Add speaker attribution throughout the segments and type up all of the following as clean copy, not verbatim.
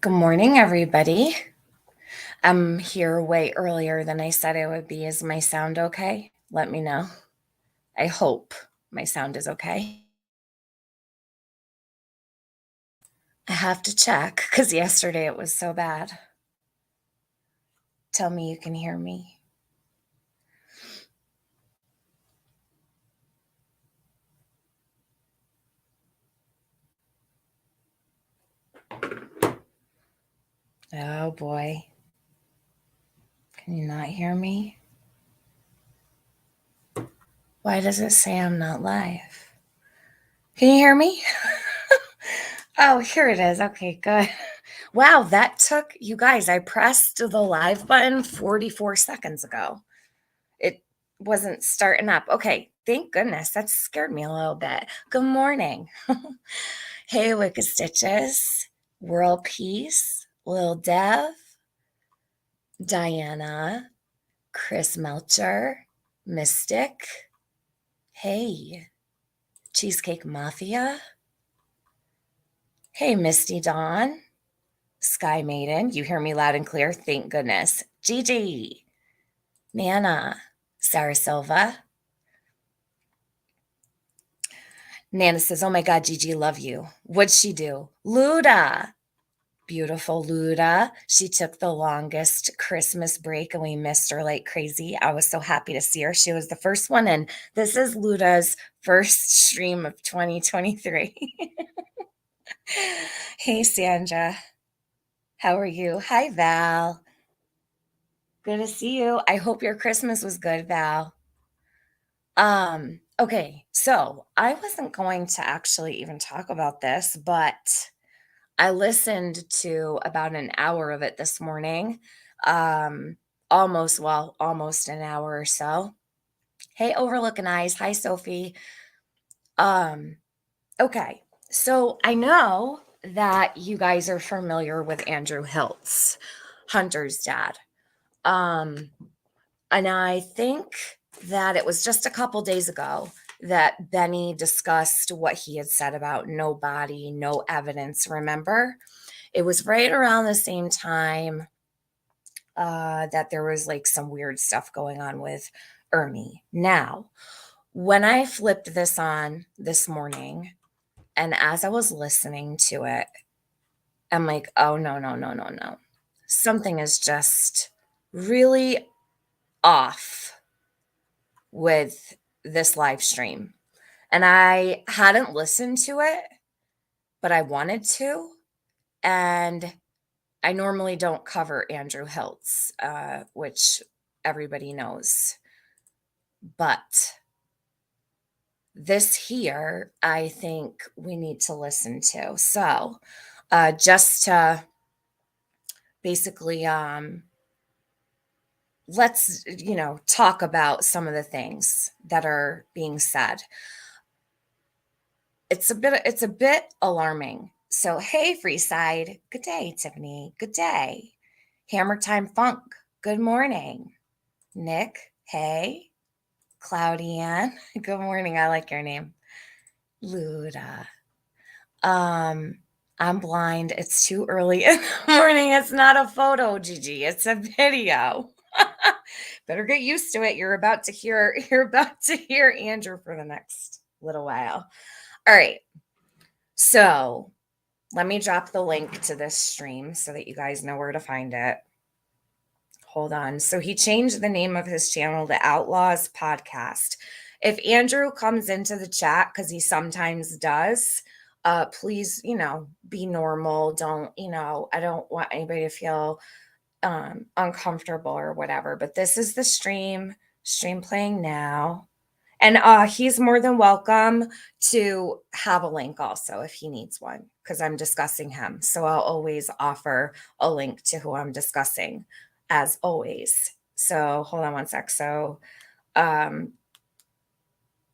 Speaker 1: Good morning, everybody. I'm here way earlier than I said I would be. Is my sound okay? Let me know. I hope my sound is okay. I have to check because yesterday it was so bad. Tell me you can hear me. Oh boy. Can you not hear me? Why does it say I'm not live? Can you hear me? Oh, here it is. Okay, good. Wow, that took you guys. I pressed the live button 44 seconds ago. It wasn't starting up. Okay, thank goodness. That scared me a little bit. Good morning. Hey, Wicked Stitches, World Peace, Lil Dev, Diana, Chris Melcher, Mystic. Hey, Cheesecake Mafia. Hey, Misty Dawn, Sky Maiden. You hear me loud and clear. Thank goodness. Gigi, Nana, Sarah Silva. Nana says, "Oh my God, Gigi, love you." What'd she do? Luda. Beautiful Luda. She took the longest Christmas break and we missed her like crazy. I was so happy to see her. She was the first one, and this is Luda's first stream of 2023. Hey, Sandra. How are you? Hi, Val. Good to see you. I hope your Christmas was good, Val. Okay, so I wasn't going to actually even talk about this, but I listened to about an hour of it this morning. Um, almost an hour or so. Hey, Overlooking Eyes. Hi, Sophie. Um, okay. So I know that you guys are familiar with Andrew Hiltz, Hunter's dad. Um, and I think that it was just a couple days ago that Benny discussed what he had said about no body, no evidence. Remember? It was right around the same time that there was like some weird stuff going on with Ernie. Now, when I flipped this on this morning, and as I was listening to it, I'm like, oh, no, no, no, no, no. Something is just really off with this live stream. And I hadn't listened to it, but I wanted to. And I normally don't cover Andrew Hiltz, which everybody knows. But this here, I think we need to listen to. So, just to basically, let's, talk about some of the things that are being said. It's a bit alarming. So, hey, Freeside. Good day, Tiffany. Good day. Hammer Time Funk. Good morning. Nick. Hey. Cloudy Ann. Good morning. I like your name. Luda. Um, I'm blind. It's too early in the morning. It's not a photo, Gigi. It's a video. Better get used to it. You're about to hear Andrew for the next little while. All right. So let me drop the link to this stream so that you guys know where to find it. Hold on. So he changed the name of his channel to Outlaws Podcast. If Andrew comes into the chat, because he sometimes does, please, be normal. Don't, I don't want anybody to feel uncomfortable or whatever. But this is the stream playing now. And he's more than welcome to have a link also if he needs one, because I'm discussing him. So I'll always offer a link to who I'm discussing, as always. So hold on one sec. So hold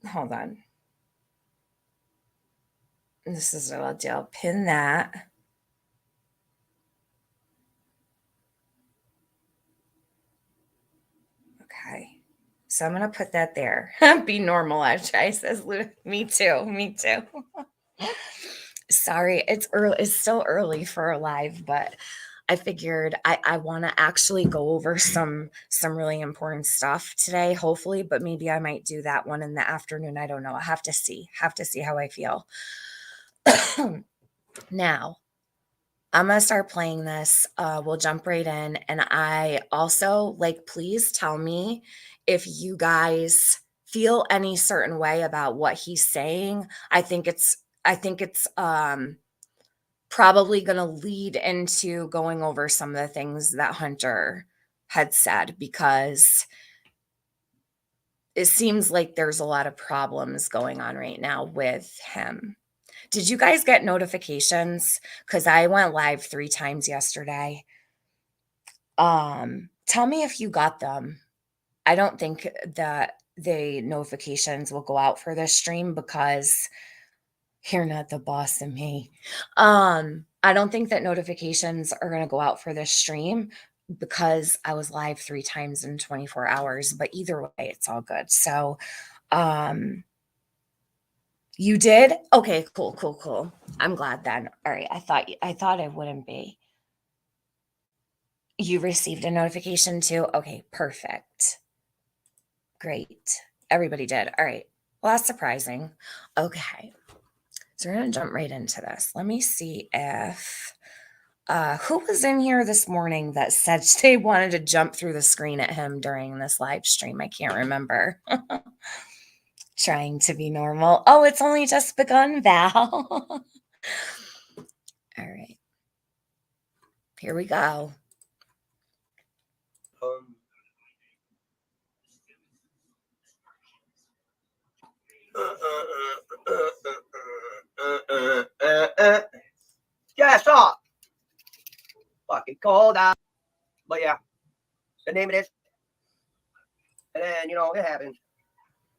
Speaker 1: on. This is what I'll do. I'll pin that. Okay. So I'm going to put that there. Be normal, I says, me too. Me too. Sorry, it's early. It's still early for a live, but I figured I want to actually go over some really important stuff today, hopefully, but maybe I might do that one in the afternoon. I don't know. I have to see. Have to see how I feel. Now, I'm gonna start playing this. We'll jump right in. And I also like, please tell me if you guys feel any certain way about what he's saying. I think it's probably gonna lead into going over some of the things that Hunter had said because it seems like there's a lot of problems going on right now with him. Did you guys get notifications? Because I went live 3 times yesterday. Tell me if you got them. I don't think that the notifications will go out for this stream because you're not the boss of me. I don't think that notifications are gonna go out for this stream because I was live 3 times in 24 hours, but either way, it's all good. So, um you did? Okay, cool, cool, cool. I'm glad then. All right, I thought it wouldn't be. You received a notification too? Okay, perfect. Great. Everybody did. All right. Well, that's surprising. Okay. So we're going to jump right into this. Let me see if who was in here this morning that said they wanted to jump through the screen at him during this live stream. I can't remember. Trying to be normal. Oh, it's only just begun, Val. All right. Here we go.
Speaker 2: Yeah, stop. Fucking cold out. But yeah, the name of this. And then, it happens.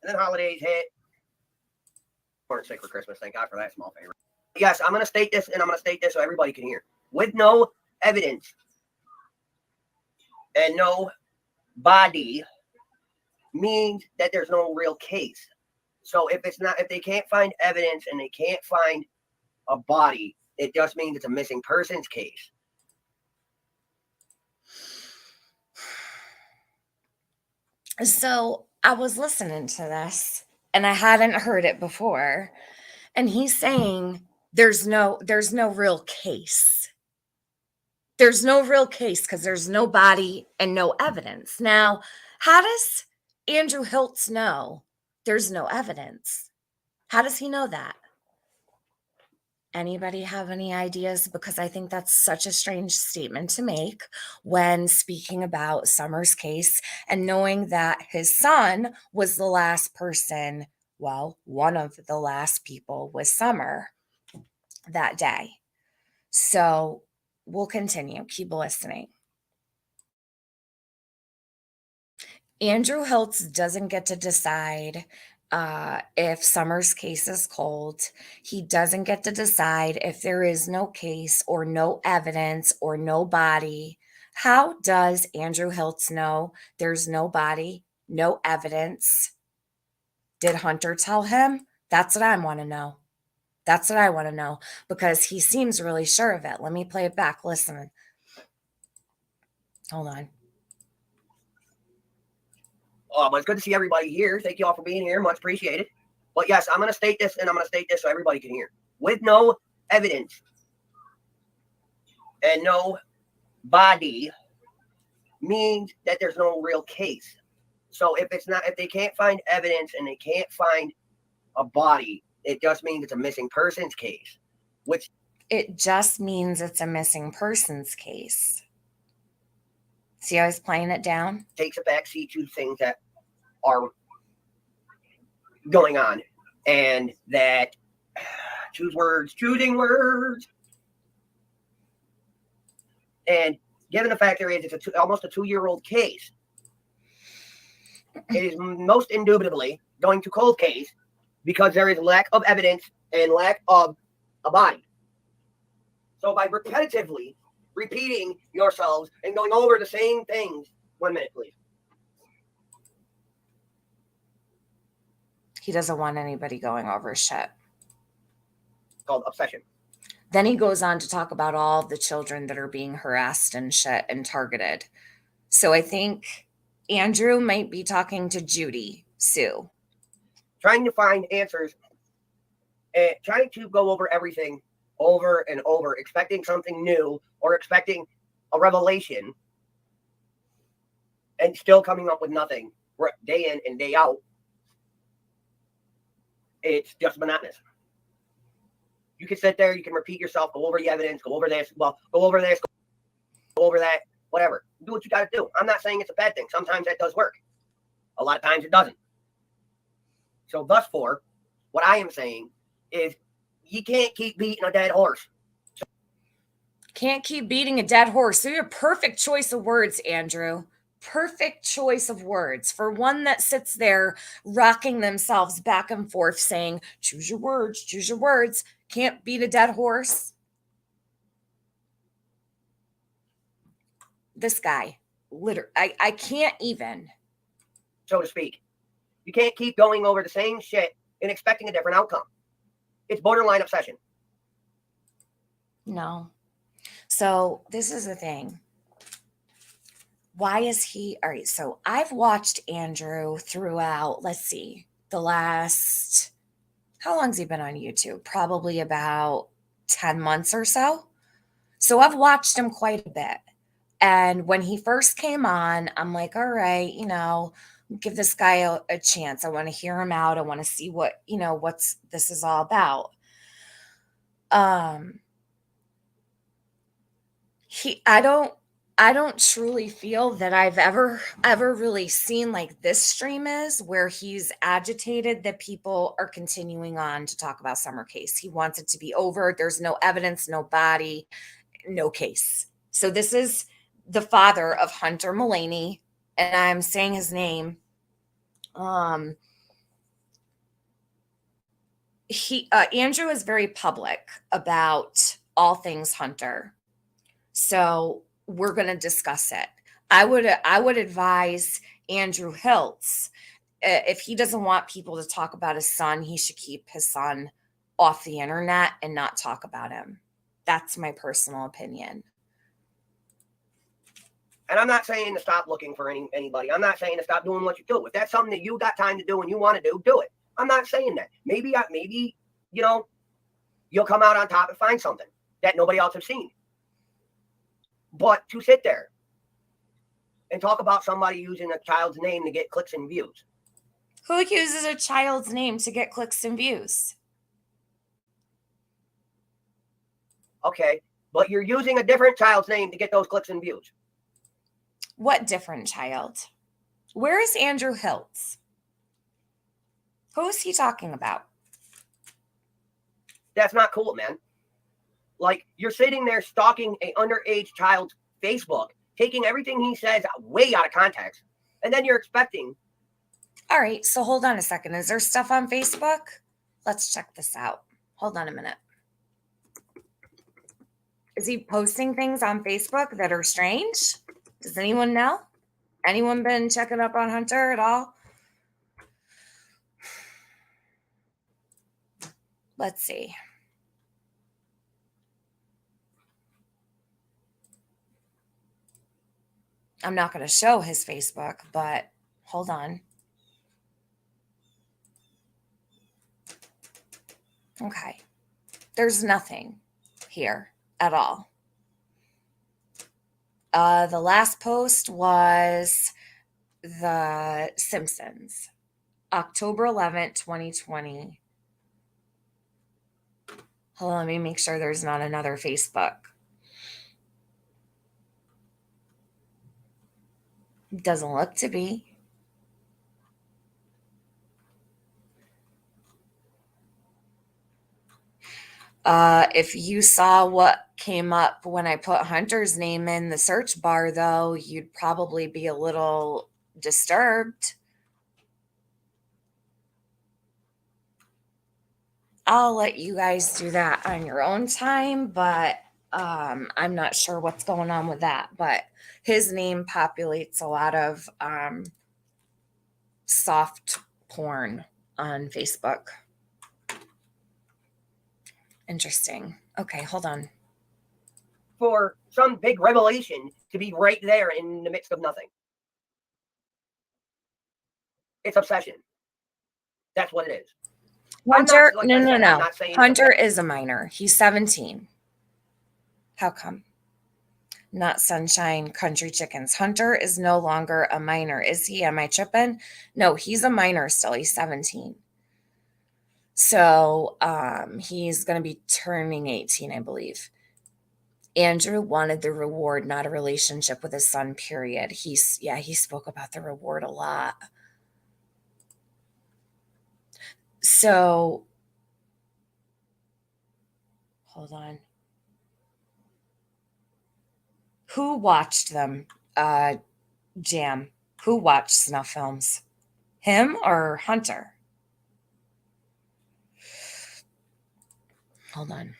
Speaker 2: And then holidays hit. Weren't sick for Christmas. Thank God for that small favor. Yes, I'm going to state this, and I'm going to state this so everybody can hear. With no evidence and no body means that there's no real case. So if they can't find evidence and they can't find a body, it just means it's a missing persons case.
Speaker 1: So I was listening to this and I hadn't heard it before. And he's saying there's no real case. There's no real case because there's no body and no evidence. Now, how does Andrew Hiltz know there's no evidence? How does he know that? Anybody have any ideas? Because I think that's such a strange statement to make when speaking about Summer's case and knowing that his son was the last person, well, one of the last people with Summer that day. So we'll continue. Keep listening. Andrew Hiltz doesn't get to decide if Summer's case is cold. He doesn't get to decide if there is no case or no evidence or no body. How does Andrew Hiltz know there's no body, no evidence? Did Hunter tell him? That's what I want to know. That's what I want to know because he seems really sure of it. Let me play it back. Listen. Hold on.
Speaker 2: Well, it's good to see everybody here. Thank you all for being here. Much appreciated. But yes, I'm going to state this, and I'm going to state this so everybody can hear. With no evidence and no body means that there's no real case. So if they can't find evidence and they can't find a body, it just means it's a missing persons case. Which
Speaker 1: it just means it's a missing persons case. See how he's playing it down?
Speaker 2: Takes a backseat to things that are going on. And that, choosing words. And given the fact it's almost a 2-year-old case, it is most indubitably going to cold case because there is lack of evidence and lack of a body. So by repetitively repeating yourselves and going over the same things, 1 minute, please.
Speaker 1: He doesn't want anybody going over shit.
Speaker 2: Called obsession.
Speaker 1: Then he goes on to talk about all of the children that are being harassed and shit and targeted. So I think Andrew might be talking to Judy Sue.
Speaker 2: Trying to find answers and trying to go over everything over and over, expecting something new or expecting a revelation, and still coming up with nothing day in and day out. It's just monotonous. You can sit there, you can repeat yourself, go over the evidence, go over this, go over this, go over that, whatever. Do what you got to do. I'm not saying it's a bad thing. Sometimes that does work. A lot of times it doesn't. So thus far, what I am saying is you can't keep beating a dead horse.
Speaker 1: Can't keep beating a dead horse. So you're a perfect choice of words, Andrew. Perfect choice of words for one that sits there rocking themselves back and forth saying, choose your words, choose your words. Can't beat a dead horse. This guy, literally, I can't even.
Speaker 2: So to speak. You can't keep going over the same shit and expecting a different outcome. It's borderline obsession.
Speaker 1: No. So this is the thing. Why is he all right? So I've watched Andrew throughout, let's see, the last, how long's he been on YouTube? Probably about 10 months or so. So I've watched him quite a bit. And when he first came on, I'm like, all right, give this guy a chance. I want to hear him out. I want to see what's this is all about. I don't truly feel that I've ever really seen like this stream is where he's agitated that people are continuing on to talk about Summer case. He wants it to be over. There's no evidence, no body, no case. So this is the father of Hunter Mullaney, and I'm saying his name. Andrew is very public about all things Hunter. So we're going to discuss it. I would advise Andrew Hiltz, if he doesn't want people to talk about his son, he should keep his son off the internet and not talk about him. That's my personal opinion.
Speaker 2: And I'm not saying to stop looking for anybody. I'm not saying to stop doing what you do. If that's something that you got time to do and you want to do it. I'm not saying that. Maybe you'll come out on top and find something that nobody else has seen. But to sit there and talk about somebody using a child's name to get clicks and views.
Speaker 1: Who uses a child's name to get clicks and views?
Speaker 2: Okay, but you're using a different child's name to get those clicks and views.
Speaker 1: What different child? Where is Andrew Hiltz? Who is he talking about?
Speaker 2: That's not cool, man. Like, you're sitting there stalking an underage child's Facebook, taking everything he says way out of context, and then you're expecting.
Speaker 1: All right, so hold on a second. Is there stuff on Facebook? Let's check this out. Hold on a minute. Is he posting things on Facebook that are strange? Does anyone know? Anyone been checking up on Hunter at all? Let's see. I'm not going to show his Facebook, but hold on. Okay. There's nothing here at all. The last post was The Simpsons, October 11th, 2020. Hold on, let me make sure there's not another Facebook. Doesn't look to be. If you saw what came up when I put Hunter's name in the search bar, though, you'd probably be a little disturbed. I'll let you guys do that on your own time, but I'm not sure what's going on with that. But his name populates a lot of soft porn on Facebook. Interesting. Okay, hold on.
Speaker 2: For some big revelation to be right there in the midst of nothing. It's obsession. That's what it is.
Speaker 1: Hunter,
Speaker 2: like
Speaker 1: no,
Speaker 2: I
Speaker 1: no,
Speaker 2: said, I'm
Speaker 1: no.
Speaker 2: not saying
Speaker 1: Hunter is a minor. He's 17. How come? Not Sunshine Country Chickens. Hunter is no longer a minor, is he? Am I tripping? No, he's a minor still. He's 17. So he's going to be turning 18, I believe. Andrew wanted the reward, not a relationship with his son, period. He spoke about the reward a lot. So, hold on. Who watched them jam? Who watched snuff films? Him or Hunter? Hold on.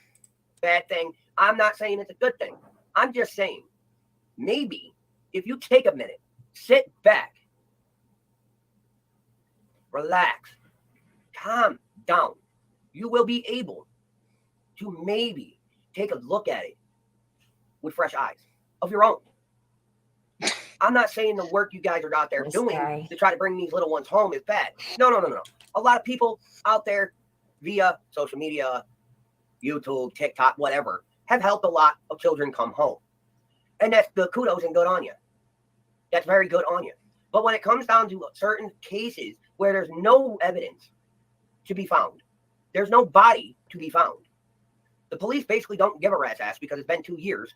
Speaker 2: bad thing. I'm not saying it's a good thing. I'm just saying maybe if you take a minute, sit back, relax, calm down, you will be able to maybe take a look at it with fresh eyes of your own. I'm not saying the work you guys are out there doing to try to bring these little ones home is bad. No. A lot of people out there via social media, YouTube, TikTok, whatever, have helped a lot of children come home. And that's the kudos and good on you. That's very good on you. But when it comes down to certain cases where there's no evidence to be found, there's no body to be found, the police basically don't give a rat's ass because it's been 2 years.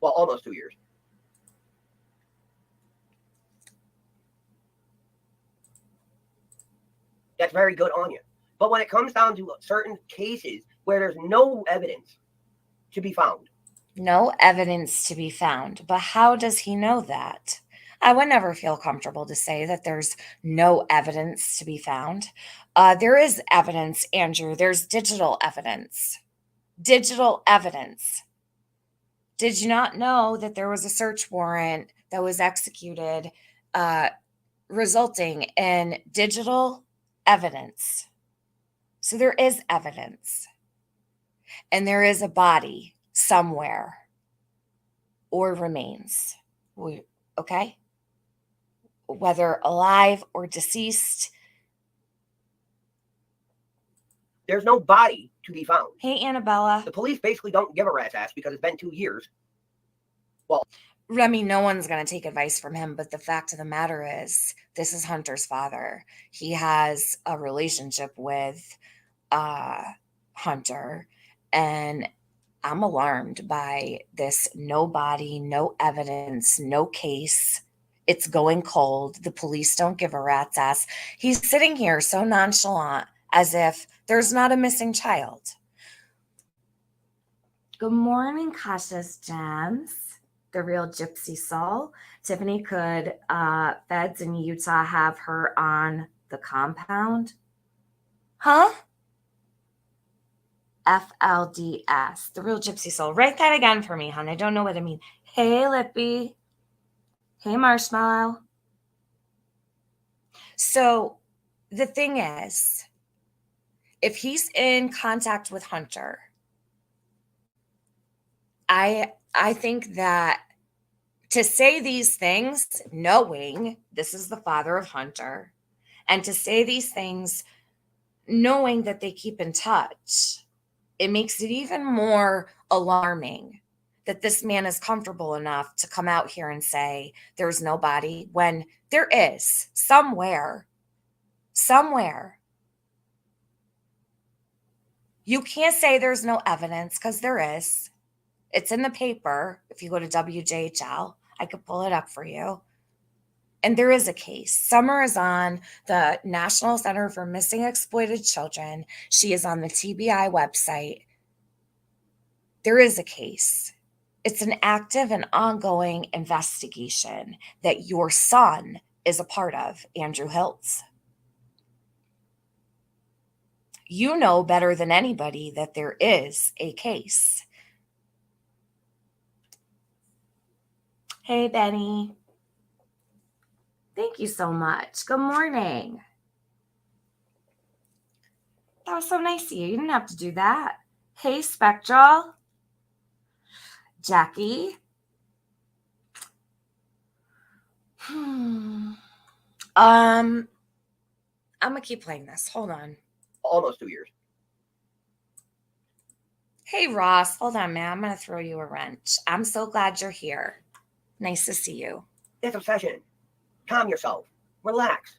Speaker 2: Well, almost 2 years. That's very good on you. But when it comes down to certain cases where there's no evidence to be found.
Speaker 1: No evidence to be found. But how does he know that? I would never feel comfortable to say that there's no evidence to be found. There is evidence, Andrew. There's digital evidence. Digital evidence. Did you not know that there was a search warrant that was executed resulting in digital evidence? So there is evidence. And there is a body somewhere or remains. Okay? Whether alive or deceased.
Speaker 2: There's no body to be found.
Speaker 1: Hey, Annabella.
Speaker 2: The police basically don't give a rat's ass because it's been 2 years.
Speaker 1: Well, I mean, no one's going to take advice from him, but the fact of the matter is, this is Hunter's father. He has a relationship with Hunter, and I'm alarmed by this no body, no evidence, no case. It's going cold. The police don't give a rat's ass. He's sitting here so nonchalant as if there's not a missing child. Good morning, Kasha's Gems, the real gypsy soul. Tiffany, could feds in Utah have her on the compound? Huh? FLDS, the real gypsy soul. Write that again for me, hon. I don't know what I mean. Hey, Lippy. Hey, Marshmallow. So the thing is, if he's in contact with Hunter, I think that to say these things, knowing this is the father of Hunter, and to say these things, knowing that they keep in touch, it makes it even more alarming that this man is comfortable enough to come out here and say there's no body when there is somewhere. You can't say there's no evidence because there is. It's in the paper. If you go to WJHL, I could pull it up for you. And there is a case. Summer is on the National Center for Missing Exploited Children. She is on the TBI website. There is a case. It's an active and ongoing investigation that your son is a part of, Andrew Hiltz. You know better than anybody that there is a case. Hey, Benny. Thank you so much. Good morning. That was so nice of you. You didn't have to do that. Hey, Spectral. Jackie. I'm gonna keep playing this. Hold on.
Speaker 2: Almost 2 years.
Speaker 1: Hey, Ross. Hold on, man. I'm gonna throw you a wrench. I'm so glad you're here. Nice to see you.
Speaker 2: It's obsession. Calm yourself. Relax.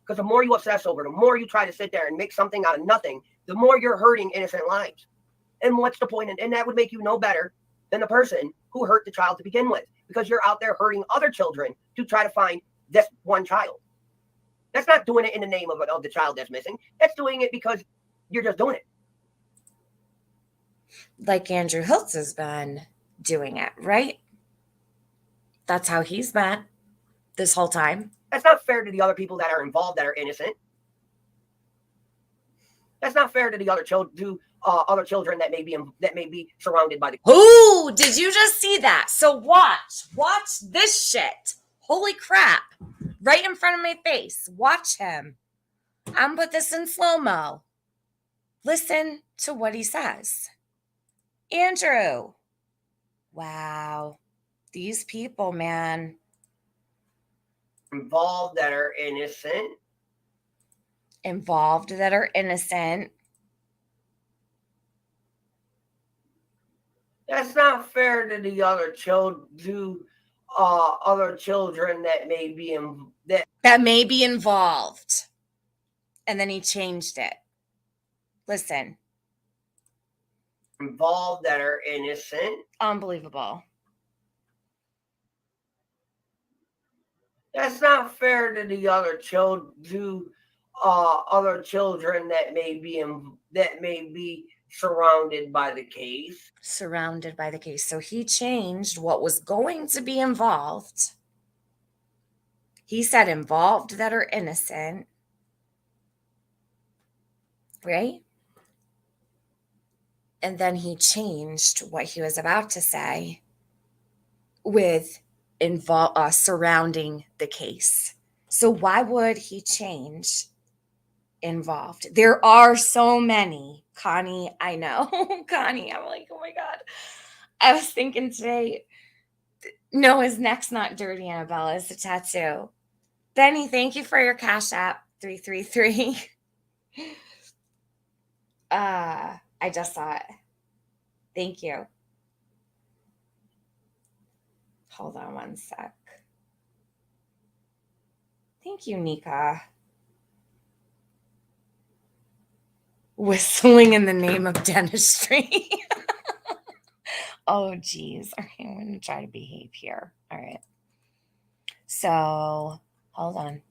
Speaker 2: Because the more you obsess over, the more you try to sit there and make something out of nothing, the more you're hurting innocent lives. And what's the point? And that would make you no better than the person who hurt the child to begin with, because you're out there hurting other children to try to find this one child. That's not doing it in the name of the child that's missing. That's doing it because you're just doing it.
Speaker 1: Like Andrew Hiltz has been doing it, right? That's how he's been this whole time.
Speaker 2: That's not fair to the other people that are involved that are innocent. That's not fair to the other children, other children that may be surrounded by the.
Speaker 1: Ooh, did you just see that? So watch this shit. Holy crap! Right in front of my face. Watch him. I'm gonna put this in slow-mo. Listen to what he says. Andrew. Wow. These people, man.
Speaker 2: Involved that are innocent.
Speaker 1: Involved that are innocent.
Speaker 2: That's not fair to the other other children that may be
Speaker 1: involved. And then he changed it. Listen.
Speaker 2: Involved that are innocent.
Speaker 1: Unbelievable.
Speaker 2: That's not fair to the other other children that may be surrounded by the case.
Speaker 1: Surrounded by the case. So he changed what was going to be involved. He said involved that are innocent. Right? And then he changed what he was about to say with surrounding the case. So why would he change involved? There are so many. Connie, I know. Connie, I'm like, oh my God. I was thinking today, no, his neck's not dirty, Annabella. It's a tattoo. Benny, thank you for your Cash App, 333. I just saw it. Thank you. Hold on one sec. Thank you, Nika. Whistling in the name of dentistry. Oh, geez. All right, I'm going to try to behave here. All right. So, hold on.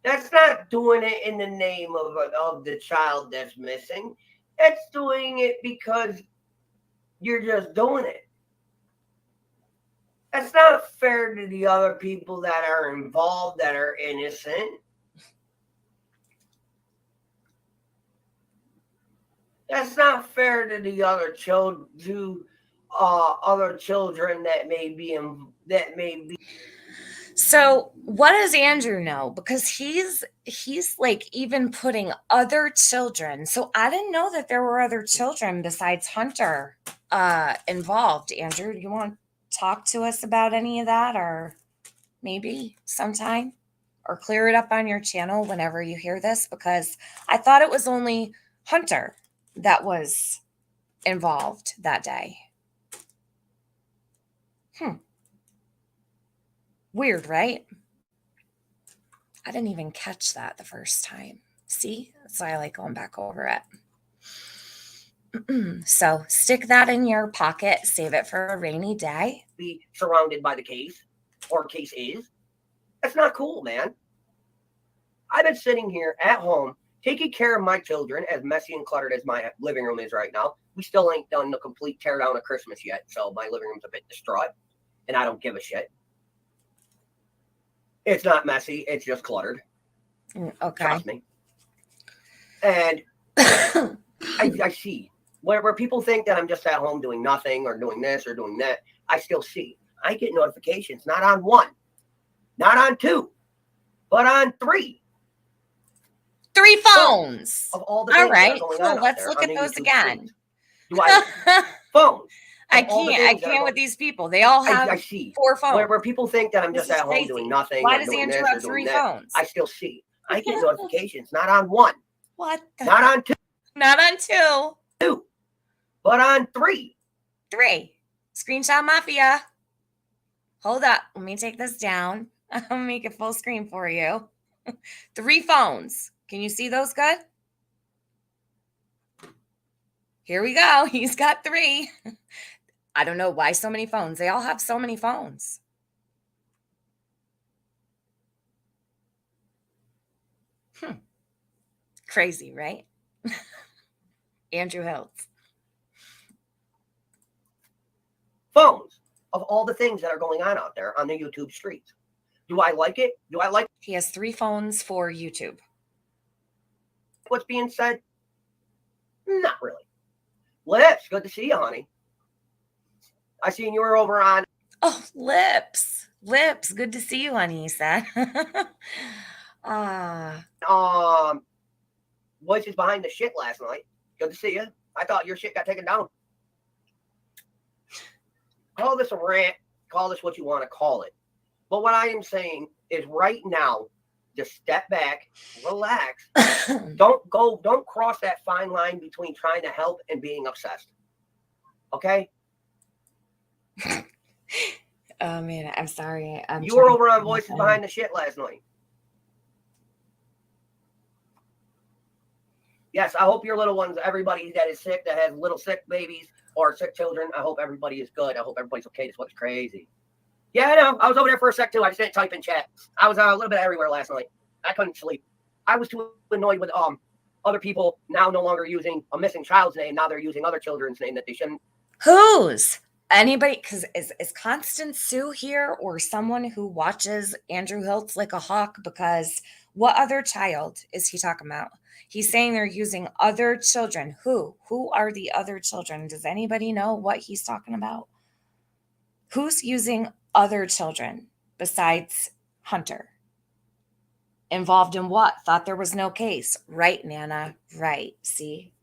Speaker 2: That's not doing it in the name of the child that's missing. That's doing it because you're just doing it. That's not fair to the other people that are involved that are innocent. That's not fair to the other other children that may be.
Speaker 1: So, what does Andrew know? Because he's like even putting other children. So I didn't know that there were other children besides Hunter involved. Andrew, do you want to talk to us about any of that, or maybe sometime, or clear it up on your channel whenever you hear this? Because I thought it was only Hunter that was involved that day. Weird, right? I didn't even catch that the first time. See? That's why I like going back over it. So stick that in your pocket. Save it for a rainy day.
Speaker 2: Be surrounded by the case, or case is. That's not cool, man. I've been sitting here at home taking care of my children, as messy and cluttered as my living room is right now. We still ain't done the complete teardown of Christmas yet, so my living room's a bit distraught, and I don't give a shit. It's not messy, it's just cluttered.
Speaker 1: Okay.
Speaker 2: Trust me. And I see. Where people think that I'm just at home doing nothing or doing this or doing that, I still see. I get notifications, not on one, not on two, but on three.
Speaker 1: 3 phones.
Speaker 2: Of all the
Speaker 1: All
Speaker 2: things that are
Speaker 1: right,
Speaker 2: going on
Speaker 1: cool.
Speaker 2: out
Speaker 1: Let's
Speaker 2: there
Speaker 1: look
Speaker 2: on
Speaker 1: at
Speaker 2: the
Speaker 1: those
Speaker 2: YouTube streets.
Speaker 1: again.
Speaker 2: Do I phones?
Speaker 1: I
Speaker 2: Of all the
Speaker 1: can't. I
Speaker 2: things that are
Speaker 1: can't
Speaker 2: going,
Speaker 1: with these people. They all have
Speaker 2: I see
Speaker 1: 4 phones.
Speaker 2: where people think that I'm
Speaker 1: This
Speaker 2: just
Speaker 1: is
Speaker 2: at home doing
Speaker 1: crazy.
Speaker 2: nothing.
Speaker 1: Why
Speaker 2: I'm
Speaker 1: does
Speaker 2: doing
Speaker 1: Andrew
Speaker 2: this or
Speaker 1: have
Speaker 2: doing
Speaker 1: 3
Speaker 2: that.
Speaker 1: phones?
Speaker 2: I still see. I get notifications, not on 1,
Speaker 1: What the?
Speaker 2: not on 2,
Speaker 1: Not on 2,
Speaker 2: but on 3.
Speaker 1: 3. Screenshot Mafia. Hold up. Let me take this down. I'll make it full screen for you. 3 phones. Can you see those good? Here we go. He's got 3. I don't know why so many phones. They all have so many phones. Crazy, right? Andrew Hiltz.
Speaker 2: Phones. Of all the things that are going on out there on the YouTube streets. Do I like it? Do I like
Speaker 1: He has 3 phones for YouTube.
Speaker 2: what's being said? Not really. Lips, good to see you, honey. I seen you were over on.
Speaker 1: Oh, Lips. Lips. Good to see you, honey, he said.
Speaker 2: Voices Behind the Shit last night. Good to see you. I thought your shit got taken down. Call this a rant. Call this what you want to call it. But what I am saying is right now, just step back, relax. Don't cross that fine line between trying to help and being obsessed. Okay?
Speaker 1: Oh, man, I'm sorry.
Speaker 2: You were over on Voices Behind the Shit last night. Yes, I hope your little ones, everybody that is sick, that has little sick babies or sick children, I hope everybody is good. I hope everybody's okay. This what's crazy. Yeah, I know. I was over there for a sec too. I just didn't type in chat. I was a little bit everywhere last night. I couldn't sleep. I was too annoyed with other people now no longer using a missing child's name. Now they're using other children's name that they shouldn't.
Speaker 1: Whose? Anybody? Because is Constance Sue here or someone who watches Andrew Hiltz like a hawk? Because what other child is he talking about? He's saying they're using other children. Who? Who are the other children? Does anybody know what he's talking about? Who's using other children besides Hunter? Involved in what? Thought there was no case. Right, Nana. Right. See?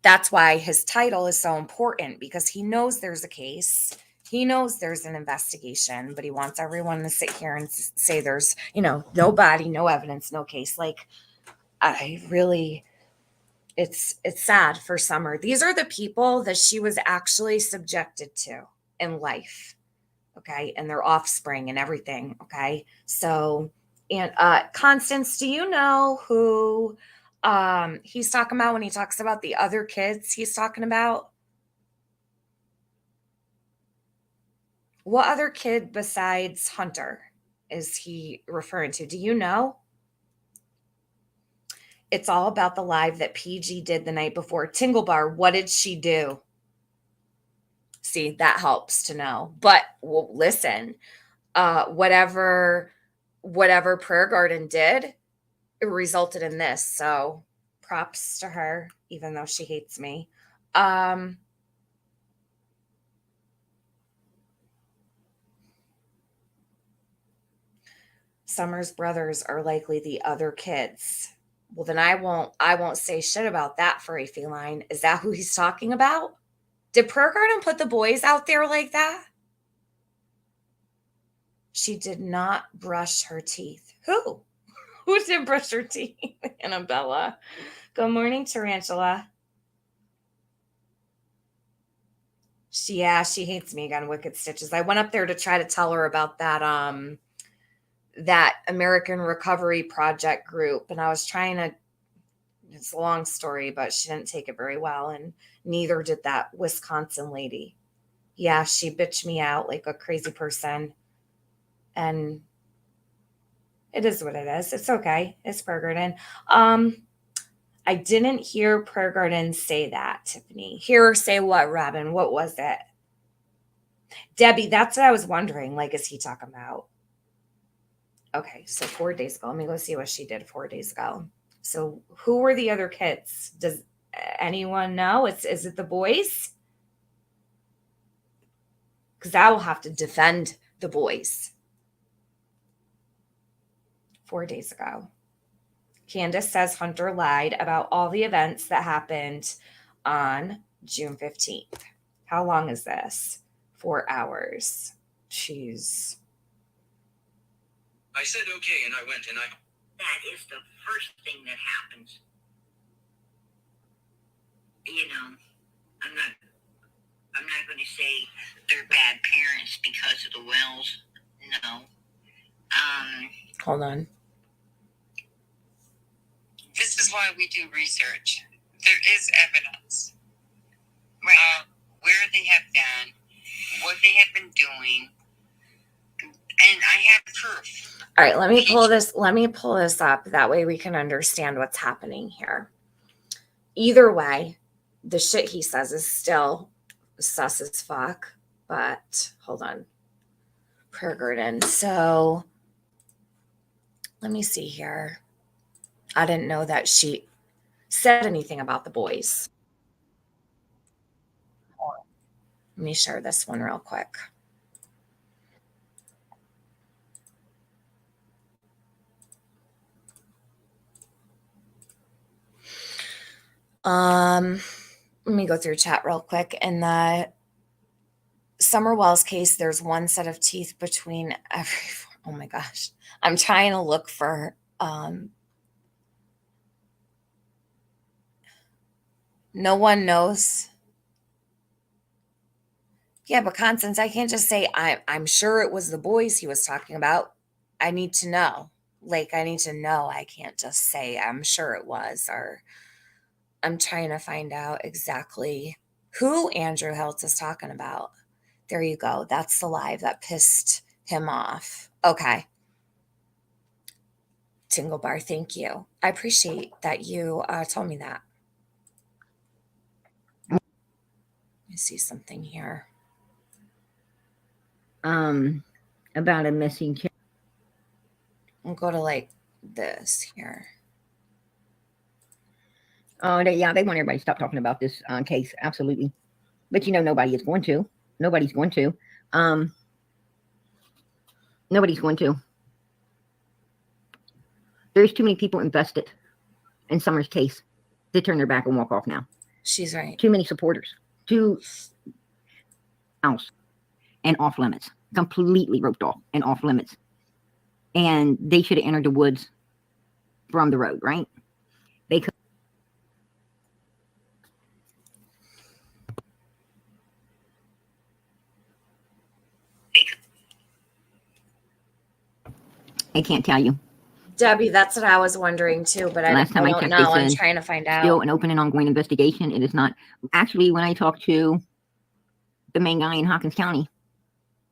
Speaker 1: That's why his title is so important, because he knows there's a case. He knows there's an investigation, but he wants everyone to sit here and say there's, no body, no evidence, no case. Like, it's sad for Summer. These are the people that she was actually subjected to in life. Okay. And their offspring and everything. Okay. So, and Constance, do you know who he's talking about when he talks about the other kids he's talking about? What other kid besides Hunter is he referring to? Do you know? It's all about the live that PG did the night before. Tingle Bar, what did she do? See, that helps to know. But well, listen, whatever Prayer Garden did, it resulted in this. So props to her, even though she hates me. Summer's brothers are likely the other kids. Well, then I won't say shit about that furry feline. Is that who he's talking about? Did Prayer Garden put the boys out there like that? She did not brush her teeth. Who? Who did brush her teeth? Annabella. Good morning, Tarantula. She hates me again, Wicked Stitches. I went up there to try to tell her about that American Recovery Project group, and I was trying to, it's a long story, but she didn't take it very well, and neither did that Wisconsin lady. Yeah, she bitched me out like a crazy person, and it is what it is. It's okay. It's Prayer Garden. I didn't hear Prayer Garden say that, Tiffany. Hear her say what, Robin? What was it? Debbie, that's what I was wondering. Like, is he talking about? Okay, so 4 days ago. Let me go see what she did 4 days ago. So who were the other kids? Does anyone know? Is it the boys? Because I will have to defend the boys. 4 days ago. Candace says Hunter lied about all the events that happened on June 15th. How long is this? 4 hours. Jeez.
Speaker 3: I said okay, and I went, and I... That is the first thing that happens. You know, I'm not going to say they're bad parents because of the Wells. No.
Speaker 1: Hold on.
Speaker 3: This is why we do research. There is evidence. Right. Where they have been, what they have been doing, and I have proof.
Speaker 1: All right, let me pull this up. That way we can understand what's happening here. Either way, the shit he says is still sus as fuck. But hold on. Prayer garden. So let me see here. I didn't know that she said anything about the boys. Let me share this one real quick. Let me go through chat real quick. In the Summer Wells case, there's one set of teeth between every. Oh my gosh. I'm trying to look for no one knows. Yeah, but Constance, I can't just say I'm sure it was the boys he was talking about. I need to know. Like, I need to know. I can't just say I'm sure it was, or I'm trying to find out exactly who Andrew Hiltz is talking about. There you go. That's the live that pissed him off. Okay. Tingle Bar, thank you. I appreciate that you told me that. Let me see something here.
Speaker 4: About a missing child.
Speaker 1: I'll go to like this here.
Speaker 4: Oh, yeah, they want everybody to stop talking about this case. Absolutely. But nobody is going to. Nobody's going to. Nobody's going to. There's too many people invested in Summer's case to turn their back and walk off now.
Speaker 1: She's right.
Speaker 4: Too many supporters. Too house and off limits. Completely roped off and off limits. And they should have entered the woods from the road, right? They could. I can't tell you.
Speaker 1: Debbie, that's what I was wondering too, but I don't know. I'm trying to find out.
Speaker 4: Still an open and ongoing investigation. It is not. Actually, when I talked to the main guy in Hawkins County,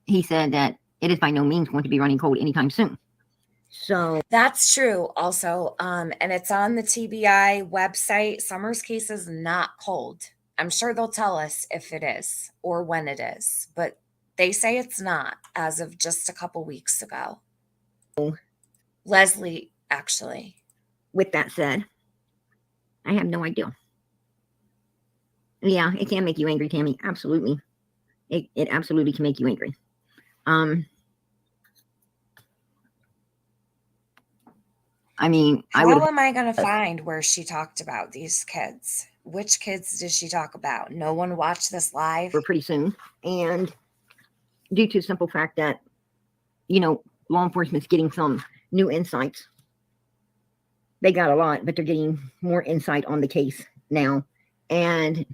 Speaker 4: he said that it is by no means going to be running cold anytime soon. So
Speaker 1: that's true also. And it's on the TBI website. Summer's case is not cold. I'm sure they'll tell us if it is or when it is, but they say it's not as of just a couple weeks ago. Leslie, actually.
Speaker 4: With that said, I have no idea. Yeah, it can make you angry, Tammy. Absolutely. It absolutely can make you angry. I mean,
Speaker 1: how am I going to find where she talked about these kids? Which kids did she talk about? No one watched this live?
Speaker 4: For pretty soon. And due to the simple fact that, law enforcement's getting some new insights. They got a lot, but they're getting more insight on the case now. And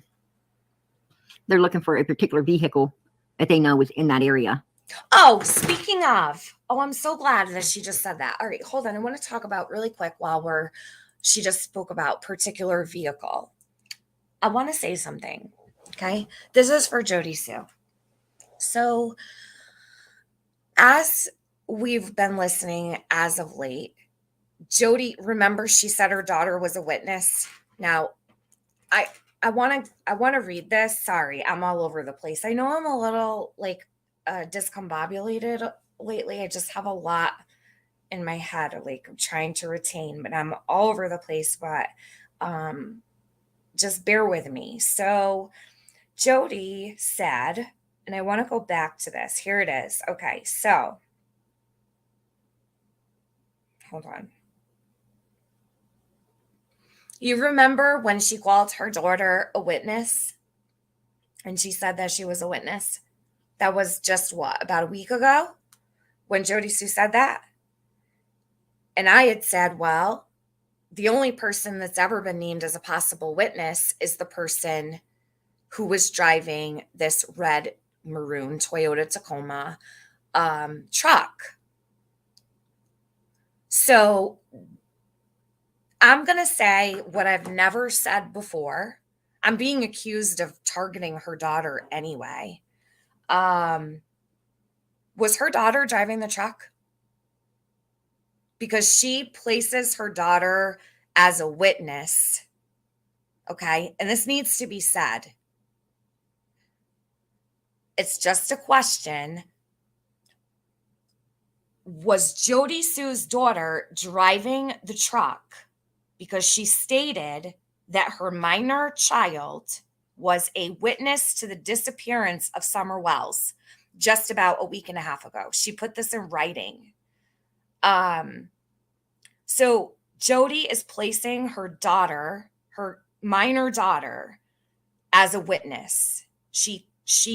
Speaker 4: they're looking for a particular vehicle that they know was in that area.
Speaker 1: Oh, speaking of, I'm so glad that she just said that. All right, hold on. I want to talk about really quick while she just spoke about particular vehicle. I want to say something, okay? This is for Jody Sue. So as we've been listening as of late, Jody, remember she said her daughter was a witness. Now, I want to read this. Sorry, I'm all over the place. I know I'm a little discombobulated lately. I just have a lot in my head, like I'm trying to retain, but I'm all over the place. But just bear with me. So Jody said, and I want to go back to this. Here it is. Okay, so hold on. You remember when she called her daughter a witness and she said that she was a witness? That was just what, about a week ago when Jody Sue said that? And I had said, well, the only person that's ever been named as a possible witness is the person who was driving this red maroon Toyota Tacoma truck. So I'm going to say what I've never said before. I'm being accused of targeting her daughter anyway. Was her daughter driving the truck? Because she places her daughter as a witness. Okay. And this needs to be said. It's just a question. Was Jody Sue's daughter driving the truck? Because she stated that her minor child was a witness to the disappearance of Summer Wells just about a week and a half ago. She put this in writing. So Jody is placing her daughter, her minor daughter, as a witness. She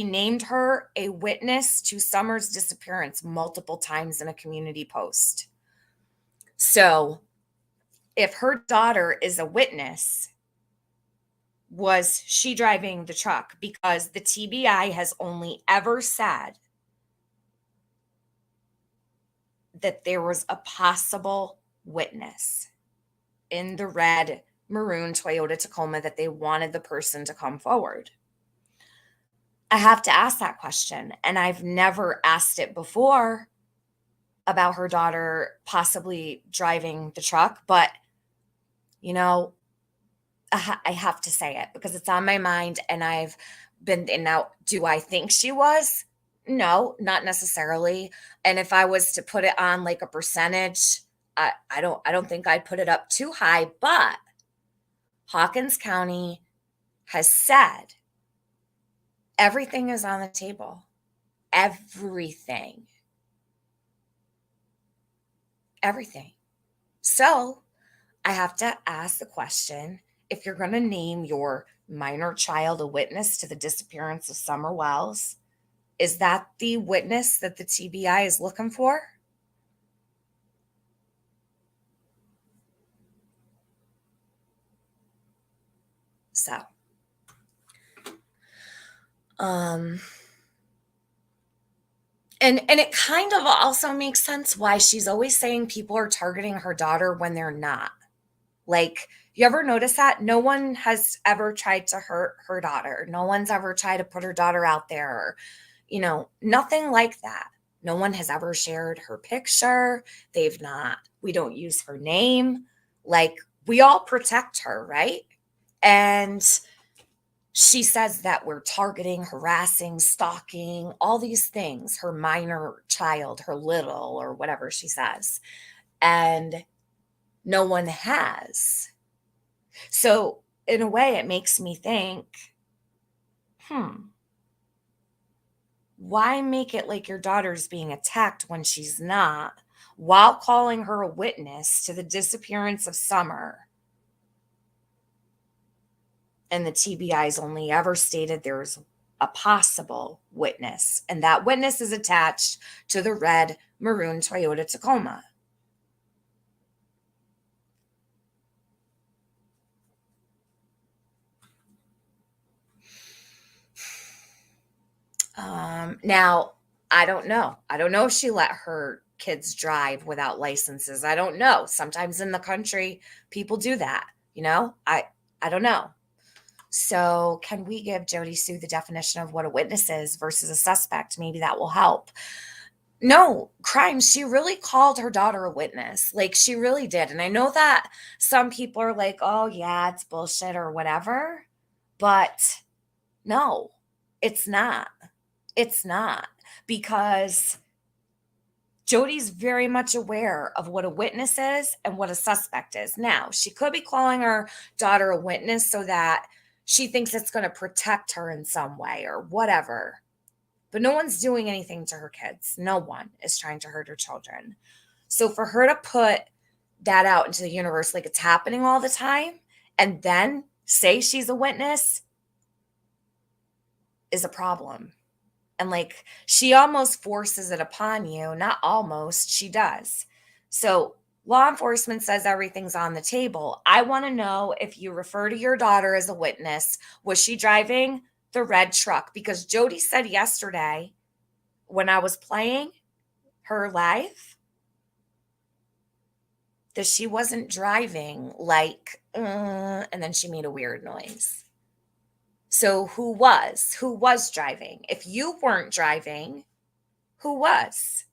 Speaker 1: named her a witness to Summer's disappearance multiple times in a community post. So if her daughter is a witness, was she driving the truck? Because the TBI has only ever said that there was a possible witness in the red maroon Toyota Tacoma that they wanted the person to come forward. I have to ask that question, and I've never asked it before about her daughter possibly driving the truck, but you know, I have to say it because it's on my mind, and I've been in now. Do I think she was? No, not necessarily. And if I was to put it on like a percentage, I don't think I'd put it up too high, but Hawkins County has said everything is on the table. Everything. Everything. So I have to ask the question, if you're going to name your minor child a witness to the disappearance of Summer Wells, is that the witness that the TBI is looking for? So, and it kind of also makes sense why she's always saying people are targeting her daughter when they're not. Like, you ever notice that? No one has ever tried to hurt her daughter. No one's ever tried to put her daughter out there, or, nothing like that. No one has ever shared her picture. They've not, we don't use her name. Like, we all protect her, right? And she says that we're targeting, harassing, stalking, all these things, her minor child, her little, or whatever she says. And no one has. So in a way, it makes me think, why make it like your daughter's being attacked when she's not, while calling her a witness to the disappearance of Summer? And the TBI's only ever stated there's a possible witness, and that witness is attached to the red maroon Toyota Tacoma. Now, I don't know. I don't know if she let her kids drive without licenses. I don't know. Sometimes in the country, people do that. I don't know. So can we give Jody Sue the definition of what a witness is versus a suspect? Maybe that will help. No, crime. She really called her daughter a witness. Like, she really did. And I know that some people are like, oh, yeah, it's bullshit or whatever. But no, it's not. It's not. Because Jody's very much aware of what a witness is and what a suspect is. Now, she could be calling her daughter a witness so that she thinks it's going to protect her in some way or whatever. But no one's doing anything to her kids. No one is trying to hurt her children. So for her to put that out into the universe like it's happening all the time, and then say she's a witness is a problem. And like, she almost forces it upon you. Not almost, she does. So law enforcement says everything's on the table. I want to know, if you refer to your daughter as a witness, was she driving the red truck? Because Jody said yesterday when I was playing her live that she wasn't driving, like, and then she made a weird noise. So who was? Who was driving? If you weren't driving, who was?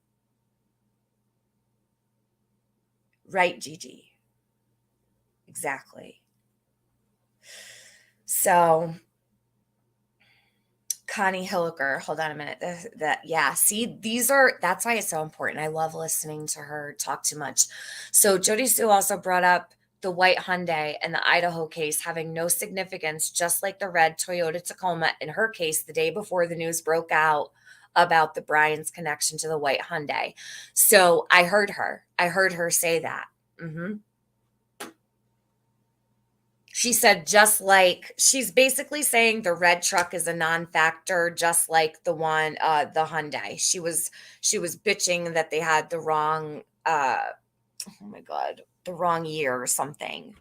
Speaker 1: Right, Gigi? Exactly. So Connie Hilliker, hold on a minute. Yeah, see, that's why it's so important. I love listening to her talk too much. So Jody Sue also brought up the white Hyundai and the Idaho case having no significance, just like the red Toyota Tacoma in her case the day before the news broke out about the Bryant's connection to the white Hyundai. So I heard her say that. She said, just like, she's basically saying the red truck is a non-factor, just like the one, the Hyundai. She was bitching that they had the wrong, oh my God, the wrong year or something.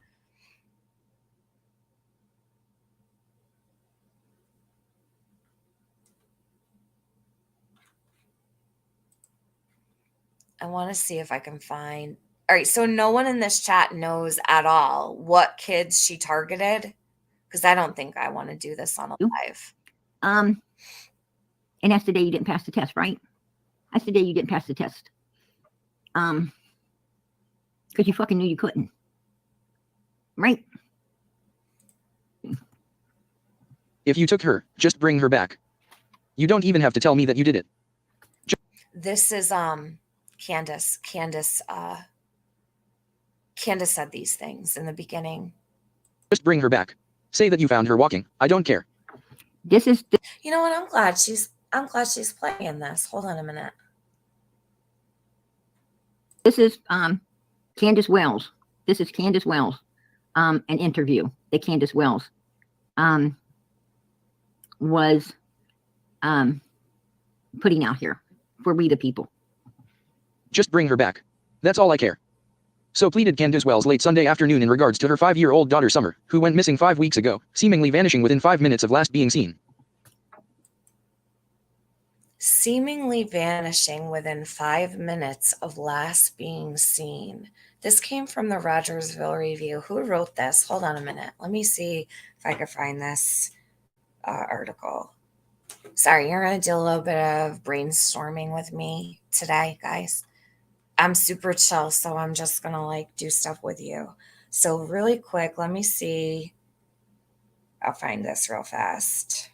Speaker 1: I want to see if I can find. All right, so no one in this chat knows at all what kids she targeted, because I don't think I want to do this on a live.
Speaker 4: And that's the day you didn't pass the test, right? That's the day you didn't pass the test. Because you fucking knew you couldn't. Right?
Speaker 5: If you took her, just bring her back. You don't even have to tell me that you did it.
Speaker 1: This is Candace. Candace said these things in the beginning.
Speaker 5: Just bring her back. Say that you found her walking. I don't care.
Speaker 1: You know what? I'm glad she's playing this. Hold on a minute.
Speaker 4: This is Candace Wells. This is Candace Wells. An interview that Candace Wells was putting out here for we the people.
Speaker 5: Just bring her back. That's all I care. So pleaded Candace Wells late Sunday afternoon in regards to her 5-year-old daughter Summer, who went missing 5 weeks ago, seemingly vanishing within 5 minutes of last being seen.
Speaker 1: Seemingly vanishing within 5 minutes of last being seen. This came from the Rogersville Review. Who wrote this? Hold on a minute. Let me see if I can find this article. Sorry, you're going to do a little bit of brainstorming with me today, guys. I'm super chill, so I'm just going to like do stuff with you. So really quick, let me see. I'll find this real fast.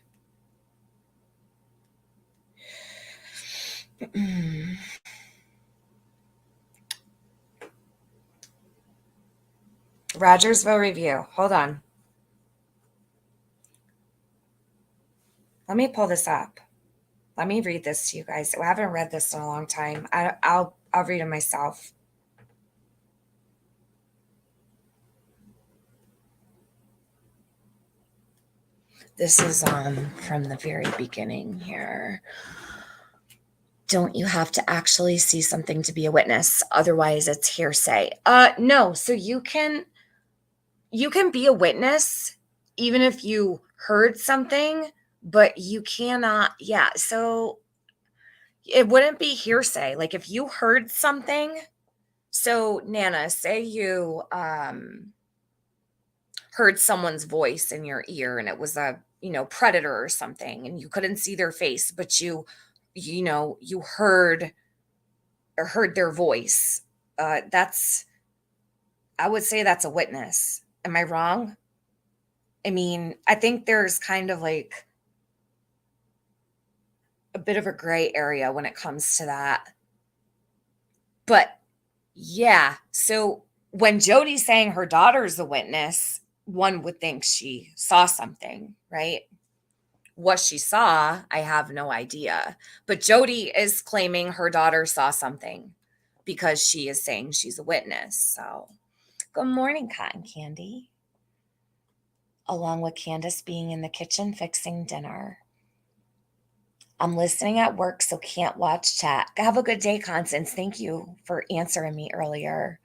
Speaker 1: Rogersville Review. Hold on. Let me pull this up. Let me read this to you guys. I haven't read this in a long time. I'll read it myself. This is from the very beginning here. Don't you have to actually see something to be a witness? Otherwise, it's hearsay. No. So you can be a witness even if you heard something, but you cannot. Yeah. So it wouldn't be hearsay. Like if you heard something. So Nana, say you heard someone's voice in your ear and it was a, predator or something, and you couldn't see their face, but you heard their voice. I would say that's a witness. Am I wrong? I mean, I think there's kind of like a bit of a gray area when it comes to that. But yeah, so when Jody's saying her daughter's a witness, one would think she saw something, right? What she saw, I have no idea. But Jody is claiming her daughter saw something because she is saying she's a witness. So, good morning, Cotton Candy. along with Candace being in the kitchen fixing dinner. I'm listening at work, so can't watch chat. Have a good day, Constance. Thank you for answering me earlier.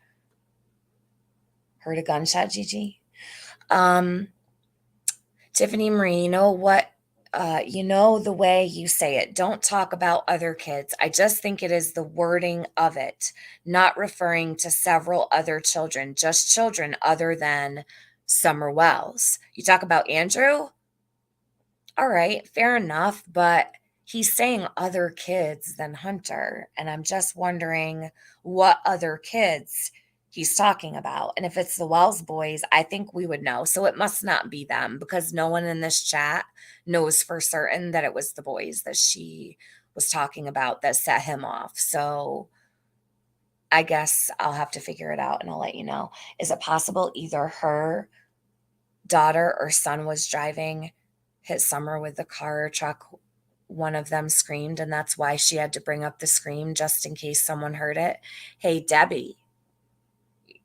Speaker 1: Heard a gunshot, Gigi? Tiffany Marie, you know what? You know the way you say it. Don't talk about other kids. I just think it is the wording of it, not referring to several other children, just children other than Summer Wells. You talk about Andrew? All right, fair enough, but he's saying other kids than Hunter, and I'm just wondering what other kids he's talking about. And if it's the Wells boys, I think we would know. So it must not be them because no one in this chat knows for certain that it was the boys that she was talking about that set him off. So I guess I'll have to figure it out and I'll let you know. Is it possible either her daughter or son was driving, hit Summer with the car or truck, one of them screamed, and that's why she had to bring up the scream just in case someone heard it? Hey, Debbie,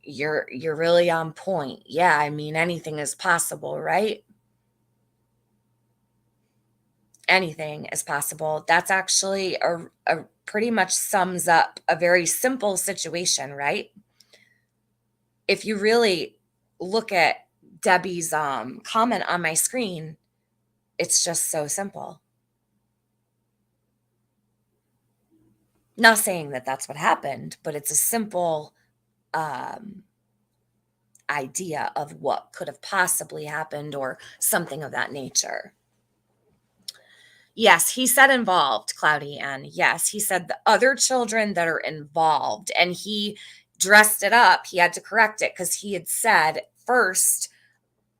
Speaker 1: you're really on point. Yeah, I mean, anything is possible, right? Anything is possible. That's actually a pretty much sums up a very simple situation, right? If you really look at Debbie's comment on my screen, it's just so simple. Not saying that that's what happened, but it's a simple idea of what could have possibly happened or something of that nature. Yes, he said involved, Cloudy N. Yes, he said the other children that are involved, and he dressed it up. He had to correct it because he had said first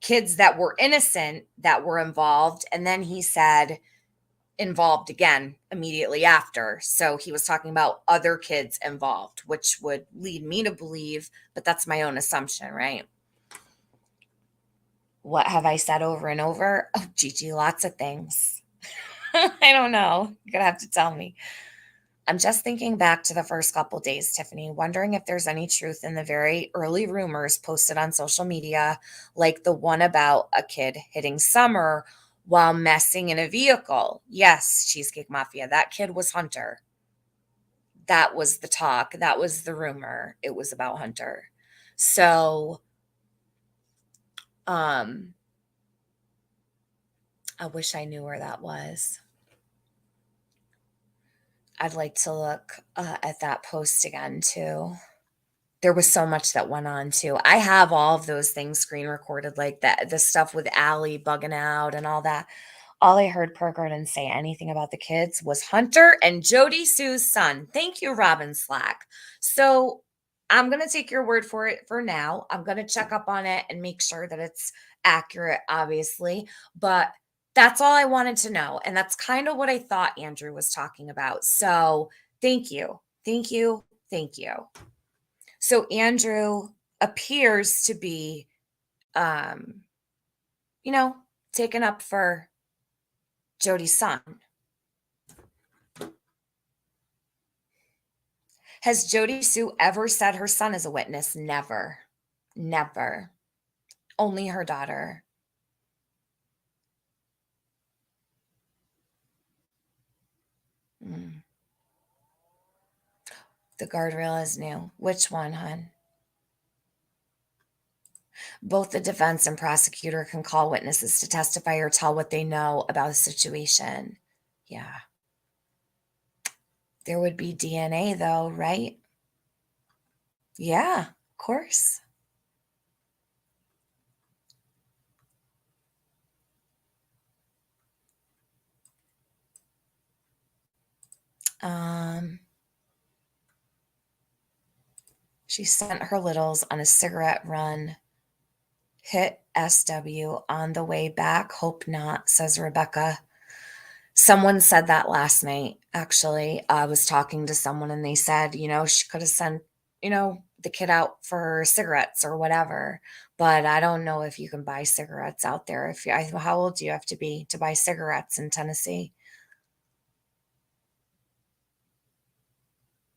Speaker 1: kids that were innocent that were involved, and then he said involved again immediately after. So he was talking about other kids involved, which would lead me to believe, but that's my own assumption, right? What have I said over and over? Oh, Gigi, lots of things. I don't know. You're gonna have to tell me. I'm just thinking back to the first couple days, Tiffany, wondering if there's any truth in the very early rumors posted on social media, like the one about a kid hitting Summer while messing in a vehicle. Yes, Cheesecake Mafia, that kid was Hunter. That was the talk. That was the rumor. It was about Hunter. So, I wish I knew where that was. I'd like to look at that post again too. There was so much that went on too. I have all of those things screen recorded, like that, the stuff with Allie bugging out and all that. All I heard Per Gordon say anything about the kids was Hunter and Jody Sue's son. Thank you, Robin Slack. So I'm going to take your word for it for now. I'm going to check up on it and make sure that it's accurate, obviously. But that's all I wanted to know. And that's kind of what I thought Andrew was talking about. So thank you. Thank you. Thank you. So Andrew appears to be, taken up for Jody's son. Has Jody Sue ever said her son is a witness? Never. Never. Only her daughter. The guardrail is new. Which one, hon? Both the defense and prosecutor can call witnesses to testify or tell what they know about the situation. Yeah. There would be DNA though, right? Yeah, of course. She sent her littles on a cigarette run. Hit SW on the way back. Hope not, says Rebecca. Someone said that last night, actually. I was talking to someone and they said, she could have sent, the kid out for cigarettes or whatever. But I don't know if you can buy cigarettes out there. How old do you have to be to buy cigarettes in Tennessee?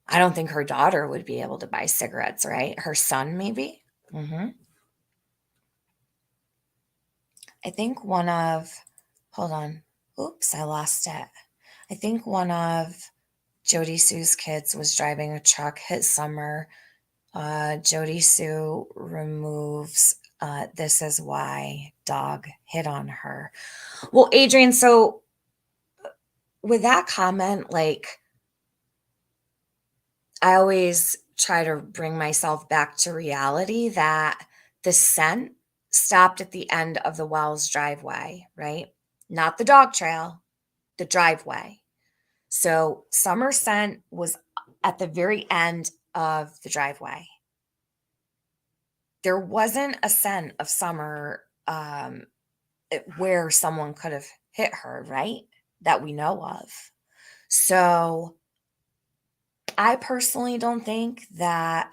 Speaker 1: I don't think her daughter would be able to buy cigarettes, right? Her son, maybe? I think one of, hold on. Oops, I lost it. I think one of Jody Sue's kids was driving a truck, hit Summer. Jody Sue removes, this is why dog hit on her. Well, Adrian, so with that comment, like, I always try to bring myself back to reality that the scent stopped at the end of the Wells driveway, right? Not the dog trail, the driveway. So Summer scent was at the very end of the driveway. There wasn't a scent of Summer where someone could have hit her, right? That we know of. So I personally don't think that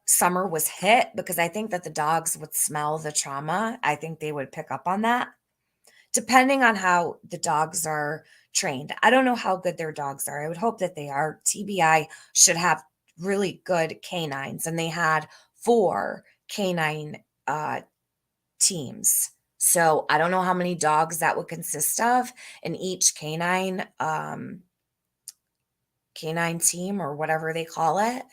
Speaker 1: Summer was hit, because I think that the dogs would smell the trauma. I think they would pick up on that, depending on how the dogs are trained. I don't know how good their dogs are. I would hope that they are. TBI should have really good canines, and they had 4 canine teams. So I don't know how many dogs that would consist of in each canine team, or whatever they call it.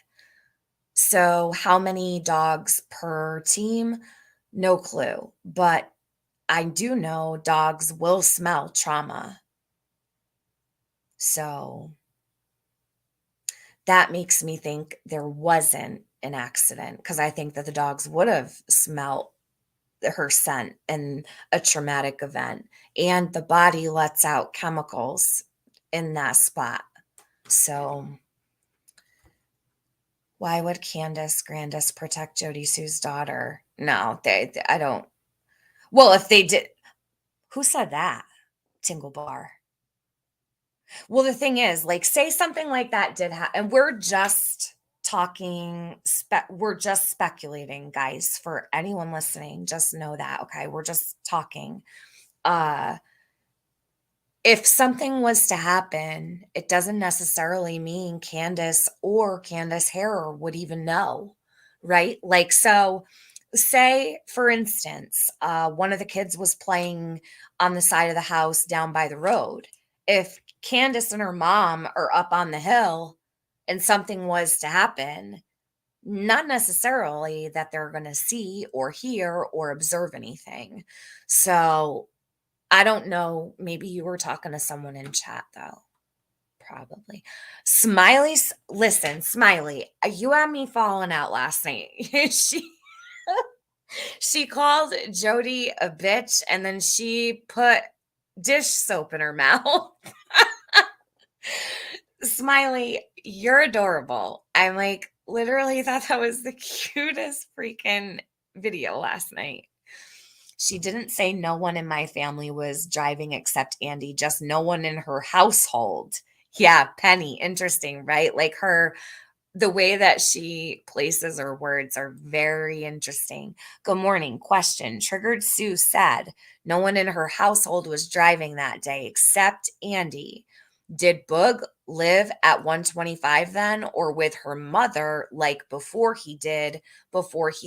Speaker 1: So how many dogs per team? No clue. But I do know dogs will smell trauma. So that makes me think there wasn't an accident, because I think that the dogs would have smelled her scent in a traumatic event, and the body lets out chemicals in that spot. So why would Candace Grandis protect Jody Sue's daughter? No, I don't. Well, if they did, who said that? Tingle Bar. Well, the thing is, like, say something like that did happen, and we're just talking, we're just speculating, guys. For anyone listening, just know that, okay? We're just talking. If something was to happen, it doesn't necessarily mean Candace or Candace Harrer would even know, right? Like, so say, for instance, one of the kids was playing on the side of the house down by the road. If Candace and her mom are up on the hill and something was to happen, not necessarily that they're going to see or hear or observe anything. So I don't know. Maybe you were talking to someone in chat, though. Probably. Listen, Smiley, you had me falling out last night. She called Jody a bitch, and then she put dish soap in her mouth. Smiley, you're adorable. I'm like, literally thought that was the cutest freaking video last night. She didn't say no one in my family was driving except Andy, just no one in her household. Yeah, Penny, interesting, right? Like the way that she places her words are very interesting. Good morning. Question. Triggered Sue said no one in her household was driving that day except Andy. Did Boog live at 125 then, or with her mother like before he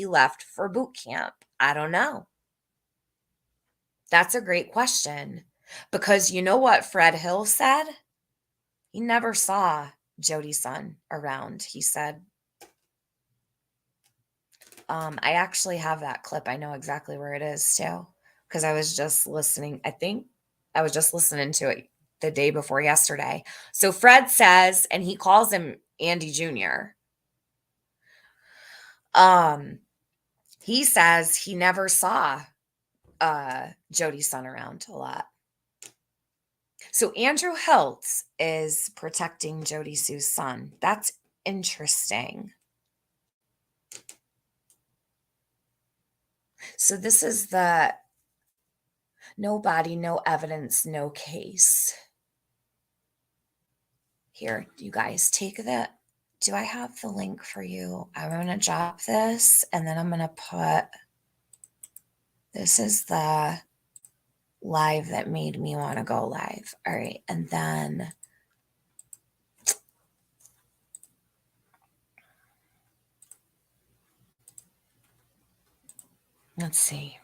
Speaker 1: left for boot camp? I don't know. That's a great question, because you know what Fred Hill said? He never saw Jody's son around, he said. I actually have that clip. I know exactly where it is too, because I was just listening. I think I was just listening to it the day before yesterday. So Fred says, and he calls him Andy Jr. He says he never saw Jody's son around a lot. So Andrew Hiltz is protecting Jody Sue's son. That's interesting. So this is the no body, no evidence, no case. Here, you guys, take that. Do I have the link for you? I'm going to drop this, and then I'm going to put, this is the live that made me want to go live. All right. And then let's see.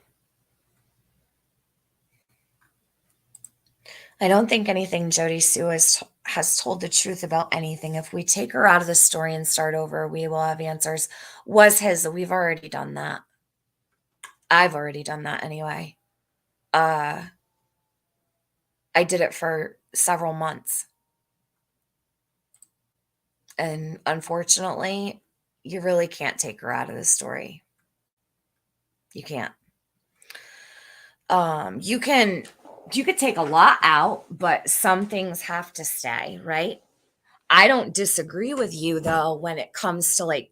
Speaker 1: I don't think anything Jody Sue has told the truth about anything. If we take her out of the story and start over, we will have answers. We've already done that. I've already done that anyway. I did it for several months. And unfortunately, you really can't take her out of the story. You can't. You could take a lot out, but some things have to stay, right? I don't disagree with you though when it comes to like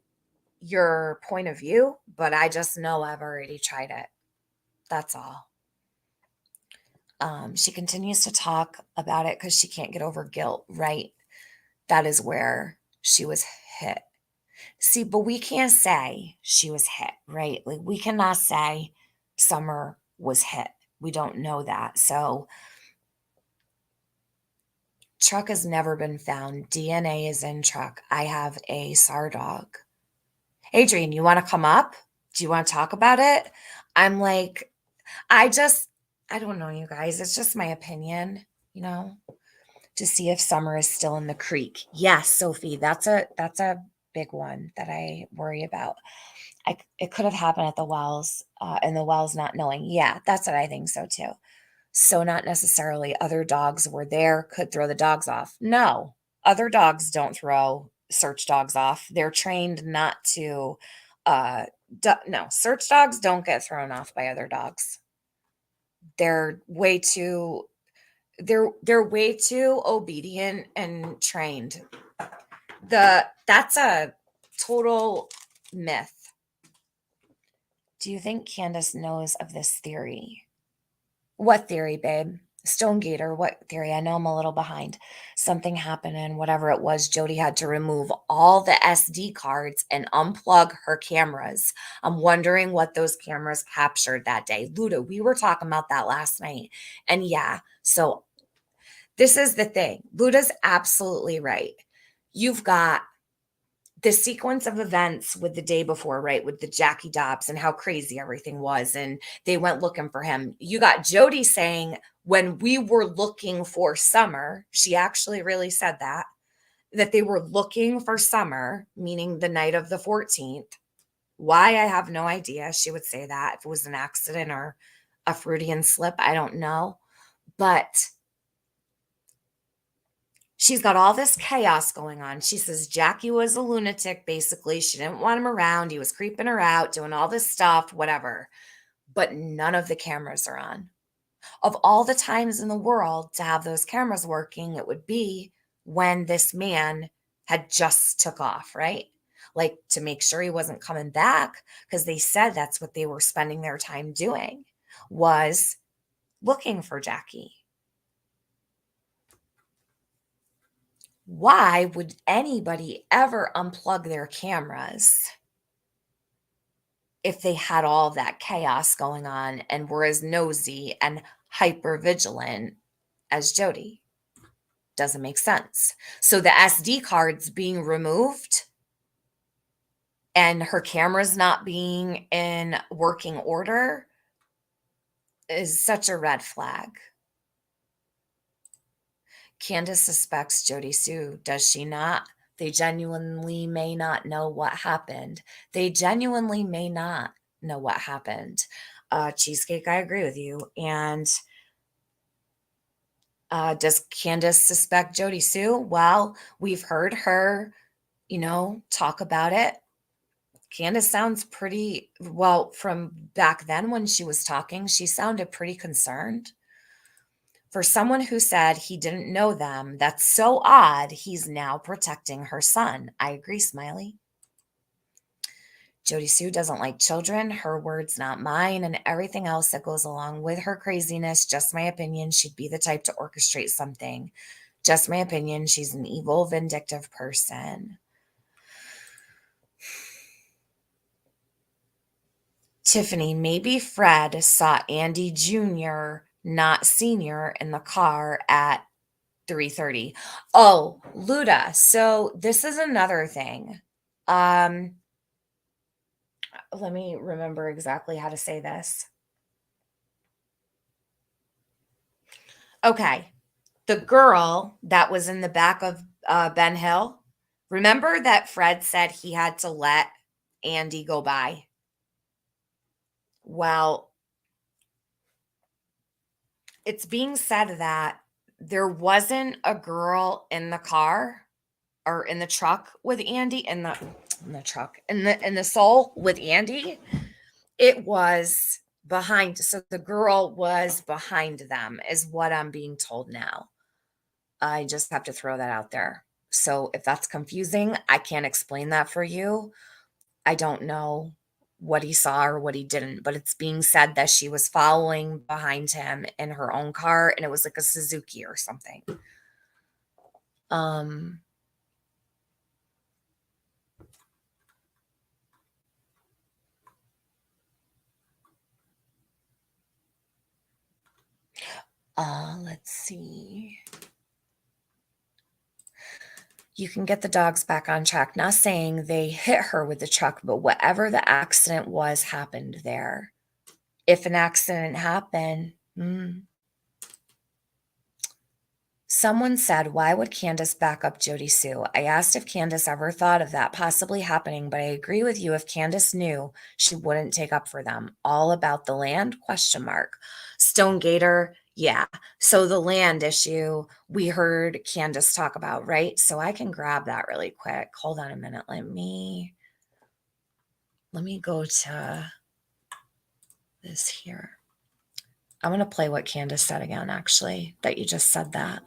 Speaker 1: your point of view, but I just know I've already tried it. That's all. She continues to talk about it because she can't get over guilt, right? That is where she was hit. See, but we can't say she was hit, right? Like we cannot say Summer was hit. We don't know that. So truck has never been found. DNA is in truck. I have a SAR dog. Adrian, you want to come up? Do you want to talk about it? I'm like, I don't know, you guys. It's just my opinion, to see if Summer is still in the creek. Yes, Sophie, that's a big one that I worry about. It could have happened at the wells, and the wells not knowing. Yeah, that's what I think so too. So not necessarily other dogs were there, could throw the dogs off. No, other dogs don't throw search dogs off. They're trained not to. No, search dogs don't get thrown off by other dogs. They're way too. They're way too obedient and trained. That's a total myth. Do you think Candace knows of this theory? What theory, babe? Stonegater, what theory? I know I'm a little behind. Something happened and whatever it was, Jody had to remove all the SD cards and unplug her cameras. I'm wondering what those cameras captured that day. Luda, we were talking about that last night. And yeah, so this is the thing. Luda's absolutely right. You've got the sequence of events with the day before, right? With the Jackie Dobbs and how crazy everything was. And they went looking for him. You got Jody saying, when we were looking for Summer, she actually really said that they were looking for Summer, meaning the night of the 14th. Why? I have no idea. She would say that if it was an accident or a Freudian slip, I don't know. But she's got all this chaos going on. She says Jackie was a lunatic, basically. She didn't want him around. He was creeping her out, doing all this stuff, whatever. But none of the cameras are on. Of all the times in the world to have those cameras working, it would be when this man had just took off, right? Like to make sure he wasn't coming back, because they said that's what they were spending their time doing, was looking for Jackie. Why would anybody ever unplug their cameras if they had all that chaos going on and were as nosy and hyper vigilant as Jody? Doesn't make sense. So the SD cards being removed and her cameras not being in working order is such a red flag. Candace suspects Jody Sue, does she not? They genuinely may not know what happened. They genuinely may not know what happened. Cheesecake, I agree with you. And does Candace suspect Jody Sue? Well, we've heard her, talk about it. Candace sounds pretty, well, from back then when she was talking, she sounded pretty concerned. For someone who said he didn't know them, that's so odd. He's now protecting her son. I agree, Smiley. Jody Sue doesn't like children. Her words, not mine, and everything else that goes along with her craziness. Just my opinion. She'd be the type to orchestrate something. Just my opinion. She's an evil, vindictive person. Tiffany, maybe Fred saw Andy Jr., not Sr., in the car at 3:30. Oh, Luda. So this is another thing. Let me remember exactly how to say this. Okay. The girl that was in the back of Ben Hill, remember that Fred said he had to let Andy go by? Well, it's being said that there wasn't a girl in the car or in the truck with Andy in the truck in the soul with Andy. It was behind, so the girl was behind them is what I'm being told now. I just have to throw that out there. So if that's confusing, I can't explain that for you. I don't know what he saw or what he didn't, but it's being said that she was following behind him in her own car, and it was like a Suzuki or something. Let's see. You can get the dogs back on track. Not saying they hit her with the truck, but whatever the accident was happened there. If an accident happened, Someone said, why would Candace back up Jody Sue? I asked if Candace ever thought of that possibly happening, but I agree with you. If Candace knew, she wouldn't take up for them. All about the land? ? Stone Gator, yeah. So the land issue we heard Candace talk about, right? So I can grab that really quick. Hold on a minute. Let me go to this here. I'm going to play what Candace said again, actually, that you just said that.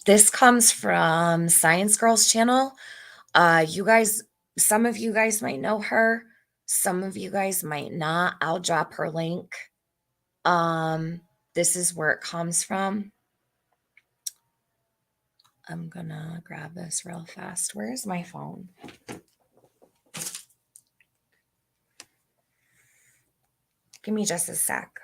Speaker 1: This comes from Science Girls channel. You guys, some of you guys might know her. Some of you guys might not. I'll drop her link. This is where it comes from. I'm gonna grab this real fast. Where's my phone? Give me just a sec.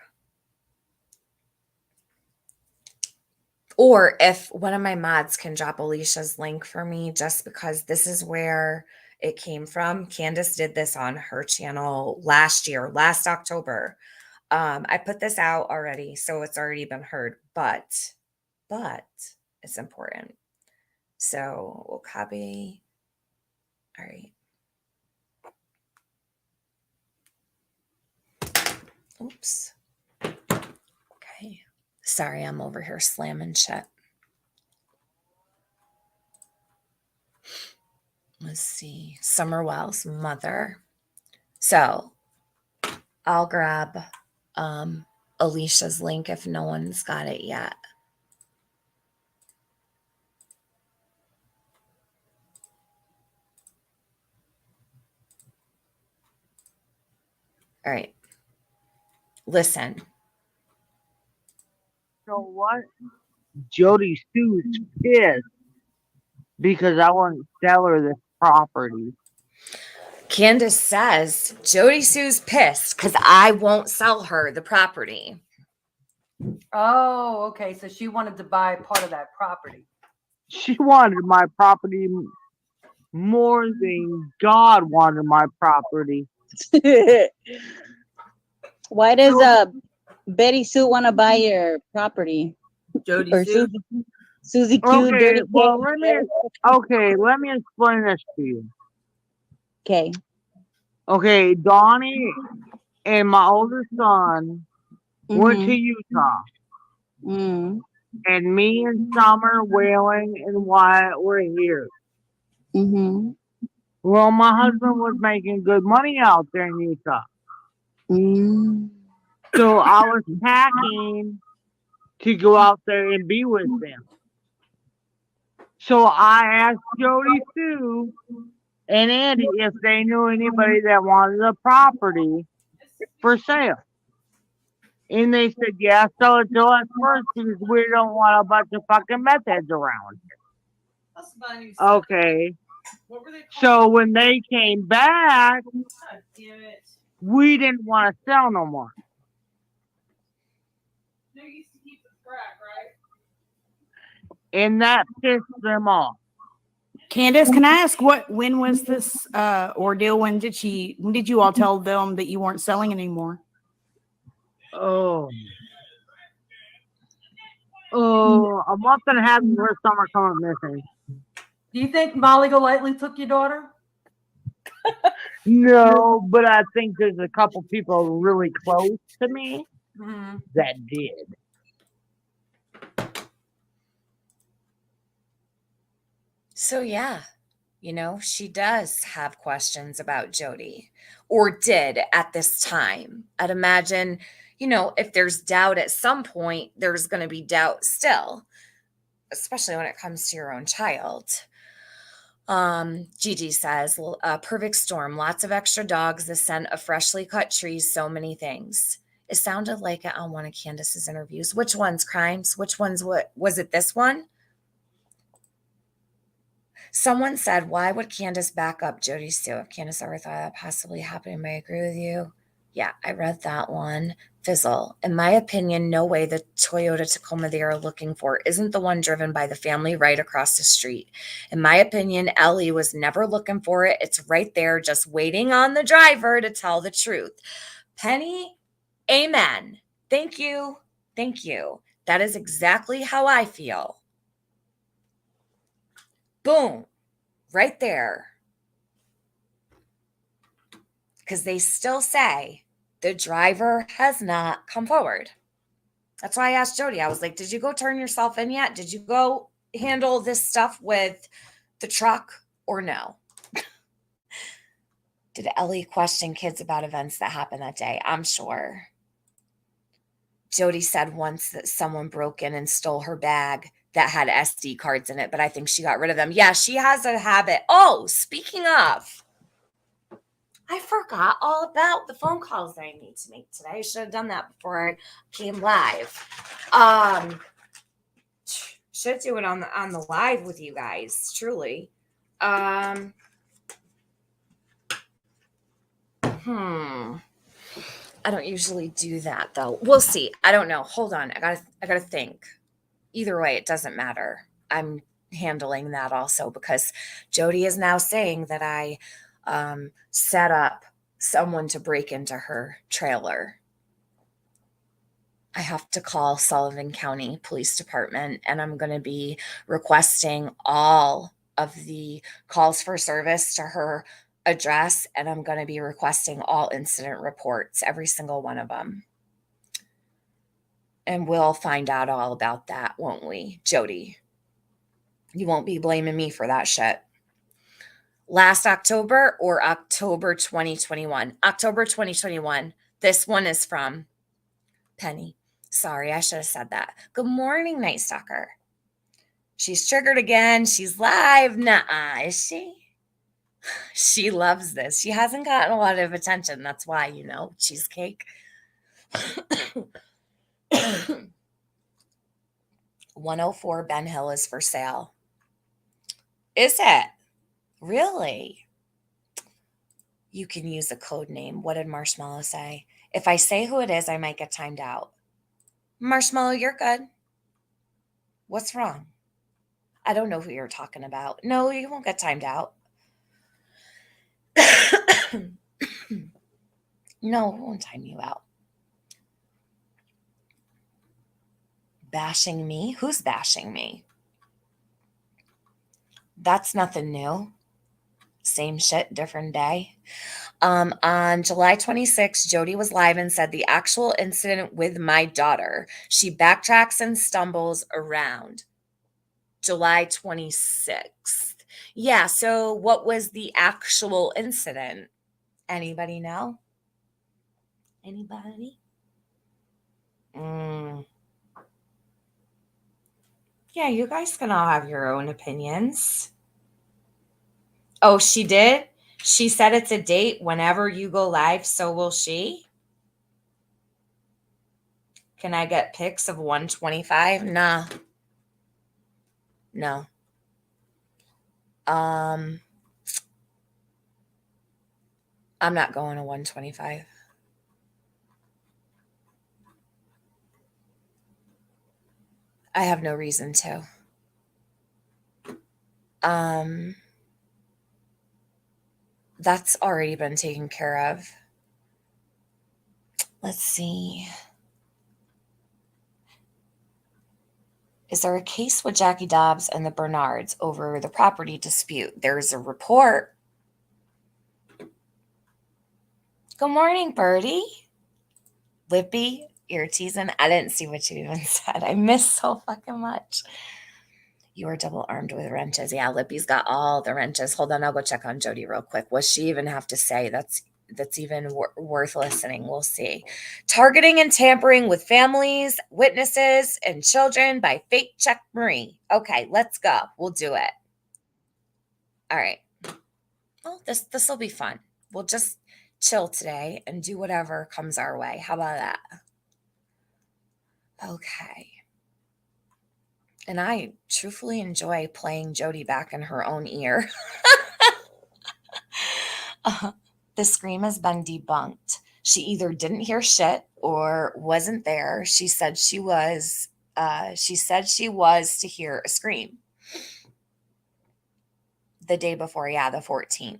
Speaker 1: Or if one of my mods can drop Alicia's link for me, just because this is where it came from. Candace did this on her channel last October. I put this out already, so it's already been heard, but it's important. So we'll copy. All right. Oops. Okay. Sorry, I'm over here slamming shit. Let's see. Summer Wells' mother. So I'll grab Alicia's link if no one's got it yet. All right. Listen.
Speaker 6: So what? Jody Sue's pissed because I won't sell her this property.
Speaker 1: Candace says Jody Sue's pissed because I won't sell her the property.
Speaker 7: Oh, okay. So she wanted to buy part of that property.
Speaker 6: She wanted my property more than God wanted my property.
Speaker 8: Why does Betty Sue want to buy your property?
Speaker 7: Jody
Speaker 8: Or
Speaker 7: Sue.
Speaker 8: Susie Q,
Speaker 6: Okay,
Speaker 8: Dirty
Speaker 6: well,
Speaker 8: Q?
Speaker 6: let me explain this to you.
Speaker 8: Okay.
Speaker 6: Okay, Donnie and my older son went to
Speaker 8: Mhm.
Speaker 6: Utah,
Speaker 8: Mm.
Speaker 6: and me and Summer, Whaling, and Wyatt were here.
Speaker 8: Mhm.
Speaker 6: Well, my husband was making good money out there in Utah.
Speaker 8: Mm.
Speaker 6: So I was packing to go out there and be with them. So I asked Jody Sue and Andy if they knew anybody that wanted the property for sale. And they said, yeah, sell it to us first because we don't want a bunch of fucking meth heads around here. Okay. So when they came back, we didn't want to sell no more. And that pissed them off.
Speaker 9: Candace, can I ask when was this ordeal? When did you all tell them that you weren't selling anymore?
Speaker 6: Oh. Oh, a month and a half of her summer coming missing.
Speaker 7: Do you think Molly Golightly took your daughter?
Speaker 6: No, but I think there's a couple people really close to me
Speaker 7: Mm-hmm.
Speaker 6: that did.
Speaker 1: So yeah, she does have questions about Jody, or did at this time. I'd imagine, if there's doubt at some point, there's going to be doubt still, especially when it comes to your own child. Gigi says, perfect storm, lots of extra dogs, the scent of freshly cut trees, so many things. It sounded like it on one of Candace's interviews. Which one's crimes? Which one's what? Was it this one? Someone said, why would Candace back up Jody Sue if Candace ever thought that possibly happening? I agree with you. Yeah, I read that one. Fizzle. In my opinion, no way the Toyota Tacoma they are looking for isn't the one driven by the family right across the street. In my opinion, Ellie was never looking for it. It's right there, just waiting on the driver to tell the truth. Penny, amen. Thank you. Thank you. That is exactly how I feel. Boom. Right there. Because they still say the driver has not come forward. That's why I asked Jody. I was like, did you go turn yourself in yet? Did you go handle this stuff with the truck or no? Did Ellie question kids about events that happened that day? I'm sure. Jody said once that someone broke in and stole her bag that had SD cards in it, but I think she got rid of them. Yeah, she has a habit. Oh, speaking of, I forgot all about the phone calls that I need to make today. I should have done that before I came live. Should do it on the live with you guys, truly. I don't usually do that though. We'll see. I don't know. Hold on. I gotta think. Either way, it doesn't matter. I'm handling that also because Jody is now saying that I set up someone to break into her trailer. I have to call Sullivan County Police Department, and I'm going to be requesting all of the calls for service to her address, and I'm going to be requesting all incident reports, every single one of them. And we'll find out all about that, won't we, Jody? You won't be blaming me for that shit. Last October or October 2021? October 2021. This one is from Penny. Sorry, I should have said that. Good morning, Night Stalker. She's triggered again. She's live. Nuh-uh, is she? She loves this. She hasn't gotten a lot of attention. That's why, cheesecake. 104 Ben Hill is for sale. Is it? Really? You can use a code name. What did Marshmallow say? If I say who it is, I might get timed out. Marshmallow, you're good. What's wrong? I don't know who you're talking about. No, you won't get timed out. No, it won't time you out. Bashing me? Who's bashing me? That's nothing new. Same shit, different day. On July 26th, Jody was live and said the actual incident with my daughter. She backtracks and stumbles around. July 26th. Yeah, so what was the actual incident? Anybody know? Anybody? Yeah, you guys can all have your own opinions. Oh, she did? She said it's a date whenever you go live, so will she? Can I get pics of 125? Nah. No. I'm not going to 125. I have no reason to. That's already been taken care of. Let's see. Is there a case with Jackie Dobbs and the Bernards over the property dispute? There's a report. Good morning, Birdie. Lippy, you're teasing. I didn't see what you even said. I missed so fucking much. You are double armed with wrenches. Yeah, Lippy's got all the wrenches. Hold on, I'll go check on Jody real quick. What she even have to say? That's even worth listening. We'll see. Targeting and tampering with families, witnesses, and children by fake check Marie. Okay, let's go. We'll do it. All right. Well, this will be fun. We'll just chill today and do whatever comes our way. How about that? Okay. And I truthfully enjoy playing Jody back in her own ear. The scream has been debunked. She either didn't hear shit or wasn't there. She said she was to hear a scream the day before, yeah, the 14th.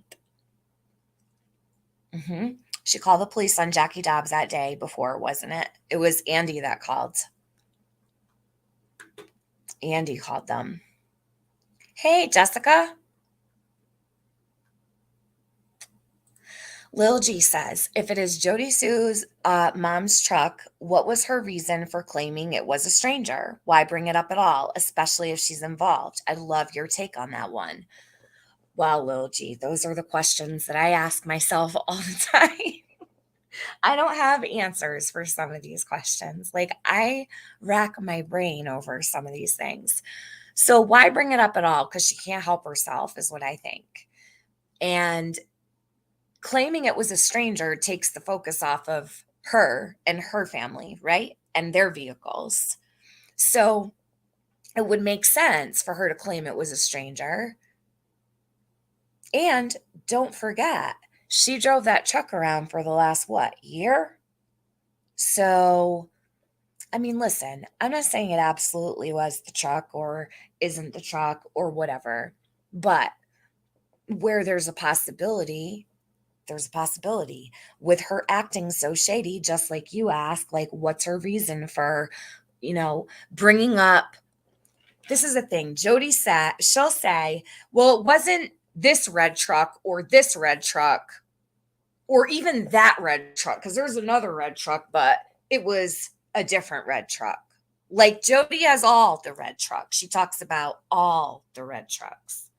Speaker 1: She called the police on Jackie Dobbs that day before, wasn't it? It was Andy that called. Andy called them. Hey, Jessica. Lil G says, if it is Jody Sue's mom's truck, what was her reason for claiming it was a stranger? Why bring it up at all, especially if she's involved? I'd love your take on that one. Well, Lil G, those are the questions that I ask myself all the time. I don't have answers for some of these questions. Like, I rack my brain over some of these things. So why bring it up at all? Because she can't help herself is what I think. And claiming it was a stranger takes the focus off of her and her family, right? And their vehicles. So it would make sense for her to claim it was a stranger. And don't forget, she drove that truck around for the last, year? So, I mean, listen, I'm not saying it absolutely was the truck or isn't the truck or whatever, but where there's a possibility with her acting so shady, just like you ask, like, what's her reason for, bringing up, this is the thing, Jody said, she'll say, well, it wasn't this red truck or this red truck or even that red truck, because there's another red truck, but it was a different red truck. Like, Jody has all the red trucks. She talks about all the red trucks.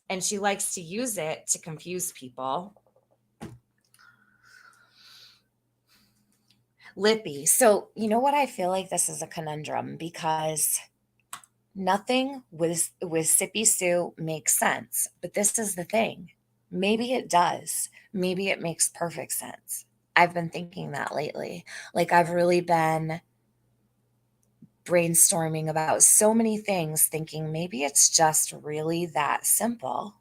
Speaker 1: And she likes to use it to confuse people. Lippy. So, you know what? I feel like this is a conundrum because nothing with Sippy Sue makes sense. But this is the thing. Maybe it does. Maybe it makes perfect sense. I've been thinking that lately. Like, I've really been brainstorming about so many things, thinking maybe it's just really that simple.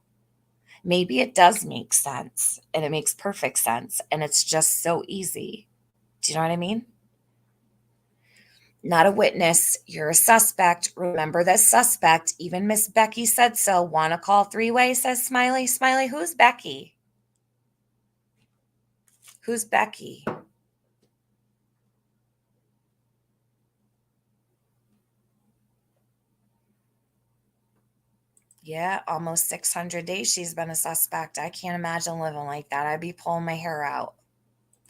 Speaker 1: Maybe it does make sense and it makes perfect sense and it's just so easy. Do you know what I mean? Not a witness. You're a suspect. Remember this suspect. Even Miss Becky said so. Want to call three-way, says Smiley. Smiley, who's Becky? Who's Becky? Yeah, almost 600 days she's been a suspect. I can't imagine living like that. I'd be pulling my hair out.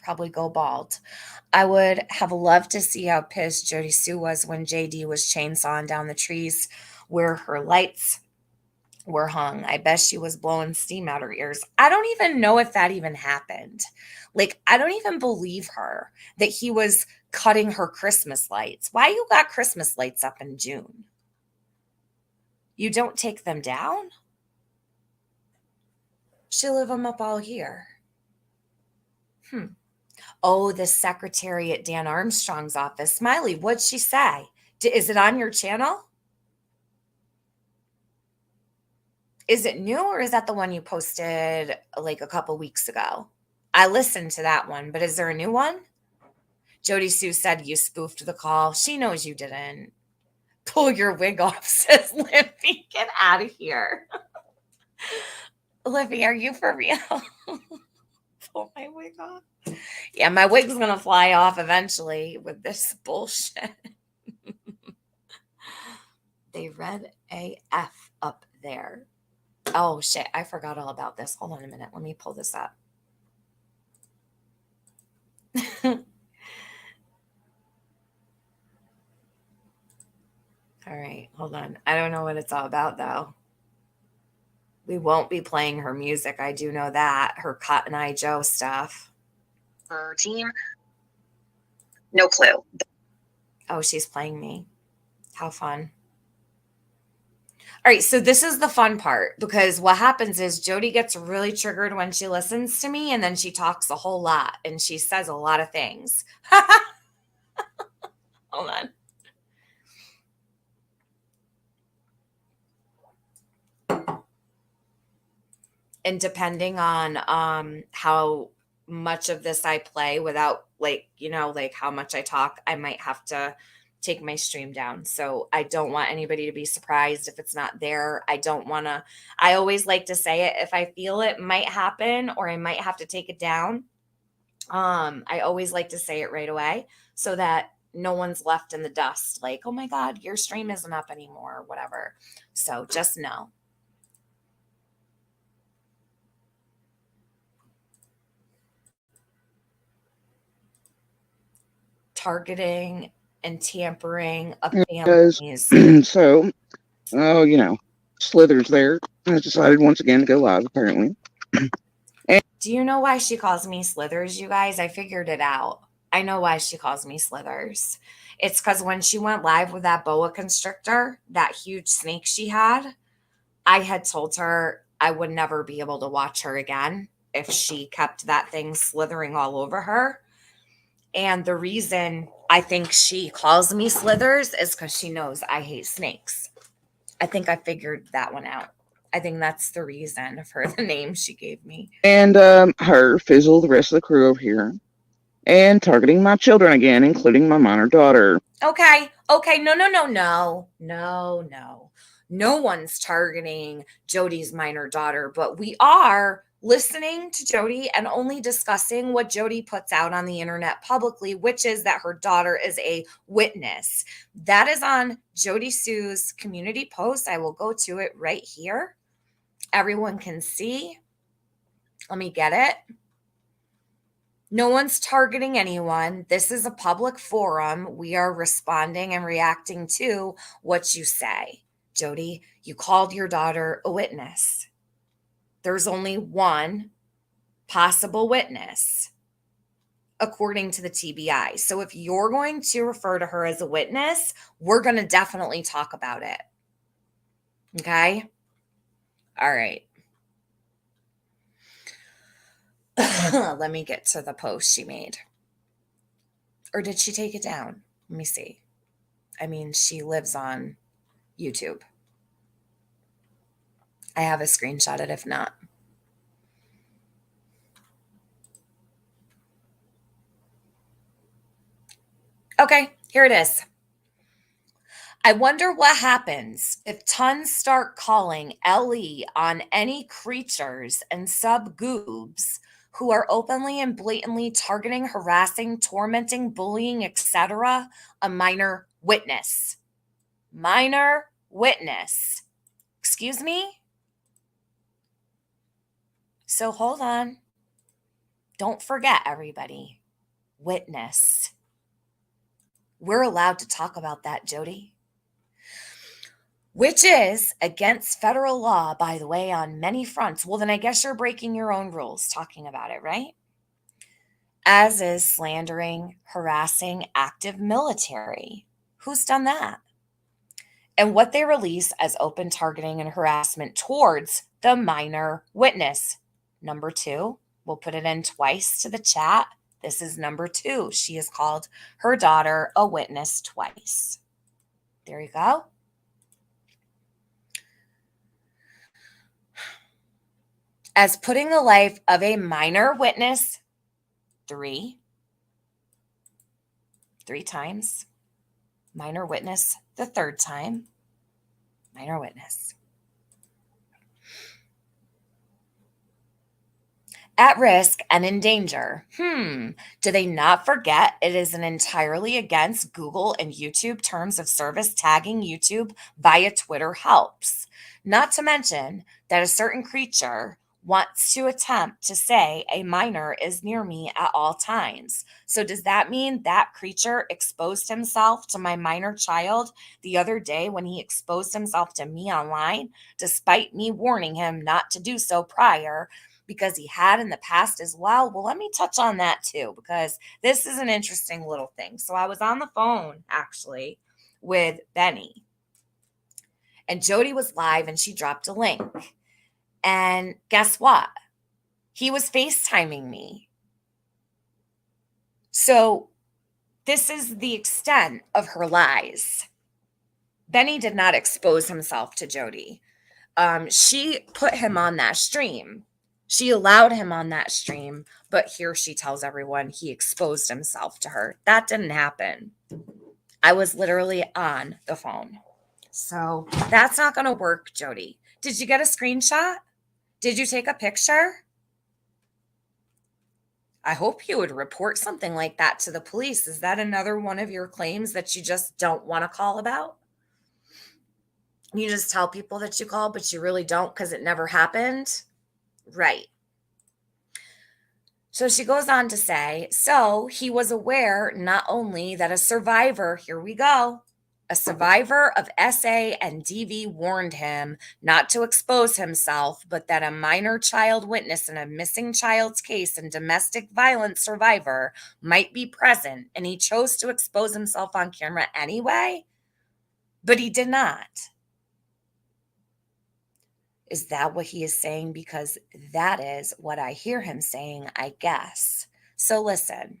Speaker 1: Probably go bald. I would have loved to see how pissed Jody Sue was when JD was chainsawing down the trees where her lights were hung. I bet she was blowing steam out her ears. I don't even know if that even happened. Like, I don't even believe her that he was cutting her Christmas lights. Why you got Christmas lights up in June? You don't take them down? She'll leave them up all year. Oh, the secretary at Dan Armstrong's office. Smiley, what'd she say? Is it on your channel? Is it new or is that the one you posted like a couple weeks ago? I listened to that one, but is there a new one? Jody Sue said you spoofed the call. She knows you didn't. Pull your wig off, says Lippy. Get out of here. Lippy, are you for real? Pull my wig off. Yeah, my wig's going to fly off eventually with this bullshit. They read AF up there. Oh, shit. I forgot all about this. Hold on a minute. Let me pull this up. All right. Hold on. I don't know what it's all about, though. We won't be playing her music. I do know that. Her Cotton Eye Joe stuff.
Speaker 10: Her team. No clue.
Speaker 1: Oh, she's playing me. How fun. All right, so this is the fun part because what happens is Jody gets really triggered when she listens to me and then she talks a whole lot and she says a lot of things. Hold on. And depending on how much of this I play without like how much I talk, I might have to take my stream down. So I don't want anybody to be surprised if it's not there. I always like to say it if I feel it might happen or I might have to take it down. I always like to say it right away so that no one's left in the dust like, oh my God, your stream isn't up anymore or whatever. So just know. Targeting and tampering of families.
Speaker 11: So, Slither's there. Has decided once again to go live, apparently.
Speaker 1: Do you know why she calls me Slithers, you guys? I figured it out. I know why she calls me Slithers. It's because when she went live with that boa constrictor, that huge snake she had, I had told her I would never be able to watch her again if she kept that thing slithering all over her. And the reason I think she calls me Slithers is because she knows I hate snakes. I think I figured that one out. I think that's the reason for the name she gave me.
Speaker 11: And her, Fizzle, the rest of the crew over here. And targeting my children again, including my minor daughter.
Speaker 1: Okay. No. No one's targeting Jody's minor daughter, but we are listening to Jody and only discussing what Jody puts out on the internet publicly, which is that her daughter is a witness. That is on Jody Sue's community post. I will go to it right here. Everyone can see. Let me get it. No one's targeting anyone. This is a public forum. We are responding and reacting to what you say. Jody, you called your daughter a witness. There's only one possible witness, according to the TBI. So if you're going to refer to her as a witness, we're going to definitely talk about it. Okay? All right. Let me get to the post she made. Or did she take it down? Let me see. I mean, she lives on YouTube. I have a screenshot it if not. Okay, here it is. I wonder what happens if tons start calling LE on any creatures and sub-goobs who are openly and blatantly targeting, harassing, tormenting, bullying, etc. a minor witness. Minor witness. Excuse me? So hold on. Don't forget, everybody. Witness. We're allowed to talk about that, Jody. Which is against federal law, by the way, on many fronts. Well, then I guess you're breaking your own rules talking about it, right? As is slandering, harassing active military. Who's done that? And what they release as open targeting and harassment towards the minor witness. Number 2, we'll put it in twice to the chat. This is number 2. She has called her daughter a witness twice. There you go. As putting the life of a minor witness 3 times. Minor witness the 3rd time. Minor witness. at risk and in danger. Do they not forget it is an entirely against Google and YouTube terms of service tagging YouTube via Twitter helps? Not to mention that a certain creature wants to attempt to say a minor is near me at all times. So does that mean that creature exposed himself to my minor child the other day when he exposed himself to me online, despite me warning him not to do so prior? Because he had in the past as well. Well, let me touch on that too, because this is an interesting little thing. So I was on the phone actually with Benny, and Jody was live and she dropped a link. And guess what? He was FaceTiming me. So this is the extent of her lies. Benny did not expose himself to Jody. She put him on that stream. She allowed him on that stream, but here she tells everyone he exposed himself to her. That didn't happen. I was literally on the phone. So that's not going to work, Jody. Did you get a screenshot? Did you take a picture? I hope you would report something like that to the police. Is that another one of your claims that you just don't want to call about? You just tell people that you called, but you really don't because it never happened? Right. So she goes on to say, so he was aware not only that a survivor, here we go, a survivor of SA and DV warned him not to expose himself, but that a minor child witness in a missing child's case and domestic violence survivor might be present, and he chose to expose himself on camera anyway, but he did not. Is that what he is saying? Because that is what I hear him saying, I guess. So listen,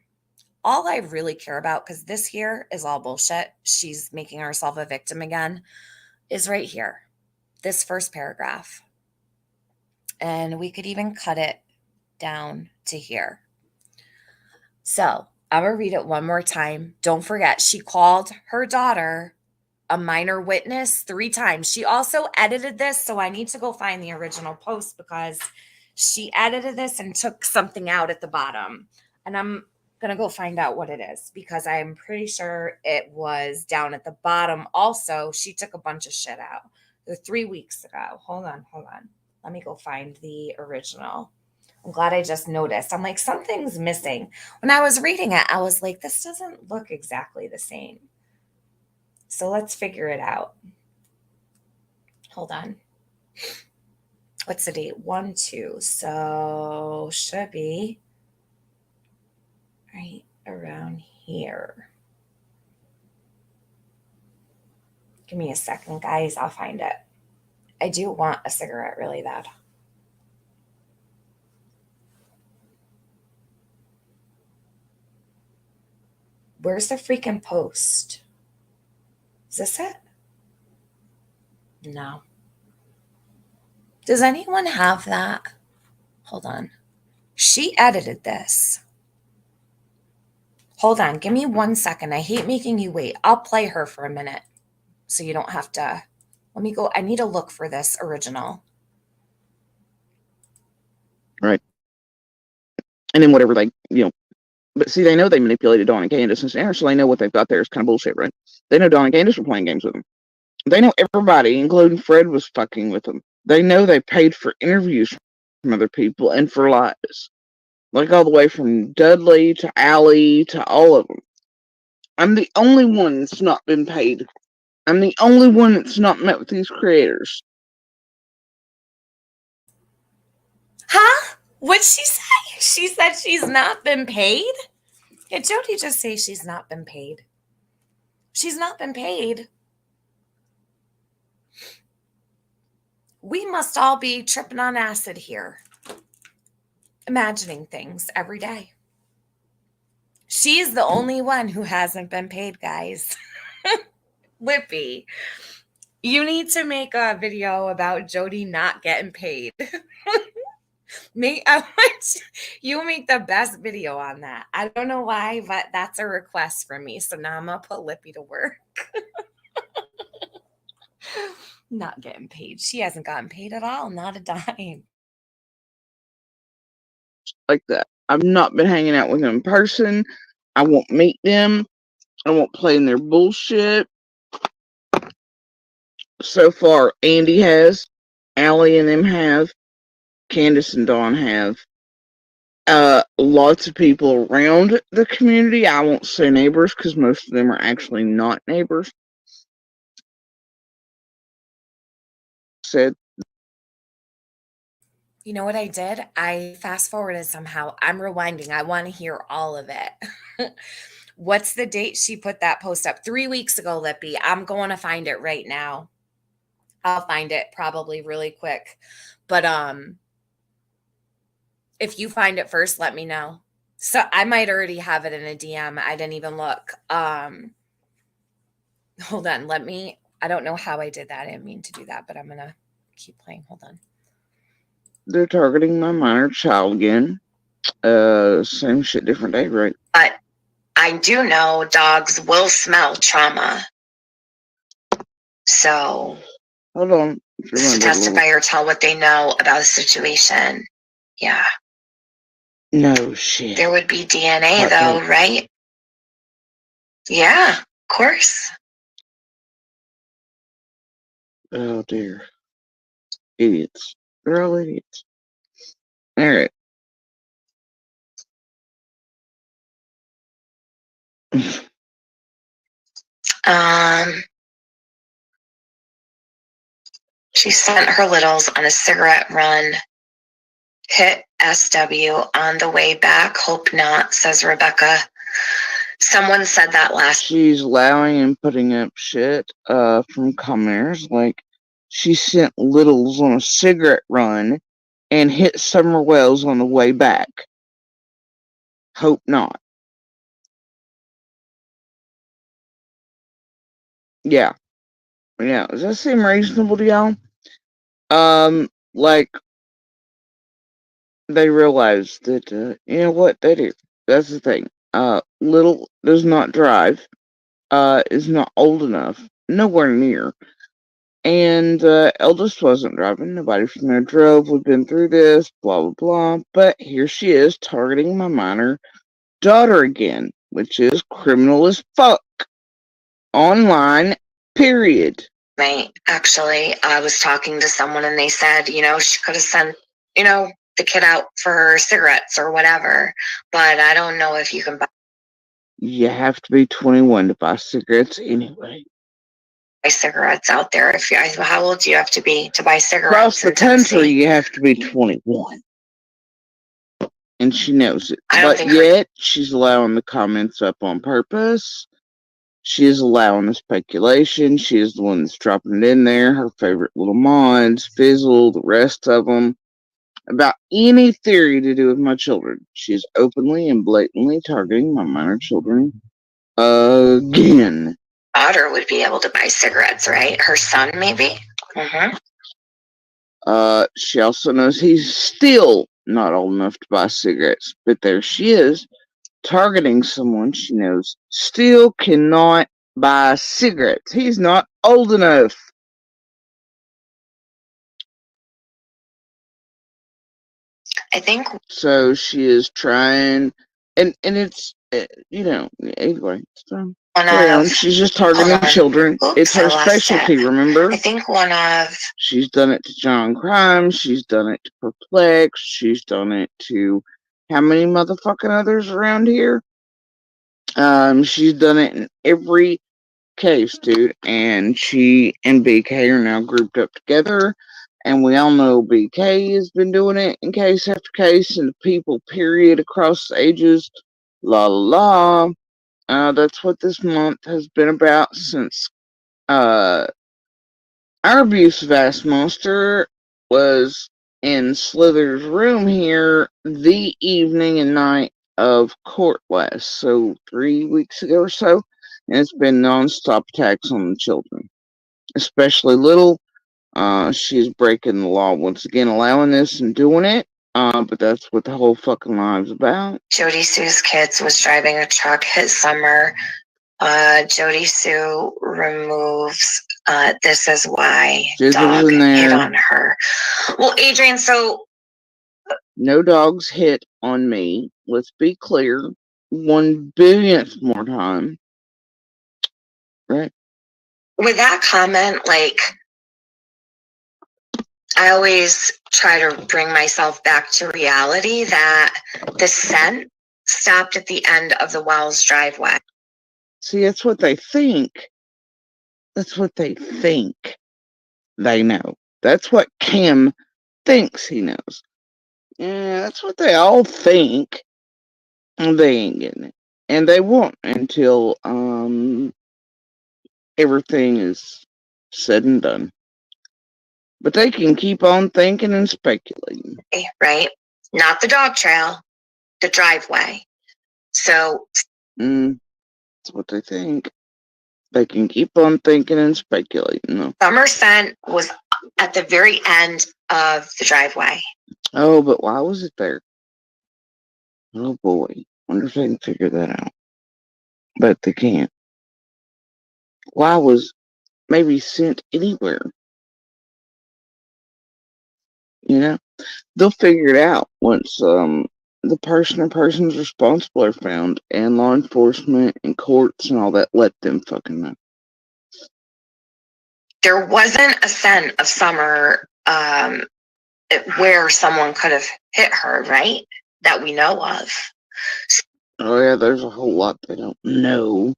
Speaker 1: all I really care about, because this here is all bullshit, she's making herself a victim again, is right here, this first paragraph. And we could even cut it down to here. So I'm going to read it one more time. Don't forget, she called her daughter a minor witness 3 times. She also edited this, so I need to go find the original post because she edited this and took something out at the bottom. And I'm going to go find out what it is because I'm pretty sure it was down at the bottom. Also, she took a bunch of shit out. 3 weeks ago. Hold on. Let me go find the original. I'm glad I just noticed. I'm like, something's missing. When I was reading it, I was like, this doesn't look exactly the same. So let's figure it out. Hold on. What's the date? 1/2. So should be right around here. Give me a second, guys. I'll find it. I do want a cigarette really bad. Where's the freaking post? Is this it? No. Does anyone have that? Hold on. She edited this. Hold on. Give me 1 second. I hate making you wait. I'll play her for a minute so you don't have to. Let me go. I need to look for this original.
Speaker 11: Right. And then whatever but see, they know they manipulated Dawn and Candace and Sarah, so they know what they've got there is kind of bullshit, right? They know Dawn and Candace were playing games with them. They know everybody, including Fred, was fucking with them. They know they paid for interviews from other people and for lies. Like all the way from Dudley to Allie to all of them. I'm the only one that's not been paid. I'm the only one that's not met with these creators.
Speaker 1: Huh? What'd she say? She said she's not been paid? Did Jody just say she's not been paid? She's not been paid. We must all be tripping on acid here. Imagining things every day. She's the only one who hasn't been paid, guys. Lippy, you need to make a video about Jody not getting paid. You make the best video on that. I don't know why, but that's a request from me. So now I'm going to put Lippy to work. Not getting paid. She hasn't gotten paid at all. Not a dime.
Speaker 11: like that. I've not been hanging out with them in person. I won't meet them. I won't play in their bullshit. So far, Andy has, Allie and them have, Candace and Dawn have. Lots of people around the community. I won't say neighbors because most of them are actually not neighbors. Said,
Speaker 1: You know what I did? I fast forwarded somehow. I'm rewinding. I want to hear all of it. What's the date she put that post up? 3 weeks ago, Lippy. I'm going to find it right now. I'll find it probably really quick. But if you find it first, let me know. So I might already have it in a DM. I didn't even look. Hold on. I don't know how I did that. I didn't mean to do that, but I'm going to keep playing. Hold on.
Speaker 11: they're targeting my minor child again. Same shit, different day, right?
Speaker 10: But I do know dogs will smell trauma. So,
Speaker 11: Hold on.
Speaker 10: to testify or tell what they know about the situation. Yeah.
Speaker 11: No shit.
Speaker 10: There would be DNA though, right? Yeah, of course.
Speaker 11: Oh dear. Idiots. They're all idiots. Alright.
Speaker 10: She sent her littles on a cigarette run. Hit SW on the way back. Hope not, says Rebecca. Someone said that last.
Speaker 11: She's allowing and putting up shit from commenters. Like, she sent littles on a cigarette run and hit Summer Wells on the way back. Hope not. Yeah. Yeah. Does that seem reasonable to y'all? Like, they realize that, you know what, they do. That's the thing. Little does not drive, is not old enough, nowhere near. And, eldest wasn't driving, nobody from there drove, we've been through this, blah, blah, blah. But here she is, targeting my minor daughter again, which is criminal as fuck. Online, period.
Speaker 10: Right. Actually, I was talking to someone and they said, she could have sent, the kid out for cigarettes or whatever. But I don't know if you can buy
Speaker 11: You have to be 21 to buy cigarettes anyway.
Speaker 10: Cigarettes out there. How old do you have to be to buy cigarettes?
Speaker 11: Across the country, you have to be 21. And she knows it. But yet, she's allowing the comments up on purpose. She is allowing the speculation. She is the one that's dropping it in there. Her favorite little mods, Fizzle, the rest of them. About any theory to do with my children. She is openly and blatantly targeting my minor children again.
Speaker 10: Daughter would be able to buy cigarettes, right? Her son, maybe? Mm-hmm.
Speaker 11: She also knows he's still not old enough to buy cigarettes. But there she is, targeting someone she knows still cannot buy cigarettes. He's not old enough.
Speaker 10: I think
Speaker 11: so. She is trying, and it's anyway. So carry on. She's just targeting children. It's her specialty. Remember?
Speaker 10: I think one of
Speaker 11: she's done it to John Crime. She's done it to Perplex. She's done it to how many motherfucking others around here? She's done it in every case, dude, and she and BK are now grouped up together, and we all know BK has been doing it in case after case, and the people, period, across the ages, la la la. That's what this month has been about since, our abusive ass monster was in Slither's room here the evening and night of court last, so 3 weeks ago or so. And it's been non-stop attacks on the children, especially little. She's breaking the law once again, allowing this and doing it. But that's what the whole fucking live's about.
Speaker 10: Jody Sue's kids was driving a truck, hit Summer. Jody Sue removes, this is why
Speaker 11: Jizzle's
Speaker 10: dog
Speaker 11: in there.
Speaker 10: hit on her. Well, Adrian, so
Speaker 11: No dogs hit on me. Let's be clear. 1 billionth more time. Right?
Speaker 10: With that comment, like, I always try to bring myself back to reality that the scent stopped at the end of the Wells driveway.
Speaker 11: See, that's what they think. That's what they think they know. That's what Kim thinks he knows. Yeah, that's what they all think. And they ain't getting it. And they won't until everything is said and done. But they can keep on thinking and speculating.
Speaker 10: Right? Not the dog trail, the driveway. So
Speaker 11: That's what they think. They can keep on thinking and speculating. No.
Speaker 10: summer scent was at the very end of the driveway.
Speaker 11: Oh, but why was it there? Oh boy. Wonder if they can figure that out. But they can't. Why was maybe sent anywhere? You know? They'll figure it out once the person or persons responsible are found, and law enforcement and courts and all that let them fucking know.
Speaker 10: There wasn't a scent of summer where someone could have hit her, right? That we know of.
Speaker 11: Oh yeah, there's a whole lot they don't know.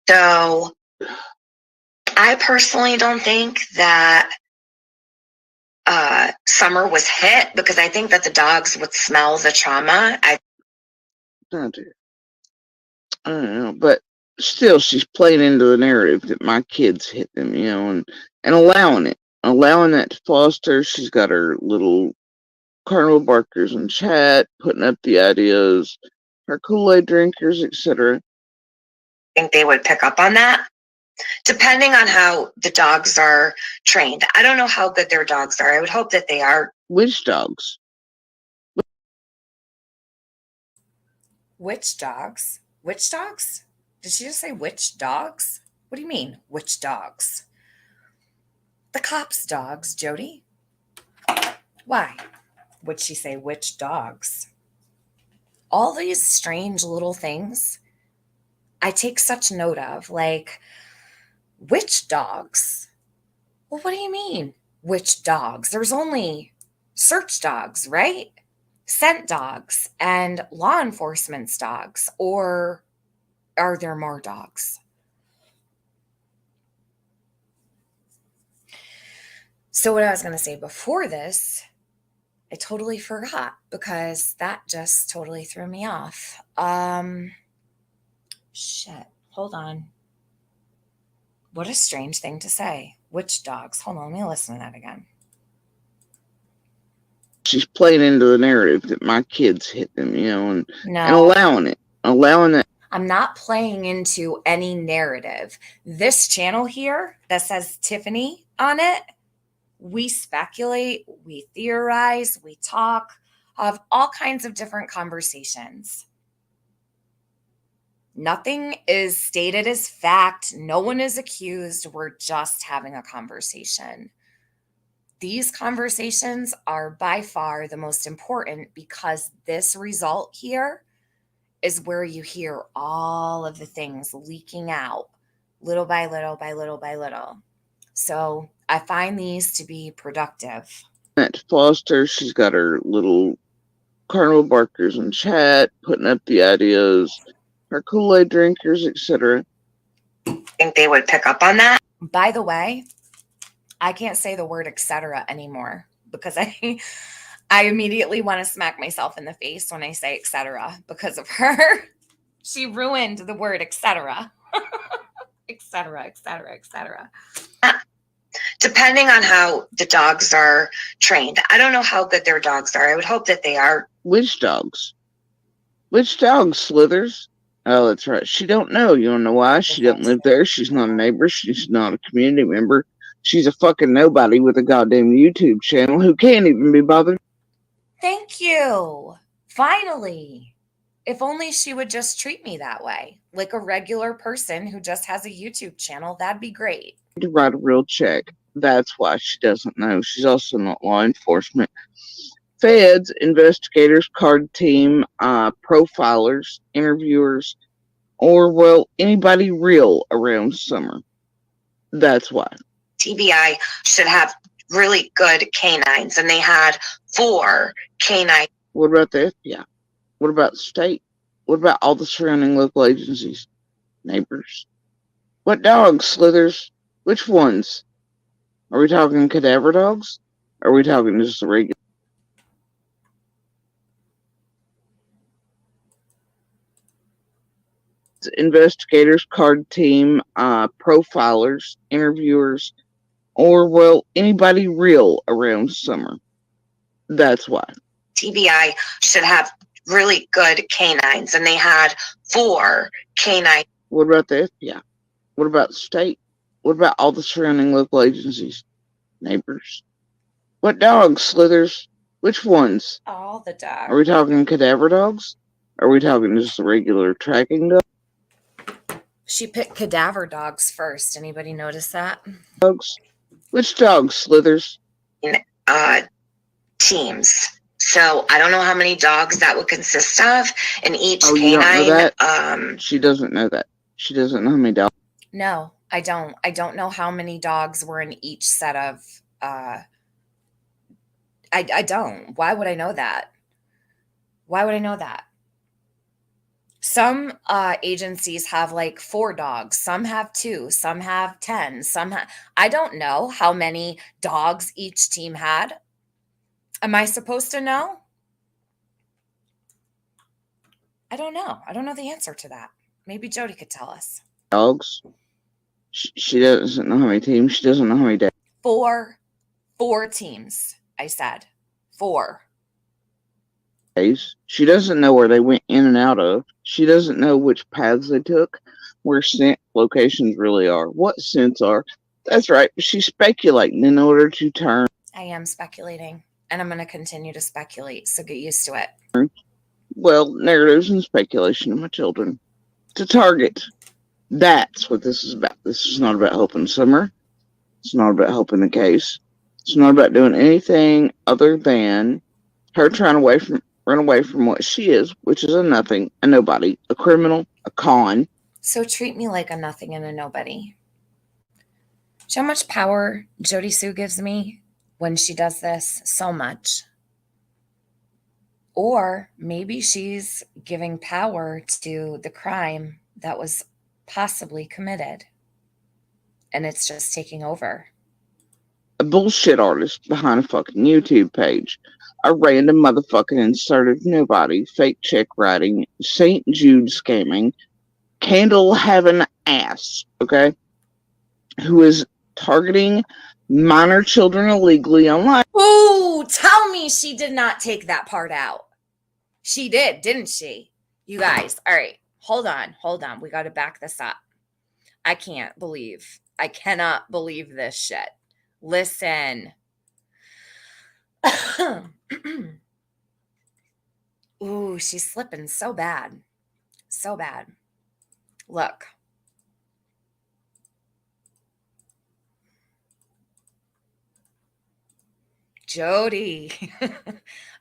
Speaker 10: So I personally don't think that Summer was hit, because I think that the dogs would smell the trauma.
Speaker 11: I don't know, but still, she's playing into the narrative that my kids hit them, you know, and allowing that to foster. She's got her little carnival barkers in chat, putting up the ideas, her Kool-Aid drinkers, etc.
Speaker 10: I think they would pick up on that, depending on how the dogs are trained. I don't know how good their dogs are. I would hope that they are.
Speaker 11: Which dogs?
Speaker 1: Which dogs? Which dogs? Did she just say which dogs? What do you mean, which dogs? The cops' dogs, Jody. Why would she say which dogs? All these strange little things I take such note of, like, which dogs? Well, what do you mean, which dogs? There's only search dogs, right? Scent dogs and law enforcement's dogs, or are there more dogs? So what I was going to say before this, I totally forgot, because that just totally threw me off. Shit. Hold on. What a strange thing to say. Which dogs? Hold on, let me listen to that again.
Speaker 11: She's playing into the narrative that my kids hit them, you know, and allowing it.
Speaker 1: I'm not playing into any narrative. This channel here that says Tiffany on it, we speculate, we theorize, we talk, have all kinds of different conversations. Nothing is stated as fact. No one is accused. We're just having a conversation. These conversations are by far the most important, because this result here is where you hear all of the things leaking out little by little by little by little. So I find these to be productive.
Speaker 11: That Foster, she's got her little carnival barkers in chat, putting up the ideas, her Kool-Aid drinkers, etc.
Speaker 10: I think they would pick up on that.
Speaker 1: By the way, I can't say the word etc. anymore, because I immediately want to smack myself in the face when I say etc. because of her. She ruined the word etc. etc., etc., etc.
Speaker 10: Depending on how the dogs are trained. I don't know how good their dogs are. I would hope that they are.
Speaker 11: Which dogs? Which dogs, Slithers? Oh, that's right. She don't know. You don't know why? She doesn't live there. She's not a neighbor. She's not a community member. She's a fucking nobody with a goddamn YouTube channel who can't even be bothered.
Speaker 1: Thank you. Finally. If only she would just treat me that way, like a regular person who just has a YouTube channel, that'd be great.
Speaker 11: To write a real check. That's why she doesn't know. She's also not law enforcement. Feds, investigators, card team, profilers, interviewers, or, well, anybody real around Summer. That's why.
Speaker 10: TBI should have really good canines, and they had 4 canines.
Speaker 11: What about the FBI? What about the state? What about all the surrounding local agencies? Neighbors? What dogs, Slithers? Which ones? Are we talking cadaver dogs? Or are we talking just the regular? Investigators, card team, profilers, interviewers, or, well, anybody real around Summer. That's why.
Speaker 10: TBI should have really good canines, and they had 4 canines.
Speaker 11: What about the FBI? What about the state? What about all the surrounding local agencies? Neighbors? What dogs, Slithers? Which ones?
Speaker 1: All the dogs.
Speaker 11: Are we talking cadaver dogs? Or are we talking just the regular tracking
Speaker 1: She picked cadaver dogs first. Anybody notice that?
Speaker 11: dogs? Which dogs, Slithers?
Speaker 10: Teams. So I don't know how many dogs that would consist of in each
Speaker 11: Oh, you don't know
Speaker 10: canine.
Speaker 11: that? She doesn't know that. She doesn't know how many dogs.
Speaker 1: No, I don't. I don't know how many dogs were in each set of. I don't. Why would I know that? Why would I know that? Some agencies have like 4 dogs. Some have 2. Some have 10. Some have. I don't know how many dogs each team had. Am I supposed to know? I don't know. I don't know the answer to that. Maybe Jody could tell us.
Speaker 11: Dogs? She doesn't know how many teams. She doesn't know how many days.
Speaker 1: 4 teams, I said. 4.
Speaker 11: She doesn't know where they went in and out of. She doesn't know which paths they took, where scent locations really are, what scents are. That's right. She's speculating in order to turn.
Speaker 1: I am speculating, and I'm going to continue to speculate, so get used to it.
Speaker 11: Well, narratives and speculation of my children. To target. That's what this is about. This is not about helping Summer. It's not about helping the case. It's not about doing anything other than her trying to run away from what she is, which is a nothing, a nobody, a criminal, a con.
Speaker 1: So treat me like a nothing and a nobody. Do you know how much power Jody Sue gives me when she does this? So much. Or maybe she's giving power to the crime that was possibly committed, and it's just taking over.
Speaker 11: A bullshit artist behind a fucking YouTube page. A random motherfucking inserted nobody, fake check writing, St. Jude scamming, candle having ass, okay? Who is targeting minor children illegally online.
Speaker 1: Ooh, tell me she did not take that part out. She did, didn't she? You guys, all right, hold on. We got to back this up. I cannot believe this shit. Listen. Ooh, she's slipping so bad. So bad. Look. Jody.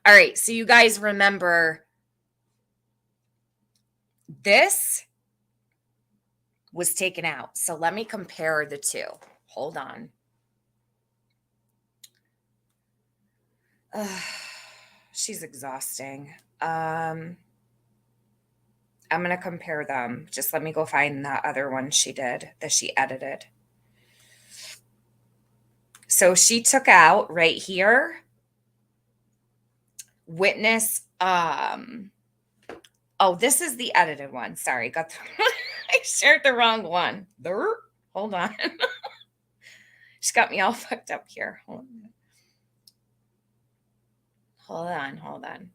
Speaker 1: All right, so you guys remember this was taken out. So let me compare the two. Hold on. She's exhausting. I'm going to compare them. Just let me go find that other one she did that she edited. So she took out right here, witness. Oh, this is the edited one. Sorry, I shared the wrong one. Hold on. She's got me all fucked up here. Hold on.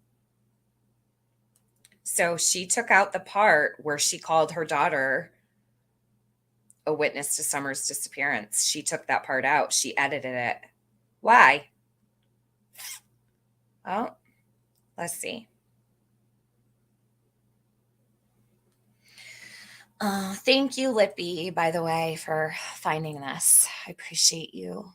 Speaker 1: So she took out the part where she called her daughter a witness to Summer's disappearance. She took that part out. She edited it. Why? Oh, let's see. Thank you, Lippy, by the way, for finding this. I appreciate you.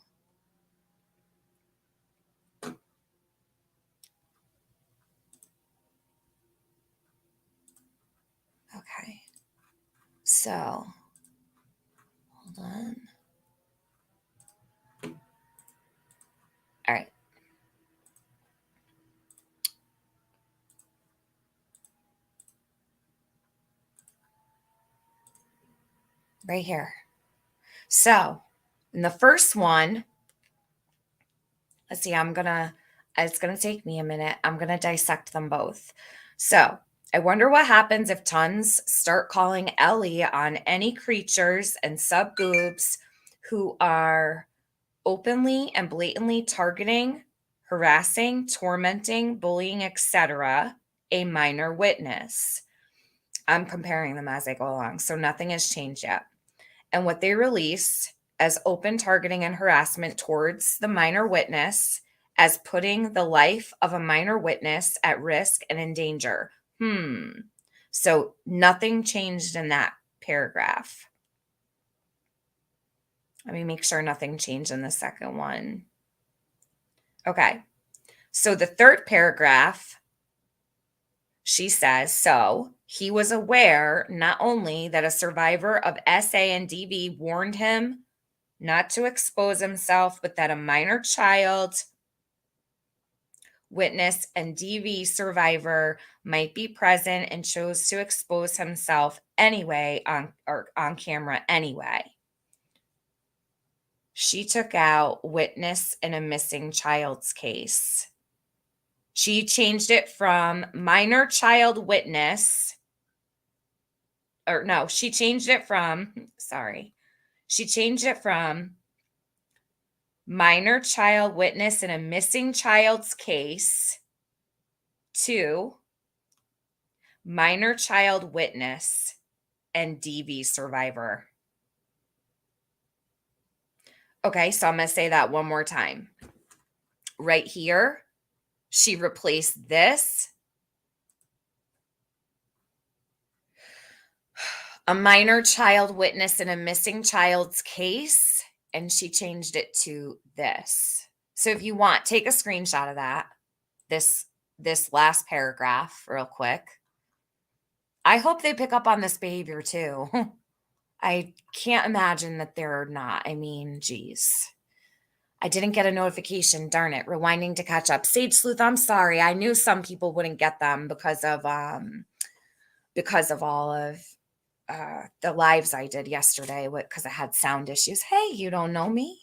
Speaker 1: Okay. So, hold on. All right. Right here. So, in the first one, let's see, it's going to take me a minute. I'm going to dissect them both. So, I wonder what happens if tons start calling Ellie on any creatures and subgroups who are openly and blatantly targeting, harassing, tormenting, bullying, etc., a minor witness. I'm comparing them as I go along, so nothing has changed yet. And what they release as open targeting and harassment towards the minor witness as putting the life of a minor witness at risk and in danger. So nothing changed in that paragraph. Let me make sure nothing changed in the second one. Okay. So the third paragraph, she says, so he was aware not only that a survivor of SA and DV warned him not to expose himself, but that a minor child witness and DV survivor might be present and chose to expose himself anyway on camera anyway. She took out witness in a missing child's case. She changed it from minor child witness, or no, she changed it from minor child witness in a missing child's case to minor child witness and DV survivor. Okay, so I'm going to say that one more time. Right here, she replaced this, a minor child witness in a missing child's case, and she changed it to this. So if you want, take a screenshot of that, this last paragraph real quick. I hope they pick up on this behavior too. I can't imagine that they're not. I mean, geez. I didn't get a notification. Darn it. Rewinding to catch up. Sage Sleuth, I'm sorry. I knew some people wouldn't get them because of all of the lives I did yesterday because I had sound issues. Hey, you don't know me?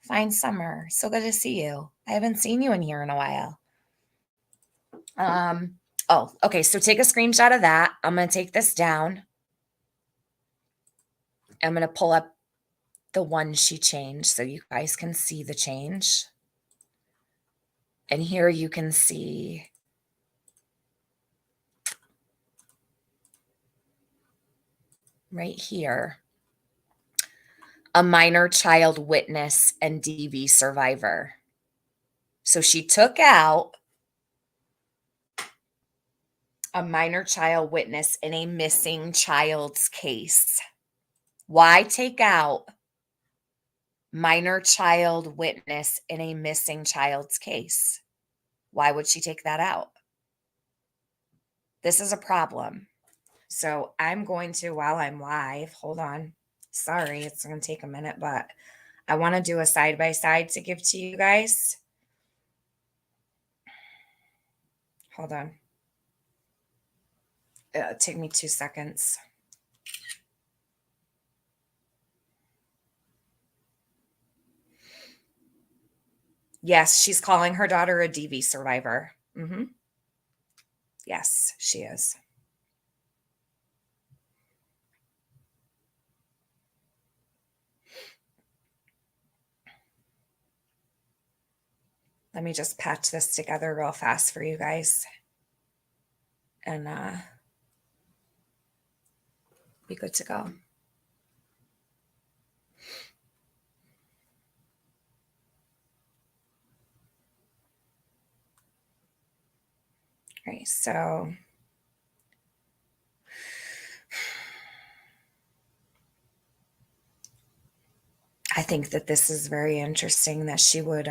Speaker 1: Fine Summer. So good to see you. I haven't seen you in here in a while. Oh, okay. So take a screenshot of that. I'm going to take this down. I'm going to pull up the one she changed so you guys can see the change. And here you can see right here, a minor child witness and DV survivor. So she took out a minor child witness in a missing child's case. Why take out minor child witness in a missing child's case? Why would she take that out? This is a problem. So I'm going to, while I'm live, hold on. Sorry, it's going to take a minute, but I want to do a side-by-side to give to you guys. Hold on. It'll take me 2 seconds. Yes, she's calling her daughter a DV survivor. Yes, she is. Let me just patch this together real fast for you guys. And be good to go. All right, so I think that this is very interesting that she would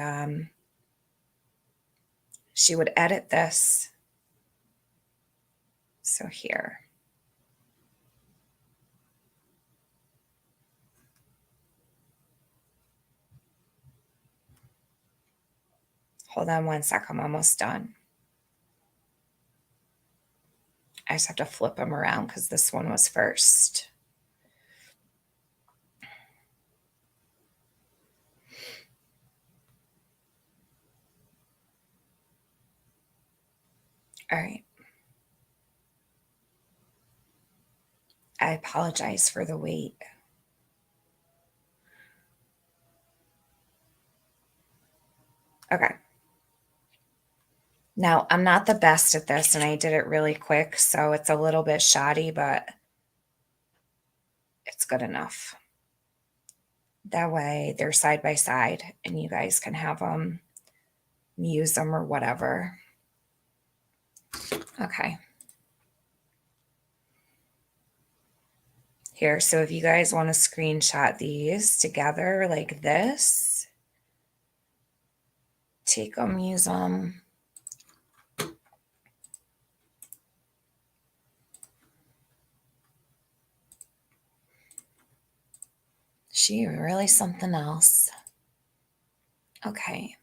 Speaker 1: edit this. So here. Hold on one sec. I'm almost done. I just have to flip them around because this one was first. All right. I apologize for the wait. Okay. Now, I'm not the best at this, and I did it really quick, so it's a little bit shoddy, but it's good enough. That way, they're side by side, and you guys can have them, use them, or whatever. Okay. Here, so if you guys want to screenshot these together like this, take them, use them. She really something else. Okay.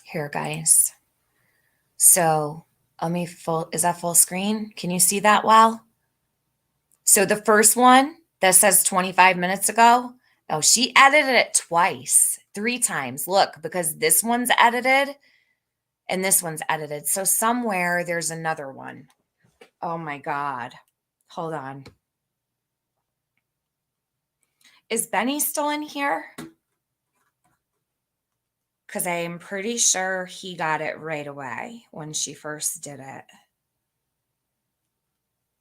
Speaker 1: Here, guys. So let me is that full screen? Can you see that well? So the first one that says 25 minutes ago, oh, she edited it twice, 3 times. Look, because this one's edited and this one's edited. So somewhere there's another one. Oh my God. Hold on. Is Benny still in here? Because I'm pretty sure he got it right away when she first did it.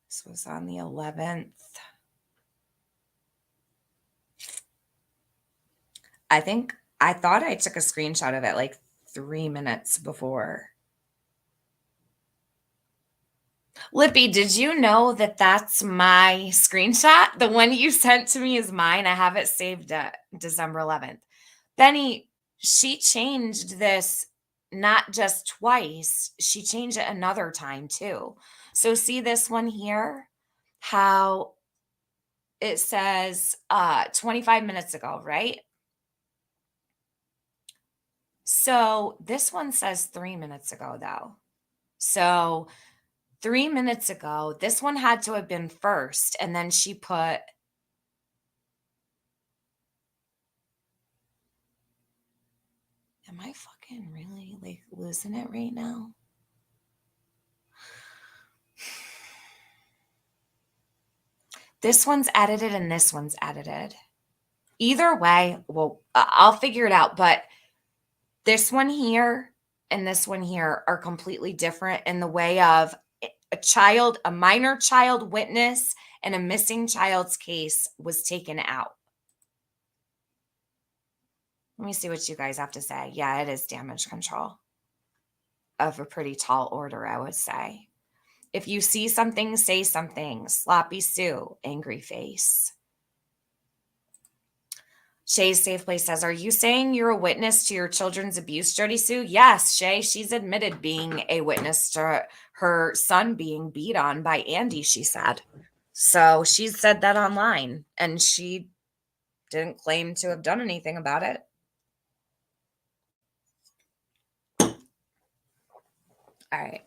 Speaker 1: This was on the 11th. I thought I took a screenshot of it like 3 minutes before. Lippy, did you know that that's my screenshot? The one you sent to me is mine. I have it saved at December 11th. Benny, she changed this not just twice, she changed it another time too. So see this one here, how it says 25 minutes ago, right? So this one says 3 minutes ago though. So 3 minutes ago, this one had to have been first, and then she put am I fucking really like losing it right now? This one's edited and this one's edited. Either way, well, I'll figure it out, but this one here and this one here are completely different in the way of a minor child witness and a missing child's case was taken out. Let me see what you guys have to say. Yeah, it is damage control of a pretty tall order, I would say. If you see something, say something. Sloppy Sue, angry face. Shay's Safe Place says, are you saying you're a witness to your children's abuse, Jody Sue? Yes, Shay, she's admitted being a witness to her son being beat on by Andy, she said. So she said that online, and she didn't claim to have done anything about it. All right.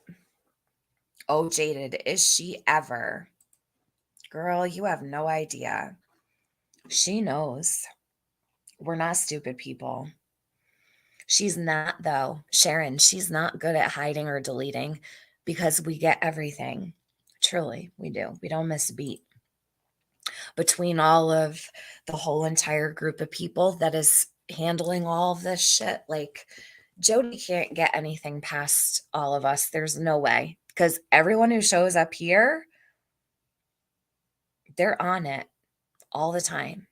Speaker 1: Oh, Jaded, is she ever? Girl, you have no idea. She knows. We're not stupid people. She's not, though. Sharon, she's not good at hiding or deleting because we get everything. Truly, we do. We don't miss a beat. Between all of the whole entire group of people that is handling all of this shit, like Jody can't get anything past all of us. There's no way. Because everyone who shows up here, they're on it all the time.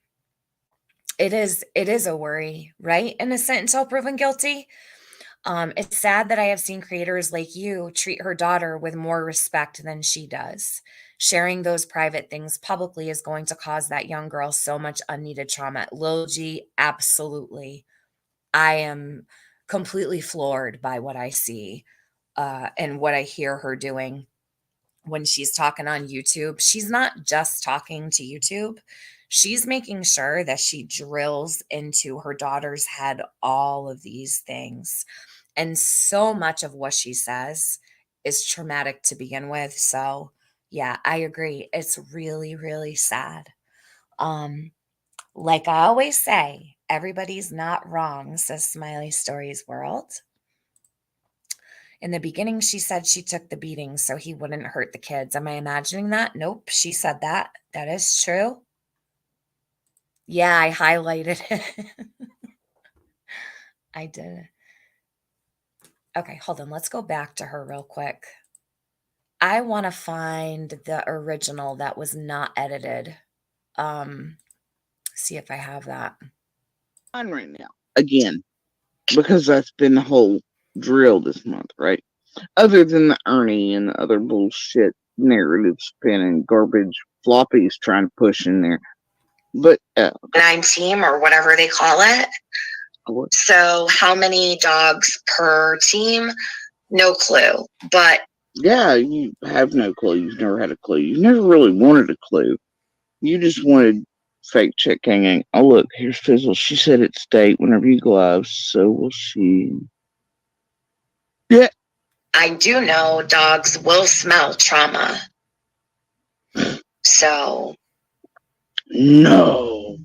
Speaker 1: It is a worry, right? Innocent until proven guilty. It's sad that I have seen creators like you treat her daughter with more respect than she does. Sharing those private things publicly is going to cause that young girl so much unneeded trauma. Lil G, absolutely. I am completely floored by what I see and what I hear her doing when she's talking on YouTube. She's not just talking to YouTube. She's making sure that she drills into her daughter's head all of these things. And so much of what she says is traumatic to begin with. So, yeah, I agree. It's really, really sad. Um, like I always say, everybody's not wrong, says Smiley Stories World. In the beginning, she said she took the beating so he wouldn't hurt the kids. Am I imagining that? Nope, she said that. That is true. Yeah, I highlighted it. I did. Okay, hold on. Let's go back to her real quick. I want to find the original that was not edited. See if I have that.
Speaker 11: On right now again because that's been the whole drill this month, right? Other than the Ernie and the other bullshit narrative spin and garbage floppies trying to push in there, but
Speaker 10: 9 team or whatever they call it.
Speaker 11: what?
Speaker 10: So how many dogs per team? No clue. But
Speaker 11: Yeah, you have no clue. You've never had a clue. You never really wanted a clue. You just wanted fake check hanging. Oh look, here's Fizzle. She said it's state whenever you go live, so will she. Yeah.
Speaker 10: I do know dogs will smell trauma. So
Speaker 11: No.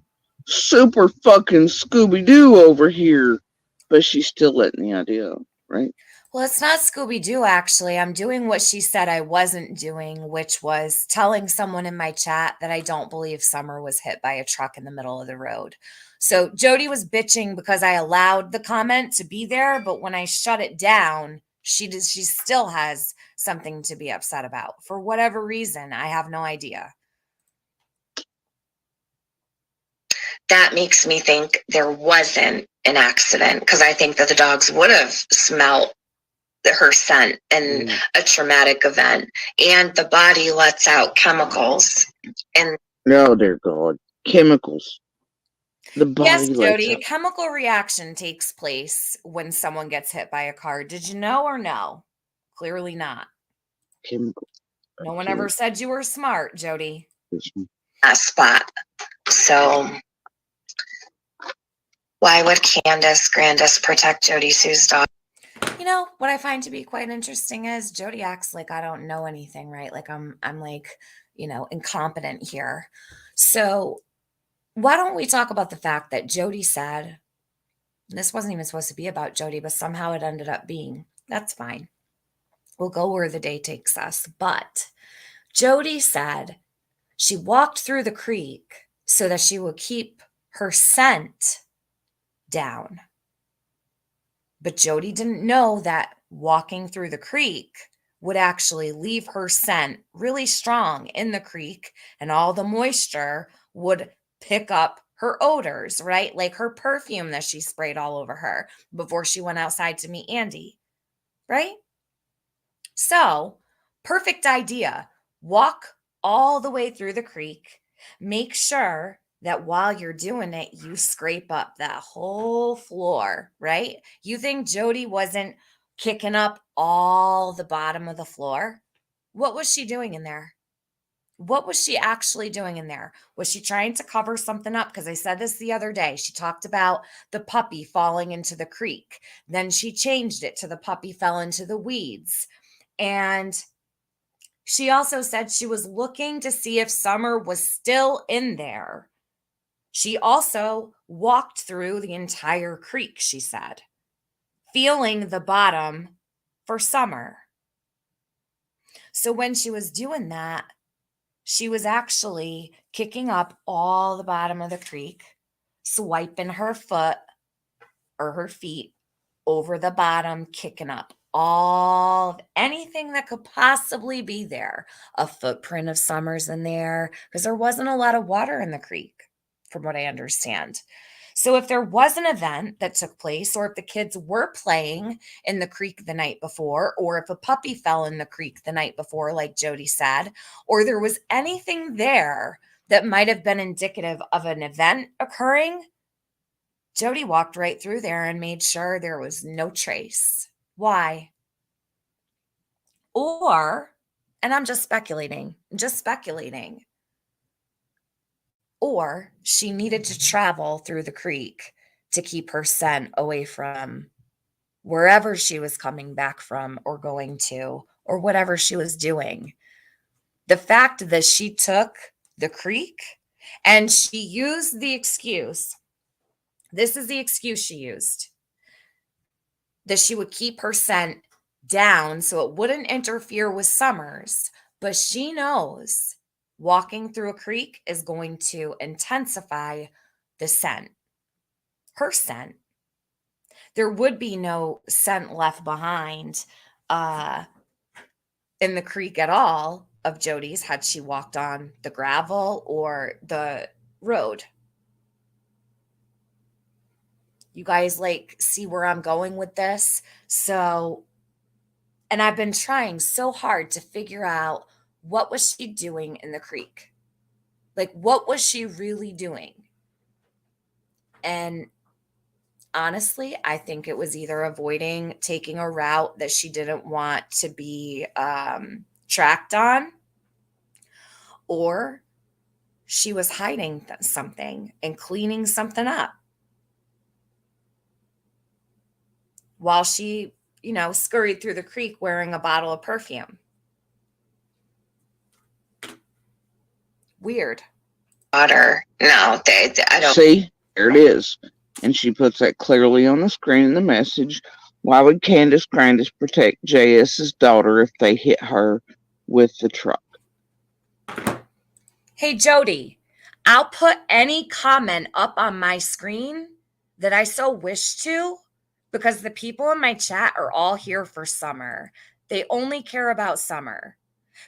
Speaker 11: Super fucking Scooby Doo over here. But she's still letting the idea, right?
Speaker 1: Well, it's not Scooby-Doo, actually. I'm doing what she said I wasn't doing, which was telling someone in my chat that I don't believe Summer was hit by a truck in the middle of the road. So Jody was bitching because I allowed the comment to be there, but when I shut it down, she still has something to be upset about. For whatever reason, I have no idea.
Speaker 10: that makes me think there wasn't an accident because I think that the dogs would have smelled her scent in a traumatic event, and the body lets out chemicals. And
Speaker 11: no, dear God, chemicals. The body
Speaker 1: yes,
Speaker 11: lets
Speaker 1: Jody, a
Speaker 11: out
Speaker 1: chemical reaction takes place when someone gets hit by a car. Did you know or no? Clearly not.
Speaker 11: chemicals.
Speaker 1: No one ever said you were smart, Jody.
Speaker 10: that spot. So why would Candace Grandis protect Jody Sue's dog?
Speaker 1: You know, what I find to be quite interesting is Jody acts like I don't know anything, right? Like I'm like, incompetent here. So why don't we talk about the fact that Jody said, this wasn't even supposed to be about Jody, but somehow it ended up being. That's fine. We'll go where the day takes us. But Jody said she walked through the creek so that she would keep her scent down. But Jody didn't know that walking through the creek would actually leave her scent really strong in the creek, and all the moisture would pick up her odors, right? Like her perfume that she sprayed all over her before she went outside to meet Andy, right? So, perfect idea. Walk all the way through the creek. Make sure that while you're doing it, you scrape up that whole floor, right? You think Jody wasn't kicking up all the bottom of the floor? What was she doing in there? What was she actually doing in there? Was she trying to cover something up? Because I said this the other day. She talked about the puppy falling into the creek. Then she changed it to the puppy fell into the weeds. And she also said she was looking to see if Summer was still in there. She also walked through the entire creek, she said, feeling the bottom for Summer. So when she was doing that, she was actually kicking up all the bottom of the creek, swiping her foot or her feet over the bottom, kicking up all of anything that could possibly be there. A footprint of Summers in there because there wasn't a lot of water in the creek, from what I understand. So if there was an event that took place, or if the kids were playing in the creek the night before, or if a puppy fell in the creek the night before, like Jody said, or there was anything there that might have been indicative of an event occurring, Jody walked right through there and made sure there was no trace. Why? Or, and I'm just speculating, or she needed to travel through the creek to keep her scent away from wherever she was coming back from or going to or whatever she was doing. The fact that she took the creek and she used the excuse, this is the excuse she used, that she would keep her scent down so it wouldn't interfere with Summers, but she knows walking through a creek is going to intensify the scent, her scent. There would be no scent left behind in the creek at all of Jody's had she walked on the gravel or the road. You guys like see where I'm going with this? So, and I've been trying so hard to figure out what was she doing in the creek? Like, what was she really doing? And honestly, I think it was either avoiding taking a route that she didn't want to be tracked on, or she was hiding something and cleaning something up while she, scurried through the creek wearing a bottle of perfume. Weird.
Speaker 10: Daughter. No, I don't.
Speaker 11: See, there it is. And she puts that clearly on the screen in the message. Why would Candace Grandis protect JS's daughter if they hit her with the truck?
Speaker 1: Hey, Jody, I'll put any comment up on my screen that I so wish to, because the people in my chat are all here for Summer. They only care about Summer.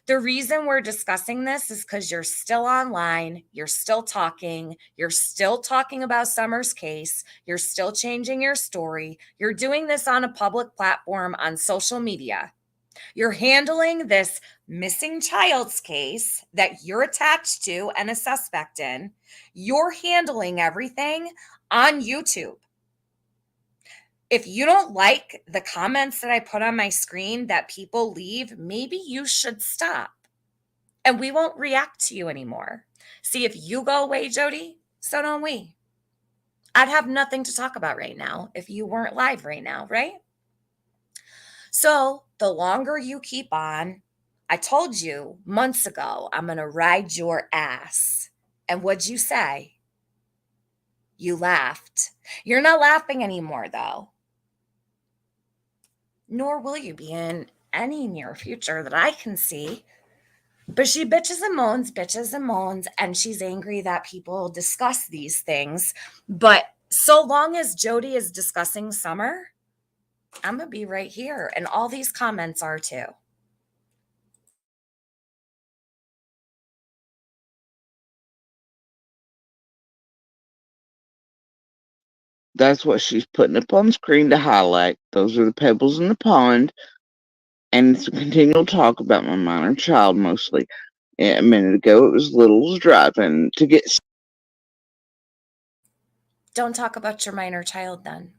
Speaker 1: The reason we're discussing this is because you're still online, you're still talking about Summer's case, you're still changing your story, you're doing this on a public platform on social media. You're handling this missing child's case that you're attached to and a suspect in. You're handling everything on YouTube. If you don't like the comments that I put on my screen that people leave, maybe you should stop and we won't react to you anymore. See, if you go away, Jody, so don't we. I'd have nothing to talk about right now if you weren't live right now, right? So the longer you keep on, I told you months ago, I'm going to ride your ass. And what'd you say? You laughed. You're not laughing anymore, though. Nor will you be in any near future that I can see. But she bitches and moans, and she's angry that people discuss these things. But so long as Jody is discussing Summer, I'm going to be right here. And all these comments are too.
Speaker 11: That's what she's putting up on screen to highlight. Those are the pebbles in the pond. And it's a continual talk about my minor child mostly. A minute ago, it was Little's driving to get.
Speaker 1: Don't talk about your minor child then.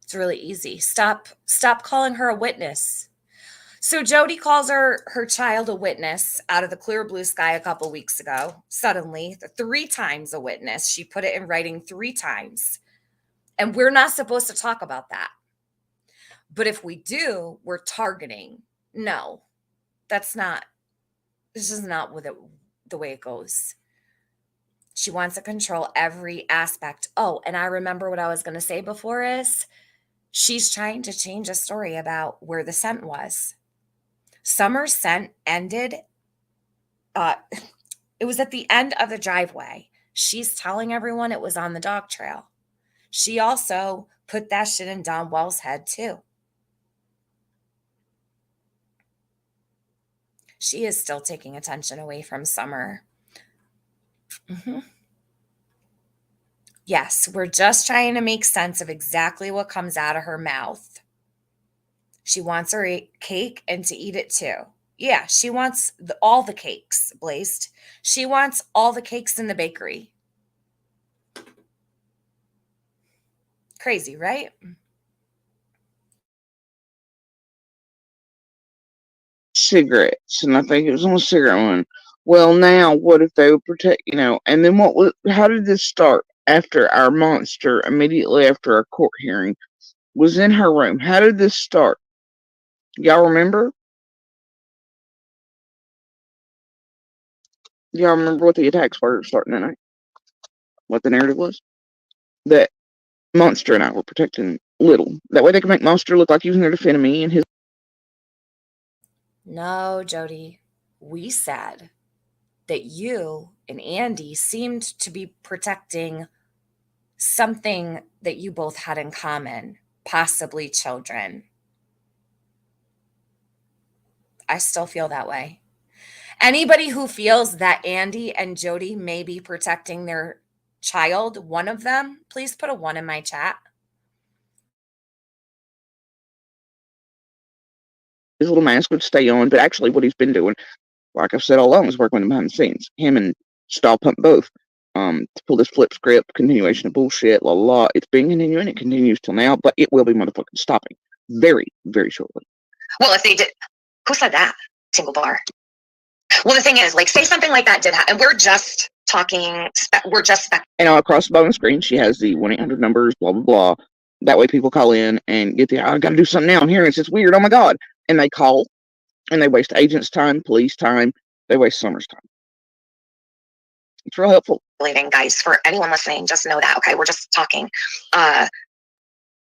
Speaker 1: It's really easy. Stop calling her a witness. So Jody calls her child a witness out of the clear blue sky a couple weeks ago. Suddenly, 3 times a witness. She put it in writing 3 times. And we're not supposed to talk about that. But if we do, we're targeting. No, this is not the way it goes. She wants to control every aspect. Oh, and I remember what I was going to say before is she's trying to change a story about where the scent was. Summer's scent ended. It was at the end of the driveway. She's telling everyone it was on the dog trail. She also put that shit in Don Well's head too. She is still taking attention away from Summer. Mm-hmm. Yes, we're just trying to make sense of exactly what comes out of her mouth. She wants her cake and to eat it too. Yeah, she wants all the cakes, Blazed. She wants all the cakes in the bakery. Crazy, right?
Speaker 11: Cigarettes, and I think it was on a cigarette one. Well, now what if they would protect, and then how did this start after our monster, immediately after our court hearing, was in her room? How did this start? Y'all remember? Y'all remember what the attacks were starting that night? What the narrative was? That Monster and I were protecting Little. That way they could make Monster look like he was there defending me and his.
Speaker 1: No, Jody, we said that you and Andy seemed to be protecting something that you both had in common, possibly children. I still feel that way. Anybody who feels that Andy and Jody may be protecting their child, one of them, please put a 1 in my chat.
Speaker 11: His little mask would stay on, but actually what he's been doing, like I've said all along, is working behind the scenes. Him and Stall Pump both. To pull this flip script, continuation of bullshit, la la. It's been continuing, it continues till now, but it will be motherfucking stopping very, very shortly.
Speaker 10: Well, if they did, who said that? Tingle Bar. Well, the thing is, like, say something like that did happen. We're just talking,
Speaker 11: And across the bottom of the screen, she has the 1-800 numbers, blah, blah, blah. That way people call in and get I got to do something now. I'm here. It's weird. Oh my God. And they call and they waste agents' time, police time. They waste Summer's time. It's real helpful.
Speaker 10: Believing, guys, for anyone listening, just know that, okay? We're just talking.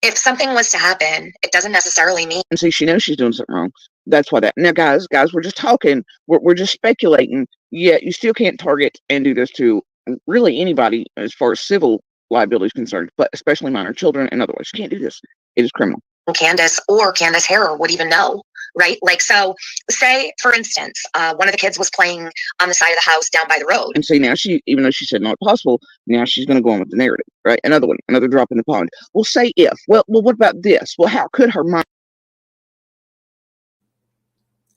Speaker 10: If something was to happen, it doesn't necessarily mean.
Speaker 11: And see, she knows she's doing something wrong. That's why that. Now, guys, we're just talking. We're just speculating. Yeah, you still can't target and do this to really anybody as far as civil liability is concerned, but especially minor children and otherwise. You can't do this. It is criminal.
Speaker 10: Candace or Candace Harrow would even know, right? Like, so say, for instance, one of the kids was playing on the side of the house down by the road.
Speaker 11: And see, now even though she said not possible, now she's going to go on with the narrative, right? Another one, another drop in the pond. Well, say if. Well, what about this? Well, how could her mind?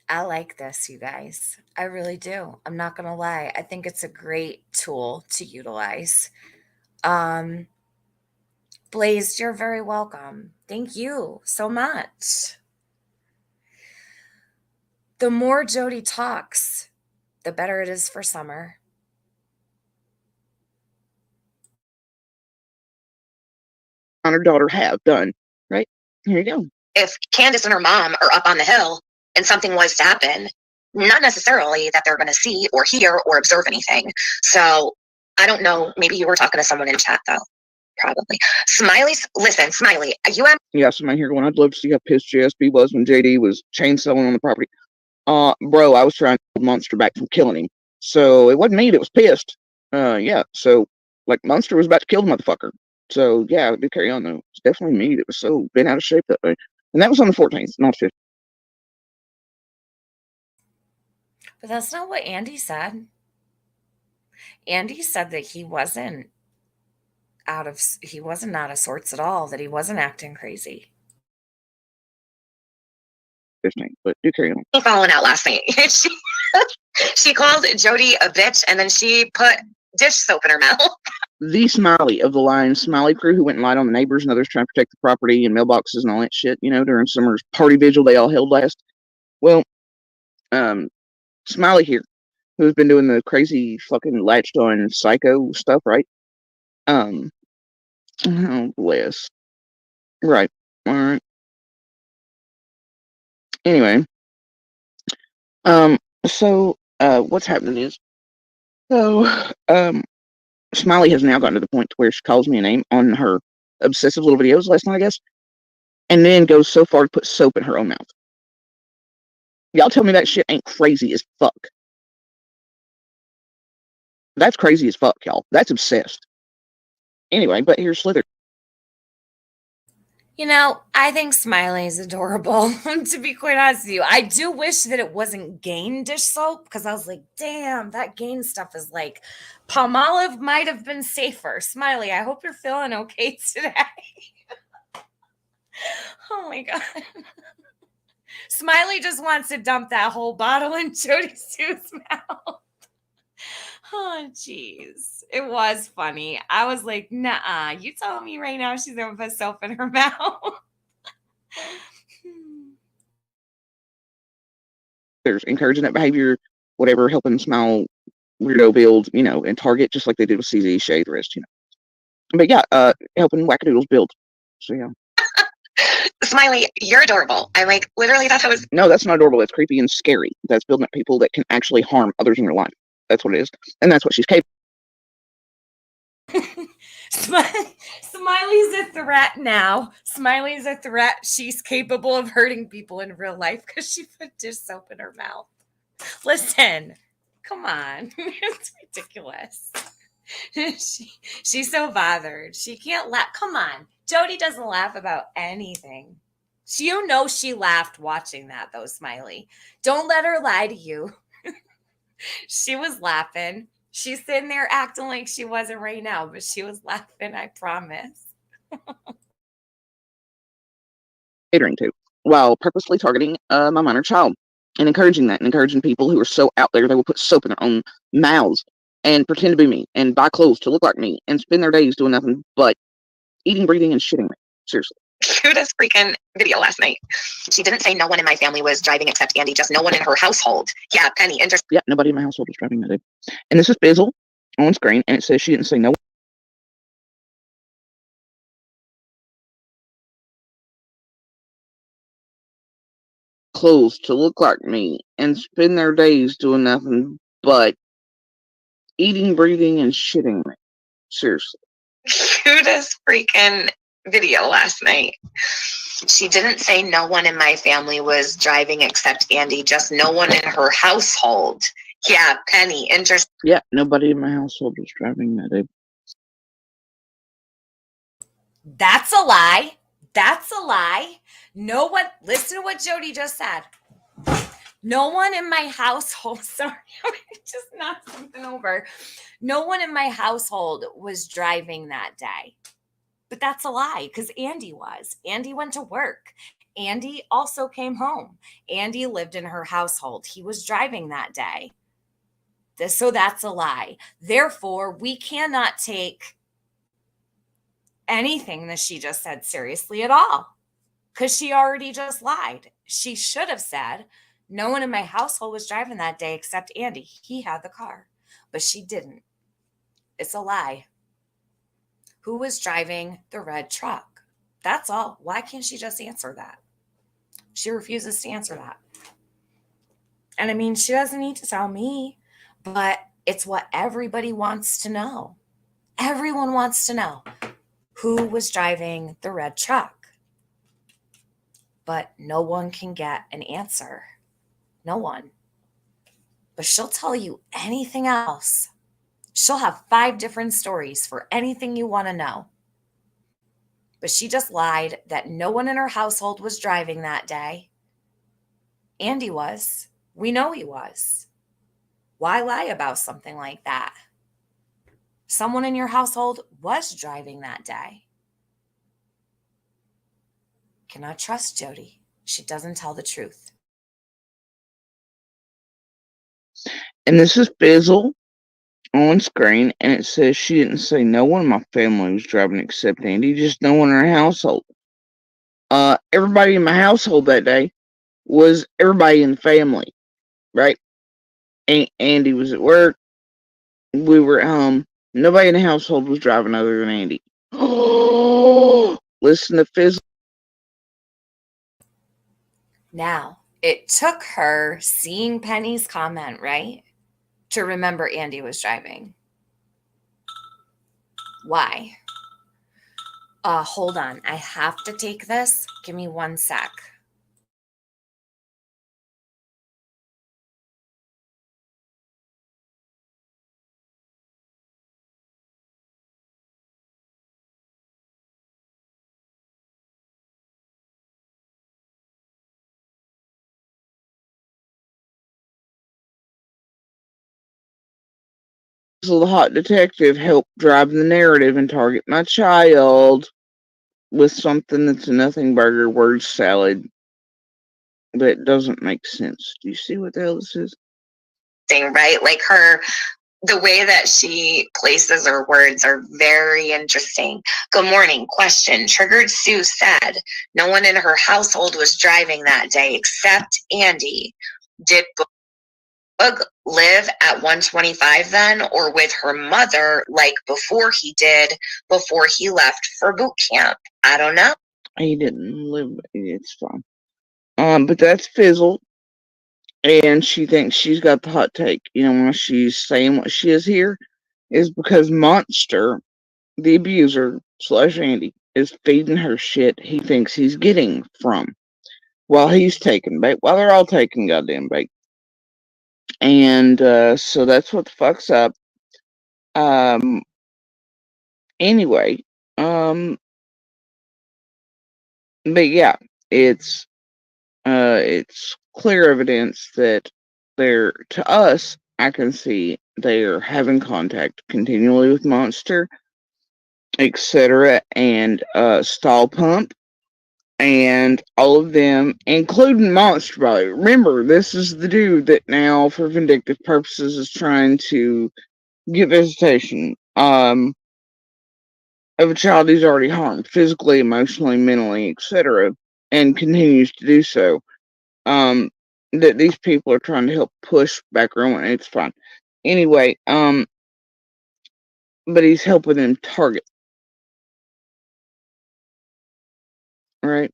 Speaker 1: I like this, you guys. I really do. I'm not going to lie. I think it's a great tool to utilize. Blaze, you're very welcome. Thank you so much. The more Jody talks, the better it is for Summer.
Speaker 11: Her daughter have done, right? Here you go.
Speaker 10: If Candace and her mom are up on the hill and something was to happen, not necessarily that they're going to see or hear or observe anything. So I don't know. Maybe you were talking to someone in chat, though. Probably. Listen, Smiley, you have.
Speaker 11: Yeah, somebody here going, I'd love to see how pissed JSB was when JD was chainsawing on the property. Bro, I was trying to hold Monster back from killing him. So it wasn't me that was pissed. Yeah, so, like, Monster was about to kill the motherfucker. So, yeah, I do carry on, though. It's definitely me that was so bent out of shape that way. And that was on the 14th, not 15th.
Speaker 1: But that's not what Andy said. Andy said that he wasn't out of sorts at all, that he wasn't acting crazy.
Speaker 11: 15th, but do carry on.
Speaker 10: Falling out last night. She called Jody a bitch, and then she put dish soap in her mouth.
Speaker 11: The Smiley of the Lion Smiley crew who went and lied on the neighbors and others trying to protect the property and mailboxes and all that shit, during Summer's party vigil they all held last. Well, Smiley here, who's been doing the crazy fucking latched on psycho stuff, right? Oh, bless. Right. All right. Anyway. So, what's happening is, Smiley has now gotten to the point to where she calls me a name on her obsessive little videos last night, I guess, and then goes so far to put soap in her own mouth. Y'all tell me that shit ain't crazy as fuck. That's crazy as fuck, y'all. That's obsessed. Anyway, but here's Slither.
Speaker 1: I think Smiley is adorable, to be quite honest with you. I do wish that it wasn't Gain dish soap, because I was like, damn, that Gain stuff is like, Palmolive might have been safer. Smiley, I hope you're feeling okay today. Oh my God. Smiley just wants to dump that whole bottle in Jody Sue's mouth. Oh, jeez. It was funny. I was like, nah, you telling me right now she's going to put soap in her mouth?
Speaker 11: There's encouraging that behavior. whatever, helping small weirdo build, and Target, just like they did with CZ, Shay, the rest, But yeah, helping wackadoodles build. So yeah.
Speaker 10: Smiley, you're adorable. I like literally thought that was.
Speaker 11: No, that's not adorable. That's creepy and scary. That's building up people that can actually harm others in your life. That's what it is, and that's what she's capable.
Speaker 1: Smiley's a threat now. Smiley's a threat. She's capable of hurting people in real life because she put dish soap in her mouth. Listen, come on. It's ridiculous. She's so bothered. She can't laugh. Come on. Jody doesn't laugh about anything. She laughed watching that, though, Smiley. Don't let her lie to you. She was laughing. She's sitting there acting like she wasn't right now, but she was laughing, I promise.
Speaker 11: Catering to, while purposely targeting my minor child and encouraging that, and encouraging people who are so out there, they will put soap in their own mouths and pretend to be me and buy clothes to look like me and spend their days doing nothing but eating, breathing, and shitting me. Seriously.
Speaker 10: Cutest freaking video last night. She didn't say no one in my family was driving except Andy, just no one in her household. Yeah, Penny, interesting.
Speaker 11: Yeah, nobody in my household was driving that day. And this is Bizzle on screen, and it says she didn't say no. Clothes to look like me and spend their days doing nothing but eating, breathing, and shitting me. Seriously.
Speaker 10: Cutest freaking video last night. She didn't say no one in my family was driving except Andy, just no one in her household. Yeah, Penny, interesting.
Speaker 11: Yeah, nobody in my household was driving that day.
Speaker 1: That's a lie. That's a lie. No one, listen to what Jody just said. No one in my household, sorry, I just knocked something over. No one in my household was driving that day. But that's a lie because Andy was. Andy went to work. Andy also came home. Andy lived in her household. He was driving that day. So that's a lie. Therefore, we cannot take anything that she just said seriously at all because she already just lied. She should have said, no one in my household was driving that day except Andy. He had the car, but she didn't. It's a lie. Who was driving the red truck? That's all. Why can't she just answer that? She refuses to answer that. And I mean, she doesn't need to tell me, but it's what everybody wants to know. Everyone wants to know who was driving the red truck. But no one can get an answer. No one. But she'll tell you anything else. She'll have 5 different stories for anything you want to know. But she just lied that no one in her household was driving that day. Andy was. We know he was. Why lie about something like that? Someone in your household was driving that day. Cannot trust Jody. She doesn't tell the truth.
Speaker 11: And this is Bizzle on screen, and it says she didn't say no one in my family was driving except Andy, just no one in her household. Everybody in my household that day was everybody in the family, right? Andy was at work. We were at home. Nobody in the household was driving other than Andy. Listen to Fizzle.
Speaker 1: Now, it took her seeing Penny's comment, right, to remember Andy was driving. Why? Hold on. I have to take this. Give me 1 sec.
Speaker 11: The hot detective helped drive the narrative and target my child with something that's a nothing burger word salad that doesn't make sense. Do you see what the hell this is?
Speaker 10: Right? Like the way that she places her words are very interesting. Good morning. Question. Triggered Sue said no one in her household was driving that day except Andy. Did live at 125 then, or with her mother like before he left for boot camp? I don't know.
Speaker 11: He didn't live. It's fine. But that's Fizzle, and she thinks she's got the hot take. Why she's saying what she is here is because Monster, the abuser / Andy, is feeding her shit he thinks he's getting from while he's taking bait, while they're all taking goddamn bait. And so that's what the fuck's up. Anyway, but yeah, it's clear evidence that to us, I can see they're having contact continually with Monster, etc., and Stall Pump, and all of them, including Monster. By the way, remember, this is the dude that now, for vindictive purposes, is trying to get visitation of a child he's already harmed, physically, emotionally, mentally, etc., and continues to do so. That these people are trying to help push back Roman. It's fine. Anyway, but he's helping them target, right?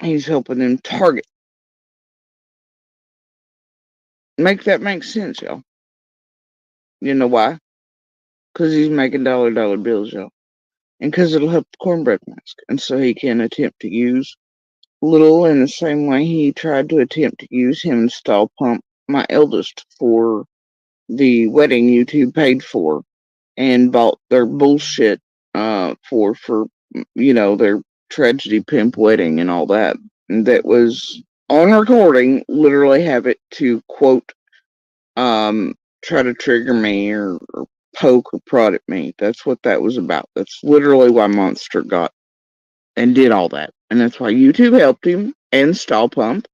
Speaker 11: He's helping them target. Make that make sense, y'all. You know why? Because he's making dollar bills, y'all. And because it'll help the cornbread mask. And so he can attempt to use Little in the same way he tried to attempt to use him and Stall Pump, my eldest, for the wedding YouTube paid for and bought their bullshit for their tragedy pimp wedding and all that. And that was on recording, literally have it to quote try to trigger me or poke or prod at me. That's what that was about. That's literally why Monster got and did all that. And that's why YouTube helped him and Stall Pump.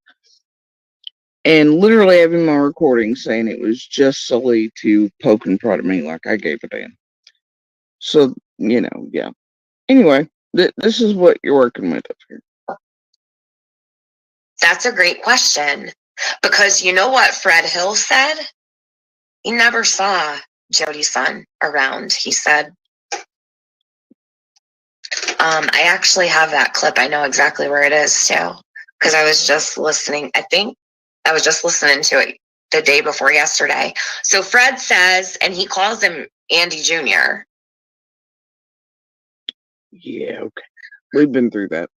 Speaker 11: And literally have him on recording saying it was just solely to poke and prod at me like I gave a damn. So, yeah. Anyway, this is what you're working with up here.
Speaker 10: That's a great question. Because you know what Fred Hill said? He never saw Jody's son around, he said. I actually have that clip. I know exactly where it is too. Because I was just listening. I think I was just listening to it the day before yesterday. So Fred says, and he calls him Andy Jr.
Speaker 11: Yeah, okay. We've been through that.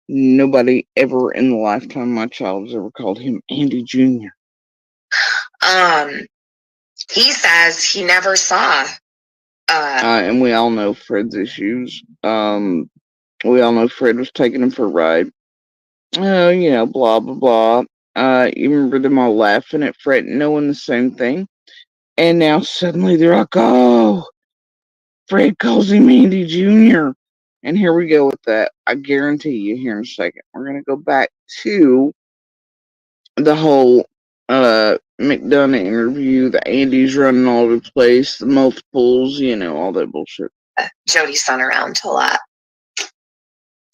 Speaker 11: Nobody ever in the lifetime of my child has ever called him Andy Jr.
Speaker 10: He says he never saw.
Speaker 11: And we all know Fred's issues. We all know Fred was taking him for a ride. Blah, blah, blah. You remember them all laughing at Fred knowing the same thing? And now suddenly they're like, oh, Fred calls him Andy Jr. And here we go with that. I guarantee you here in a second. We're going to go back to the whole McDonough interview, the Andy's running all over the place, the multiples, all that bullshit.
Speaker 10: Jody's son around a lot.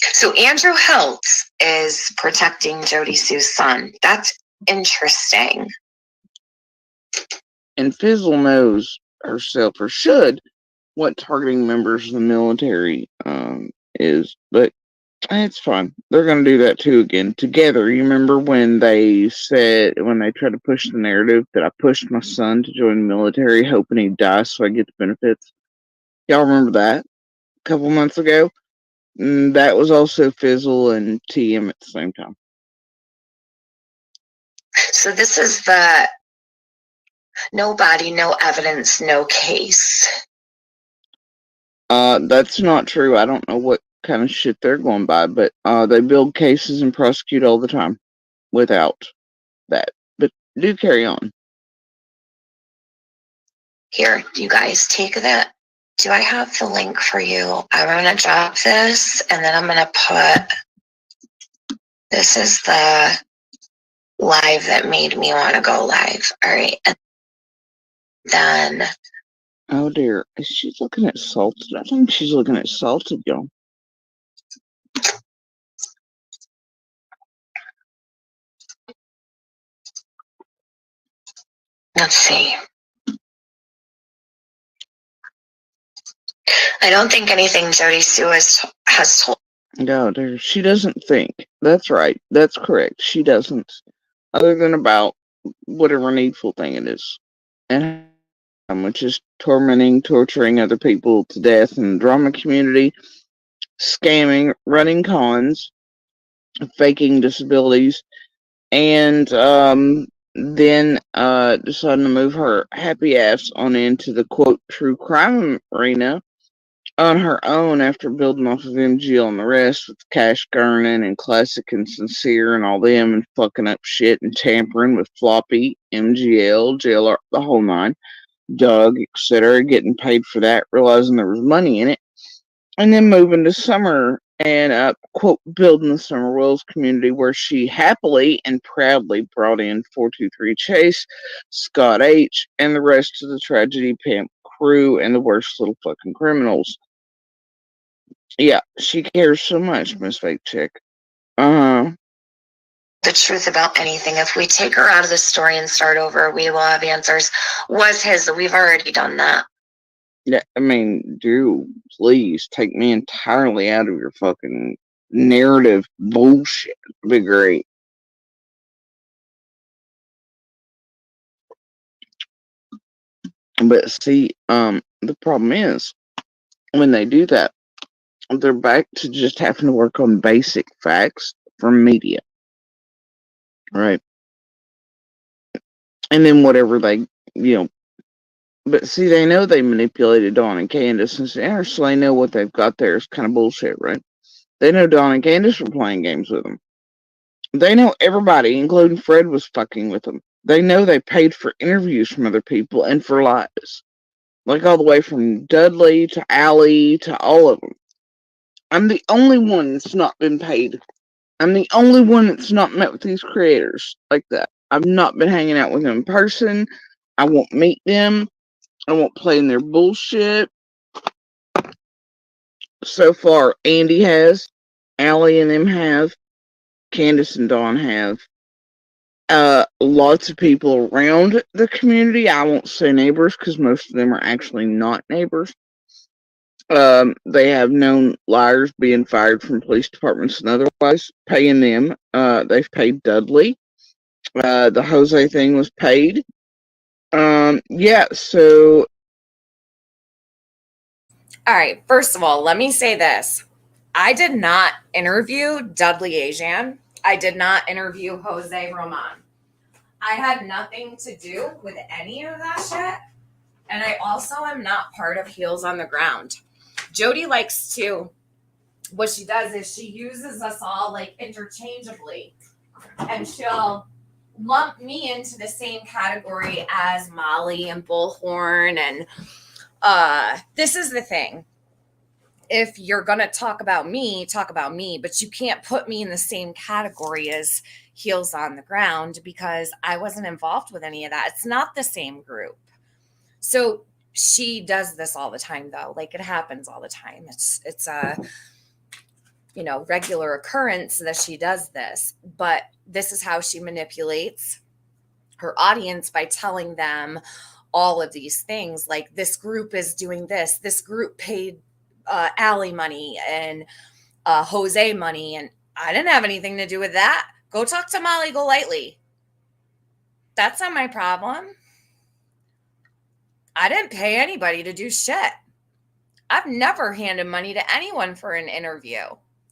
Speaker 10: So Andrew Heltz is protecting Jody Sue's son. That's interesting.
Speaker 11: And Fizzle knows herself, or should, what targeting members of the military is, but it's fine. They're going to do that too again together. You remember when they tried to push the narrative that I pushed my son to join the military, hoping he'd die so I get the benefits? Y'all remember that a couple months ago? That was also Fizzle and TM at the same time.
Speaker 10: So this is the no body, no evidence, no case.
Speaker 11: That's not true. I don't know what kind of shit they're going by, but they build cases and prosecute all the time without that. But do carry on.
Speaker 10: Here, you guys take that. Do I have the link for you? I'm going to drop this and then I'm going to put, this is the live that made me want to go live. All right. And then.
Speaker 11: Oh dear. Is she looking at salted? I think she's looking at salted, y'all.
Speaker 10: Let's see. I don't think anything Jody Sue has told.
Speaker 11: No, she doesn't think. That's right. That's correct. She doesn't. Other than about whatever needful thing it is. And which is tormenting, torturing other people to death in the drama community, scamming, running cons, faking disabilities, and then deciding to move her happy ass on into the quote true crime arena on her own after building off of MGL and the rest with Cash Gurnan and Classic and Sincere and all them and fucking up shit and tampering with Floppy, MGL, JLR, the whole nine, Doug, etc., getting paid for that, realizing there was money in it, and then moving to Summer and quote building the Summer Wells community where she happily and proudly brought in 423 Chase, Scott H, and the rest of the Tragedy Pimp crew and the worst little fucking criminals. Yeah, she cares so much, Miss Fake Chick.
Speaker 10: The truth about anything. If we take her out of the story and start over, we will have answers. We've already done that.
Speaker 11: Yeah, I mean, do please take me entirely out of your fucking narrative bullshit. It'd be great. But see, the problem is when they do that, they're back to just having to work on basic facts from media. Right. And then whatever they, but see, they know they manipulated Dawn and Candace, and so they know what they've got there is kind of bullshit, right? They know Dawn and Candace were playing games with them. They know everybody, including Fred, was fucking with them. They know they paid for interviews from other people and for lies. Like all the way from Dudley to Allie to all of them. I'm the only one that's not been paid. I'm the only one that's not met with these creators like that. I've not been hanging out with them in person. I won't meet them. I won't play in their bullshit. So far, Andy has. Allie and them have. Candace and Dawn have. Lots of people around the community. I won't say neighbors because most of them are actually not neighbors. They have known liars being fired from police departments and otherwise, paying them. They've paid Dudley. The Jose thing was paid. Yeah, so.
Speaker 1: All right. First of all, let me say this. I did not interview Dudley Asian. I did not interview Jose Roman. I had nothing to do with any of that shit. And I also am not part of Heels on the Ground. Jody likes to, what she does is she uses us all like interchangeably. And she'll lump me into the same category as Molly and Bullhorn. And this is the thing. If you're going to talk about me, but you can't put me in the same category as Heels on the Ground because I wasn't involved with any of that. It's not the same group. So she does this all the time, though. Like, it happens all the time. It's a, regular occurrence that she does this. But this is how she manipulates her audience by telling them all of these things. Like, this group is doing this. This group paid Allie money and Jose money. And I didn't have anything to do with that. Go talk to Molly Golightly. That's not my problem. I didn't pay anybody to do shit. I've never handed money to anyone for an interview.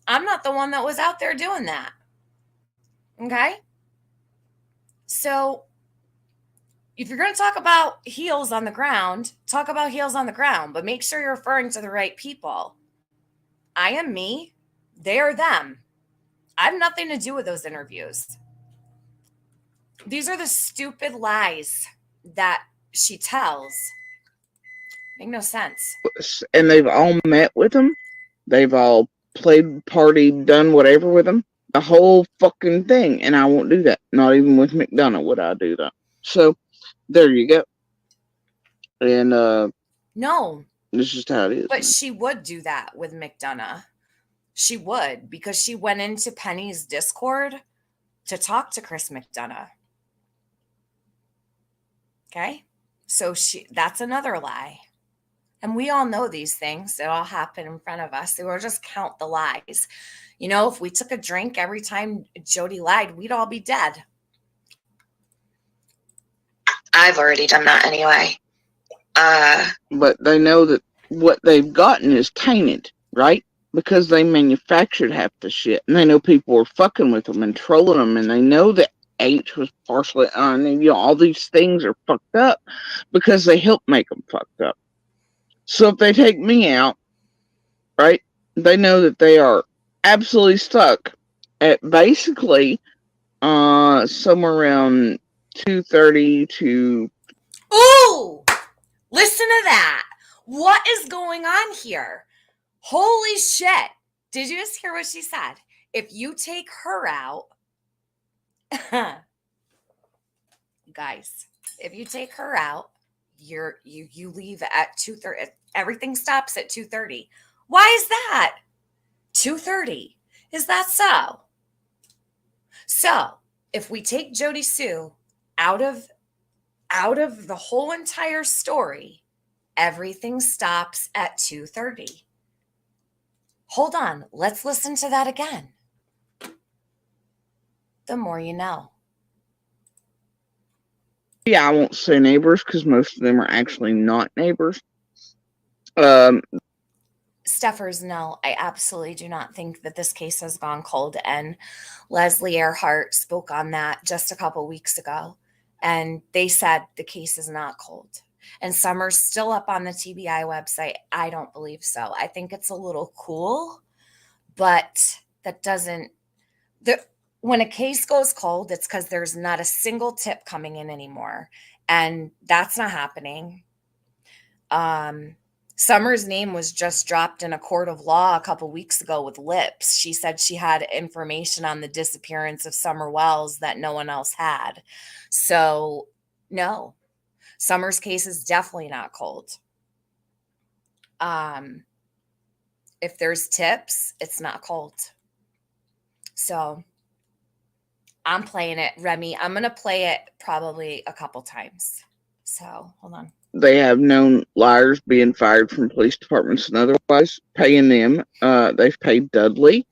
Speaker 1: I'm not the one that was out there doing that. Okay? So if you're going to talk about Heels on the Ground, talk about Heels on the Ground, but make sure you're referring to the right people. I am me. They are them. I have nothing to do with those interviews. These are the stupid lies that she tells. Make no sense.
Speaker 11: And they've all met with them. They've all played, partied, done whatever with them. The whole fucking thing. And I won't do that. Not even with McDonough would I do that. So, there you go. And,
Speaker 1: no.
Speaker 11: This is just how it is.
Speaker 1: But she would do that with McDonough. She would, because she went into Penny's Discord to talk to Chris McDonough. Okay. So that's another lie. And we all know these things. It all happen in front of us. So we'll just count the lies. You know, if we took a drink every time Jody lied, we'd all be dead.
Speaker 10: I've already done that anyway.
Speaker 11: But they know that what they've gotten is tainted, right? Because they manufactured half the shit, and they know people are fucking with them and trolling them, and they know that H was partially on, and all these things are fucked up because they help make them fucked up. So if they take me out, right, they know that they are absolutely stuck at basically somewhere around 2:30 to.
Speaker 1: Ooh, listen to that. What is going on here? Holy shit. Did you just hear what she said? If you take her out, guys, if you take her out, you leave at 2:30. Everything stops at 2:30. Why is that? 2:30. Is that so? So, if we take Jody Sue out of the whole entire story, everything stops at 2:30. Hold on, let's listen to that again. The more you know.
Speaker 11: Yeah, I won't say neighbors because most of them are actually not neighbors.
Speaker 1: Steffers, no, I absolutely do not think that this case has gone cold. And Leslie Earhart spoke on that just a couple weeks ago. And they said the case is not cold. And Summer's still up on the TBI website. I don't believe so. I think it's a little cool, but that doesn't. When a case goes cold, it's because there's not a single tip coming in anymore. And that's not happening. Summer's name was just dropped in a court of law a couple weeks ago with Lips. She said she had information on the disappearance of Summer Wells that no one else had. So, no, Summer's case is definitely not cold. If there's tips, it's not cold. So, I'm playing it, Remy. I'm going to play it probably a couple times. So, hold on.
Speaker 11: They have known liars being fired from police departments and otherwise, paying them. They've paid Dudley.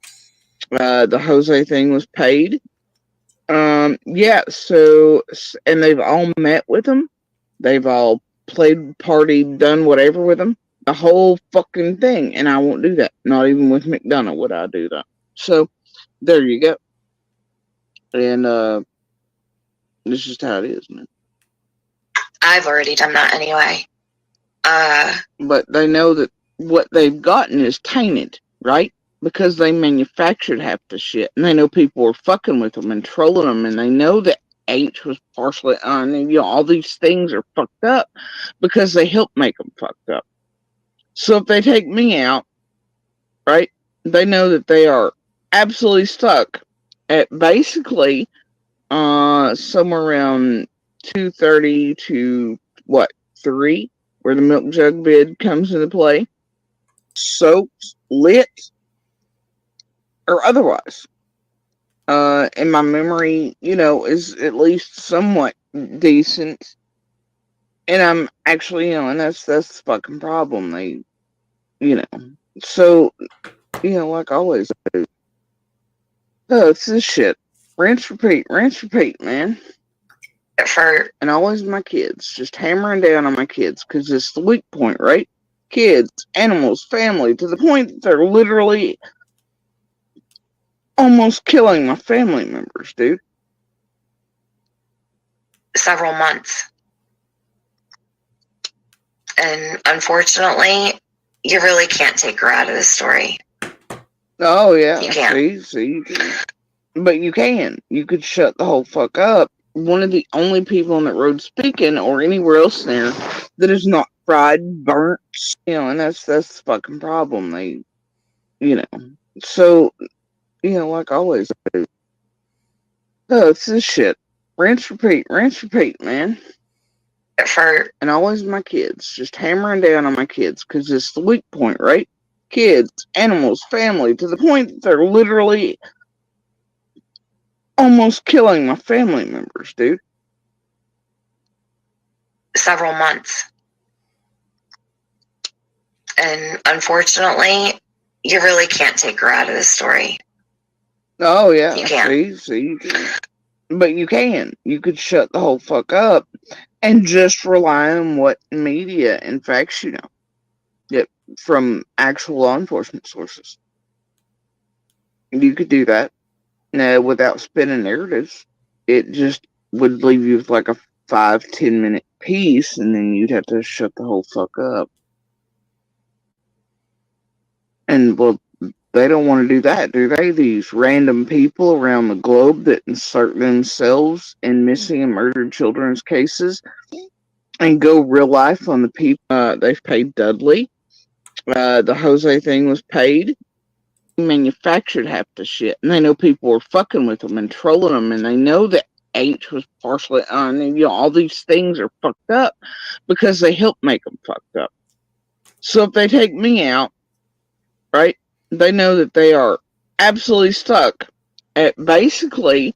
Speaker 11: The Jose thing was paid. Yeah, so, and they've all met with them. They've all played, partied, done whatever with them. The whole fucking thing. And I won't do that. Not even with McDonough would I do that. So, there you go. And, this is just how it is, man.
Speaker 10: I've already done that anyway.
Speaker 11: But they know that what they've gotten is tainted, right? Because they manufactured half the shit, and they know people are fucking with them and trolling them, and they know that H was partially on, and all these things are fucked up because they help make them fucked up. So if they take me out, right, they know that they are absolutely stuck at basically somewhere around 2:30 to 3, where the milk jug bid comes into play. Soaps, lit, or otherwise. And my memory, is at least somewhat decent. And I'm actually, and that's the fucking problem. They, so, like always, it's this shit. Rinse, repeat, man. And always my kids, just hammering down on my kids, because it's the weak point, right? Kids, animals, family, to the point that they're literally almost killing my family members, dude.
Speaker 10: Several months. And unfortunately, you really can't take her out of the story.
Speaker 11: Oh, yeah.
Speaker 10: You can't.
Speaker 11: See. But you can. You could shut the whole fuck up. One of the only people on that road speaking, or anywhere else there, that is not fried, burnt, and that's the fucking problem. They, so, like always, it's this shit. Rinse, repeat, man. And always my kids, just hammering down on my kids, because it's the weak point, right? Kids, animals, family, to the point that they're literally almost killing my family members, dude.
Speaker 10: several months. And unfortunately, you really can't take her out of the story.
Speaker 11: Oh yeah,
Speaker 10: You can't.
Speaker 11: see, but you can. You could shut the whole fuck up and just rely on what media and facts you know. Yep, from actual law enforcement sources. You could do that without spinning narratives. It just would leave you with like a 5-10 minute piece, and then you'd have to shut the whole fuck up. And well, they don't want to do that, do they? These random people around the globe that insert themselves in missing and murdered children's cases and go real life on the people. They've paid Dudley. The Jose thing was paid. Manufactured half the shit, and they know people were fucking with them and trolling them, and they know that H was partially on, and all these things are fucked up because they help make them fucked up. So if they take me out, right, they know that they are absolutely stuck at basically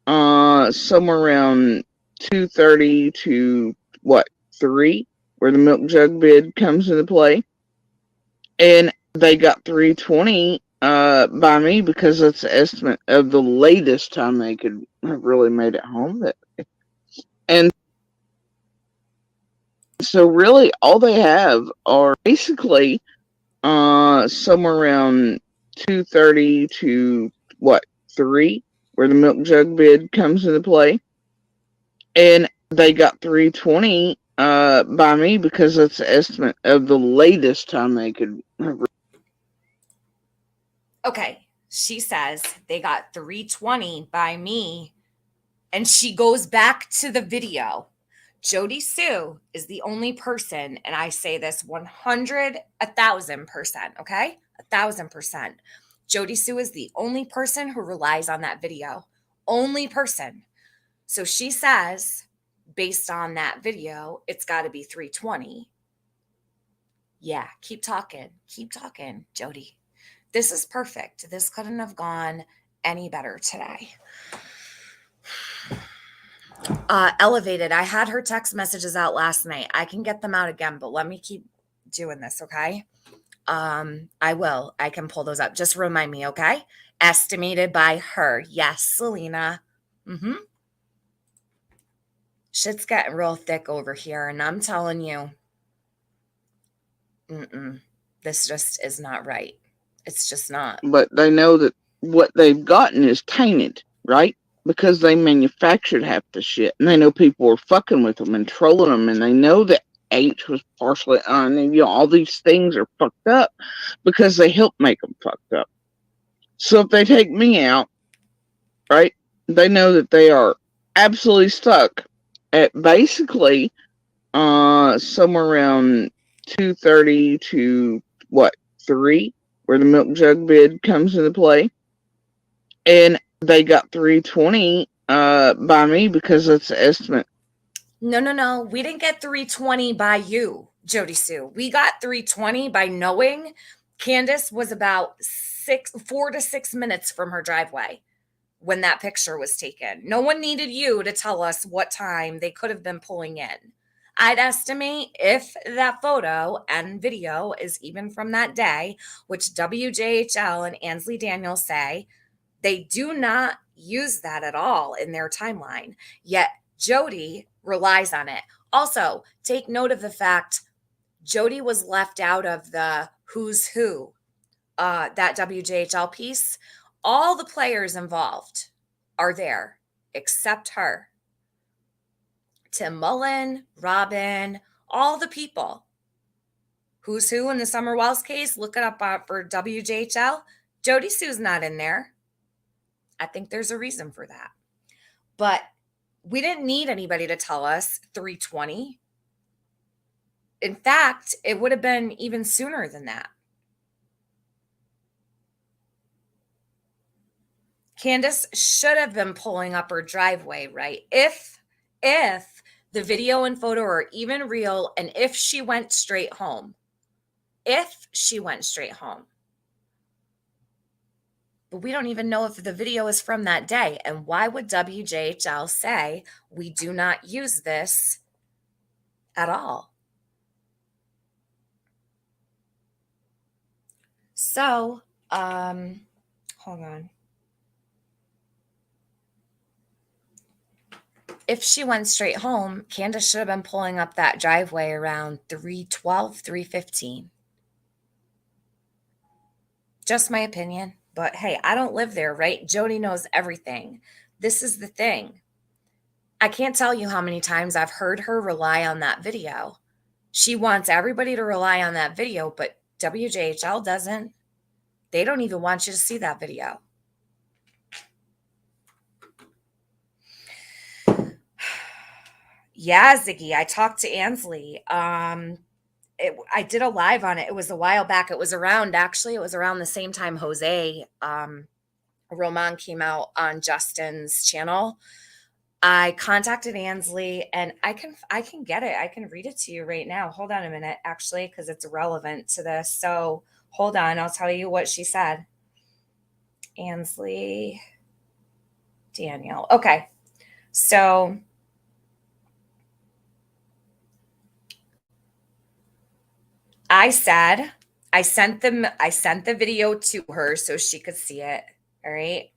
Speaker 11: somewhere around 2:30 to 3, where the milk jug bid comes into play, and they got 3:20 by me because that's the estimate of the latest time they could have really made it home. And so really all they have are basically somewhere around 2:30 to 3, where the milk jug bid comes into play, and they got 3:20 by me because that's the estimate of the latest time they could have.
Speaker 1: Okay, she says they got 320 by me, and she goes back to the video. Jody Sue is the only person, and I say this 1,000%, okay? 1,000%. Jody Sue is the only person who relies on that video. Only person. So she says, based on that video, it's got to be 320. Yeah, keep talking. Keep talking, Jody. This is perfect. This couldn't have gone any better today. Elevated. I had her text messages out last night. I can get them out again, but let me keep doing this, okay? I will. I can pull those up. Just remind me, okay? Estimated by her. Yes, Selena. Shit's getting real thick over here, and I'm telling you, this just is not right. It's just not.
Speaker 11: But they know that what they've gotten is tainted, right? Because they manufactured half the shit, and they know people were fucking with them and trolling them, and they know that H was partially on, and all these things are fucked up because they helped make them fucked up. So if they take me out, right, they know that they are absolutely stuck at basically somewhere around 2:30 to 3, where the milk jug bid comes into play, and they got 320 by me because that's the estimate.
Speaker 1: No. We didn't get 320 by you, Jody Sue. We got 320 by knowing Candace was about 4 to 6 minutes from her driveway when that picture was taken. No one needed you to tell us what time they could have been pulling in. I'd estimate if that photo and video is even from that day, which WJHL and Ansley Daniels say they do not use that at all in their timeline, yet Jody relies on it. Also, take note of the fact Jody was left out of the who's who, that WJHL piece. All the players involved are there except her. Tim Mullen, Robin, all the people. Who's who in the Summer Wells case? Look it up for WJHL. Jody Sue's not in there. I think there's a reason for that. But we didn't need anybody to tell us 320. In fact, it would have been even sooner than that. Candace should have been pulling up her driveway, right? If the video and photo are even real, and if she went straight home. But we don't even know if the video is from that day. And why would WJHL say we do not use this at all. So, hold on. If she went straight home, Candace should have been pulling up that driveway around 3:12, 3:15. Just my opinion. But hey, I don't live there, right? Jody knows everything. This is the thing. I can't tell you how many times I've heard her rely on that video. She wants everybody to rely on that video, but WJHL doesn't. They don't even want you to see that video. Yeah, Ziggy, I talked to Ansley. I did a live on it. It was a while back. It was around the same time Jose Roman came out on Justin's channel. I contacted Ansley, and I can get it. I can read it to you right now. Hold on a minute, actually, because it's relevant to this. So hold on, I'll tell you what she said. Ansley Daniel. Okay. So I said I sent the video to her so she could see it. All right.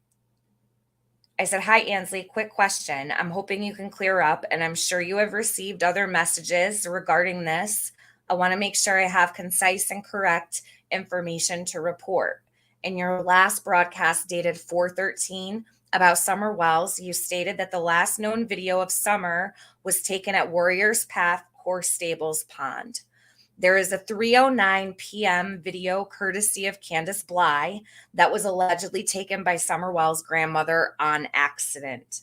Speaker 1: I said, "Hi, Ansley, quick question. I'm hoping you can clear up, and I'm sure you have received other messages regarding this. I want to make sure I have concise and correct information to report. In your last broadcast dated 4/13 about Summer Wells, you stated that the last known video of Summer was taken at Warriors Path Horse Stables Pond. There is a 3:09 p.m. video courtesy of Candace Bly that was allegedly taken by Summer Wells' grandmother on accident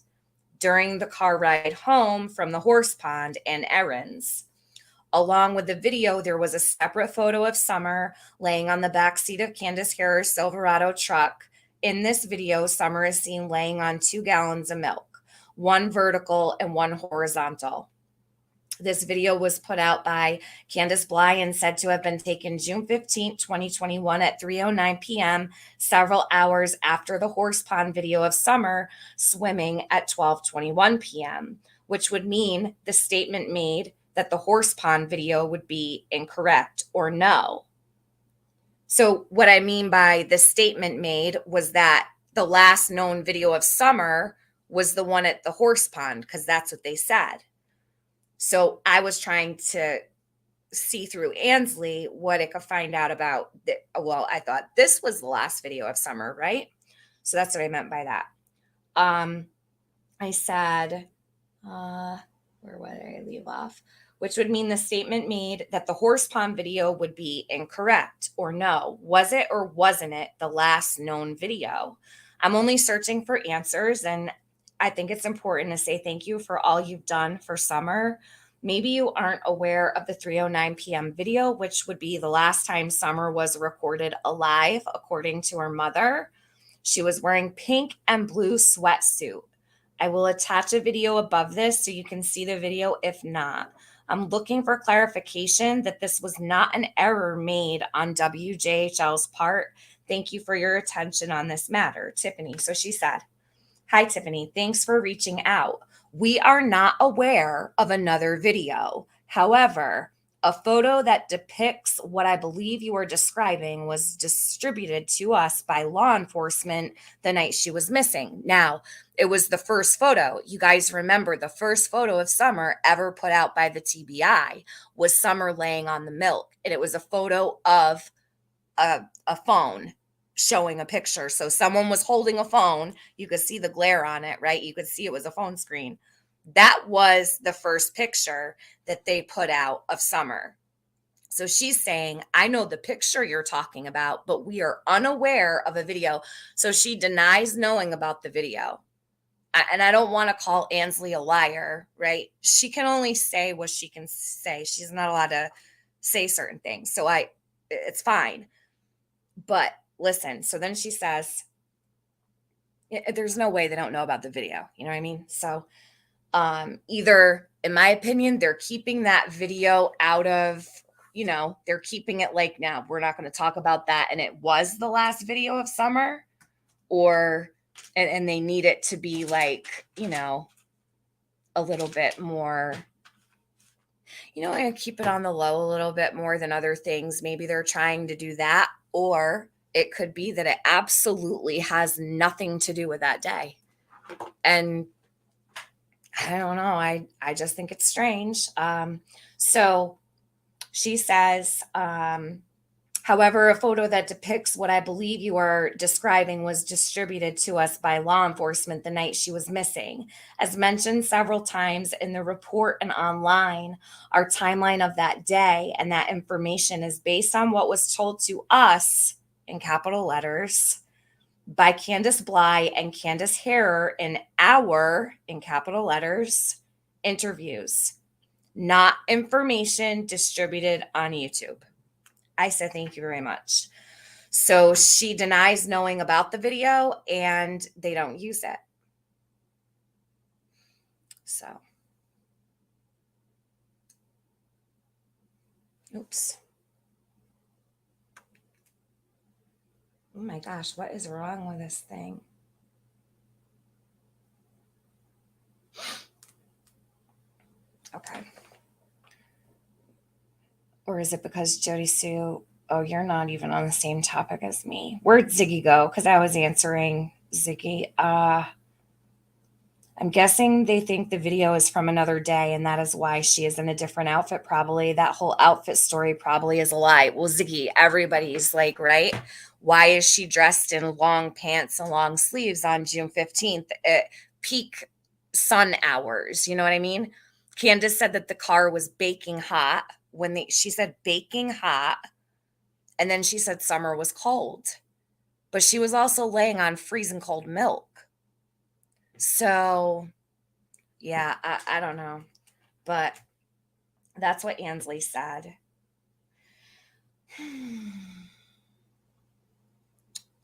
Speaker 1: during the car ride home from the horse pond and errands. Along with the video, there was a separate photo of Summer laying on the back seat of Candace Harris' Silverado truck. In this video, Summer is seen laying on 2 gallons of milk, one vertical and one horizontal. This video was put out by Candace Bly and said to have been taken June 15, 2021 at 3:09 p.m., several hours after the horse pond video of Summer swimming at 12:21 p.m., which would mean the statement made that the horse pond video would be incorrect or no. So what I mean by the statement made was that the last known video of Summer was the one at the horse pond, because that's what they said. So I was trying to see through Ansley what it could find out about. Well, I thought this was the last video of Summer, right? So that's what I meant by that. I said, where would I leave off? Which would mean the statement made that the horse pond video would be incorrect or no. Was it or wasn't it the last known video? I'm only searching for answers, and I think it's important to say thank you for all you've done for Summer. Maybe you aren't aware of the 3:09 p.m. video, which would be the last time Summer was recorded alive, according to her mother. She was wearing pink and blue sweatsuit. I will attach a video above this so you can see the video if not. I'm looking for clarification that this was not an error made on WJHL's part. Thank you for your attention on this matter, Tiffany. So she said, "Hi, Tiffany. Thanks for reaching out. We are not aware of another video. However, a photo that depicts what I believe you are describing was distributed to us by law enforcement the night she was missing." Now, it was the first photo. You guys remember the first photo of Summer ever put out by the TBI was Summer laying on the milk. And it was a photo of a phone showing a picture. So someone was holding a phone. You could see the glare on it, right? You could see it was a phone screen. That was the first picture that they put out of Summer. So she's saying, I know the picture you're talking about, but we are unaware of a video. So she denies knowing about the video. And I don't want to call Ansley a liar, right? She can only say what she can say. She's not allowed to say certain things. So it's fine. But listen, so then she says, there's no way they don't know about the video. You know what I mean? So either, in my opinion, they're keeping that video out of, they're keeping it like, now we're not going to talk about that. And it was the last video of Summer, or, and they need it to be like, a little bit more I'm going to keep it on the low a little bit more than other things. Maybe they're trying to do that, or it could be that it absolutely has nothing to do with that day. And I don't know. I just think it's strange. So she says, however, a photo that depicts what I believe you are describing was distributed to us by law enforcement the night she was missing. As mentioned several times in the report and online, our timeline of that day and that information is based on what was told to us in capital letters by Candace Bly and Candace Harrer in our, in capital letters, interviews, not information distributed on YouTube. I said, thank you very much. So she denies knowing about the video and they don't use it. So, oops. Oh my gosh, what is wrong with this thing? Okay. Or is it because Jody Sue, oh, you're not even on the same topic as me. Where'd Ziggy go? Because I was answering Ziggy. I'm guessing they think the video is from another day, and that is why she is in a different outfit, probably. That whole outfit story probably is a lie. Well, Ziggy, everybody's like, right? Why is she dressed in long pants and long sleeves on June 15th at peak sun hours? You know what I mean? Candace said that the car was baking hot when she said baking hot, and then she said summer was cold. But she was also laying on freezing cold milk. So, yeah, I don't know. But that's what Ansley said.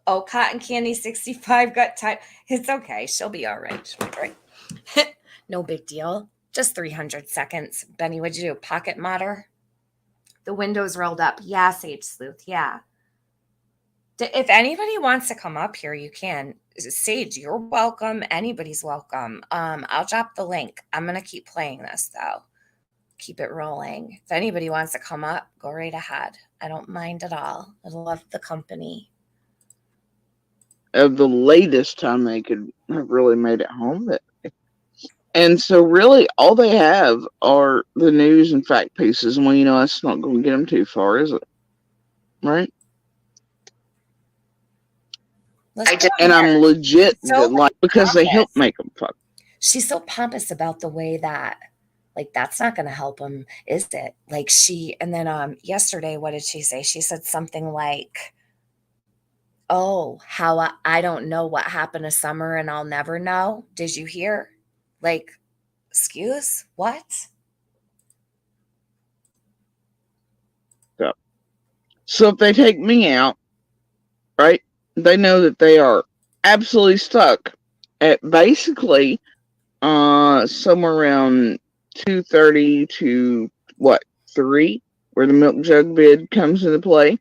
Speaker 1: Oh, Cotton Candy 65 got time. It's okay. She'll be all right. She'll be right. No big deal. Just 300 seconds. Benny, what'd you do? Pocket modder? The windows rolled up. Yeah, Sage Sleuth. Yeah. If anybody wants to come up here, you can. Sage, you're welcome. Anybody's welcome. I'll drop the link. I'm going to keep playing this, though. Keep it rolling. If anybody wants to come up, go right ahead. I don't mind at all. I love the company.
Speaker 11: Of the latest time they could have really made it home. And so really all they have are the news and fact pieces. And well, that's not going to get them too far, is it? Right? And I'm legit because they help make them fuck.
Speaker 1: She's so pompous about the way that, that's not going to help them, is it? And then yesterday, what did she say? She said something like, oh, how I don't know what happened to Summer and I'll never know. Did you hear? Excuse? What?
Speaker 11: So if they take me out, right, they know that they are absolutely stuck at basically somewhere around 2:30 to 3, where the milk jug bid comes into play.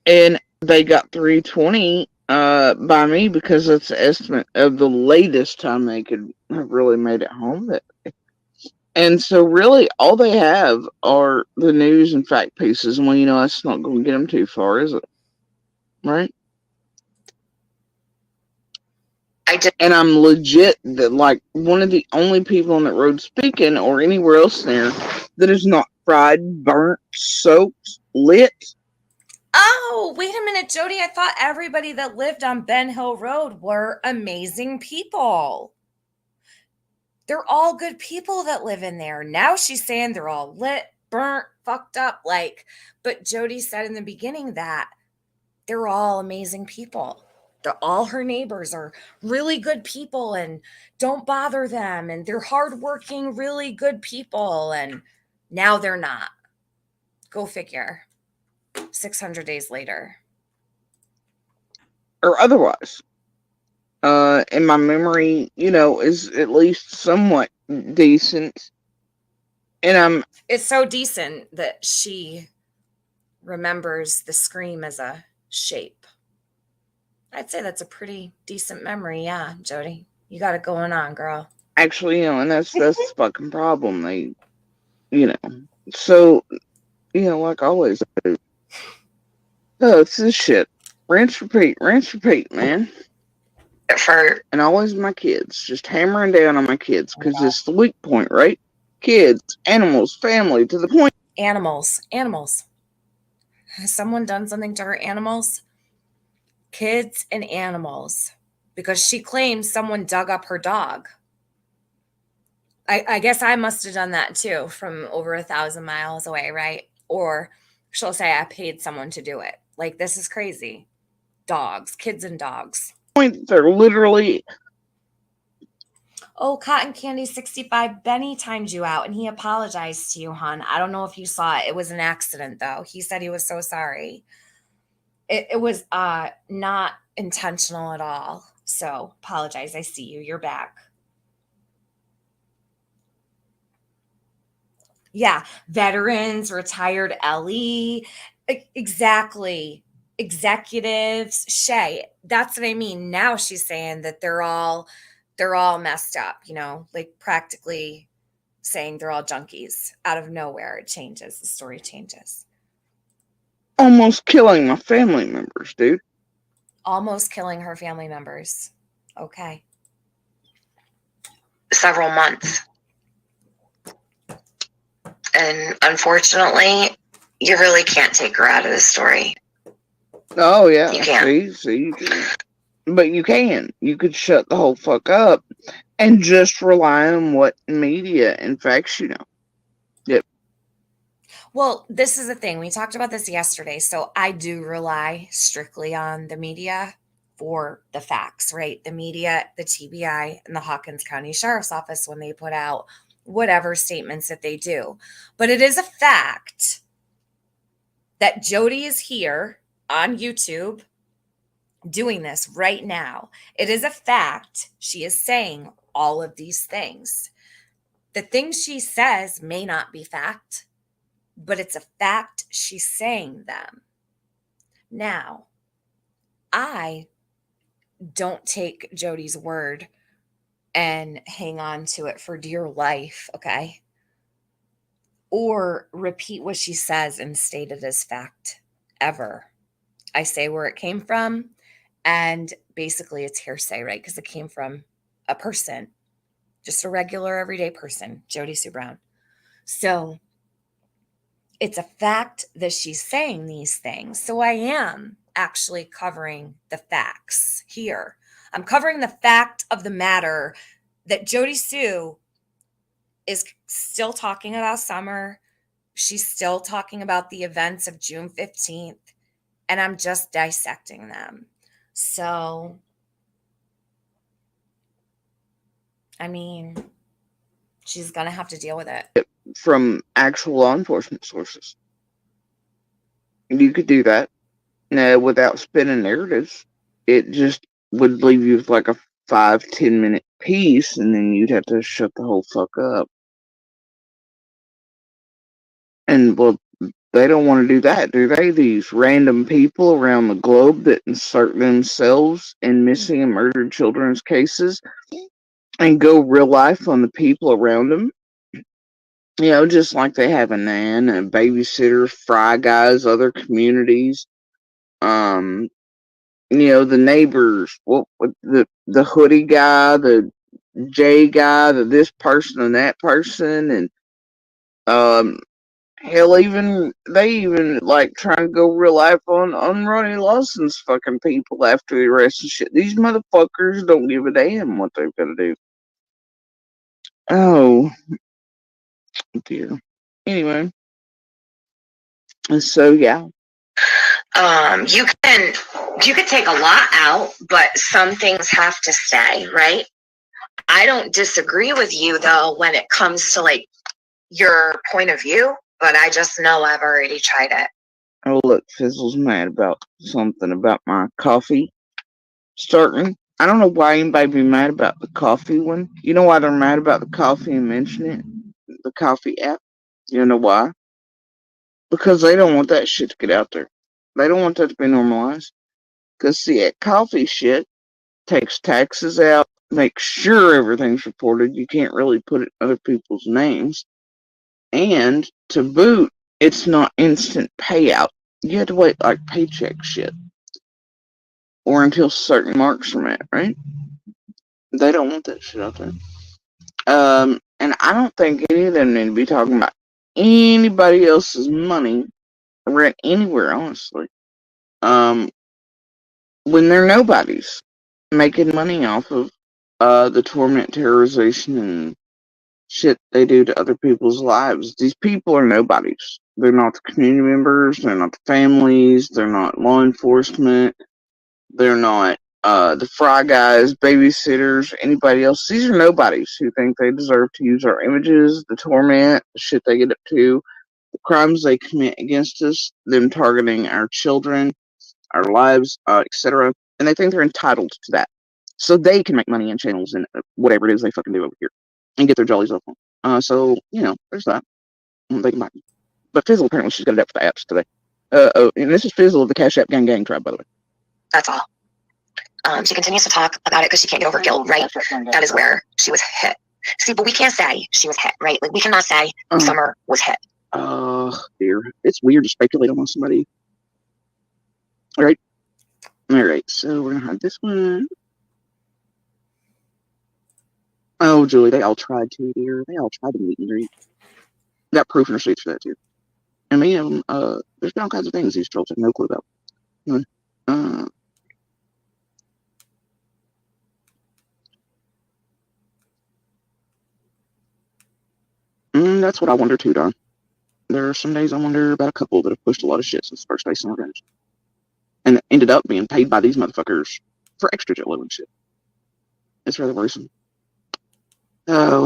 Speaker 11: And they got 3:20 by me because that's the estimate of the latest time they could have really made it home. And so really all they have are the news and fact pieces. And well, that's not going to get them too far, is it? Right? And I'm legit that one of the only people on that road speaking or anywhere else there that is not fried, burnt, soaked, lit.
Speaker 1: Oh, wait a minute, Jody. I thought everybody that lived on Ben Hill Road were amazing people. They're all good people that live in there. Now she's saying they're all lit, burnt, fucked up. But Jody said in the beginning that they're all amazing people. All her neighbors are really good people and don't bother them. And they're hardworking, really good people. And now they're not. Go figure. 600 days later.
Speaker 11: Or otherwise. And my memory, is at least somewhat decent. And
Speaker 1: it's so decent that she remembers the scream as a shape. I'd say that's a pretty decent memory. Yeah, Jody, you got it going on, girl.
Speaker 11: Actually, and that's the fucking problem. They, you know. So, like always, oh, it's this shit. Rinse, repeat, man.
Speaker 10: For
Speaker 11: And always my kids, just hammering down on my kids, because it's the weak point, right? Kids, animals, family, to the point.
Speaker 1: Animals. Has someone done something to her animals? Kids and animals. Because she claims someone dug up her dog. I guess I must have done that too from over 1,000 miles away, right? Or she'll say I paid someone to do it. Like, this is crazy. Dogs, kids and dogs.
Speaker 11: They're literally.
Speaker 1: Oh, Cotton Candy 65, Benny timed you out and he apologized to you, hon. I don't know if you saw it. It was an accident, though. He said he was so sorry. It was not intentional at all. So apologize. I see you. You're back. Yeah, veterans, retired LE, exactly. Executives, Shay. That's what I mean. Now she's saying that they're all messed up, like practically saying they're all junkies. Out of nowhere, it changes. The story changes.
Speaker 11: Almost killing my family members, dude.
Speaker 1: Almost killing her family members. Okay.
Speaker 10: several months. And unfortunately, you really can't take her out of the story.
Speaker 11: Oh, yeah.
Speaker 10: You can't.
Speaker 11: See. But you can. You could shut the whole fuck up and just rely on what media and facts you know. Yep.
Speaker 1: Well, this is the thing. We talked about this yesterday. So I do rely strictly on the media for the facts, right? The media, the TBI, and the Hawkins County Sheriff's Office when they put out whatever statements that they do. But it is a fact that Jody is here on YouTube doing this right now. It is a fact she is saying all of these things. The things she says may not be fact, but it's a fact she's saying them. Now, I don't take Jody's word and hang on to it for dear life, okay? Or repeat what she says and state it as fact ever. I say where it came from, and basically it's hearsay, right? Because it came from a person, just a regular everyday person, Jody Sue Brown. So it's a fact that she's saying these things. So I am actually covering the facts here. I'm covering the fact of the matter that Jody Sue is still talking about summer. She's still talking about the events of June 15th, and I'm just dissecting them. So, I mean, she's going to have to deal with it.
Speaker 11: From actual law enforcement sources. You could do that without spinning narratives. It just would leave you with like a 5-10 minute piece, and then you'd have to shut the whole fuck up. And well, they don't want to do that, do they? These random people around the globe that insert themselves in missing and murdered children's cases and go real life on the people around them. Just like they have a nan, a babysitter, fry guys, other communities. The neighbors, the hoodie guy, the J guy, the this person and that person, and hell, they even like try and go real life on Ronnie Lawson's fucking people after the arrest and shit. These motherfuckers don't give a damn what they've got to do. Oh dear. Anyway, so yeah.
Speaker 10: You could take a lot out, but some things have to stay, right? I don't disagree with you though when it comes to like your point of view, but I just know I've already tried it.
Speaker 11: Oh look, Fizzle's mad about something about my coffee starting. I don't know why anybody be mad about the coffee one. You know why they're mad about the coffee and mention it? The coffee app. You know why? Because they don't want that shit to get out there. They don't want that to be normalized. Because see, that coffee shit takes taxes out, makes sure everything's reported. You can't really put it in other people's names. And to boot, it's not instant payout. You have to wait like paycheck shit. Or until certain marks are met, right? They don't want that shit out there. And I don't think any of them need to be talking about anybody else's money rent anywhere, honestly. When they're nobodies making money off of the torment, terrorization, and shit they do to other people's lives. These people are nobodies. They're not the community members. They're not the families. They're not law enforcement. They're not the fry guys, babysitters, anybody else. These are nobodies who think they deserve to use our images, the torment, the shit they get up to, the crimes they commit against us, them targeting our children, our lives, etc. And they think they're entitled to that. So they can make money in channels and whatever it is they fucking do over here and get their jollies off on. So, there's that. They can buy it. But Fizzle, apparently, she's got it up for the apps today. And this is Fizzle of the Cash App Gang tribe, by the way.
Speaker 10: That's all. She continues to talk about it because she can't get over guilt, right? That is where she was hit. See, but we can't say she was hit, right? Like, we cannot say Summer was hit.
Speaker 11: Dear. It's weird to speculate on somebody. Alright, so we're gonna have this one. Oh, Julie, they all tried to, dear. They all tried to meet and greet. Got proof and receipts for that, too. And many of them, there's been all kinds of things these trolls have no clue about. That's what I wonder, too, Don. There are some days I wonder about a couple that have pushed a lot of shit since the first day Summer vanished. And ended up being paid by these motherfuckers for extra jello and shit. It's rather worrisome. Oh,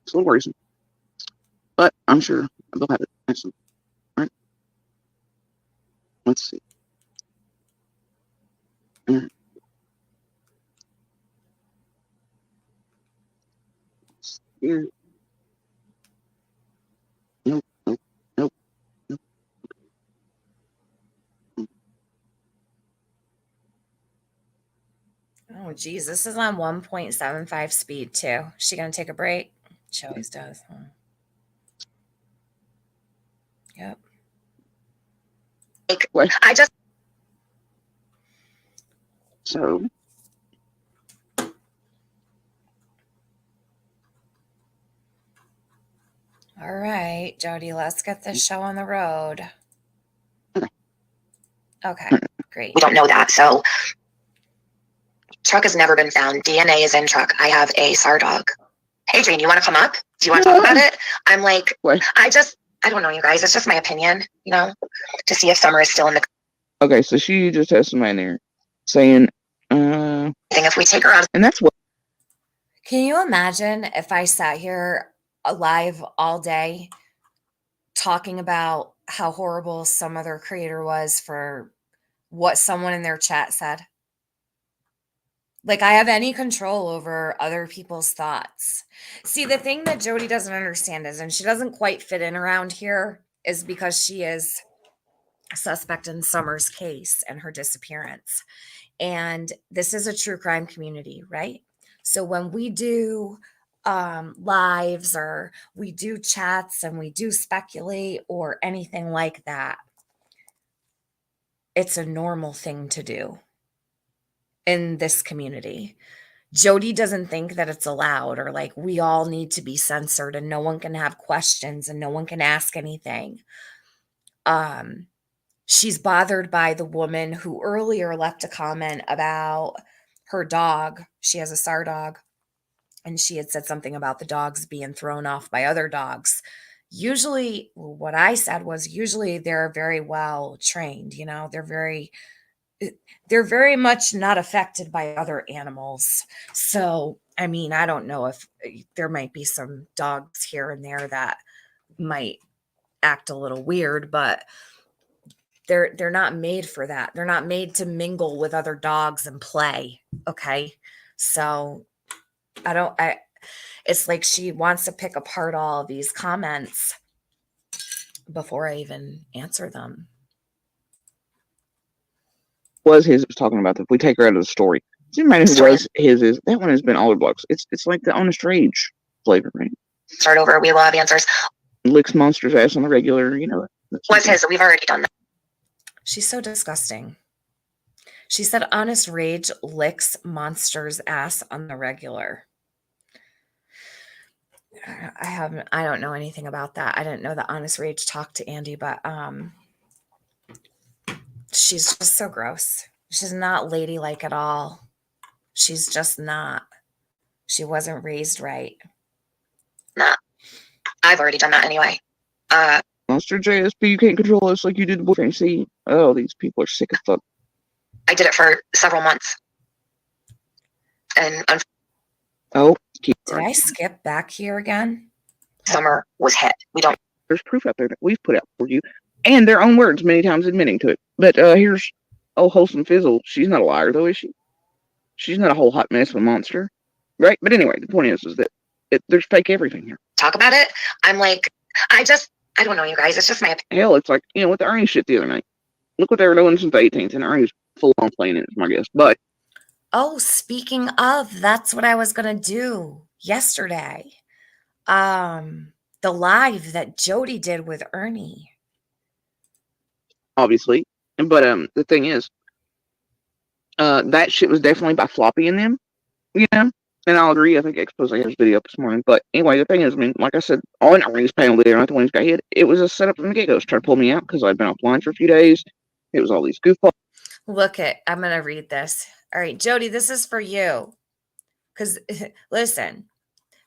Speaker 11: it's a little worrisome. But I'm sure they'll have it next time. Alright. Let's see. Alright. Here. Nope.
Speaker 1: Oh, geez. This is on 1.75 speed, too. She going to take a break? She always does. Huh? Yep.
Speaker 10: Like, I just.
Speaker 11: So.
Speaker 1: All right, Jody, let's get this show on the road. Okay, great.
Speaker 10: We don't know that, so. Truck has never been found. DNA is in truck. I have a SAR dog. Hey, Jane, you want to come up? Do you want to talk about it? I'm like,
Speaker 11: what?
Speaker 10: I don't know, you guys. It's just my opinion, to see if Summer is still in the.
Speaker 11: Okay, so she just has somebody there saying,
Speaker 10: if we take her out.
Speaker 11: And that's what.
Speaker 1: Can you imagine if I sat here live all day talking about how horrible some other creator was for what someone in their chat said? Like, I have any control over other people's thoughts. See, the thing that Jody doesn't understand is, and she doesn't quite fit in around here, is because she is a suspect in Summer's case and her disappearance. And this is a true crime community, right? So when we do lives or we do chats and we do speculate or anything like that, it's a normal thing to do in this community. Jody doesn't think that it's allowed, or like we all need to be censored and no one can have questions and no one can ask anything. She's bothered by the woman who earlier left a comment about her dog. She has a SAR dog, and she had said something about the dogs being thrown off by other dogs. Usually, what I said was usually they're very well trained, they're very much not affected by other animals. So, I mean, I don't know if there might be some dogs here and there that might act a little weird, but they're not made for that. They're not made to mingle with other dogs and play. Okay. So it's like she wants to pick apart all of these comments before I even answer them.
Speaker 11: Was talking about that if we take her out of the story. Somebody who was his is that one has been all blocks. It's like the Honest Rage flavor, right?
Speaker 10: Start over. We love answers.
Speaker 11: Licks Monster's ass on the regular, you know.
Speaker 10: What's his? We've already done that.
Speaker 1: She's so disgusting. She said Honest Rage licks Monster's ass on the regular. I don't know anything about that. I didn't know that Honest Rage talked to Andy, but she's just so gross. She's not ladylike at all. She's just not. She wasn't raised right.
Speaker 10: Nah. I've already done that anyway.
Speaker 11: Monster JSP, you can't control us like you did the boyfriend. See, oh, these people are sick as fuck.
Speaker 10: I did it for several months. And
Speaker 1: did I skip back here again?
Speaker 10: Summer was hit. We don't.
Speaker 11: There's proof out there that we've put out for you, and their own words many times admitting to it. But here's Wholesome Fizzle. She's not a liar, though, is she? She's not a whole hot mess of a monster, right? But anyway, the point is that there's fake everything here.
Speaker 10: Talk about it. I'm like, I don't know, you guys. It's just my opinion.
Speaker 11: Hell, it's like, with the Ernie shit the other night. Look what they were doing since the 18th, and Ernie's full on playing it, is my guess. But
Speaker 1: oh, speaking of, that's what I was gonna do yesterday. The live that Jody did with Ernie.
Speaker 11: Obviously, but the thing is, that shit was definitely by Floppy and them, And I'll agree. I think Expose has a video up this morning. But anyway, the thing is, like I said, on Ernie's panel there, not the one who got hit. It was a setup from the get-go. Trying to pull me out because I'd been offline for a few days. It was all these goofballs.
Speaker 1: Look it. I'm gonna read this. All right, Jody, this is for you. Because listen,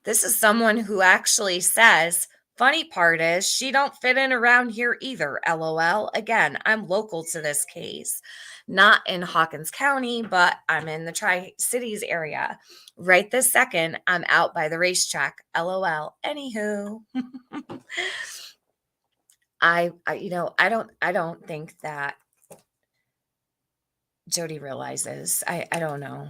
Speaker 1: this is someone who actually says, funny part is she don't fit in around here either. LOL. Again, I'm local to this case. Not in Hawkins County, but I'm in the Tri-Cities area. Right this second, I'm out by the racetrack. LOL. Anywho. I don't think that Jody realizes. I don't know.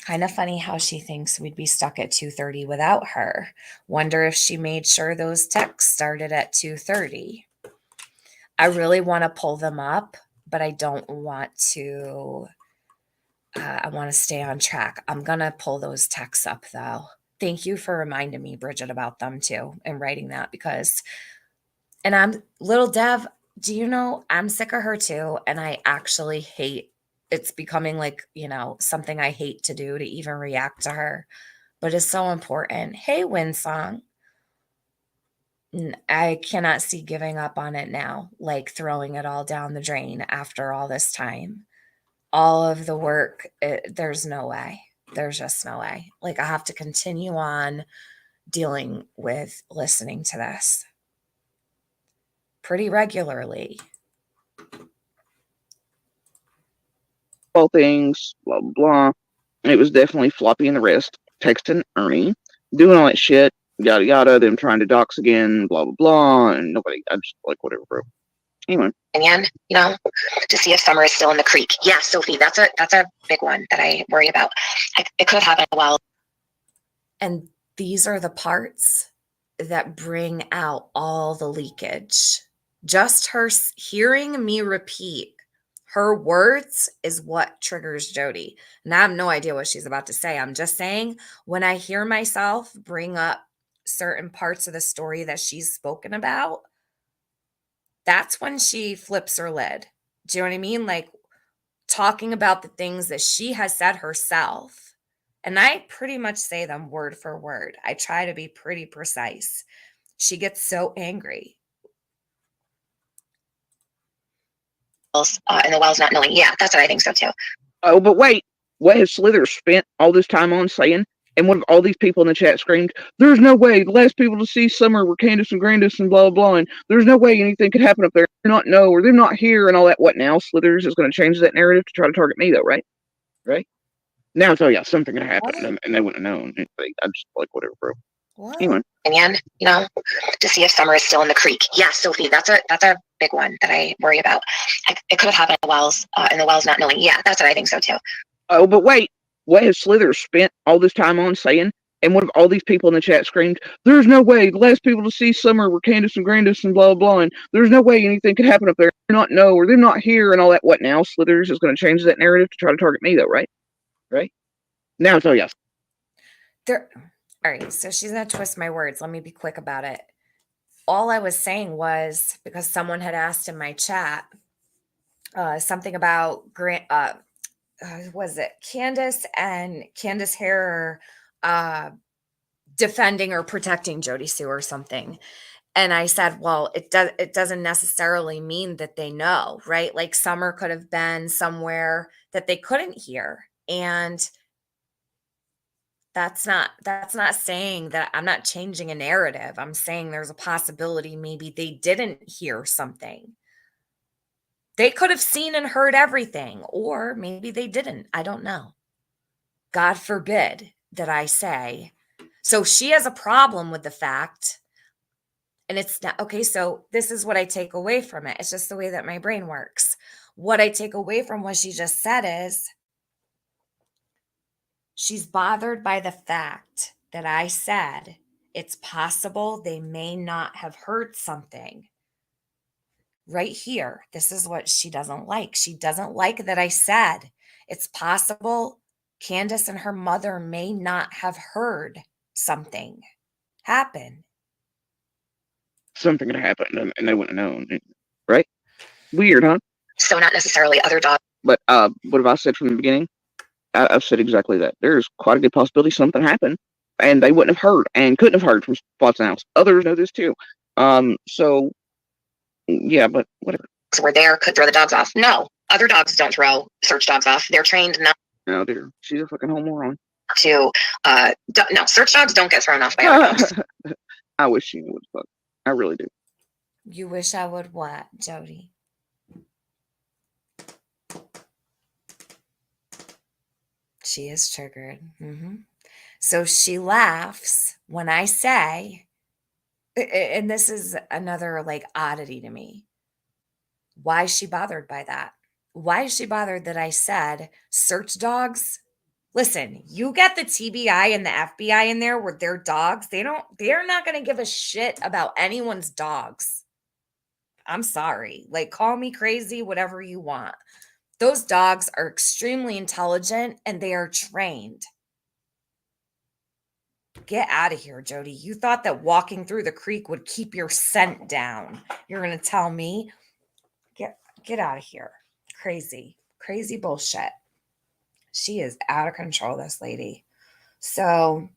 Speaker 1: Kind of funny how she thinks we'd be stuck at 2:30 without her. Wonder if she made sure those texts started at 2:30. I really want to pull them up, but I don't want to. I want to stay on track. I'm going to pull those texts up, though. Thank you for reminding me, Bridget, about them, too, and writing that because, and I'm, little Dev, do you know, I'm sick of her, too, and I actually hate, it's becoming like, something I hate to do to even react to her, but it's so important. Hey, Winsong. I cannot see giving up on it now, like throwing it all down the drain after all this time. All of the work, there's no way. There's just no way. Like, I have to continue on dealing with listening to this pretty regularly.
Speaker 11: All things, blah, blah, blah. It was definitely Floppy and the rest texting Ernie, doing all that shit, yada, yada, them trying to dox again, blah, blah, blah, and nobody, I just like, whatever, bro. Anyway.
Speaker 10: And, to see if Summer is still in the creek. Yeah, Sophie, that's a big one that I worry about. It could have happened a while.
Speaker 1: And these are the parts that bring out all the leakage. Just her hearing me repeat her words is what triggers Jody. And I have no idea what she's about to say. I'm just saying, when I hear myself bring up certain parts of the story that she's spoken about, that's when she flips her lid. Do you know what I mean? Like, talking about the things that she has said herself. And I pretty much say them word for word. I try to be pretty precise. She gets so angry.
Speaker 10: And the Wells not knowing. Yeah, that's what I think so too.
Speaker 11: Oh, but wait. What has Slither spent all this time on saying? And what have all these people in the chat screamed? There's no way. The last people to see Summer were Candace and Grandis and blah, blah, and there's no way anything could happen up there. They're not know, or they're not here and all that. What now? Slithers is going to change that narrative to try to target me, though, right? Right? Now, so yeah, something could happen, and they wouldn't have known. I just like, whatever, bro.
Speaker 1: What?
Speaker 11: Anyway.
Speaker 10: And, to see if Summer is still in the creek. Yeah, Sophie, that's a big one that I worry about. It could have happened in the Wells, and the Wells not knowing. Yeah, that's what I think so too.
Speaker 11: Oh, but wait. What has Slither spent all this time on saying? And what have all these people in the chat screamed? There's no way. The last people to see Summer were Candace and Grandis and blah, blah, and there's no way anything could happen up there. They're not know, or they're not here and all that. What now? Slithers is going to change that narrative to try to target me, though, right? right? Now it's yes.
Speaker 1: There. All right. So she's gonna twist my words. Let me be quick about it. All I was saying was because someone had asked in my chat something about was it Candace Hare defending or protecting Jody Sue or something. And I said, well, it doesn't necessarily mean that they know, right? Like Summer could have been somewhere that they couldn't hear. And that's not saying that I'm not changing a narrative. I'm saying there's a possibility maybe they didn't hear something. They could have seen and heard everything, or maybe they didn't. I don't know. God forbid that I say. So she has a problem with the fact, and it's not okay. So this is what I take away from it. It's just the way that my brain works. What I take away from what she just said is she's bothered by the fact that I said it's possible they may not have heard something. Right here, this is what she doesn't like. She doesn't like that I said it's possible Candace and her mother may not have heard something happen.
Speaker 11: Something had happened and they wouldn't have known, right? Weird, huh?
Speaker 10: So not necessarily other dogs.
Speaker 11: But what have I said from the beginning? I've said exactly that. There's quite a good possibility something happened and they wouldn't have heard and couldn't have heard from Watson House. Others know this too. So yeah, but whatever.
Speaker 10: Were there, could throw the dogs off. No, other dogs don't throw search dogs off. They're trained not
Speaker 11: Oh dear, she's a fucking home moron.
Speaker 10: to. No, search dogs don't get thrown off by other dogs.
Speaker 11: I wish she knew what the fuck. I really do.
Speaker 1: You wish I would what, Jody? She is triggered. So she laughs when I say, and this is another like oddity to me. Why is she bothered by that? Why is she bothered that I said search dogs? Listen, you get the TBI and the FBI in there with their dogs. They're not going to give a shit about anyone's dogs. I'm sorry. Like, call me crazy, whatever you want. Those dogs are extremely intelligent and they are trained. Get out of here, Jody. You thought that walking through the creek would keep your scent down. You're going to tell me? Get out of here. Crazy bullshit. She is out of control, this lady. So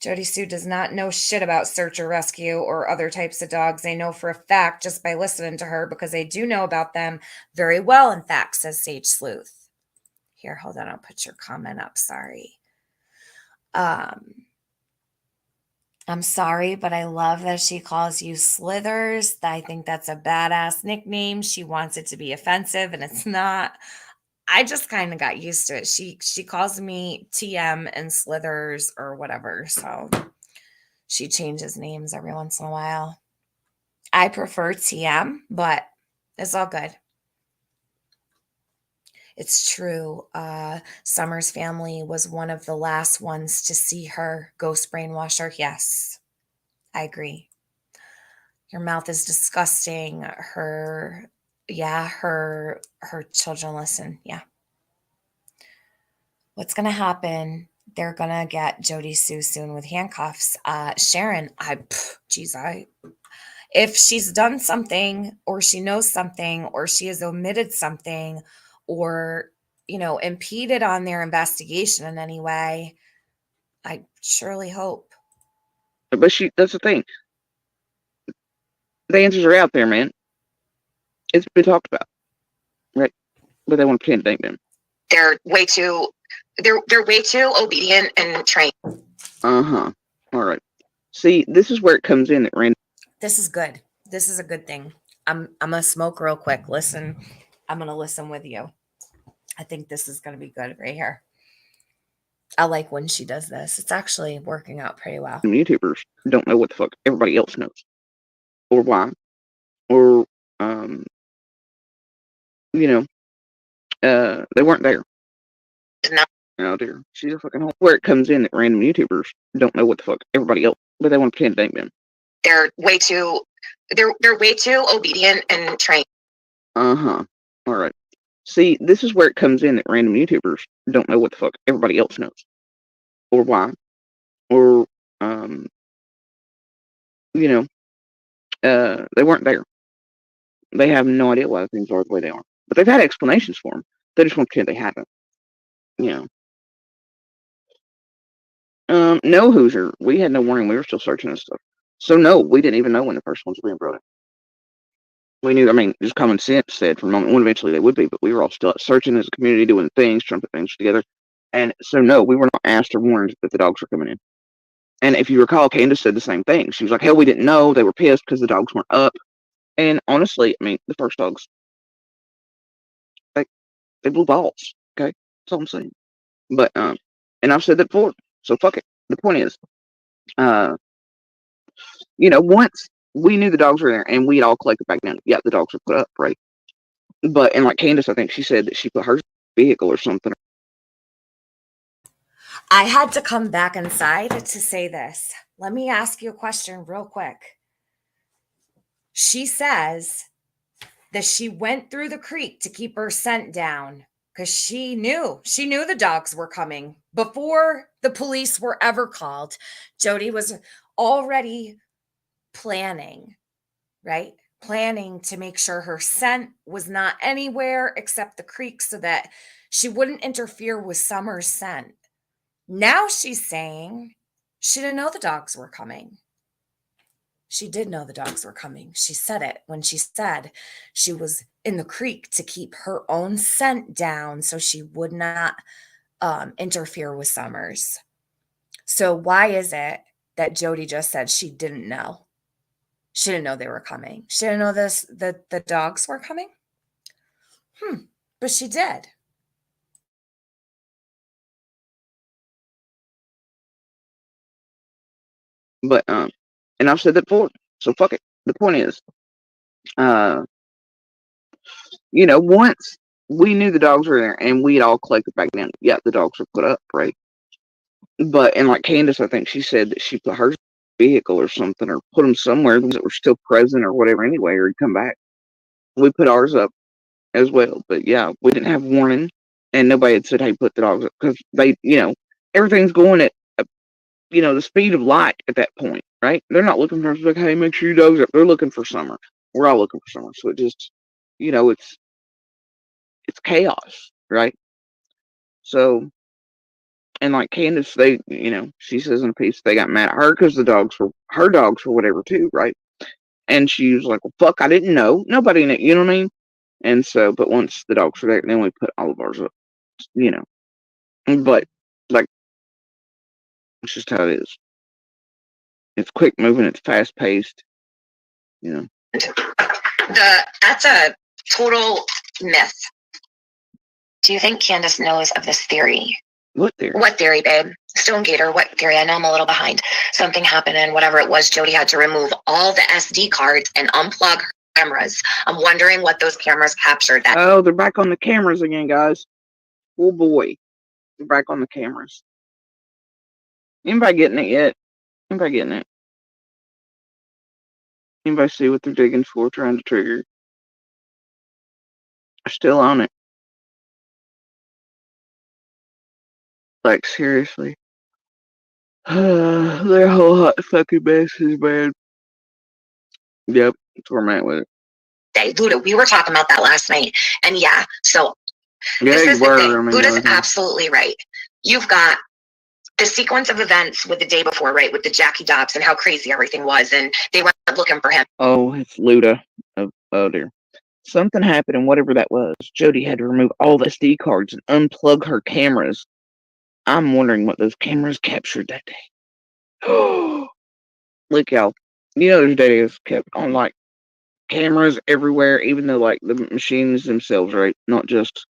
Speaker 1: Jody Sue does not know shit about search or rescue or other types of dogs. I know for a fact just by listening to her because I do know about them very well, in fact, says Sage Sleuth. Here, hold on. I'll put your comment up. Sorry. I'm sorry, but I love that she calls you Slithers. I think that's a badass nickname. She wants it to be offensive, and it's not. I just kind of got used to it. She calls me TM and Slithers or whatever. So she changes names every once in a while. I prefer TM, but it's all good. It's true. Summer's family was one of the last ones to see her ghost brainwash her. Yes, I agree. Your mouth is disgusting. Her children listen. Yeah. What's going to happen? They're going to get Jody Sue soon with handcuffs. Sharon, if she's done something or she knows something or she has omitted something or, impeded on their investigation in any way, I surely hope.
Speaker 11: But that's the thing. The answers are out there, man. It's been talked about, right? But they want to pretend it ain't been.
Speaker 10: They're way too obedient and trained.
Speaker 11: All right. See, this is where it comes in that Randy.
Speaker 1: This is good. This is a good thing. I'm gonna smoke real quick. Listen, I'm gonna listen with you. I think this is gonna be good right here. I like when she does this. It's actually working out pretty well.
Speaker 11: YouTubers don't know what the fuck everybody else knows, or why, or they weren't there. Oh dear, she's a fucking hole. Where it comes in that random YouTubers don't know what the fuck everybody else, but they want to pretend it ain't been.
Speaker 10: They're way too obedient and trained.
Speaker 11: All right. See, this is where it comes in that random YouTubers don't know what the fuck everybody else knows, or why, or you know, they weren't there. They have no idea why things are the way they are, but they've had explanations for them. They just won't pretend they haven't. You know, no Hoosier. We had no warning. We were still searching and stuff. So no, we didn't even know when the first ones were being brought in. We knew. I mean, just common sense said for a moment when eventually they would be, but we were all still searching as a community, doing things, trying to put things together. And so no, we were not asked or warned that the dogs were coming in. And if you recall, Candace said the same thing. She was like, "Hell, we didn't know." They were pissed because the dogs weren't up. And honestly, I mean, the first dogs, they blew balls. Okay, that's all I'm saying. But and I've said that before, so fuck it. The point is, once we knew the dogs were there and we'd all collected back down, yeah, the dogs were put up, right? But and like Candace, I think she said that she put her vehicle or something.
Speaker 1: I had to come back inside to say this. Let me ask you a question real quick. She says that she went through the creek to keep her scent down because she knew the dogs were coming before the police were ever called. Jody was already planning, right? Planning to make sure her scent was not anywhere except the creek so that she wouldn't interfere with Summer's scent. Now she's saying she didn't know the dogs were coming. She did know the dogs were coming. She said it when she said she was in the creek to keep her own scent down so she would not interfere with Summers. So why is it that Jody just said she didn't know? She didn't know they were coming. She didn't know the dogs were coming? But she did.
Speaker 11: But and I've said that before, so fuck it. The point is, once we knew the dogs were there and we'd all collected back down, yeah, the dogs were put up, right? But and like Candace, I think she said that she put her vehicle or something, or put them somewhere that were still present or whatever anyway, or he'd come back. We put ours up as well, but yeah, we didn't have warning, and nobody had said, "Hey, put the dogs up," because they, everything's going at the speed of light at that point, right? They're not looking for us like, "Hey, make sure your dogs up." They're looking for Summer. We're all looking for Summer, so it just, it's chaos, right? So, and like Candace, she says in a piece they got mad at her because the dogs were her dogs or whatever too, right? And she was like, "Well, fuck, I didn't know. Nobody knew." You know what I mean? And so, but once the dogs were there, then we put all of ours up. You know, but like, it's just how it is. It's quick moving. It's fast paced.
Speaker 10: That's a total myth. Do you think Candace knows of this theory?
Speaker 11: What theory?
Speaker 10: What theory, babe? Stone Gator, what theory? I know I'm a little behind. Something happened and whatever it was, Jody had to remove all the SD cards and unplug her cameras. I'm wondering what those cameras captured.
Speaker 11: Oh, they're back on the cameras again, guys. Oh boy. They're back on the cameras. Anybody getting it yet? Anybody getting it? Anybody see what they're digging for, trying to trigger? They're still on it. Like, seriously. They're whole hot fucking messes, man. Yep, that's where I'm at with it.
Speaker 10: Luda, we were talking about that last night. And yeah, so
Speaker 11: yeah,
Speaker 10: this
Speaker 11: you
Speaker 10: is
Speaker 11: were.
Speaker 10: the thing.
Speaker 11: I mean,
Speaker 10: Luda's absolutely right. You've got the sequence of events with the day before, right, with the Jackie Dobbs and how crazy everything was, and they went looking for him.
Speaker 11: Oh, it's Luda. Oh dear. Something happened, and whatever that was, Jody had to remove all the SD cards and unplug her cameras. I'm wondering what those cameras captured that day. Look, y'all. There's days kept on like cameras everywhere, even though like the machines themselves, right? Not just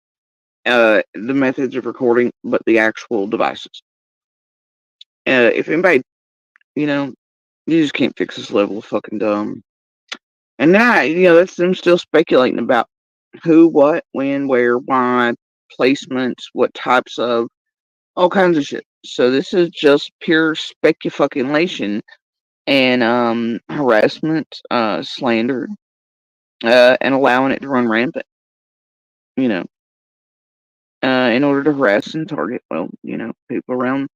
Speaker 11: the methods of recording, but the actual devices. If anybody, you just can't fix this level of fucking dumb. And now, that's them still speculating about who, what, when, where, why, placements, what types of, all kinds of shit. So this is just pure speculation and harassment, slander, and allowing it to run rampant. in order to harass and target, well, people around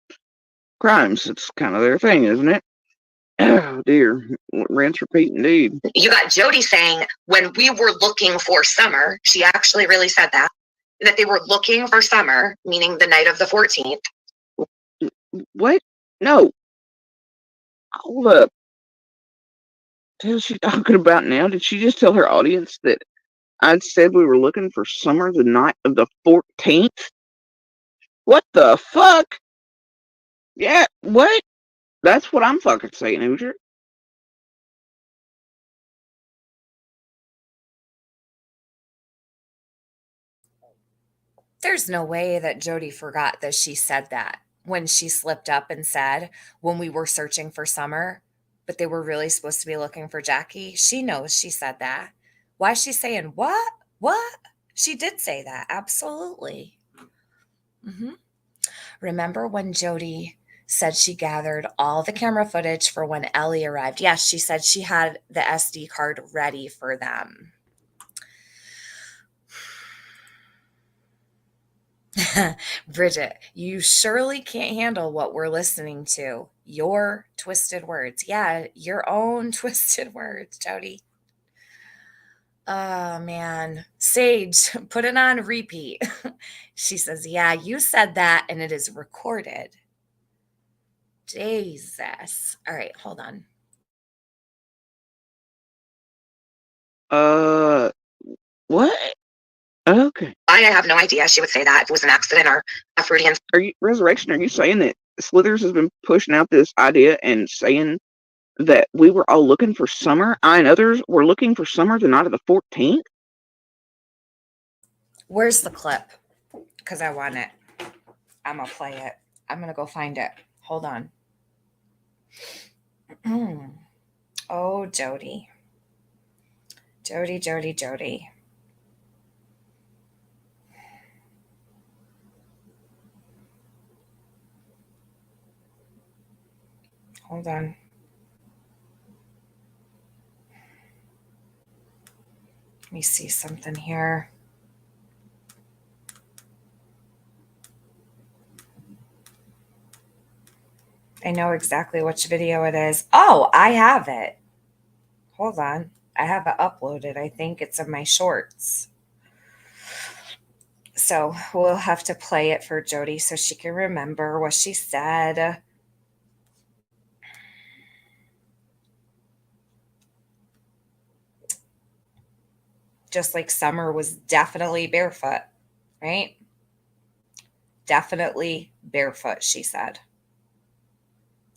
Speaker 11: crimes. It's kind of their thing, isn't it? Oh dear, rinse, repeat, indeed.
Speaker 10: You got Jody saying when we were looking for summer, she actually really said that they were looking for summer, meaning the night of the 14th.
Speaker 11: What? No. Hold up. What is she talking about now? Did she just tell her audience that I'd said we were looking for summer the night of the 14th? What the fuck? Yeah, what? That's what I'm fucking saying, Hoosier.
Speaker 1: There's no way that Jody forgot that she said that when she slipped up and said, when we were searching for summer, but they were really supposed to be looking for Jackie. She knows she said that. Why is she saying, what? What? She did say that. Absolutely. Remember when Jody said she gathered all the camera footage for when Ellie arrived? Yes, she said she had the SD card ready for them. Bridget, you surely can't handle what we're listening to. Your twisted words. Yeah, your own twisted words, Jody. Oh, man. Sage, put it on repeat. She says, yeah, you said that and it is recorded. Jesus. All right, hold on.
Speaker 11: What? Okay.
Speaker 10: I have no idea she would say that if it was an accident or a Freudian.
Speaker 11: Resurrection, are you saying that Slithers has been pushing out this idea and saying that we were all looking for summer? I and others were looking for summer the night of the 14th?
Speaker 1: Where's the clip? Because I want it. I'm going to play it. I'm going to go find it. Hold on. Oh, Jody. Jody, Jody, Jody. Hold on. Let me see something here. I know exactly which video it is. Oh, I have it. Hold on. I have it uploaded. I think it's in my shorts. So we'll have to play it for Jody so she can remember what she said. Just like Summer was definitely barefoot, right? Definitely barefoot, she said.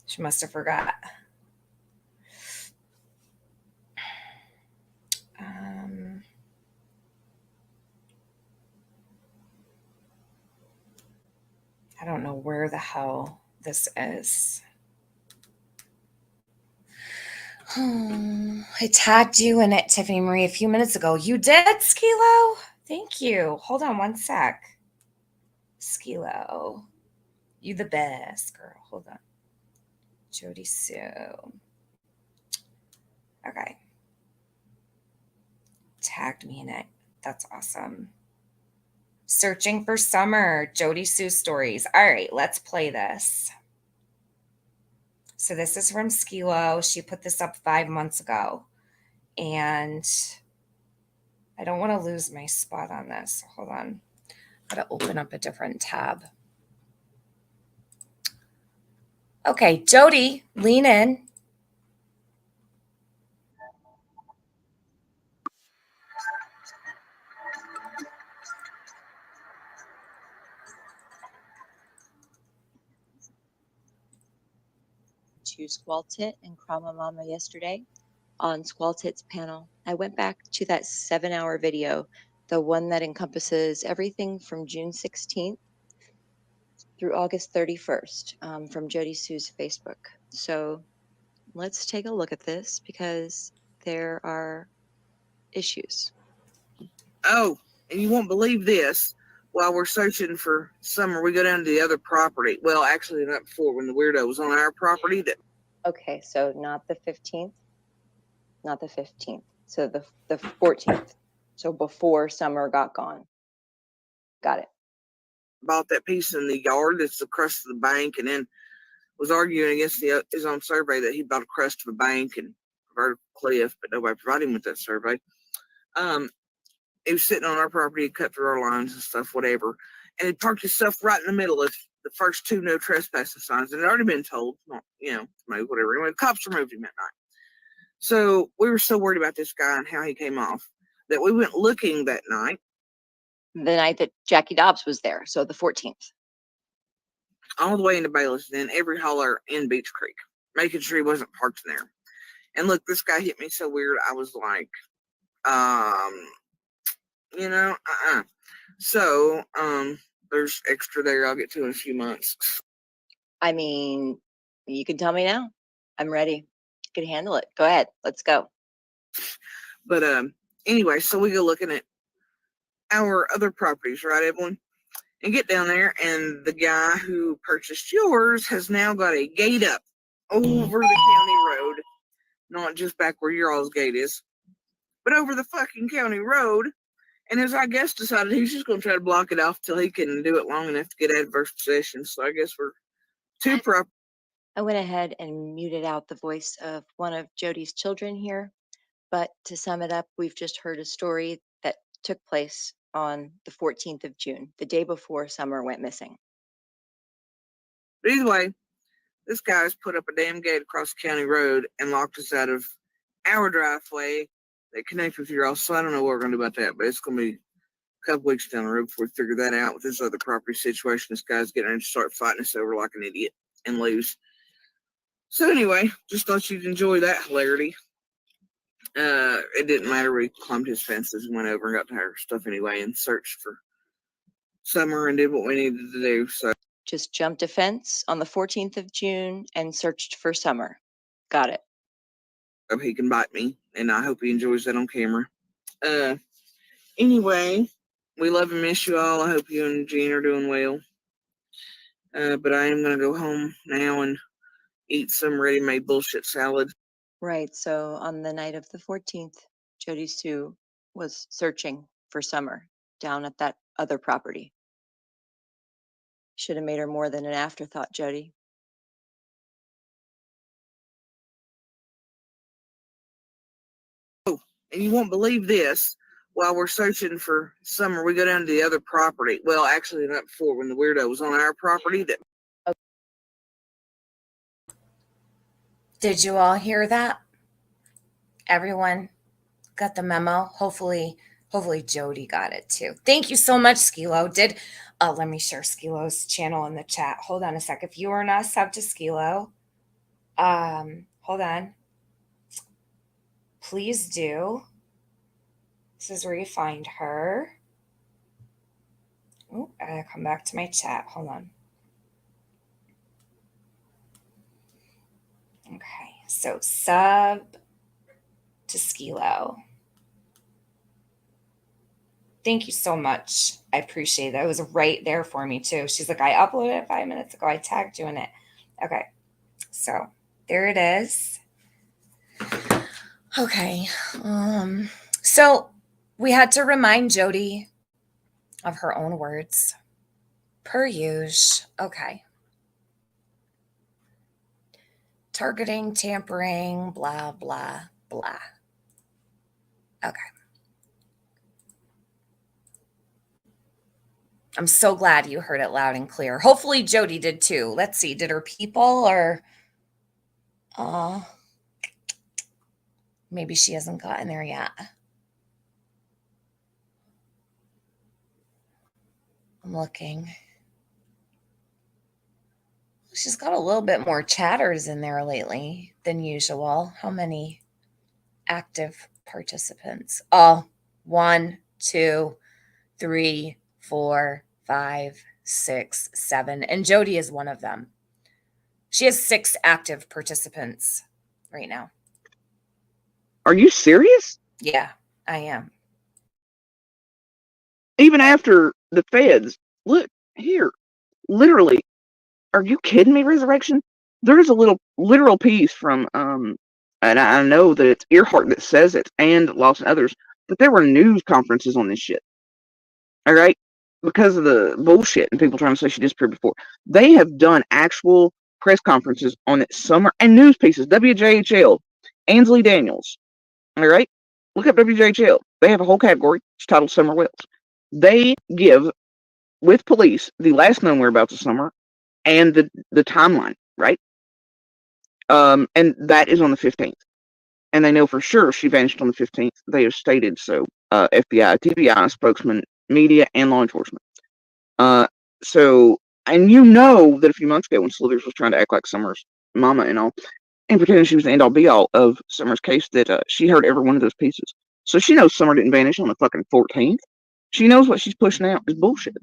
Speaker 1: She must have forgot. I don't know where the hell this is. I tagged you in it, Tiffany Marie, a few minutes ago. You did, Skilo? Thank you. Hold on one sec. Skilo. You the best, girl. Hold on. Jody Sue. Okay. Tagged me in it. That's awesome. Searching for summer. Jody Sue stories. All right, let's play this. So this is from Skilo. She put this up 5 months ago. And I don't want to lose my spot on this. Hold on. Got to open up a different tab. Okay, Jody, lean in.
Speaker 12: To Squall Tit and Krama Mama yesterday on Squall Tit's panel. I went back to that 7-hour video, the one that encompasses everything from June 16th through August 31st from Jody Sue's Facebook. So let's take a look at this because there are issues.
Speaker 13: Oh, and you won't believe this. While we're searching for summer, we go down to the other property. Well, actually, the night before when the weirdo was on our property.
Speaker 12: Okay, so not the 15th, not the 15th. So the 14th. So before summer got gone. Got it.
Speaker 13: bought that piece in the yard that's across the bank, and then was arguing against his own survey that he bought a crust of a bank and a vertical cliff, but nobody provided him with that survey. He was sitting on our property, cut through our lines and stuff, whatever, and he parked himself right in the middle of the first two no trespassing signs, and it had already been told, maybe whatever. Anyway, the cops removed him that night. So we were so worried about this guy and how he came off that we went looking that night.
Speaker 12: The night that Jackie Dobbs was there, so the 14th.
Speaker 13: All the way into Bayless, then every holler in Beach Creek, making sure he wasn't parked in there. And look, this guy hit me so weird, I was like, So, there's extra there I'll get to in a few months.
Speaker 12: I mean, you can tell me now. I'm ready. You can handle it. Go ahead. Let's go.
Speaker 13: But anyway, so we go looking at our other properties, right, Evelyn? And get down there, and the guy who purchased yours has now got a gate up over the county road, not just back where your all's gate is, but over the fucking county road. And as I guess decided he's just going to try to block it off till he can do it long enough to get adverse possession. So I guess we're two properties.
Speaker 12: I went ahead and muted out the voice of one of Jody's children here. But to sum it up, we've just heard a story that took place on the 14th of June, the day before Summer went missing.
Speaker 13: But either way, this guy's put up a damn gate across the county road and locked us out of our driveway that connects with your house. So I don't know what we're going to do about that, but it's going to be a couple weeks down the road before we figure that out with this other property situation. This guy's getting ready to start fighting us over like an idiot and lose. So anyway, just thought you'd enjoy that hilarity. It didn't matter. We climbed his fences and went over and got to our stuff anyway and searched for Summer and did what we needed to do. So
Speaker 12: Just jumped a fence on the 14th of June and searched for Summer. Got it.
Speaker 13: hope he can bite me, and I hope he enjoys that on camera. Anyway, we love and miss you all. I hope you and Jean are doing well. But I am going to go home now and eat some ready-made bullshit salad.
Speaker 12: Right. So on the night of the 14th, Jody Sue was searching for Summer down at that other property. Should have made her more than an afterthought, Jody.
Speaker 13: Oh, and you won't believe this. While we're searching for Summer, we go down to the other property. Well, actually, not before, when the weirdo was on our property.
Speaker 1: Did you all hear that? Everyone got the memo? Hopefully Jody got it too. Thank you so much, Skilo. Let me share Skilo's channel in the chat. Hold on a sec. If you are not subbed to Skilo, hold on. Please do. This is where you find her. Oh, I gotta come back to my chat. Hold on. Okay, so sub to Skilo. Thank you so much. I appreciate that. It was right there for me too. She's like, I uploaded it 5 minutes ago. I tagged you in it. Okay, so there it is. Okay, so we had to remind Jody of her own words. Per usual. Okay. Targeting, tampering, blah, blah, blah. Okay. I'm so glad you heard it loud and clear. Hopefully Jody did too. Let's see. Did her people or maybe she hasn't gotten there yet. I'm looking. She's got a little bit more chatters in there lately than usual. How many active participants? Oh, 1, 2, 3, 4, 5, 6, 7. And Jody is one of them. She has 6 active participants right now.
Speaker 11: Are you serious?
Speaker 1: Yeah, I am.
Speaker 11: Even after the feds, look here, literally, are you kidding me, Resurrection? There's a little literal piece from, and I know that it's Earhart that says it, and Lost and others, but there were news conferences on this shit. All right? because of the bullshit and people trying to say she disappeared before. They have done actual press conferences on it, Summer, and news pieces. WJHL, Ansley Daniels. All right, look up WJHL. They have a whole category. It's titled Summer Wells. They give with police the last known whereabouts of Summer and the timeline, right? And that is on the 15th. And they know for sure she vanished on the 15th. They have stated so. FBI, TBI, spokesman, media, and law enforcement. So, and you know that a few months ago when Slithers was trying to act like Summer's mama and all, and pretending she was the end-all be-all of Summer's case, that she heard every one of those pieces. So she knows Summer didn't vanish on the fucking 14th. She knows what she's pushing out is bullshit.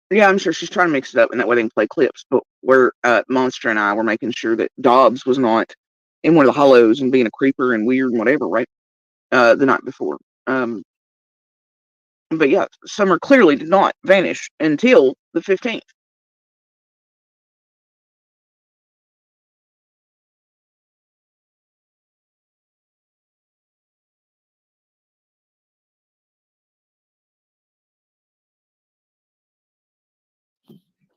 Speaker 11: Yeah, I'm sure she's trying to mix it up, and that way they can play clips. But where Monster and I were making sure that Dobbs was not in one of the hollows and being a creeper and weird and whatever, right? The night before. But yeah, Summer clearly did not vanish until the 15th.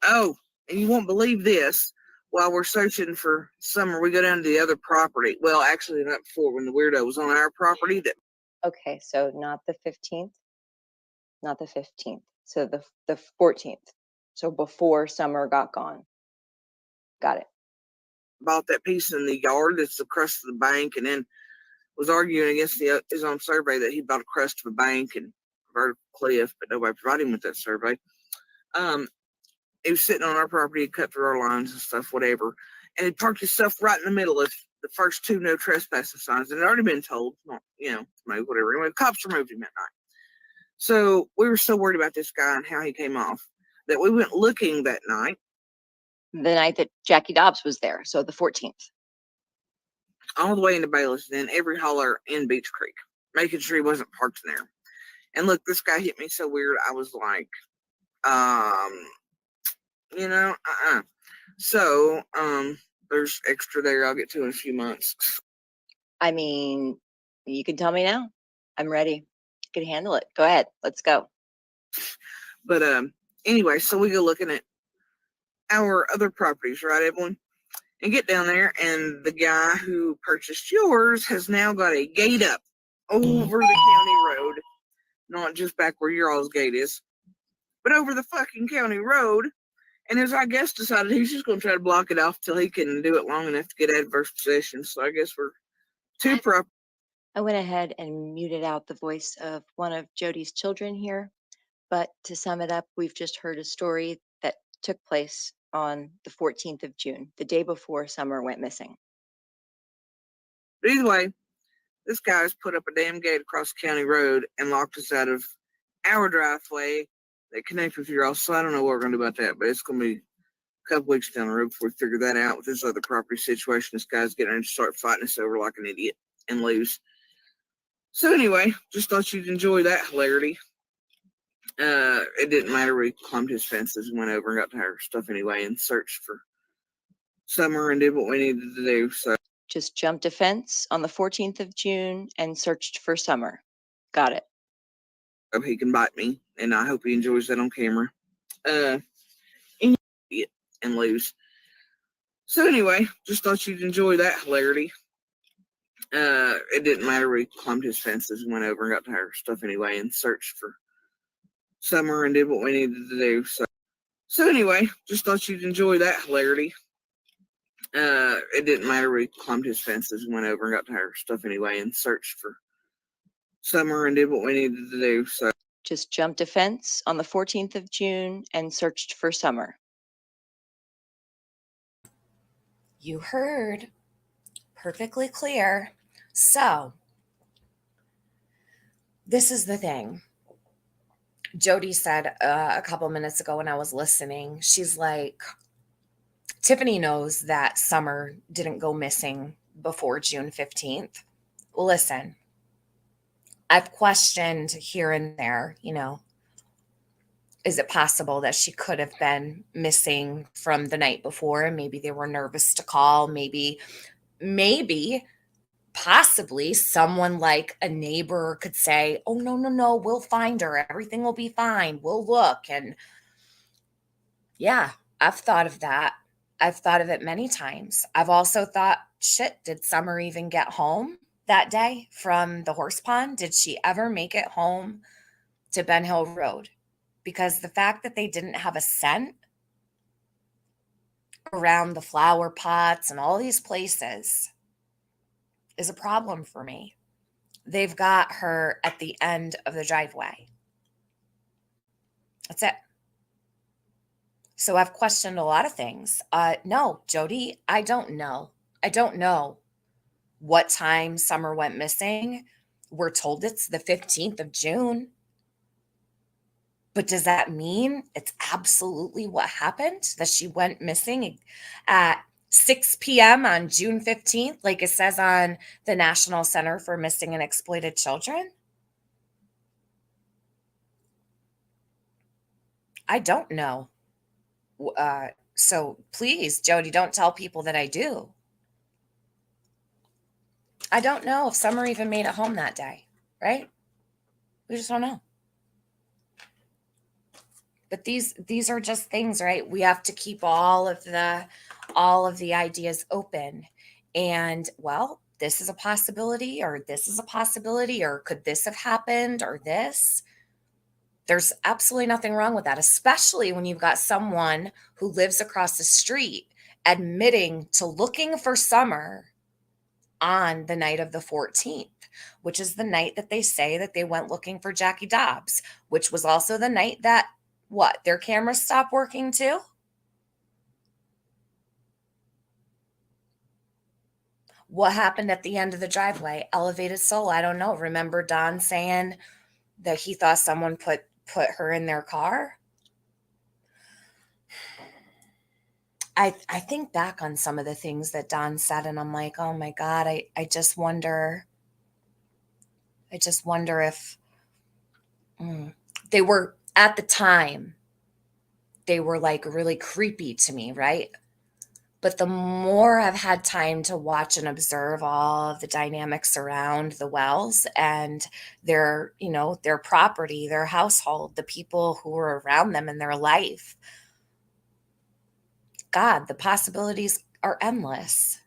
Speaker 13: Oh, and you won't believe this. While we're searching for Summer, we go down to the other property. Well, actually, not before, when the weirdo was on our property.
Speaker 12: Okay, so not the 15th, not the 15th. So the 14th. So before Summer got gone. Got it.
Speaker 13: Bought that piece in the yard that's across the bank, and then was arguing against his own survey that he bought a crust of a bank and vertical cliff, but nobody provided him with that survey. He was sitting on our property, cut through our lines and stuff, whatever, and he parked his stuff right in the middle of the first two no trespassing signs, and had already been told, not, whatever. Anyway, the cops removed him that night. So we were so worried about this guy and how he came off that we went looking that night.
Speaker 12: The night that Jackie Dobbs was there, so the 14th.
Speaker 13: All the way into Bayless, and then every holler in Beach Creek, making sure he wasn't parked in there. And look, this guy hit me so weird, I was like, So, there's extra there I'll get to in a few months.
Speaker 12: I mean, you can tell me now. I'm ready. You can handle it. Go ahead. Let's go.
Speaker 13: But anyway, so we go looking at our other properties, right, Evelyn? And get down there, and the guy who purchased yours has now got a gate up over the county road, not just back where your all's gate is, but over the fucking county road. And as I guess decided he's just going to try to block it off till he can do it long enough to get adverse possession. So I guess we're two properties.
Speaker 12: I went ahead and muted out the voice of one of Jody's children here. But to sum it up, we've just heard a story that took place on the 14th of June, the day before Summer went missing.
Speaker 13: But either way, this guy's put up a damn gate across the county road and locked us out of our driveway that connects with your house. So I don't know what we're going to do about that, but it's going to be a couple weeks down the road before we figure that out with this other property situation. This guy's getting ready to start fighting us over like an idiot and lose. So anyway, just thought you'd enjoy that hilarity. It didn't matter. We climbed his fences and went over and got to our stuff anyway and searched for Summer and did what we needed to do. So
Speaker 12: just jumped a fence on the 14th of June and searched for Summer. Got it.
Speaker 13: Hope he can bite me, and I hope he enjoys that on camera. And lose. So anyway, just thought you'd enjoy that hilarity. It didn't matter. We climbed his fences and went over and got to our stuff anyway and searched for Summer and did what we needed to do. So anyway, just thought you'd enjoy that hilarity. It didn't matter. We climbed his fences and went over and got to our stuff anyway and searched for Summer and did what we needed to do. So
Speaker 12: just jumped a fence on the 14th of June and searched for Summer.
Speaker 1: You heard perfectly clear. So this is the thing. Jody said a couple minutes ago when I was listening, she's like, Tiffany knows that Summer didn't go missing before June 15th. Listen, I've questioned here and there, is it possible that she could have been missing from the night before? Maybe they were nervous to call. Maybe possibly someone like a neighbor could say, oh, no, no, no, we'll find her. Everything will be fine. We'll look. And yeah, I've thought of that. I've thought of it many times. I've also thought, shit, did Summer even get home that day from the horse pond? Did she ever make it home to Ben Hill Road? Because the fact that they didn't have a scent around the flower pots and all these places is a problem for me. They've got her at the end of the driveway. That's it. So I've questioned a lot of things. No, Jody, I don't know. I don't know what time Summer went missing. We're told it's the 15th of June. But does that mean it's absolutely what happened? That she went missing at 6 p.m. on June 15th, like it says on the National Center for Missing and Exploited Children? I don't know. So please, Jody, don't tell people that I do. I don't know if Summer even made it home that day, right? We just don't know. But these are just things, right? We have to keep all of the ideas open. And well, this is a possibility, or this is a possibility, or could this have happened, or this? There's absolutely nothing wrong with that, especially when you've got someone who lives across the street admitting to looking for Summer on the night of the 14th, which is the night that they say that they went looking for Jackie Dobbs, which was also the night that their cameras stopped working too? What happened at the end of the driveway? Elevated soul, I don't know. Remember Don saying that he thought someone put her in their car? I think back on some of the things that Don said, and I'm like, oh my God, I just wonder if they were, at the time, they were like really creepy to me, right? But the more I've had time to watch and observe all of the dynamics around the Wells and their property, their household, the people who were around them in their life, God, the possibilities are endless.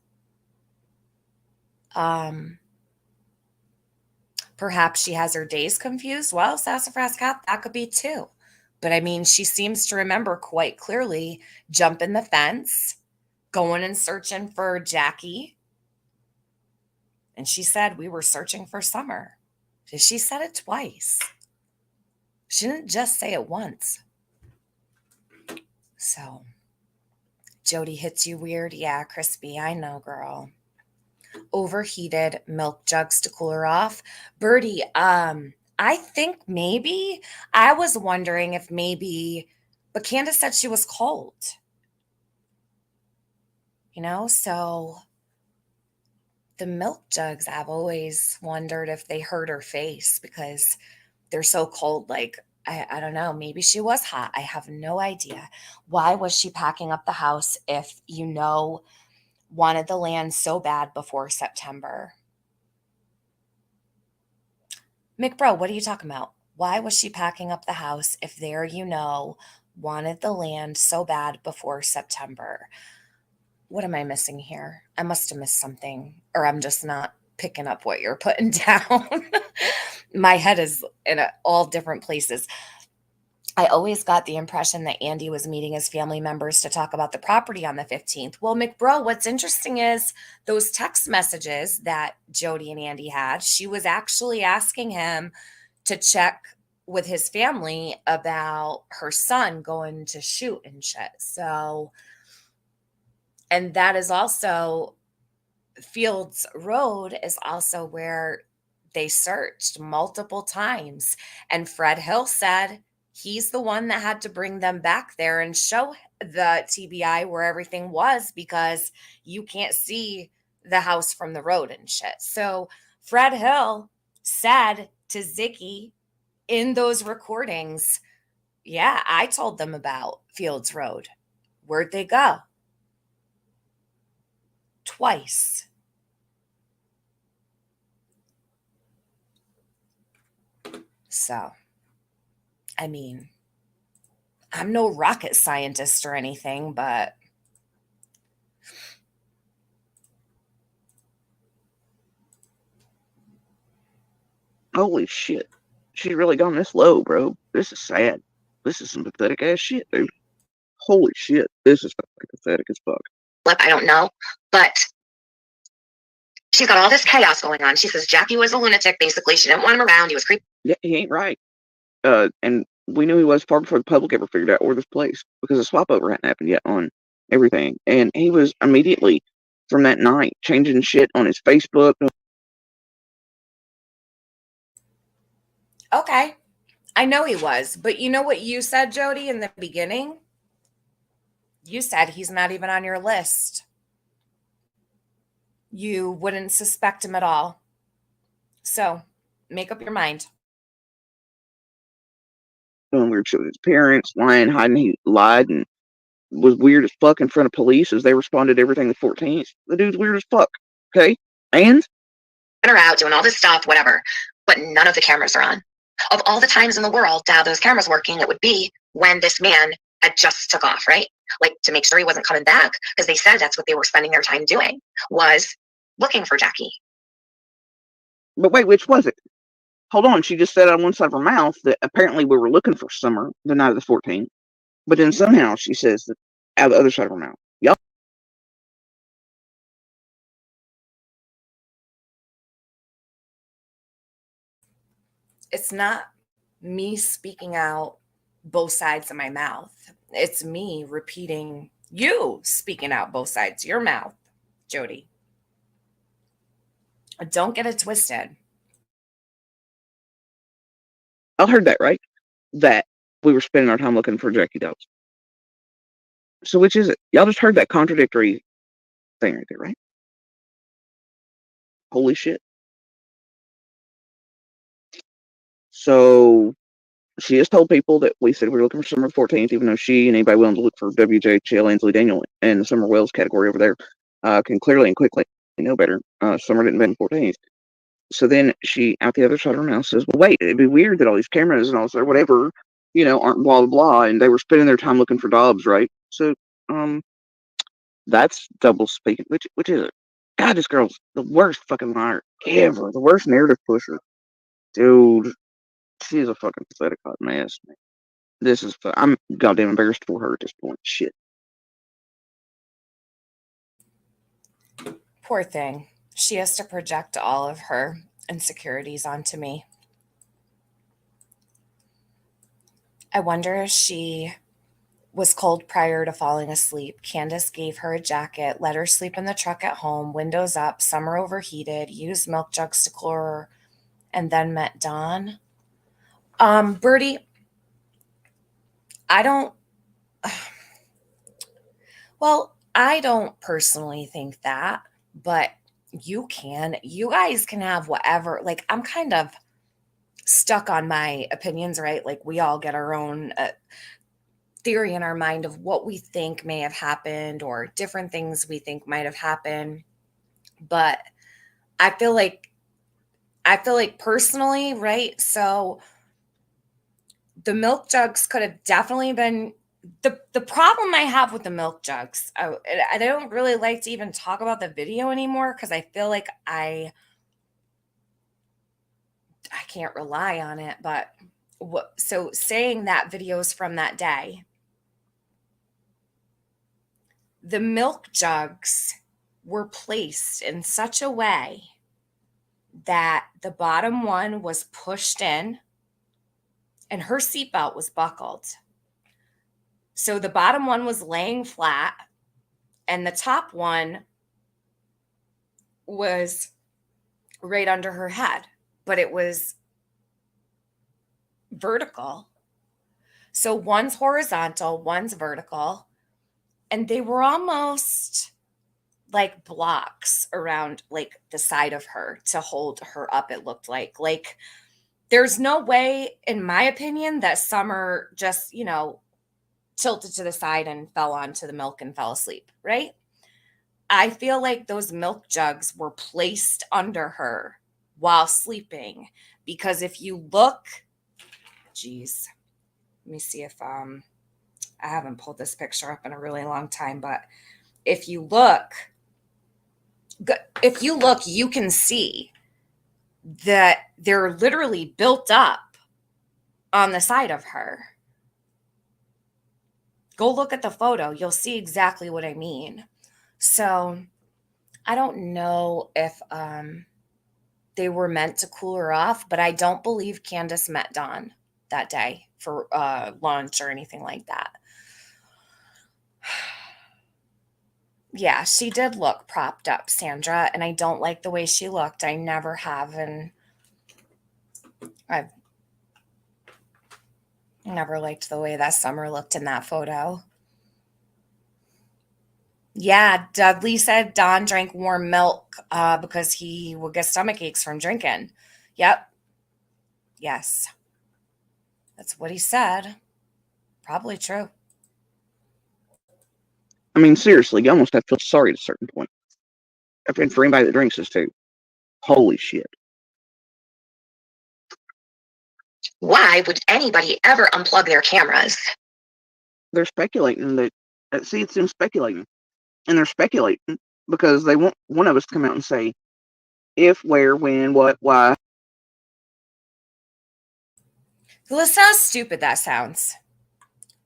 Speaker 1: Perhaps she has her days confused. Well, Sassafras Cat, that could be too. But I mean, she seems to remember quite clearly jumping the fence, going and searching for Jackie. And she said, we were searching for Summer. She said it twice. She didn't just say it once. So, Jody hits you weird? Yeah, Crispy, I know, girl. Overheated milk jugs to cool her off. Birdie, I think maybe, I was wondering if maybe, but Candace said she was cold. So the milk jugs, I've always wondered if they hurt her face because they're so cold. Like, I don't know, maybe she was hot. I have no idea. Why was she packing up the house if wanted the land so bad before September? McBro, what are you talking about? Why was she packing up the house if wanted the land so bad before September? What am I missing here? I must have missed something, or I'm just not picking up what you're putting down. My head is in all different places. I always got the impression that Andy was meeting his family members to talk about the property on the 15th. Well, McBro, what's interesting is those text messages that Jody and Andy had, she was actually asking him to check with his family about her son going to shoot and shit. So, and that is also, Fields Road is also where they searched multiple times. And Fred Hill said he's the one that had to bring them back there and show the TBI where everything was because you can't see the house from the road and shit. So Fred Hill said to Ziggy in those recordings, yeah, I told them about Fields Road. Where'd they go? Twice. So, I mean, I'm no rocket scientist or anything, but
Speaker 11: Holy shit. She's really gone this low, bro. This is sad. This is some pathetic ass shit, dude. Holy shit. This is fucking pathetic as fuck.
Speaker 10: I don't know, but she's got all this chaos going on. She says Jackie was a lunatic, basically. She didn't want him around. He was creepy.
Speaker 11: Yeah, he ain't right. And we knew he was far before the public ever figured out where this place, because the swap over hadn't happened yet on everything. And he was immediately, from that night, changing shit on his Facebook.
Speaker 1: okay. I know he was, but you know what you said, Jody, in the beginning? You said he's not even on your list. You wouldn't suspect him at all. So, make up your mind.
Speaker 11: Doing weird shit with his parents, lying, hiding. He lied and was weird as fuck in front of police as they responded to everything the 14th. The dude's weird as fuck. Okay? And?
Speaker 10: Her out, doing all this stuff, whatever. But none of the cameras are on. Of all the times in the world to have those cameras working, it would be when this man had just took off, right? Like, to make sure he wasn't coming back, because they said that's what they were spending their time doing, was looking for Jackie.
Speaker 11: But wait, which was it? Hold on, she just said on one side of her mouth that apparently we were looking for Summer the night of the 14th. But then somehow she says that out of the other side of her mouth. Yup.
Speaker 1: It's not me speaking out both sides of my mouth. It's me repeating you speaking out both sides of your mouth, Jody. Don't get it twisted.
Speaker 11: I heard that, right? That we were spending our time looking for Jackie Dubs. So which is it? Y'all just heard that contradictory thing right there, right? Holy shit. So she has told people that we said we were looking for Summer 14th, even though she and anybody willing to look for WJHL Ainsley Daniel and the Summer Wells category over there can clearly and quickly know better. Summer didn't been 14th. So then she, out the other side of her mouth, says, well, wait, it'd be weird that all these cameras and all this, or whatever, aren't blah, blah, blah. And they were spending their time looking for Dobbs, right? So, that's double speaking. Which is it? God, this girl's the worst fucking liar ever. The worst narrative pusher. Dude, she's a fucking pathetic hot mess, man. I'm goddamn embarrassed for her at this point. Shit.
Speaker 1: Poor thing. She has to project all of her insecurities onto me. I wonder if she was cold prior to falling asleep. Candace gave her a jacket, let her sleep in the truck at home, windows up, summer overheated, used milk jugs to cool her, and then met Dawn. Bertie, I don't personally think that, but you guys can have whatever. Like, I'm kind of stuck on my opinions, right? Like, we all get our own theory in our mind of what we think may have happened or different things we think might have happened. But I feel like personally, right? So the milk jugs could have definitely been the problem I have with the milk jugs. I don't really like to even talk about the video anymore because I feel like I can't rely on it. But so saying that videos from that day, the milk jugs were placed in such a way that the bottom one was pushed in and her seatbelt was buckled. So the bottom one was laying flat and the top one was right under her head, but it was vertical. So one's horizontal, one's vertical, and they were almost like blocks around like the side of her to hold her up. It looked like there's no way, in my opinion, that Summer just, tilted to the side and fell onto the milk and fell asleep, right? I feel like those milk jugs were placed under her while sleeping, because if you look geez. Let me see if I haven't pulled this picture up in a really long time, but if you look, you can see that they're literally built up on the side of her. Go look at the photo. You'll see exactly what I mean. So I don't know if they were meant to cool her off, but I don't believe Candace met Dawn that day for lunch or anything like that. Yeah, she did look propped up, Sandra, and I don't like the way she looked. I never have, and I've never liked the way that Summer looked in that photo. Yeah, Dudley said Don drank warm milk because he would get stomach aches from drinking. Yep. Yes. That's what he said. Probably true.
Speaker 11: I mean, seriously, you almost have to feel sorry at a certain point. And for anybody that drinks this too. Holy shit.
Speaker 10: Why would anybody ever unplug their cameras?
Speaker 11: They're speculating that, see, it's them speculating. And they're speculating because they want one of us to come out and say if, where, when, what, why.
Speaker 1: Listen how stupid that sounds.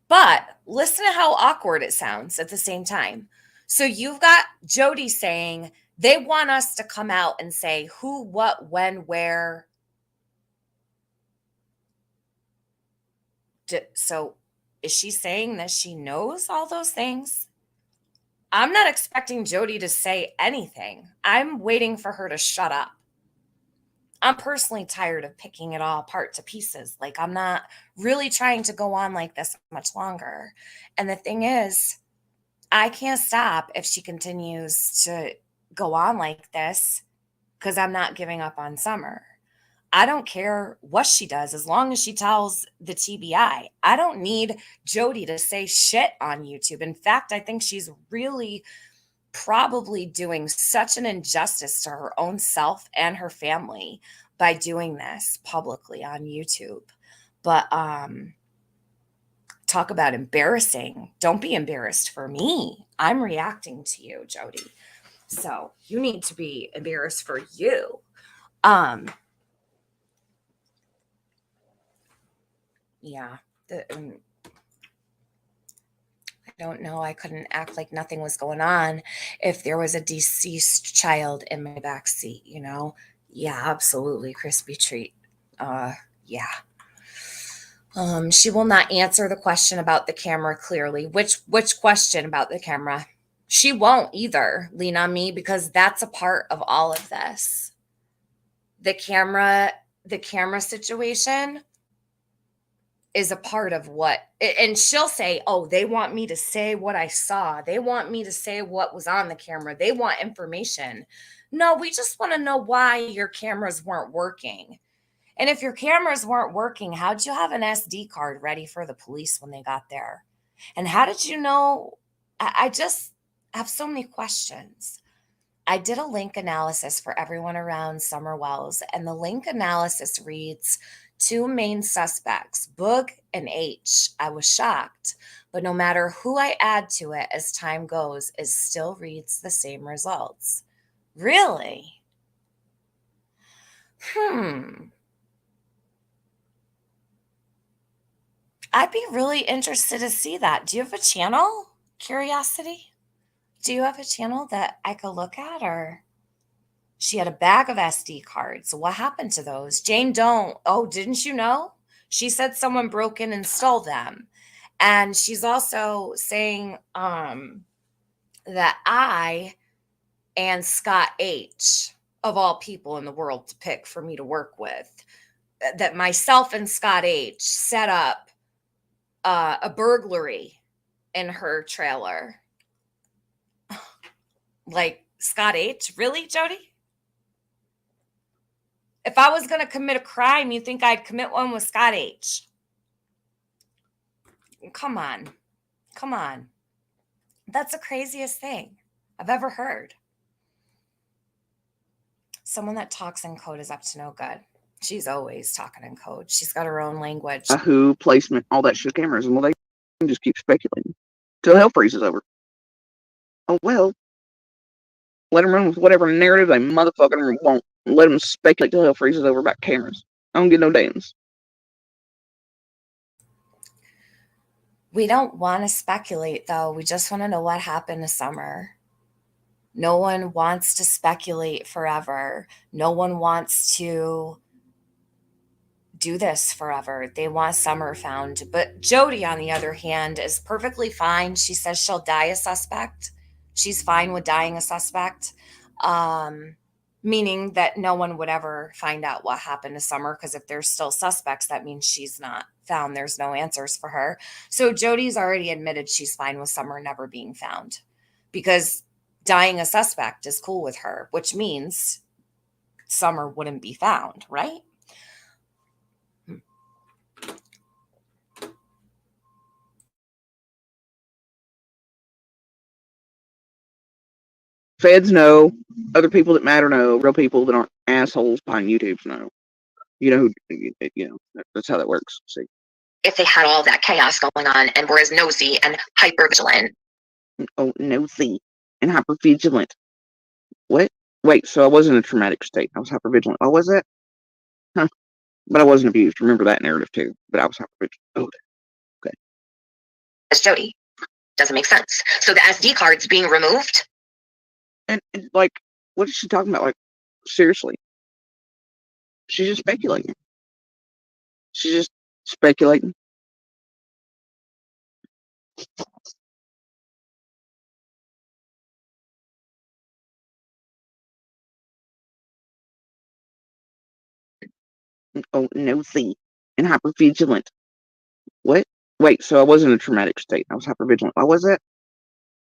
Speaker 1: But listen to how awkward it sounds at the same time. So you've got Jody saying they want us to come out and say who, what, when, where. So is she saying that she knows all those things? I'm not expecting Jody to say anything. I'm waiting for her to shut up. I'm personally tired of picking it all apart to pieces. Like, I'm not really trying to go on like this much longer. And the thing is, I can't stop if she continues to go on like this because I'm not giving up on Summer. I don't care what she does as long as she tells the TBI. I don't need Jody to say shit on YouTube. In fact, I think she's really probably doing such an injustice to her own self and her family by doing this publicly on YouTube. But talk about embarrassing. Don't be embarrassed for me. I'm reacting to you, Jody. So you need to be embarrassed for you. Yeah. I don't know. I couldn't act like nothing was going on if there was a deceased child in my back seat, you know? Yeah, absolutely. Crispy treat. Yeah. She will not answer the question about the camera clearly. Which question about the camera? She won't either lean on me because that's a part of all of this. The camera situation is a part of what, and she'll say, oh, they want me to say what I saw. They want me to say what was on the camera. They want information. No, we just want to know why your cameras weren't working. And if your cameras weren't working, how'd you have an SD card ready for the police when they got there? And how did you know? I just have so many questions. I did a link analysis for everyone around Summer Wells, and the link analysis reads, 2 main suspects, Boog and H. I was shocked, but no matter who I add to it as time goes, it still reads the same results. Really? I'd be really interested to see that. Do you have a channel? Curiosity? Do you have a channel that I could look at? Or she had a bag of SD cards. What happened to those? Jane don't. Oh, didn't you know? She said someone broke in and stole them. And she's also saying that I and Scott H, of all people in the world to pick for me to work with, that myself and Scott H set up a burglary in her trailer. Like, Scott H? Really, Jody? If I was going to commit a crime, you think I'd commit one with Scott H? Come on. Come on. That's the craziest thing I've ever heard. Someone that talks in code is up to no good. She's always talking in code. She's got her own language.
Speaker 11: Who, placement, all that shit, cameras, and well, they can just keep speculating till hell freezes over. Oh well, let them run with whatever narrative they motherfucking want. Let them speculate till hell freezes over about cameras. I don't get no damns.
Speaker 1: We don't want to speculate, though. We just want to know what happened this summer. No one wants to speculate forever. No one wants to do this forever. They want Summer found. But Jody, on the other hand, is perfectly fine. She says she'll die a suspect. She's fine with dying a suspect, meaning that no one would ever find out what happened to Summer, because if there's still suspects, that means she's not found. There's no answers for her. So Jody's already admitted she's fine with Summer never being found, because dying a suspect is cool with her, which means Summer wouldn't be found, right?
Speaker 11: Feds know, other people that matter know, real people that aren't assholes behind YouTube know. You know who, that's how that works. See,
Speaker 10: if they had all that chaos going on and were as nosy and hyper vigilant.
Speaker 11: oh, nosy and hyper vigilant. What? Wait, so I was in a traumatic state. I was hyper vigilant. Oh, was that? Huh. But I wasn't abused. Remember that narrative too. But I was hyper vigilant. Oh, okay.
Speaker 10: As Jody. Doesn't make sense. So the SD card's being removed?
Speaker 11: And like, what is she talking about? Like, seriously. She's just speculating. She's just speculating. Oh, nosy and hyper vigilant. What? Wait, so I was in a traumatic state. I was hyper vigilant. Oh, was that?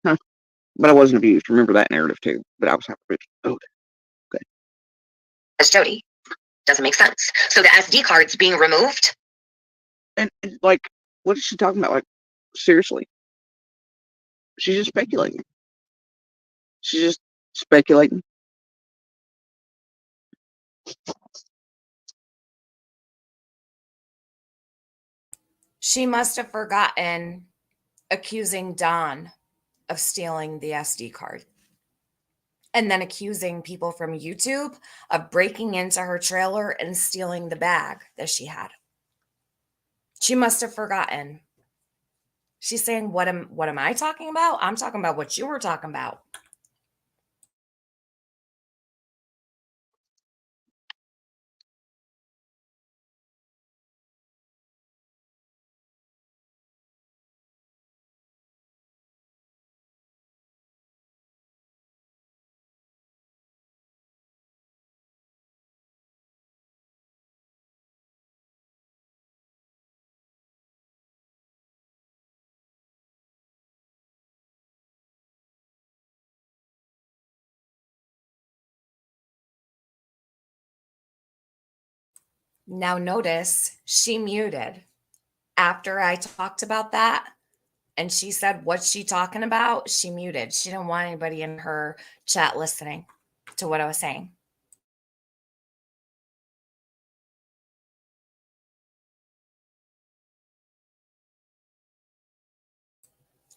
Speaker 11: Huh. But I wasn't abused. Remember that narrative too. But I was hyper vigilant. Oh, okay.
Speaker 10: As Jody. Doesn't make sense. So the SD card's being removed?
Speaker 11: And like, what is she talking about? Like, seriously. She's just speculating. She's just speculating.
Speaker 1: She must have forgotten accusing Don of stealing the SD card, and then accusing people from YouTube of breaking into her trailer and stealing the bag that she had. She must have forgotten. She's saying, what am I talking about? I'm talking about what you were talking about. Now notice she muted after I talked about that, and she said, what's she talking about? She muted. She didn't want anybody in her chat listening to what I was saying.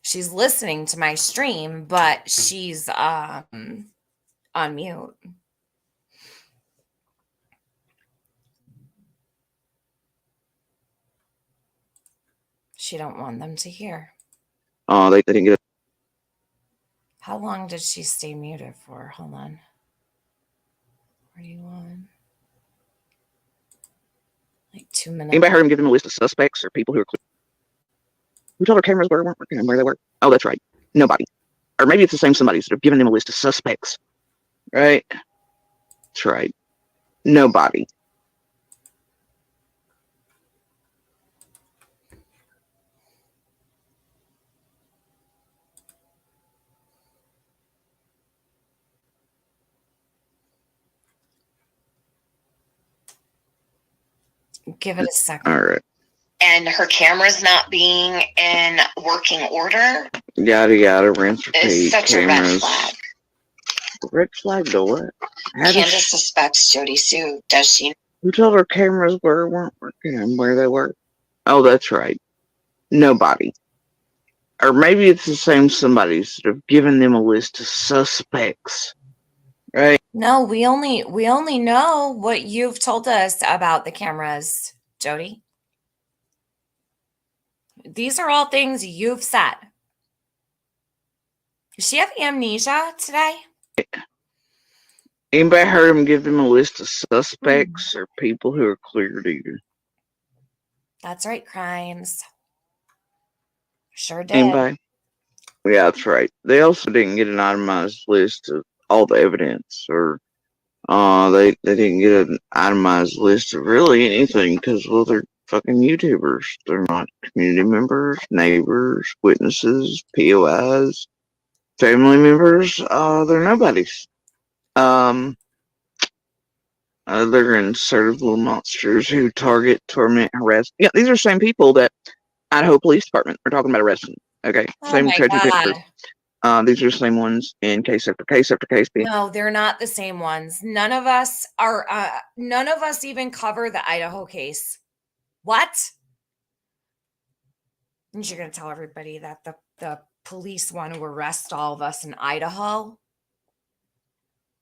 Speaker 1: She's listening to my stream, but she's on mute. She don't want them to hear.
Speaker 11: Oh, they didn't get it.
Speaker 1: How long did she stay muted for? Hold on. 41. Like 2 minutes.
Speaker 11: Anybody heard him give them a list of suspects or people who told her cameras weren't working and where they were? Oh, that's right. Nobody. Or maybe it's the same somebody that have given them a list of suspects. Right? That's right. Nobody.
Speaker 1: Give it a second.
Speaker 11: All right.
Speaker 10: And her camera's not being in working order?
Speaker 11: Yada yada, rinse, repeat.
Speaker 10: Is such
Speaker 11: cameras.
Speaker 10: a red flag.
Speaker 11: Red flag to what?
Speaker 10: Candace suspects Jody Sue. Does she?
Speaker 11: Who told her cameras weren't working and where they were? Oh, that's right. Nobody. Or maybe it's the same somebody's that have given them a list of suspects. Right?
Speaker 1: No, we only know what you've told us about the cameras, Jody. These are all things you've said. Does she have amnesia today?
Speaker 11: Anybody heard him give them a list of suspects or people who are cleared either?
Speaker 1: That's right, crimes. Sure did.
Speaker 11: Anybody? Yeah, that's right. They also didn't get an itemized list of all the evidence, or they didn't get an itemized list of really anything because, well, they're fucking YouTubers. They're not community members, neighbors, witnesses, POIs, family members. They're nobodies. They're insertive little monsters who target, torment, harass. Yeah, these are the same people that Idaho Police Department are talking about arresting. Okay,
Speaker 1: Oh
Speaker 11: same
Speaker 1: my
Speaker 11: trajectory.
Speaker 1: God.
Speaker 11: These are the same ones in case after case after case.
Speaker 1: No, they're not the same ones. None of us even cover the Idaho case. What? And you're going to tell everybody that the police want to arrest all of us in Idaho?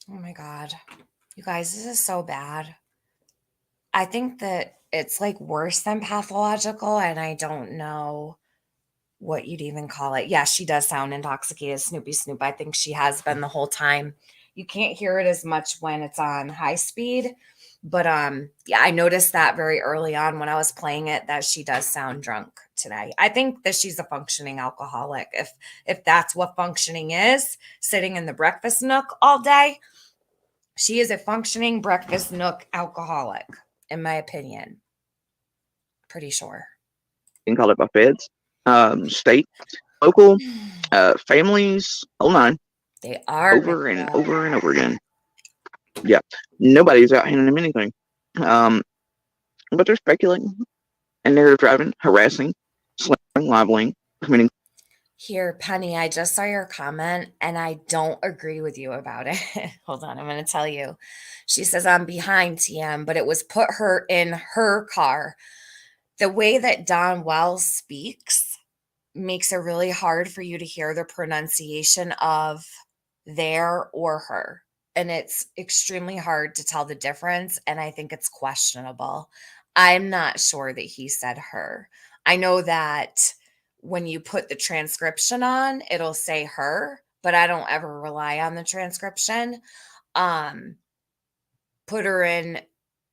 Speaker 1: Oh my God. You guys, this is so bad. I think that it's like worse than pathological, and I don't know what you'd even call it. Yeah, she does sound intoxicated, Snoopy Snoop. I think she has been the whole time. You can't hear it as much when it's on high speed, but yeah, I noticed that very early on when I was playing it that she does sound drunk today. I think that she's a functioning alcoholic. If that's what functioning is, sitting in the breakfast nook all day, she is a functioning breakfast nook alcoholic, in my opinion. Pretty sure.
Speaker 11: You can call it by feds, state, local, families, whole nine.
Speaker 1: They are
Speaker 11: over and over and over again. Yeah, nobody's out handing them anything. But they're speculating and they're driving, harassing, slandering, libeling, committing.
Speaker 1: Here, Penny, I just saw your comment and I don't agree with you about it. Hold on, I'm going to tell you. She says, I'm behind TM, but it was put her in her car. The way that Don Wells speaks makes it really hard for you to hear the pronunciation of their or her. And it's extremely hard to tell the difference. And I think it's questionable. I'm not sure that he said her. I know that when you put the transcription on, it'll say her, but I don't ever rely on the transcription. Put her in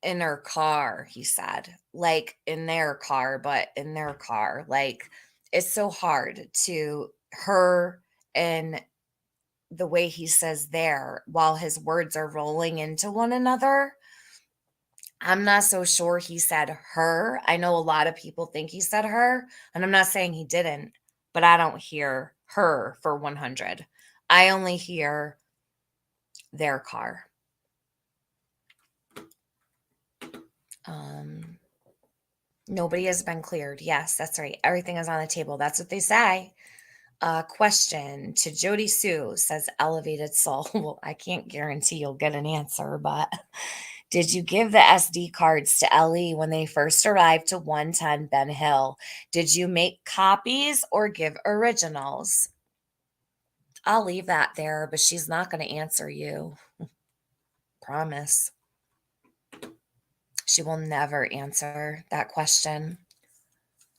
Speaker 1: her car, he said. Like in their car, but in their car. Like it's so hard to her and the way he says there while his words are rolling into one another. I'm not so sure he said her. I know a lot of people think he said her, and I'm not saying he didn't, but I don't hear her for 100. I only hear their car. Nobody has been cleared. Yes, that's right. Everything is on the table. That's what they say. Question to Jody Sue, says Elevated Soul. Well, I can't guarantee you'll get an answer, but did you give the SD cards to Ellie when they first arrived to 110 Ben Hill? Did you make copies or give originals? I'll leave that there, but she's not going to answer you. Promise. She will never answer that question.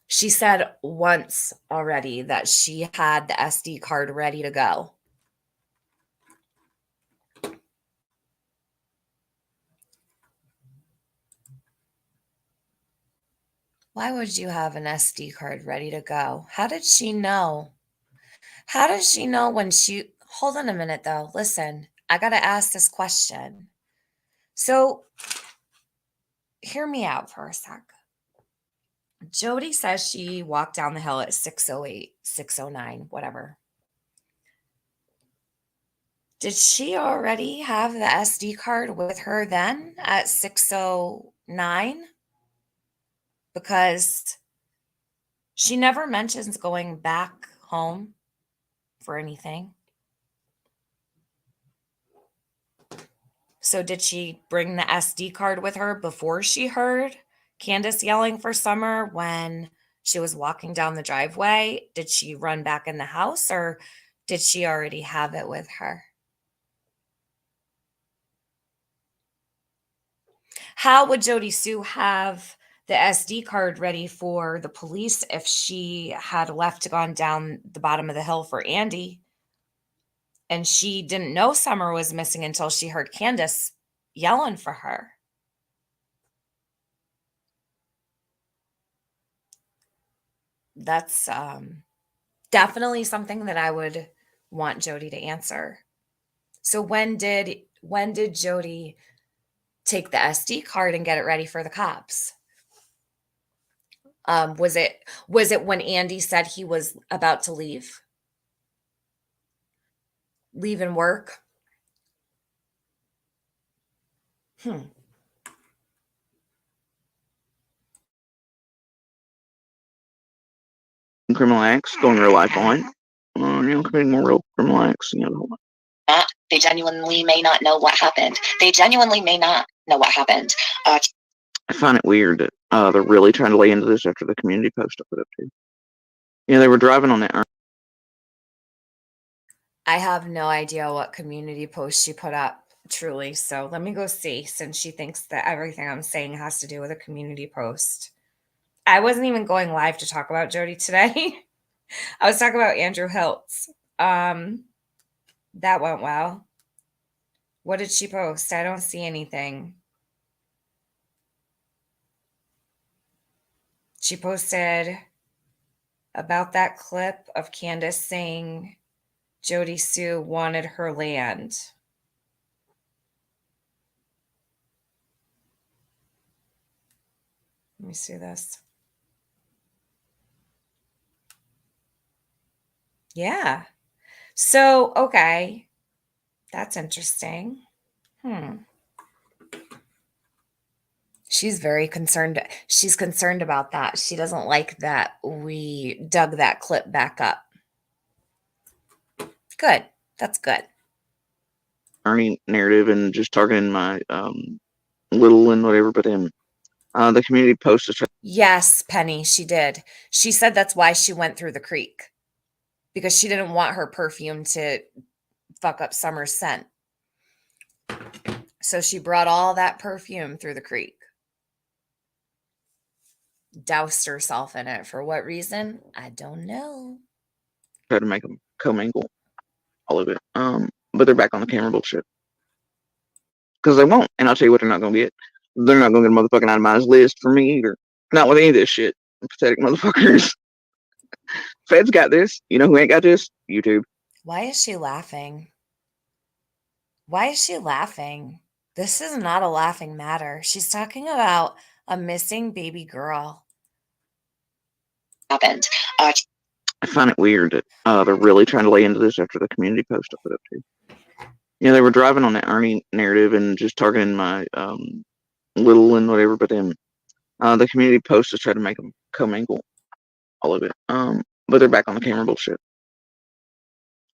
Speaker 1: She said once already that she had the SD card ready to go. Why would you have an SD card ready to go? How did she know? How does she know when she... Hold on a minute, though. Listen, I got to ask this question. So, hear me out for a sec. Jody says she walked down the hill at 6:08, 6:09, whatever. Did she already have the SD card with her then at 6:09? Because she never mentions going back home for anything. So did she bring the SD card with her before she heard Candace yelling for Summer when she was walking down the driveway? Did she run back in the house, or did she already have it with her? How would Jody Sue have the SD card ready for the police if she had left gone down the bottom of the hill for Andy? And she didn't know Summer was missing until she heard Candace yelling for her. That's definitely something that I would want Jody to answer. So when did Jody take the SD card and get it ready for the cops? Was it when Andy said he was about to leave and work?
Speaker 11: Criminal acts, going real life on, committing more real criminal acts, the whole lot.
Speaker 10: They genuinely may not know what happened. They genuinely may not know what happened.
Speaker 11: I find it weird that they're really trying to lay into this after the community post I put up too. They were driving on that.
Speaker 1: I have no idea what community post she put up, truly. So let me go see, since she thinks that everything I'm saying has to do with a community post. I wasn't even going live to talk about Jody today. I was talking about Andrew Hiltz. That went well. What did she post? I don't see anything. She posted about that clip of Candace saying Jody Sue wanted her land. Let me see this. Yeah. So, okay. That's interesting. She's very concerned. She's concerned about that. She doesn't like that we dug that clip back up. Good. That's good.
Speaker 11: Ernie narrative and just targeting my little and whatever, but then the community post is.
Speaker 1: Yes, Penny, she did. She said that's why she went through the creek, because she didn't want her perfume to fuck up Summer's scent. So she brought all that perfume through the creek. Doused herself in it. For what reason? I don't know.
Speaker 11: Try to make them commingle all of it. But they're back on the camera bullshit. Because they won't. And I'll tell you what they're not going to get. They're not going to get a motherfucking itemized list for me either. Not with any of this shit. Pathetic motherfuckers. Fed's got this. You know who ain't got this? YouTube.
Speaker 1: Why is she laughing? Why is she laughing? This is not a laughing matter. She's talking about a missing baby girl.
Speaker 10: Happened.
Speaker 11: I find it weird that they're really trying to lay into this after the community post I put up too. They were driving on that Ernie narrative and just targeting my little and whatever, but then the community post is trying to make them commingle all of it. But they're back on the camera bullshit.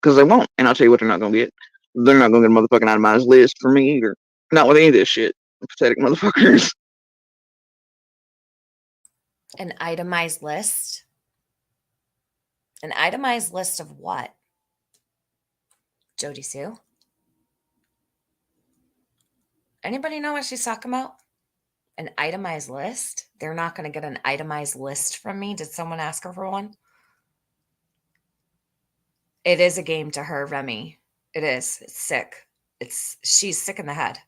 Speaker 11: Because they won't. And I'll tell you what they're not going to get. They're not going to get a motherfucking itemized list for me either. Not with any of this shit. Pathetic motherfuckers.
Speaker 1: An itemized list? An itemized list of what? Jody Sue? Anybody know what she's talking about? An itemized list? They're not going to get an itemized list from me. Did someone ask her for one? It is a game to her, Remy. It is. It's sick. She's sick in the head.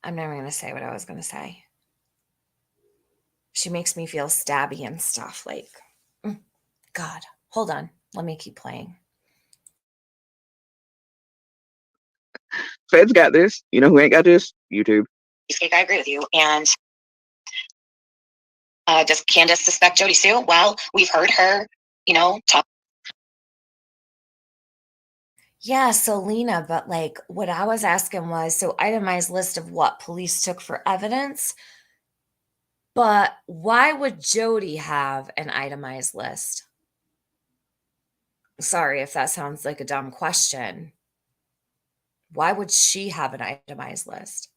Speaker 1: I'm never going to say what I was going to say. She makes me feel stabby and stuff. Like, God, hold on. Let me keep playing.
Speaker 11: Fed's got this. You know who ain't got this? YouTube.
Speaker 10: I agree with you. And does Candace suspect Jody Sue? Well, we've heard her, talk.
Speaker 1: Yeah, Selena, but like what I was asking was, so itemized list of what police took for evidence. But why would Jody have an itemized list? Sorry if that sounds like a dumb question. Why would she have an itemized list?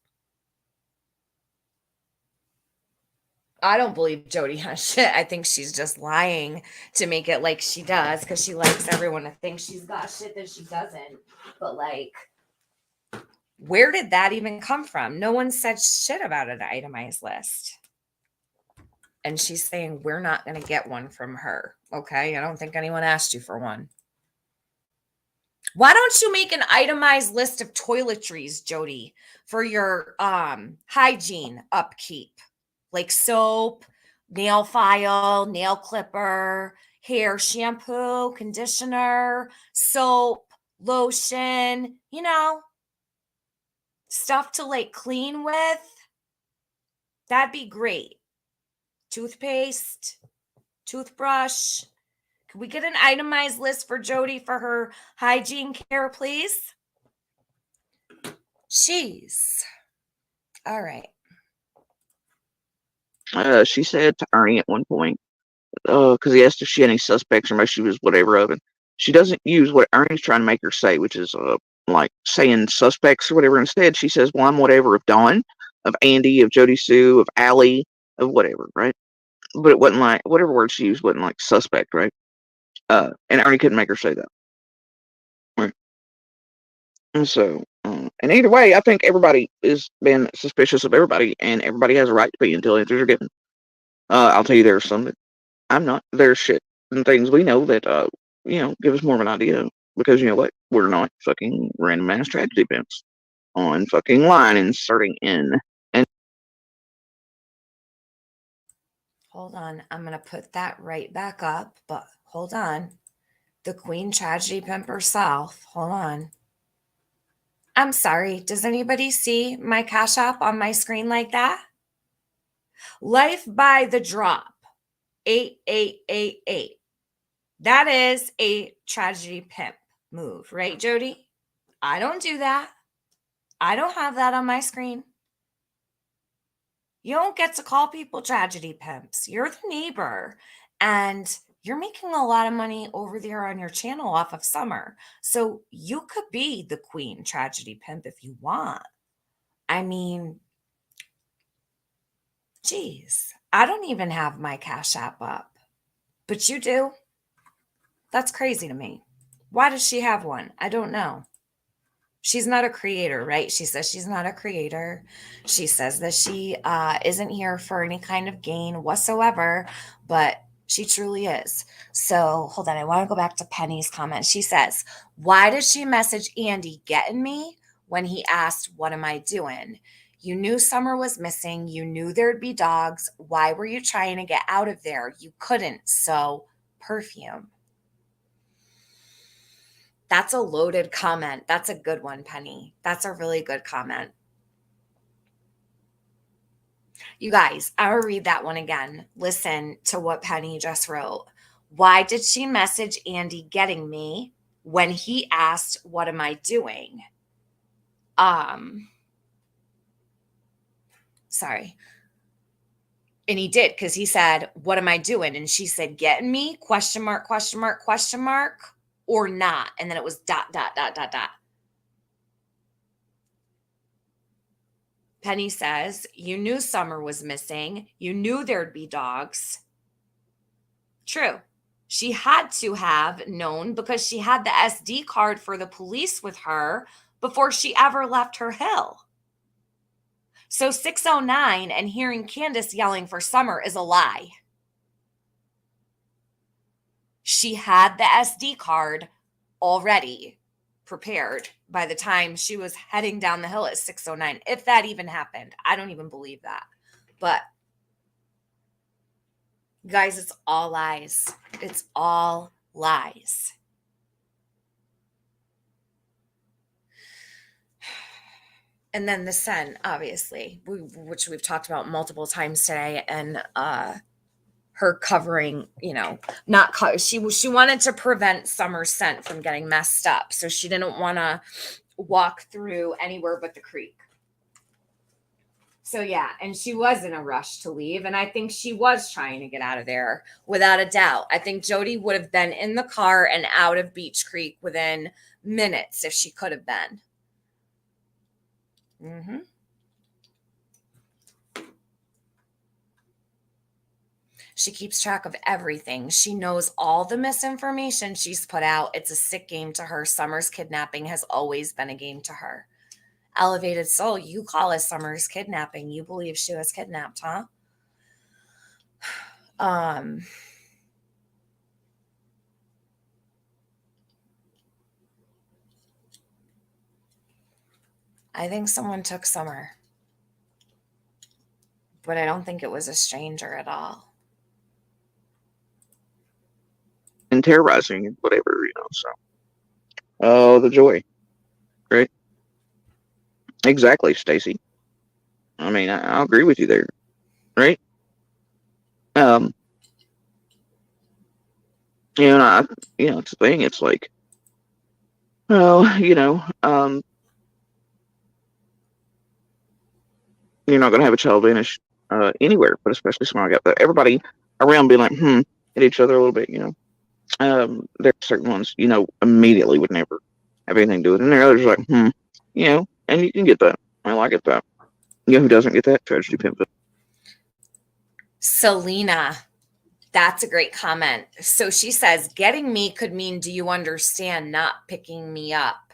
Speaker 1: I don't believe Jody has shit. I think she's just lying to make it like she does because she likes everyone to think she's got shit that she doesn't. But like, where did that even come from? No one said shit about an itemized list. And she's saying we're not going to get one from her. Okay. I don't think anyone asked you for one. Why don't you make an itemized list of toiletries, Jody, for your hygiene upkeep? Like soap, nail file, nail clipper, hair shampoo, conditioner, soap, lotion, stuff to like clean with. That'd be great. Toothpaste, toothbrush. Can we get an itemized list for Jody for her hygiene care, please? Jeez. All right.
Speaker 11: She said to Ernie at one point, because he asked if she had any suspects or maybe she was whatever of it. She doesn't use what Ernie's trying to make her say, which is like saying suspects or whatever. Instead, she says, "Well, I'm whatever of Dawn, of Andy, of Jody Sue, of Allie, of whatever, right?" But it wasn't like whatever word she used wasn't like suspect, right? And Ernie couldn't make her say that. Right. And so, and either way, I think everybody has been suspicious of everybody, and everybody has a right to be until answers are given. I'll tell you, there's some that I'm not. There's shit and things we know that give us more of an idea because you know what? We're not fucking random ass tragedy events on fucking line inserting in. And
Speaker 1: Hold on. I'm going to put that right back up, but hold on. The Queen Tragedy Pimp herself. Hold on. I'm sorry. Does anybody see my Cash App on my screen like that? Life by the Drop. 8888. That is a tragedy pimp move, right, Jody? I don't do that. I don't have that on my screen. You don't get to call people tragedy pimps. You're the neighbor, and you're making a lot of money over there on your channel off of Summer. So you could be the Queen Tragedy Pimp if you want. I mean, geez, I don't even have my Cash App up, but you do. That's crazy to me. Why does she have one? I don't know. She's not a creator, right? She says she's not a creator. She says that she isn't here for any kind of gain whatsoever, but she truly is. So hold on. I want to go back to Penny's comment. She says, why did she message Andy getting me when he asked, what am I doing? You knew Summer was missing. You knew there'd be dogs. Why were you trying to get out of there? You couldn't. So perfume. That's a loaded comment. That's a good one, Penny. That's a really good comment. You guys, I'll read that one again. Listen to what Penny just wrote. Why did she message Andy getting me when he asked, what am I doing? Sorry. And he did, because he said, what am I doing? And she said, getting me? Question mark, question mark, question mark. Or not. And then it was ... Penny says, you knew Summer was missing. You knew there'd be dogs. True. She had to have known because she had the SD card for the police with her before she ever left her hill. So 609 and hearing Candace yelling for Summer is a lie. She had the SD card already prepared by the time she was heading down the hill at 609, if that even happened. I don't even believe that. But guys, it's all lies. It's all lies. And then the scent, obviously, which we've talked about multiple times today, and her covering, not she wanted to prevent Summer's scent from getting messed up, so she didn't want to walk through anywhere but the creek. So yeah, and she was in a rush to leave, and I think she was trying to get out of there without a doubt. I think Jody would have been in the car and out of Beach Creek within minutes if she could have been. Mm-hmm. She keeps track of everything. She knows all the misinformation she's put out. It's a sick game to her. Summer's kidnapping has always been a game to her. Elevated soul, you call it Summer's kidnapping. You believe she was kidnapped, huh? I think someone took Summer, but I don't think it was a stranger at all.
Speaker 11: And terrorizing and whatever, so. Oh, the joy. Right? Exactly, Stacy. I mean, I'll agree with you there. Right? And it's the thing, it's like, well, you're not going to have a child vanish anywhere, but especially small gap. Everybody around being like, at each other a little bit, there are certain ones, immediately would never have anything to do with it. And there are others like, and you can get that. I get that. Who doesn't get that? Tragedy Pimpin.
Speaker 1: Selena, that's a great comment. So she says, getting me could mean, do you understand, not picking me up.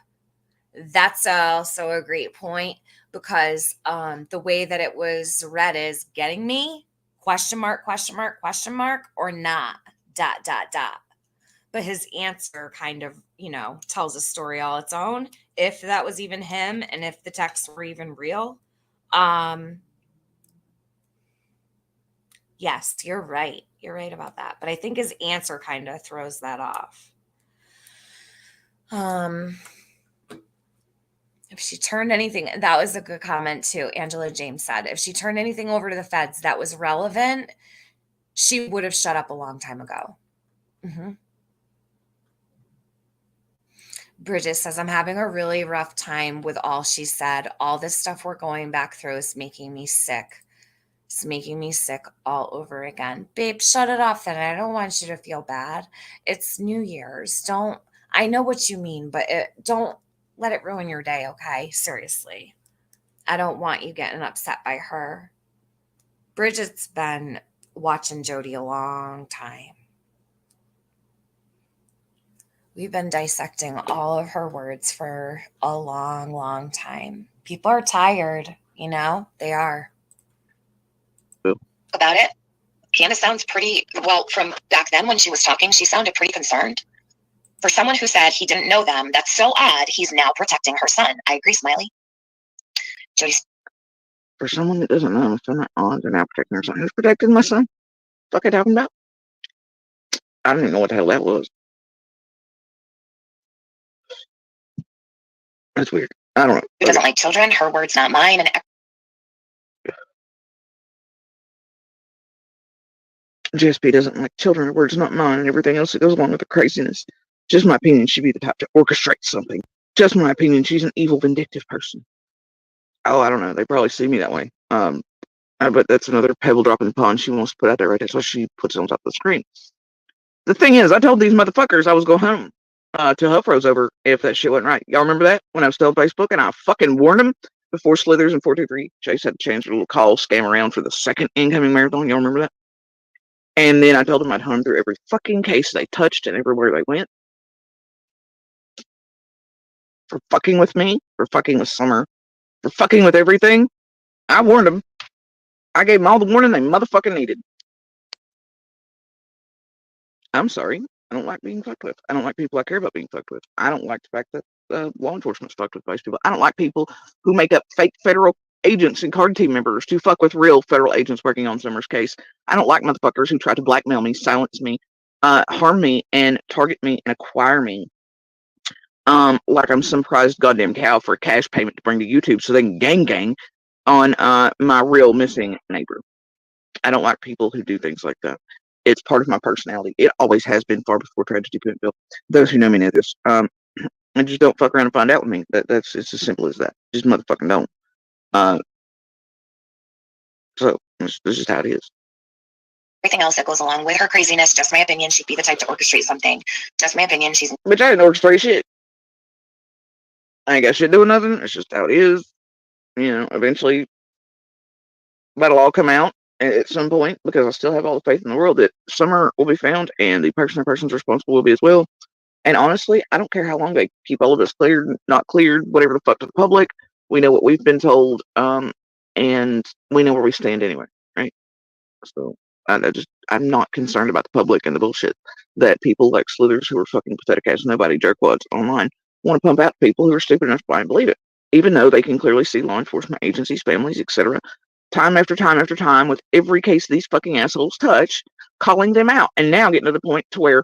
Speaker 1: That's also a great point, because the way that it was read is getting me, question mark, or not, ... But his answer kind of, tells a story all its own, if that was even him and if the texts were even real. Yes, you're right. You're right about that. But I think his answer kind of throws that off. If she turned anything, that was a good comment too. Angela James said, if she turned anything over to the feds that was relevant, she would have shut up a long time ago. Mm-hmm. Bridget says, I'm having a really rough time with all she said. All this stuff we're going back through is making me sick. It's making me sick all over again. Babe, shut it off then. I don't want you to feel bad. It's New Year's. I know what you mean, but don't let it ruin your day, okay? Seriously. I don't want you getting upset by her. Bridget's been watching Jody a long time. We've been dissecting all of her words for a long, long time. People are tired, they are.
Speaker 10: About it. Candace sounds pretty, well, from back then when she was talking, she sounded pretty concerned. For someone who said he didn't know them, that's so odd. He's now protecting her son. I agree, Smiley. Jody's.
Speaker 11: For someone that doesn't know, it's not odd. They're now protecting her son. Who's protecting my son? What are you talking about? I don't even know what the hell that was. That's weird. I don't know.
Speaker 10: Who doesn't like children? Her words, not mine. And
Speaker 11: JSP doesn't like children. Her words, not mine. And everything else that goes along with the craziness. Just my opinion. She'd be the type to orchestrate something. Just my opinion. She's an evil, vindictive person. Oh, I don't know. They probably see me that way. But that's another pebble drop in the pond she wants to put out there, right? That's why she puts it on top of the screen. The thing is, I told these motherfuckers I was going home to Huff Rose over if that shit wasn't right. Y'all remember that when I was still on Facebook and I fucking warned them before Slithers and 423 Chase had to change their little call scam around for the second incoming marathon. Y'all remember that? And then I told them I'd hunt through every fucking case they touched and everywhere they went. For fucking with me, for fucking with Summer, for fucking with everything. I warned them. I gave them all the warning they motherfucking needed. I'm sorry. I don't like being fucked with. I don't like people I care about being fucked with. I don't like the fact that law enforcement's fucked with most people. I don't like people who make up fake federal agents and card team members to fuck with real federal agents working on Summer's case. I don't like motherfuckers who try to blackmail me, silence me, harm me, and target me and acquire me. Like I'm some prized goddamn cow for a cash payment to bring to YouTube so they can gang on my real missing neighbor. I don't like people who do things like that. It's part of my personality. It always has been far before Tragedy Pimpville. Those who know me know this. And just don't fuck around and find out with me. It's as simple as that. Just motherfucking don't. So this is just how it is.
Speaker 10: Everything else that goes along with her craziness, just my opinion, she'd be the type to orchestrate something. Just my opinion, she's...
Speaker 11: Bitch, I didn't orchestrate shit. I ain't got shit doing nothing. It's just how it is. Eventually that'll all come out at some point, because I still have all the faith in the world that Summer will be found and the person's responsible will be as well. And honestly, I don't care how long they keep all of this cleared, not cleared, whatever the fuck, to the public. We know what we've been told, and we know where we stand anyway, right? So I'm not concerned about the public and the bullshit that people like slithers who are fucking pathetic ass nobody jerkwads online want to pump out to people who are stupid enough to buy and believe it, even though they can clearly see law enforcement agencies, families, etc., time after time after time, with every case these fucking assholes touch, calling them out, and now getting to the point to where,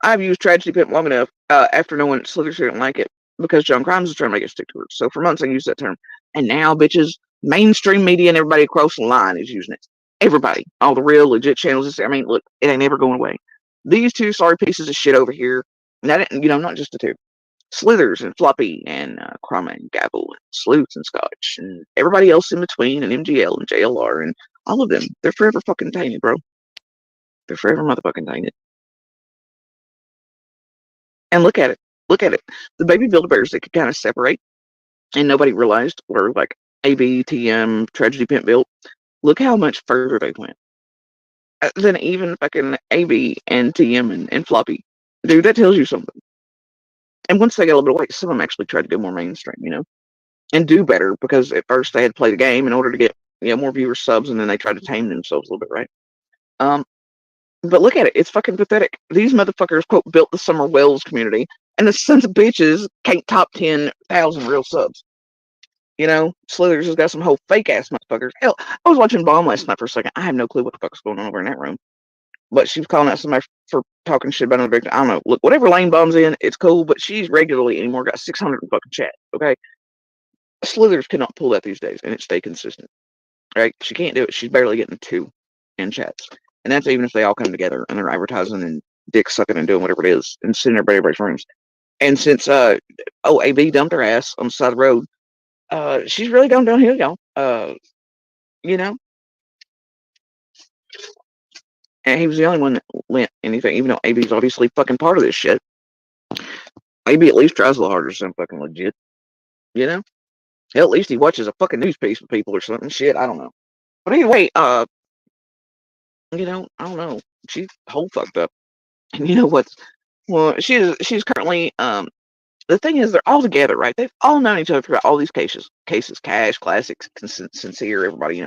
Speaker 11: I've used tragedy pimp long enough after knowing slithers didn't like it, because John Grimes is trying to make it stick to it. So for months I used that term, and now bitches, mainstream media and everybody across the line is using it. Everybody, all the real legit channels. I mean, look, it ain't ever going away. These two sorry pieces of shit over here, and that, not just the two, Slithers and Floppy and Crumma and Gabble and Sleuth and Scotch and everybody else in between, and MGL and JLR and all of them, they're forever fucking tainted, bro. They're forever motherfucking tainted. And look at it. Look at it. The baby Build-A-Bears that could kind of separate and nobody realized were like AB, TM, Tragedy Pimp Built. Look how much further they went than even fucking AB and TM and Floppy. Dude, that tells you something. And once they got a little bit away, some of them actually tried to go more mainstream, and do better, because at first they had to play the game in order to get, more viewers, subs, and then they tried to tame themselves a little bit, right? But look at it. It's fucking pathetic. These motherfuckers, quote, built the Summer Wells community, and the sons of bitches can't top 10,000 real subs. Slithers has got some whole fake ass motherfuckers. Hell, I was watching Bomb last night for a second. I have no clue what the fuck's going on over in that room. But she was calling out somebody for talking shit about another victim. I don't know. Look, whatever lane Bomb's in, it's cool, but she's regularly anymore got 600 in fucking chat, okay? Slithers cannot pull that these days, and it stay consistent, right? She can't do it. She's barely getting 2 in chats. And that's even if they all come together and they're advertising and dick sucking and doing whatever it is and sitting in everybody's rooms. And since AB dumped her ass on the side of the road, she's really gone downhill, y'all. And he was the only one that lent anything, even though AB's obviously fucking part of this shit. AB at least tries a little harder to sound fucking legit, Hell, at least he watches a fucking news piece with people or something. Shit, I don't know. But anyway, I don't know. She's whole fucked up. And you know what? Well, she's currently the thing is, they're all together, right? They've all known each other throughout all these cases. Cash, Classics, Sincere, everybody,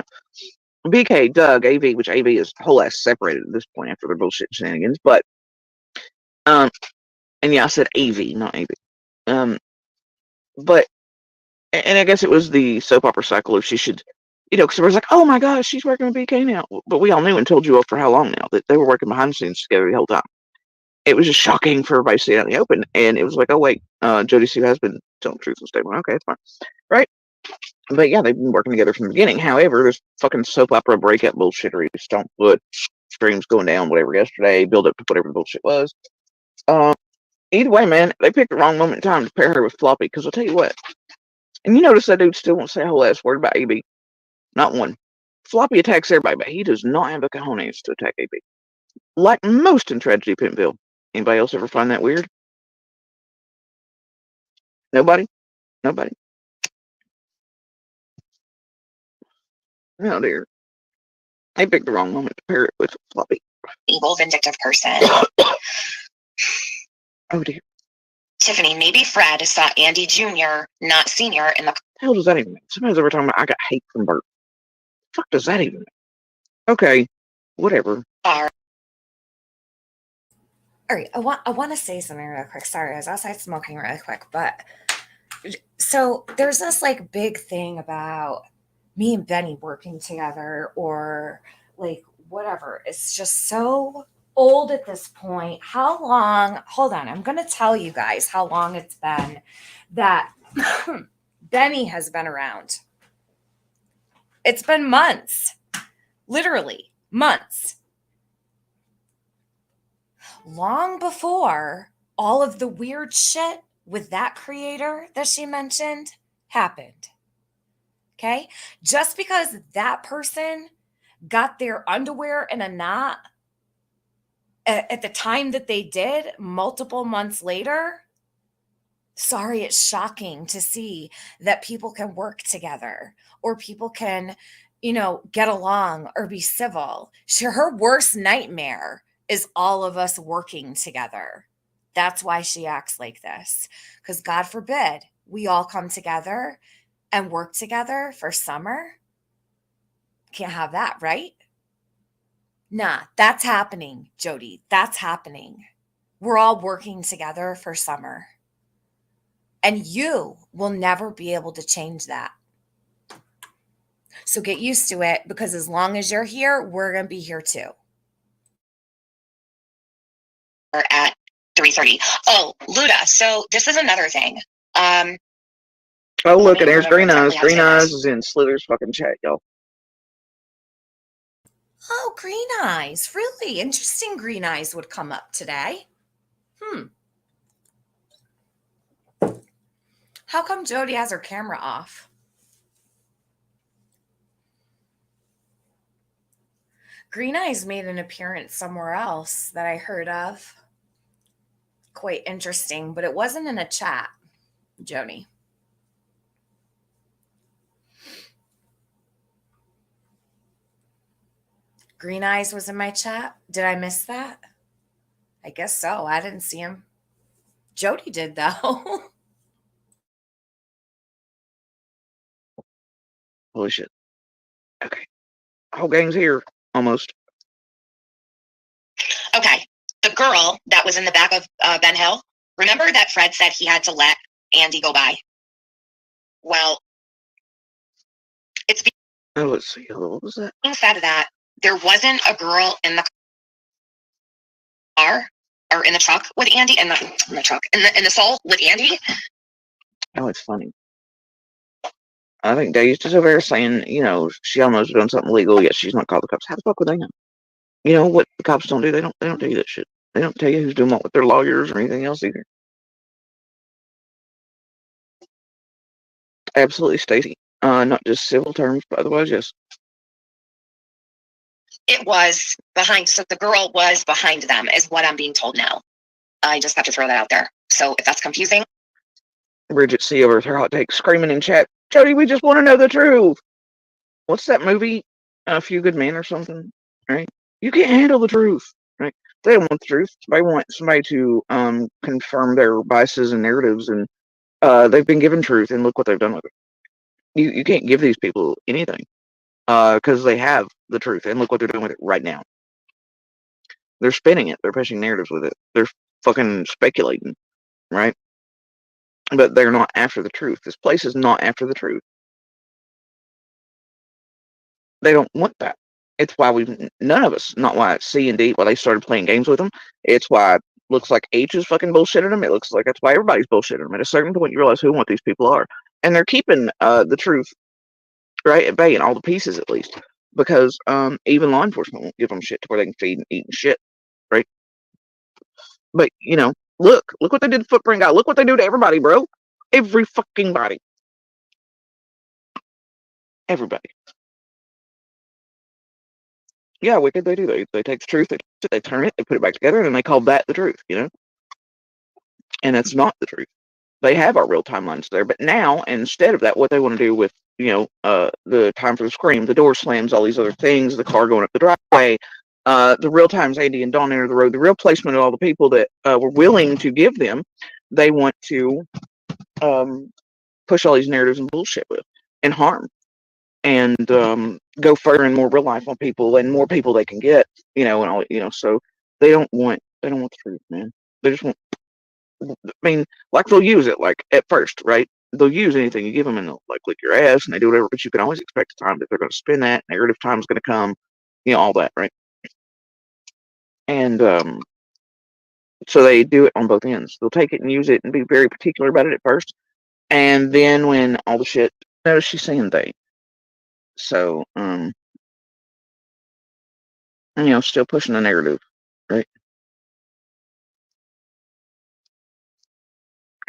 Speaker 11: BK, Doug, AV, which AV is whole ass separated at this point after their bullshit shenanigans. But and yeah, I said AV, not AV. But and I guess it was the soap opera cycle of she should, because everyone's like, oh my gosh, she's working with BK now. But we all knew and told you all for how long now that they were working behind the scenes together the whole time. It was just shocking for everybody to see it out in the open. And it was like, oh wait, Jody Sue has been telling the truth and stable. Okay, it's fine. Right? But yeah, they've been working together from the beginning. However, there's fucking soap opera breakup bullshittery, stomp foot, streams going down, whatever, yesterday, build up to whatever the bullshit was. Either way, man, they picked the wrong moment in time to pair her with Floppy, because I'll tell you what. And you notice that dude still won't say a whole ass word about AB. Not one. Floppy attacks everybody, but he does not have the cojones to attack AB. Like most in Tragedy Pimpville. Anybody else ever find that weird? Nobody? Nobody? Oh dear. They picked the wrong moment to pair it with Floppy.
Speaker 10: Evil, vindictive person.
Speaker 11: Oh dear.
Speaker 10: Tiffany, maybe Fred saw Andy Jr., not Sr. in the...
Speaker 11: What the hell does that even mean? Somebody's ever talking about I got hate from Bert. The fuck does that even mean? Okay. Whatever.
Speaker 10: car.
Speaker 1: All right, I want to say something real quick. Sorry, I was outside smoking really quick, but so there's this like big thing about me and Benny working together, or like whatever. It's just so old at this point. How long? Hold on, I'm going to tell you guys how long it's been that Benny has been around. It's been months, literally months. Long before all of the weird shit with that creator that she mentioned happened. Okay. Just because that person got their underwear in a knot at the time that they did, multiple months later, sorry, it's shocking to see that people can work together or people can, get along or be civil. Her worst nightmare is all of us working together. That's why she acts like this. Because God forbid we all come together and work together for summer. Can't have that, right? Nah, that's happening, Jody. That's happening. We're all working together for summer. And you will never be able to change that. So get used to it, because as long as you're here, we're going to be here too.
Speaker 10: At 3:30. Oh, Luda. So this is another thing.
Speaker 11: Oh, look, and
Speaker 10: me
Speaker 11: there's
Speaker 10: remember
Speaker 11: Green
Speaker 10: exactly
Speaker 11: Eyes.
Speaker 10: how to
Speaker 11: Green
Speaker 10: say
Speaker 11: Eyes
Speaker 10: this.
Speaker 11: is in Slither's fucking chat, y'all.
Speaker 1: Oh, Green Eyes. Really interesting. Green Eyes would come up today. How come Jody has her camera off? Green Eyes made an appearance somewhere else that I heard of. Quite interesting, but it wasn't in a chat, Jody. Green Eyes was in my chat. Did I miss that? I guess so. I didn't see him. Jody did, though.
Speaker 11: Holy shit. Okay. Whole gang's here. Almost.
Speaker 10: Okay. The girl that was in the back of Ben Hill, remember that Fred said he had to let Andy go by? Well, it's
Speaker 11: Oh, let's see. What was that?
Speaker 10: being said that there wasn't a girl in the car or in the truck with Andy, in the truck, in the soul with Andy.
Speaker 11: Oh, it's funny. I think Dazed is over there saying, she almost done something illegal, yet she's not called the cops. How the fuck would they know? You know what the cops don't do? They don't tell you that shit. They don't tell you who's doing what with their lawyers or anything else either. Absolutely, Stacy. Not just civil terms, but otherwise, yes.
Speaker 10: It was behind, so the girl was behind them, is what I'm being told now. I just have to throw that out there. So if that's confusing.
Speaker 11: Bridget C over her hot take screaming in chat, Jody, we just want to know the truth. What's that movie? A Few Good Men or something, right? You can't handle the truth, right? They don't want the truth. They want somebody to confirm their biases and narratives, and they've been given truth, and look what they've done with it. You can't give these people anything because they have the truth, and look what they're doing with it right now. They're spinning it. They're pushing narratives with it. They're fucking speculating, right? But they're not after the truth. This place is not after the truth. They don't want that. It's why none of us, not why C and D, why they started playing games with them. It's why it looks like H is fucking bullshitting them. It looks like that's why everybody's bullshitting them. At a certain point, you realize who and what these people are. And they're keeping the truth right at bay in all the pieces, at least. Because even law enforcement won't give them shit to where they can feed and eat and shit, right? But, look what they did to Footprint Guy. Look what they do to everybody, bro. Every fucking body. Everybody. Yeah, wicked, they do. They take the truth, they turn it, they put it back together, and then they call that the truth, And that's not the truth. They have our real timelines there. But now, instead of that, what they want to do with, the time for the scream, the door slams, all these other things, the car going up the driveway, the real times Andy and Dawn enter the road, the real placement of all the people that were willing to give them, they want to push all these narratives and bullshit with and harm and go further and more real life on people and more people they can get, and all, so they don't want the truth, man. They just want, I mean, like they'll use it like at first, right? They'll use anything you give them and they'll like lick your ass and they do whatever, but you can always expect the time that they're going to spin that narrative time's going to come, all that, right? And so they do it on both ends. They'll take it and use it and be very particular about it at first, and then when all the shit, notice she's saying they. So still pushing the narrative, right?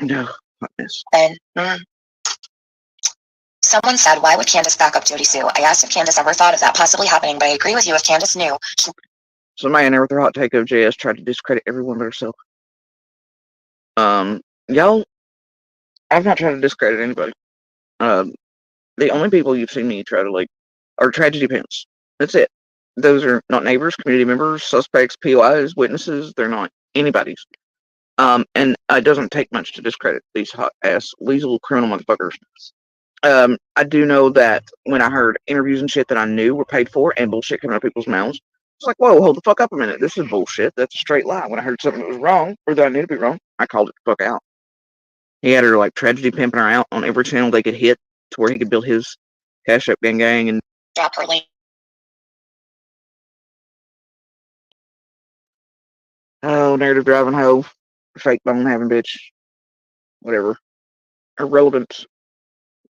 Speaker 11: No, hotness.
Speaker 10: And Someone said, why would Candace back up Jody Sue? I asked if Candace ever thought of that possibly happening, but I agree with you if Candace knew.
Speaker 11: Somebody in there with their hot take of JS tried to discredit everyone but herself. Y'all, I've not tried to discredit anybody. The only people you've seen me try to like are tragedy pimps. That's it. Those are not neighbors, community members, suspects, POIs, witnesses. They're not anybody's. And it doesn't take much to discredit these hot ass weasel criminal motherfuckers. I do know that when I heard interviews and shit that I knew were paid for and bullshit coming out of people's mouths, it's like, whoa, hold the fuck up a minute. This is bullshit. That's a straight lie. When I heard something that was wrong or that I knew to be wrong, I called it the fuck out. He had her like tragedy pimping her out on every channel they could hit to where he could build his Cash App gang and
Speaker 10: Drop her link.
Speaker 11: oh, narrative driving hoe, fake bone having bitch, whatever. Irrelevant.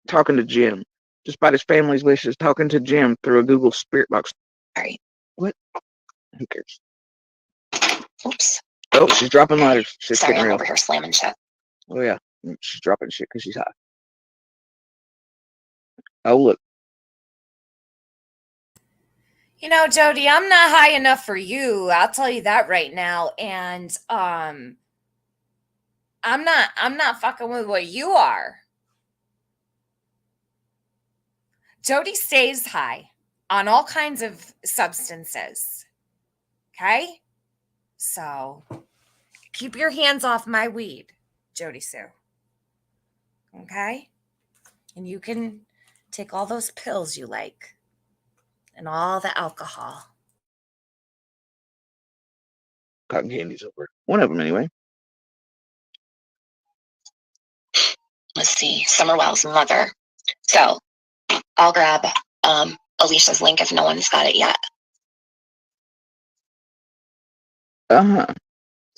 Speaker 11: Talking to Jim, despite his family's wishes, talking to Jim through a Google Spirit box.
Speaker 10: Sorry.
Speaker 11: What? Who cares?
Speaker 10: Oops.
Speaker 11: Oh, she's dropping ladders. She's
Speaker 10: Sorry,
Speaker 11: getting
Speaker 10: I'm
Speaker 11: real.
Speaker 10: over here slamming shit.
Speaker 11: Oh yeah, she's dropping shit because she's high. Oh look.
Speaker 1: You know, Jody, I'm not high enough for you. I'll tell you that right now. And I'm not fucking with what you are. Jody stays high on all kinds of substances. Okay? So keep your hands off my weed, Jody Sue. Okay? And you can take all those pills you like and all the alcohol.
Speaker 11: Cotton candy's over. One of them anyway.
Speaker 10: Let's see. Summerwell's mother. So I'll grab Alicia's link if no one's got it yet.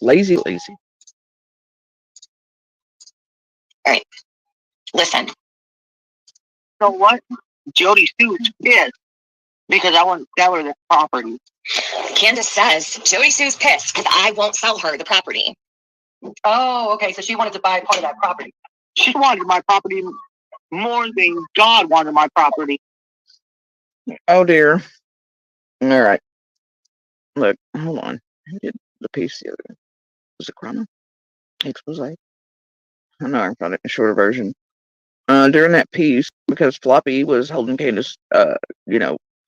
Speaker 11: Lazy.
Speaker 10: All right. Listen.
Speaker 2: So what? Jody Sue is pissed because I won't sell her the property.
Speaker 10: Candace says Jody Sue's pissed because I won't sell her the property.
Speaker 2: Oh, okay. So she wanted to buy part of that property. She wanted my property more than God wanted my property.
Speaker 11: Oh dear. All right. Look, hold on. Who did the piece the other day? Was it Chroma? Expose? I know I found it in a shorter version. During that piece, because Floppy was holding Candace,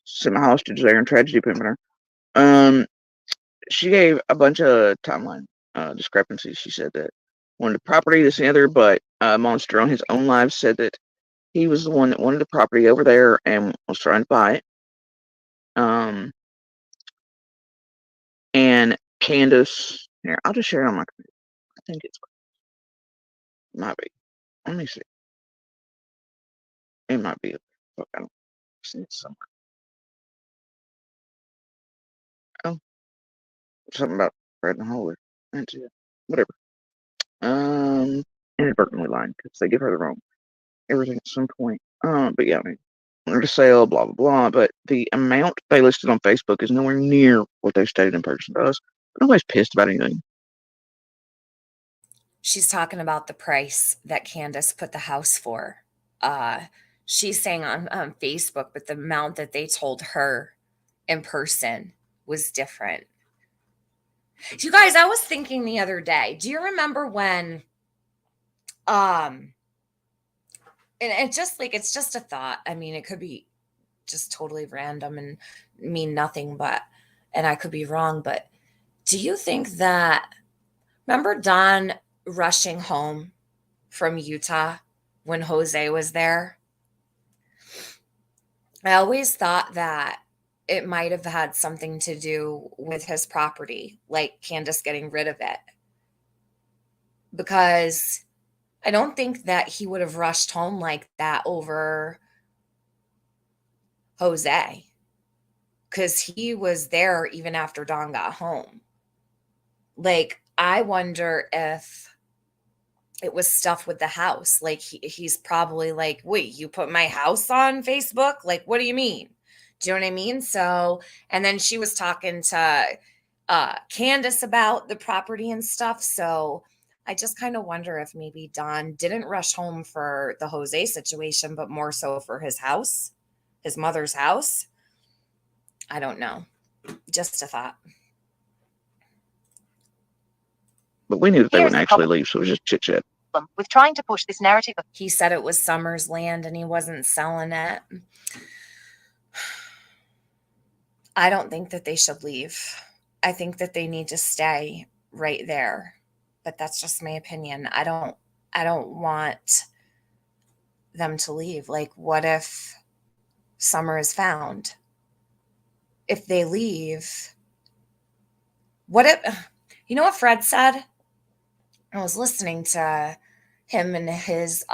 Speaker 11: semi-hostage there and tragedy pimping her. She gave a bunch of timeline discrepancies. She said that wanted the property, this and the other, but Monster on his own live said that he was the one that wanted the property over there and was trying to buy it. And Candace, here, I'll just share it on my computer. I think might be. Let me see. It might be. Fuck, I don't see it somewhere. Oh, something about Fred and Hollywood. That's it. Whatever. Inadvertently lying because they give her the wrong everything at some point. But yeah, I mean, wanted to sell, blah blah blah. But the amount they listed on Facebook is nowhere near what they stated in person to us. Nobody's pissed about anything.
Speaker 1: She's talking about the price that Candace put the house for. She's saying on Facebook, but the amount that they told her in person was different. You guys, I was thinking the other day, do you remember when, and it's just a thought. I mean, it could be just totally random and mean nothing, and I could be wrong, but do you think that, remember Don rushing home from Utah when Jose was there? I always thought that it might have had something to do with his property, like Candace getting rid of it. Because I don't think that he would have rushed home like that over Jose. Because he was there even after Don got home. Like, I wonder if it was stuff with the house. Like, he's probably like, wait, you put my house on Facebook? Like, what do you mean? Do you know what I mean? So, and then she was talking to Candace about the property and stuff. So I just kind of wonder if maybe Don didn't rush home for the Jose situation, but more so for his house, his mother's house. I don't know. Just a thought.
Speaker 11: But we knew that they wouldn't actually leave, so it was just chit chat.
Speaker 14: With trying to push this narrative.
Speaker 1: He said it was Summer's land and he wasn't selling it. I don't think that they should leave. I think that they need to stay right there. But that's just my opinion. I don't want them to leave. Like, what if Summer is found? If they leave, what if, you know what Fred said? I was listening to him in his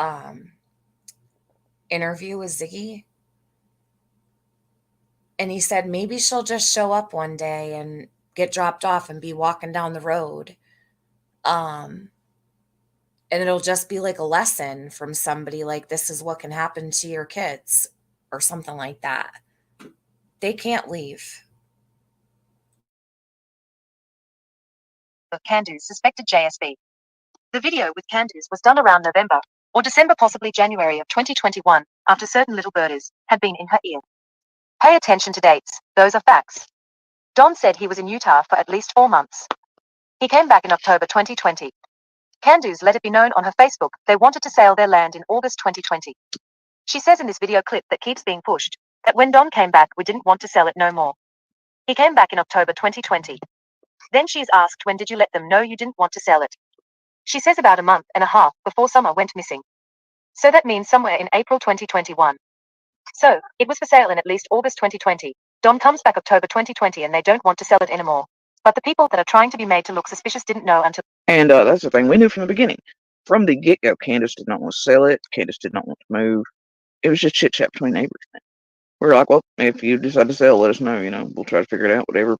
Speaker 1: interview with Ziggy. And he said maybe she'll just show up one day and get dropped off and be walking down the road. And it'll just be like a lesson from somebody, like, this is what can happen to your kids or something like that. They can't leave.
Speaker 14: Of Candu's suspected JSB. The video with Candu's was done around November or December, possibly January of 2021, after certain little birdies had been in her ear. Pay attention to dates, those are facts. Don said he was in Utah for at least 4 months. He came back in October 2020. Candu's let it be known on her Facebook they wanted to sell their land in August 2020. She says in this video clip that keeps being pushed that when Don came back, we didn't want to sell it no more. He came back in October 2020. Then she is asked, when did you let them know you didn't want to sell it? She says about a month and a half before Summer went missing. So that means somewhere in April 2021. So, it was for sale in at least August 2020. Don comes back October 2020 and they don't want to sell it anymore. But the people that are trying to be made to look suspicious didn't know until...
Speaker 11: And that's the thing. We knew from the beginning. From the get-go, Candace did not want to sell it. Candace did not want to move. It was just chit-chat between neighbors. We were like, well, if you decide to sell, let us know. We'll try to figure it out, whatever.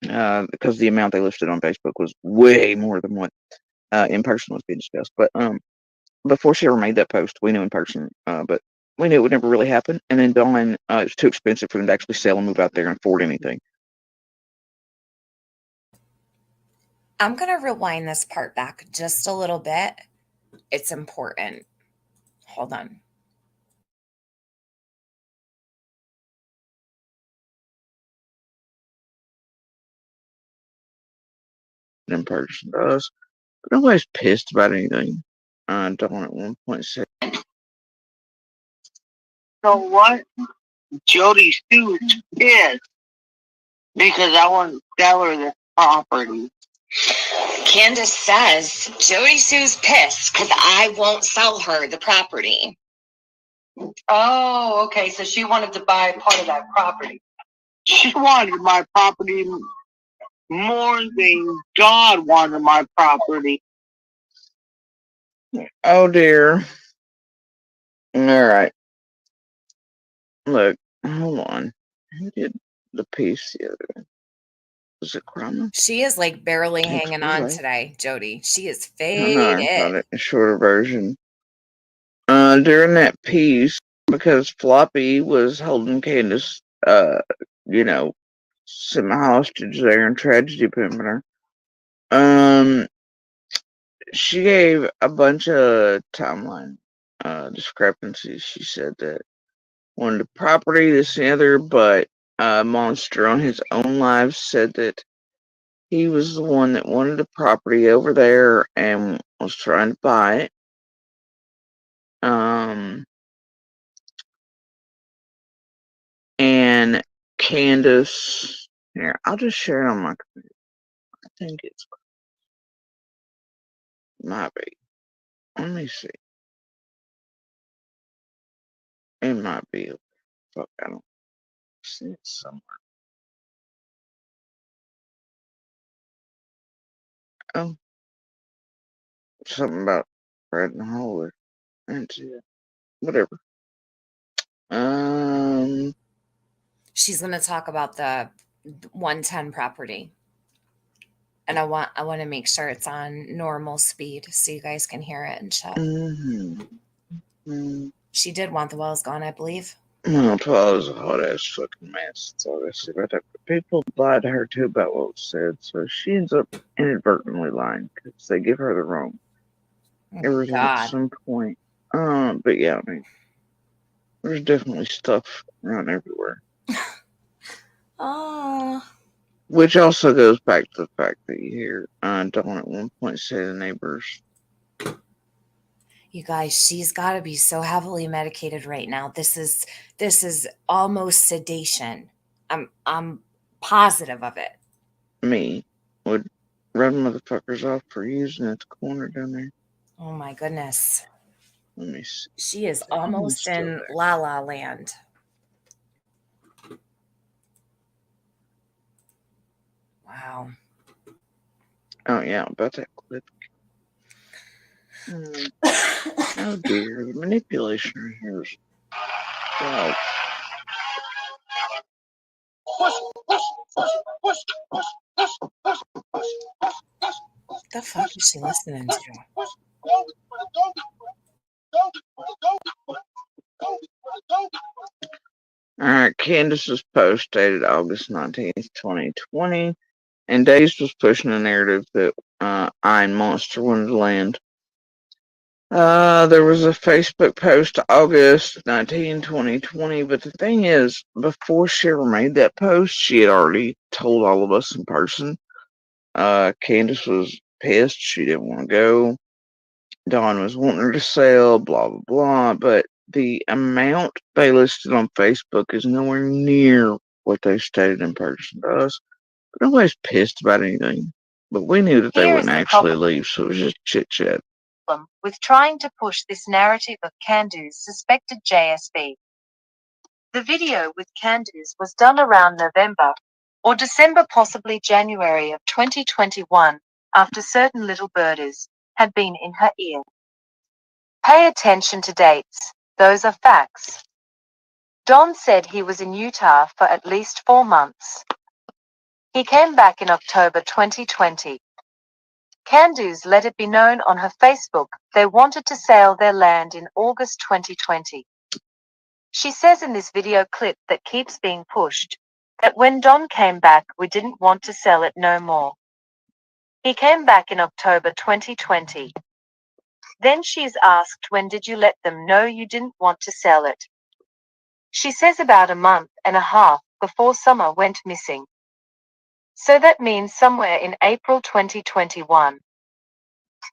Speaker 11: Because the amount they listed on Facebook was way more than what in person was being discussed. But before she ever made that post, we knew in person. But we knew it would never really happen. And then Dawn, it was too expensive for them to actually sell and move out there and afford anything.
Speaker 1: I'm going to rewind this part back just a little bit. It's important. Hold on.
Speaker 11: In person does. But nobody's pissed about anything. Dawn at one point said,
Speaker 6: So what? Jody Sue is pissed because I want to sell her the property.
Speaker 10: Candace says Jody Sue's pissed because I won't sell her the property.
Speaker 7: Oh, okay. So she wanted to buy part of that property.
Speaker 6: She wanted my property more than God wanted my property.
Speaker 11: oh dear. All right. Look, hold on. Who did the piece the other day? Was it Crummer?
Speaker 1: She is like barely
Speaker 11: Looks
Speaker 1: hanging on
Speaker 11: really.
Speaker 1: today, Jody. She is
Speaker 11: I know, I
Speaker 1: faded.
Speaker 11: thought it a shorter version. During that piece, because Floppy was holding Candace, semi-hostage there and tragedy pimping her. She gave a bunch of timeline discrepancies. She said that wanted the property, this and the other, but Monster on his own live said that he was the one that wanted the property over there and was trying to buy it. And Candace, here, I'll just share it on my computer. I think it's might be. Let me see. It might be. Fuck, I don't see it somewhere. Oh, something about Fred and Holly. That's it. Whatever.
Speaker 1: She's going to talk about the 110 property. And I want to make sure it's on normal speed so you guys can hear it and shit. She did want the wells gone, I believe.
Speaker 11: Well, Twyla's a hot ass fucking mess. That's all I see about that. People lied to her too about what was said, so she ends up inadvertently lying because they give her the wrong everything at
Speaker 1: God.
Speaker 11: some point. But yeah, I mean, there's definitely stuff around everywhere.
Speaker 1: Oh.
Speaker 11: Which also goes back to the fact that you hear Dawn at one point say to neighbors,
Speaker 1: You guys, she's got to be so heavily medicated right now. This is almost sedation. I'm positive of it.
Speaker 11: me would run motherfuckers off for using that corner down there.
Speaker 1: Oh my goodness.
Speaker 11: Let me see.
Speaker 1: She is almost in La La Land. Wow.
Speaker 11: Oh yeah, about that clip. Oh dear, the manipulation here is wow.
Speaker 1: What the fuck is she listening to?
Speaker 11: Alright, Candace's post dated August 19th, 2020, and Days was pushing a narrative that Iron Monster wanted to land. There was a Facebook post August 19, 2020, but the thing is, before she ever made that post, she had already told all of us in person. Candace was pissed, she didn't want to go. Dawn was wanting her to sell, blah, blah, blah, but the amount they listed on Facebook is nowhere near what they stated in person to us. But nobody's pissed about anything. But we knew that they
Speaker 14: Here
Speaker 11: wouldn't
Speaker 14: is the
Speaker 11: actually
Speaker 14: problem.
Speaker 11: leave, so it was just chit chat.
Speaker 14: With trying to push this narrative of Candu's suspected JSB. The video with Candu's was done around November or December, possibly January of 2021, after certain little birders had been in her ear. Pay attention to dates, those are facts. Don said he was in Utah for at least 4 months. He came back in October 2020. Candu's let it be known on her Facebook they wanted to sell their land in August 2020. She says in this video clip that keeps being pushed that when Don came back, we didn't want to sell it no more. He came back in October 2020. Then she is asked, when did you let them know you didn't want to sell it? She says about a month and a half before Summer went missing. So that means somewhere in April 2021.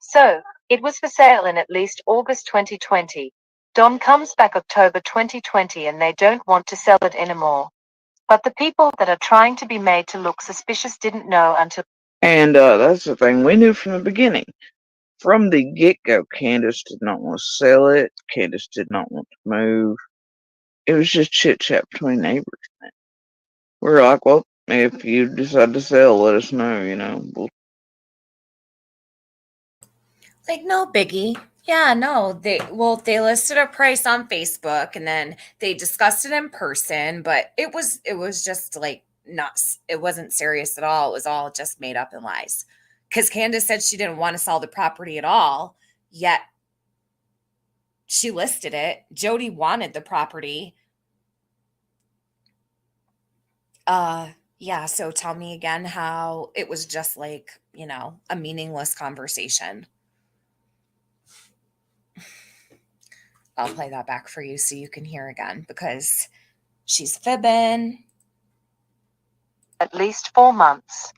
Speaker 14: So, it was for sale in at least August 2020. Don comes back October 2020 and they don't want to sell it anymore. But the people that are trying to be made to look suspicious didn't know until.
Speaker 11: And that's the thing, we knew from the beginning. From the get-go, Candace did not want to sell it. Candace did not want to move. It was just chit-chat between neighbors. We were like, well, if you decide to sell, let us know, you know.
Speaker 1: Like, no biggie. Yeah, no. They listed a price on Facebook and then they discussed it in person, but it was just like nuts. It wasn't serious at all. It was all just made up and lies. Because Candace said she didn't want to sell the property at all, yet she listed it. Jody wanted the property. Yeah, so tell me again how it was just like, a meaningless conversation. I'll play that back for you so you can hear again because she's fibbing.
Speaker 14: At least 4 months.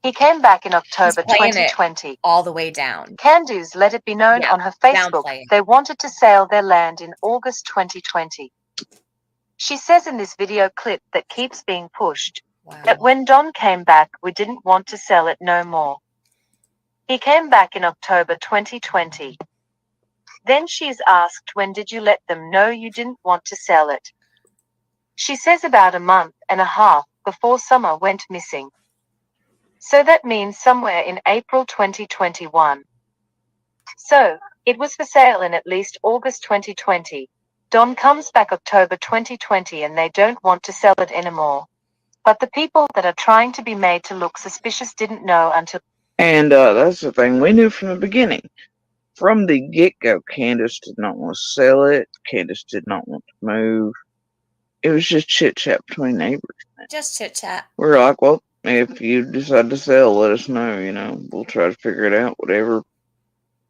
Speaker 14: He came back in October 2020.
Speaker 1: All the way down.
Speaker 14: Candu's let it be known on her Facebook they wanted to sell their land in August 2020. She says in this video clip that keeps being pushed that when Don came back, we didn't want to sell it no more. He came back in October 2020. Then she is asked, when did you let them know you didn't want to sell it? She says about a month and a half before Summer went missing. So that means somewhere in April 2021. So, it was for sale in at least August 2020. Don comes back October 2020 and they don't want to sell it anymore. But the people that are trying to be made to look suspicious didn't know until.
Speaker 11: And that's the thing, we knew from the beginning. From the get-go, Candace did not want to sell it. Candace did not want to move. It was just chit-chat between neighbors.
Speaker 1: Just chit-chat.
Speaker 11: We were like, well, if you decide to sell, let us know, you know. We'll try to figure it out, whatever.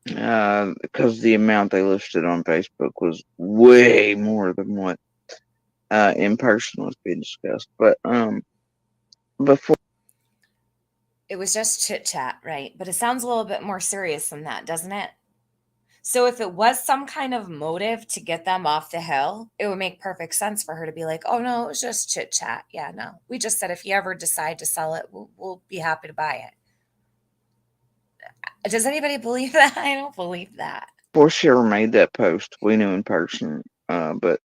Speaker 11: Because the amount they listed on Facebook was way more than what in person was being discussed. But before
Speaker 1: It was just chit chat, right? But it sounds a little bit more serious than that, doesn't it? So if it was some kind of motive to get them off the hill, it would make perfect sense for her to be like, "Oh no, it was just chit chat. Yeah, no. We just said if you ever decide to sell it, we'll be happy to buy it." Does anybody believe that? I don't believe that.
Speaker 11: before she ever made that post, we knew in person, but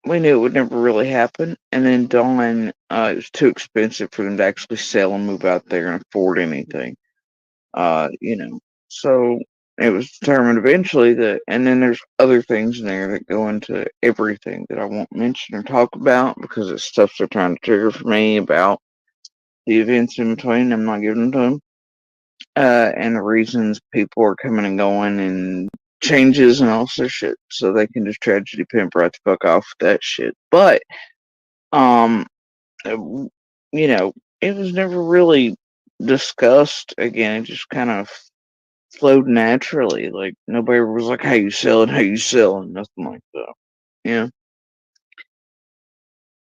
Speaker 11: we knew it would never really happen. And then Dawn, it was too expensive for them to actually sell and move out there and afford anything. You know, so it was determined eventually that, and then there's other things in there that go into everything that I won't mention or talk about because it's stuff they're trying to trigger for me about the events in between. I'm not giving them to them. And the reasons people are coming and going and changes and all sorts of shit. So they can just tragedy pimp right the fuck off with that shit. But, you know, it was never really discussed again. It just kind of flowed naturally. Like nobody was like, "How you selling? How you selling?" Nothing like that. Yeah,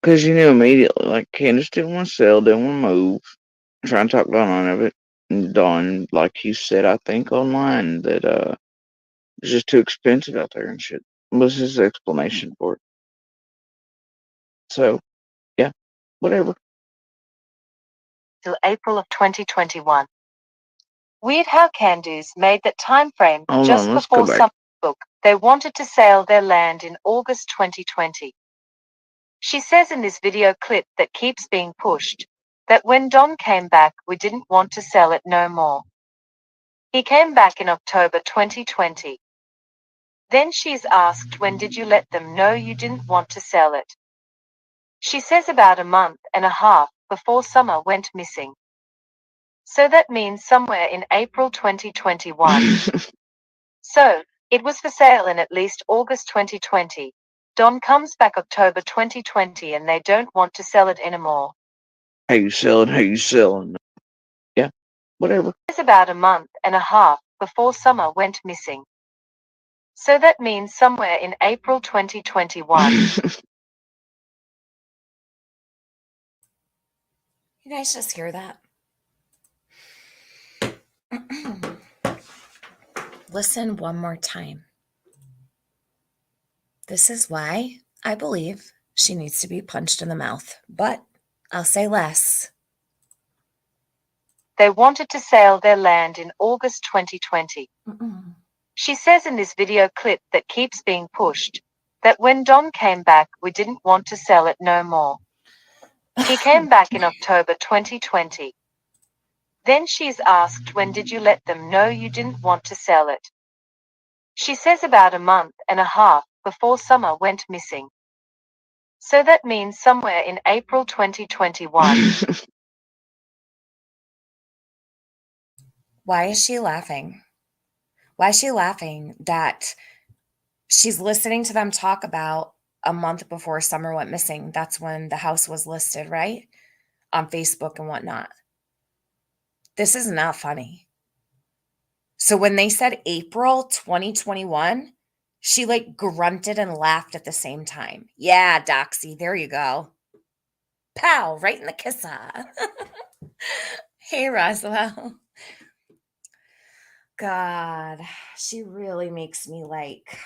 Speaker 11: because you knew immediately. Like Candace didn't want to sell, didn't want to move. Trying to talk Dawn out of it. And Dawn, like you said, I think online that it's just too expensive out there and shit. Was his explanation for it. So yeah, whatever.
Speaker 14: Till April of 2021. Weird how Candu's made that time frame
Speaker 11: Hold
Speaker 14: just
Speaker 11: on, let's go
Speaker 14: before
Speaker 11: back.
Speaker 14: some book. They wanted to sell their land in August 2020. She says in this video clip that keeps being pushed that when Don came back, we didn't want to sell it no more. He came back in October 2020. Then she's asked, when did you let them know you didn't want to sell it? She says about a month and a half before Summer went missing. So that means somewhere in April 2021. So, it was for sale in at least August 2020. Don comes back October 2020 and they don't want to sell it anymore.
Speaker 11: How you selling? How you selling? Yeah, whatever.
Speaker 14: It's about a month and a half before Summer went missing. So that means somewhere in April 2021.
Speaker 1: You guys just hear that? Listen one more time. This is why I believe she needs to be punched in the mouth, but I'll say less.
Speaker 14: They wanted to sell their land in August 2020. She says in this video clip that keeps being pushed that when Don came back, we didn't want to sell it no more. He came back in October 2020. Then she's asked, when did you let them know you didn't want to sell it? She says about a month and a half before Summer went missing. So that means somewhere in April 2021.
Speaker 1: Why is she laughing? Why is she laughing that she's listening to them talk about a month before Summer went missing? That's when the house was listed, right? On Facebook and whatnot. This is not funny. So when they said April 2021, she like grunted and laughed at the same time. Yeah, Doxy, there you go. Pow, right in the kissa. Hey, Roswell. God, she really makes me like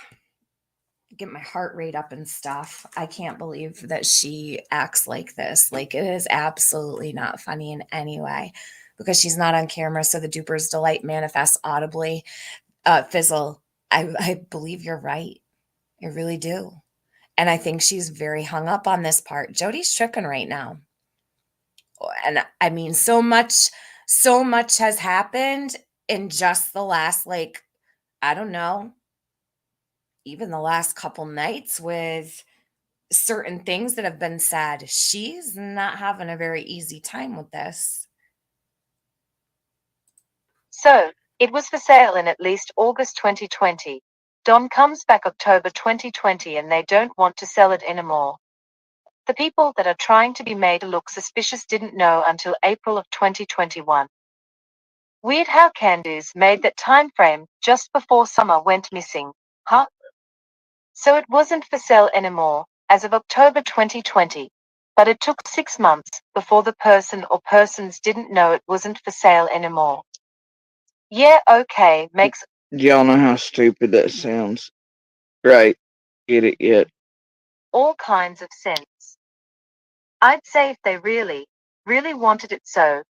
Speaker 1: get my heart rate up and stuff. I can't believe that she acts like this. Like, it is absolutely not funny in any way because she's not on camera. So the duper's delight manifests audibly. Fizzle, I believe you're right. I really do. And I think she's very hung up on this part. Jody's tripping right now. And I mean, so much has happened in just the last, like, I don't know, even the last couple nights with certain things that have been said. She's not having a very easy time with this.
Speaker 14: So, it was for sale in at least August 2020. Don comes back October 2020 and they don't want to sell it anymore. The people that are trying to be made to look suspicious didn't know until April of 2021. Weird how Candace made that time frame just before Summer went missing, huh? So it wasn't for sale anymore as of October 2020, but it took 6 months before the person or persons didn't know it wasn't for sale anymore. Yeah, okay, makes
Speaker 11: Do y'all know how stupid that sounds? Right. Get it yet?
Speaker 14: all kinds of sense. I'd say if they really, really wanted it so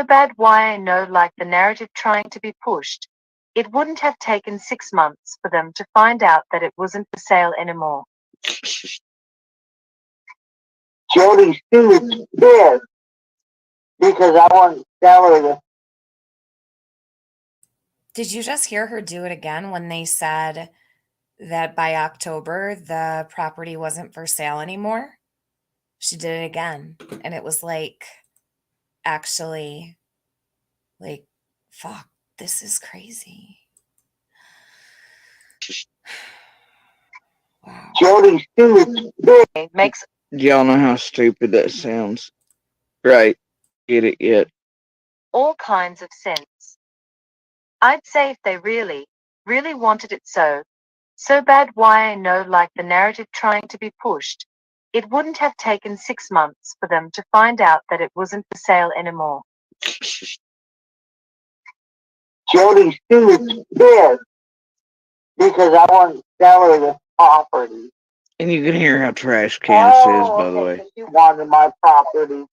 Speaker 14: bad, why I know like the narrative trying to be pushed, it wouldn't have taken 6 months for them to find out that it wasn't for sale anymore.
Speaker 6: Jody Sue is pissed because I want to sell her the.
Speaker 1: Did you just hear her do it again when they said that by October the property wasn't for sale anymore? She did it again. And it was like, actually, like, fuck, this is crazy. Wow.
Speaker 6: Jody Sue is pissed.
Speaker 14: Makes
Speaker 11: Do y'all know how stupid that sounds? Right. Get it yet?
Speaker 14: all kinds of sense. I'd say if they really, really wanted it so bad, why I know like the narrative trying to be pushed, it wouldn't have taken 6 months for them to find out that it wasn't for sale anymore.
Speaker 6: Jody Sue is pissed because I want to sell her the property.
Speaker 11: And you can hear how trash Candace is, by the way.
Speaker 6: She wanted my property.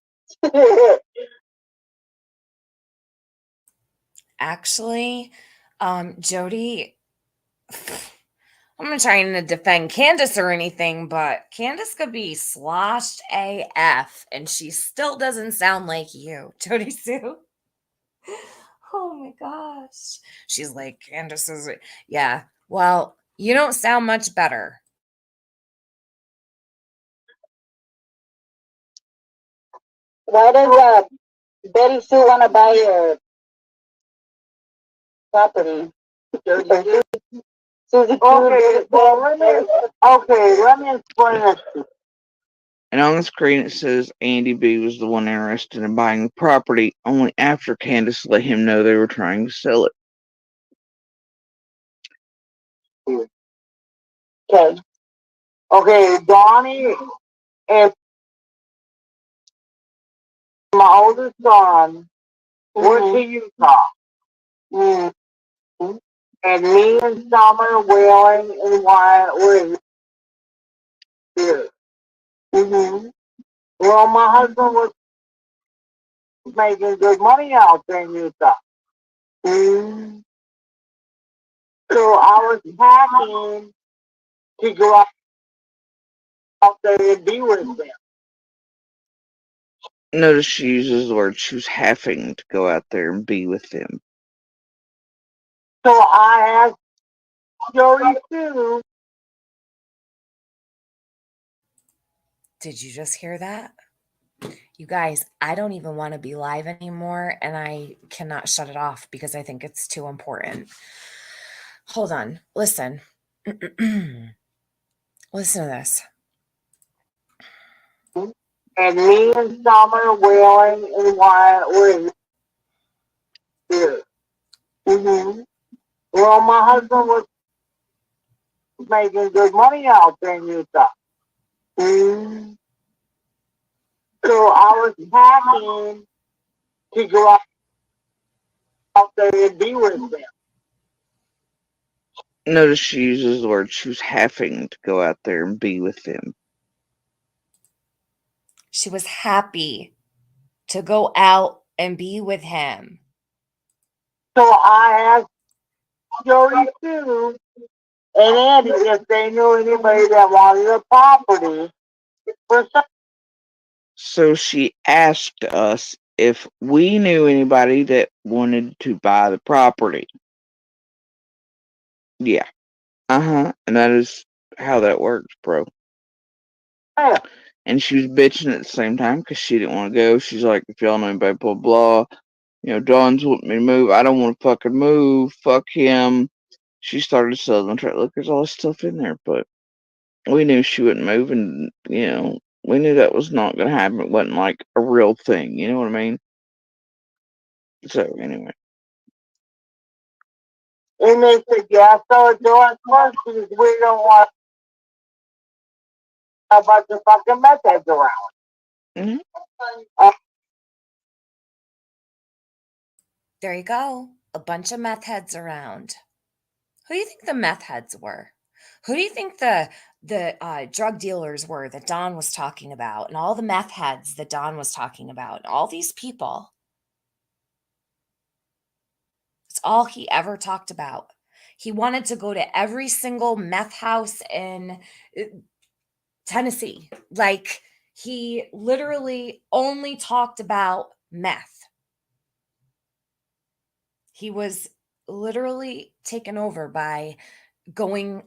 Speaker 1: Actually, Jody, I'm not trying to defend Candace or anything, but Candace could be sloshed AF and she still doesn't sound like you, Jody Sue. Oh my gosh. She's like, Candace is, yeah. Well, you don't sound much better.
Speaker 8: Why does Betty Sue want to buy your property? Susie
Speaker 6: Okay, well, let me explain this.
Speaker 11: And on the screen it says Andy B was the one interested in buying the property only after Candace let him know they were trying to sell it.
Speaker 6: Okay. Okay, Donnie and my oldest son went to Utah. And me and Summer, Wheeling, and Wyatt were here. Well, my husband was making good money out there in Utah. So I was packing to go out there and be with them.
Speaker 11: Notice she uses the word she was having to go out there and be with them.
Speaker 6: So I asked Jody Sue.
Speaker 1: Did you just hear that? You guys, I don't even want to be live anymore and I cannot shut it off because I think it's too important. Hold on. Listen. Listen to this.
Speaker 6: And me and Summer, Wheeling, and Wyatt were here. Well, my husband was making good money out there in Utah. So I was packing to go out there and be with them.
Speaker 11: Notice she uses the word she was having to go out there and be with them.
Speaker 1: She was happy to go out and be with him.
Speaker 6: So I asked Jody Sue and Andy if they knew anybody that wanted a property for some.
Speaker 11: So she asked us if we knew anybody that wanted to buy the property. Yeah. And that is how that works, bro. And she was bitching at the same time because she didn't want to go. She's like, if y'all know anybody, blah, blah. You know, Don's wanting me to move. I don't want to fucking move. Fuck him. She started selling the track. Look, there's all this stuff in there, but we knew she wouldn't move, and, you know, we knew that was not going to happen. It wasn't like a real thing. You know what I mean? So, anyway.
Speaker 6: And they said, yeah, so do us first because we don't want a bunch of fucking meth heads around.
Speaker 11: Mhm.
Speaker 1: There you go. A bunch of meth heads around. Who do you think the meth heads were? Who do you think the drug dealers were that Don was talking about, and all the meth heads that Don was talking about? All these people. It's all he ever talked about. He wanted to go to every single meth house in uh, Tennessee. Like, he literally only talked about meth. He was literally taken over by going,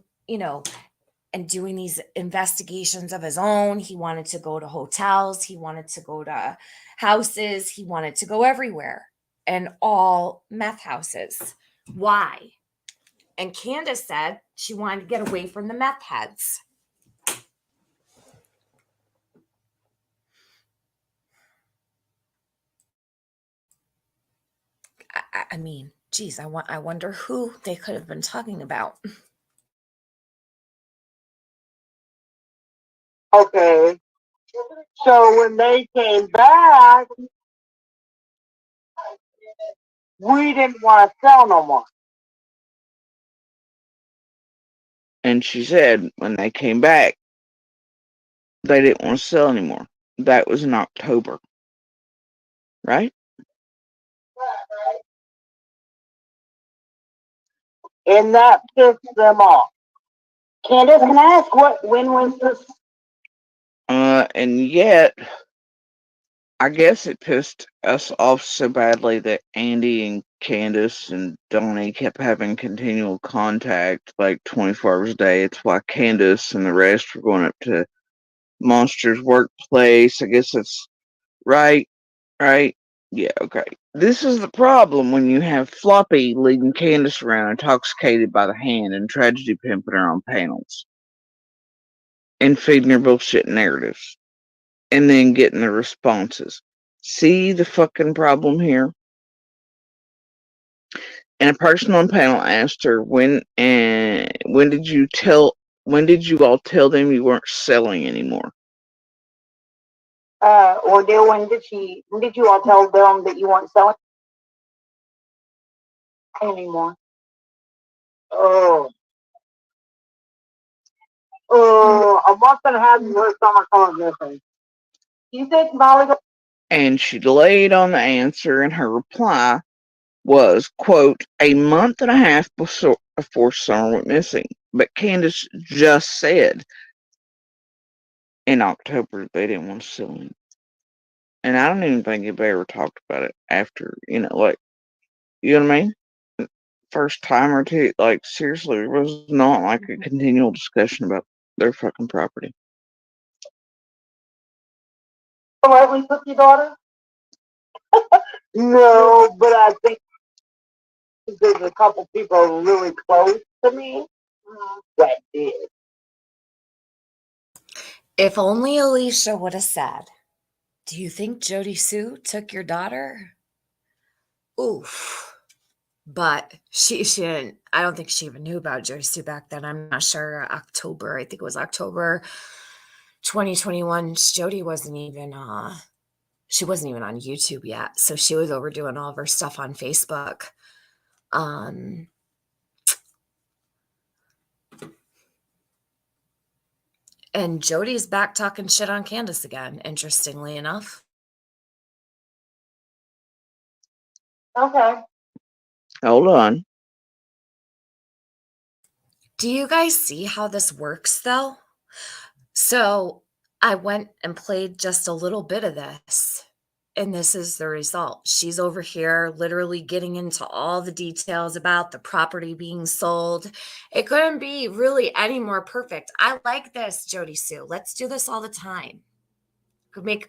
Speaker 1: and doing these investigations of his own. He wanted to go to hotels, he wanted to go to houses, he wanted to go everywhere, and all meth houses. Why? And Candace said she wanted to get away from the meth heads. I mean, geez, I wonder who they could have been talking about.
Speaker 6: Okay. So when they came back, we didn't want to sell no more.
Speaker 11: And she said when they came back, they didn't want to sell anymore. That was in October, right?
Speaker 6: And that pissed them off. Candace, can I ask when was this?
Speaker 11: And yet, I guess it pissed us off so badly that Andy and Candace and Donnie kept having continual contact, like 24 hours a day. It's why Candace and the rest were going up to Monster's workplace. I guess that's right. Right? Yeah, okay. This is the problem when you have Floppy leading Candace around intoxicated by the hand and tragedy pimping her on panels and feeding her bullshit narratives and then getting the responses. See the fucking problem here? And a person on panel asked her when did you all tell them you weren't selling anymore?
Speaker 6: Or when did you all tell them that you weren't selling anymore? A month and a half before summer comes missing. You think Molly?
Speaker 11: And she delayed on the answer, and her reply was, quote, a month and a half before summer went missing. But Candace just said in October they didn't want to sell him. And I don't even think they ever talked about it after, you know what I mean? First time or two, like, seriously, it was not like a continual discussion about their fucking property.
Speaker 6: Politely took your daughter? No, but I think there's a couple people really close to me that did.
Speaker 1: If only Alicia would have said, do you think Jody Sue took your daughter? Oof. But she didn't. I don't think she even knew about Jody Sue back then. I'm not sure. October, I think it was October 2021. Jody wasn't even she wasn't even on YouTube yet. So she was over doing all of her stuff on Facebook. And Jody's back talking shit on Candace again, interestingly enough.
Speaker 6: Okay.
Speaker 11: Hold on.
Speaker 1: Do you guys see how this works, though? So I went and played just a little bit of this, and this is the result. She's over here literally getting into all the details about the property being sold. It couldn't be really any more perfect. I like this, Jody Sue. Let's do this all the time.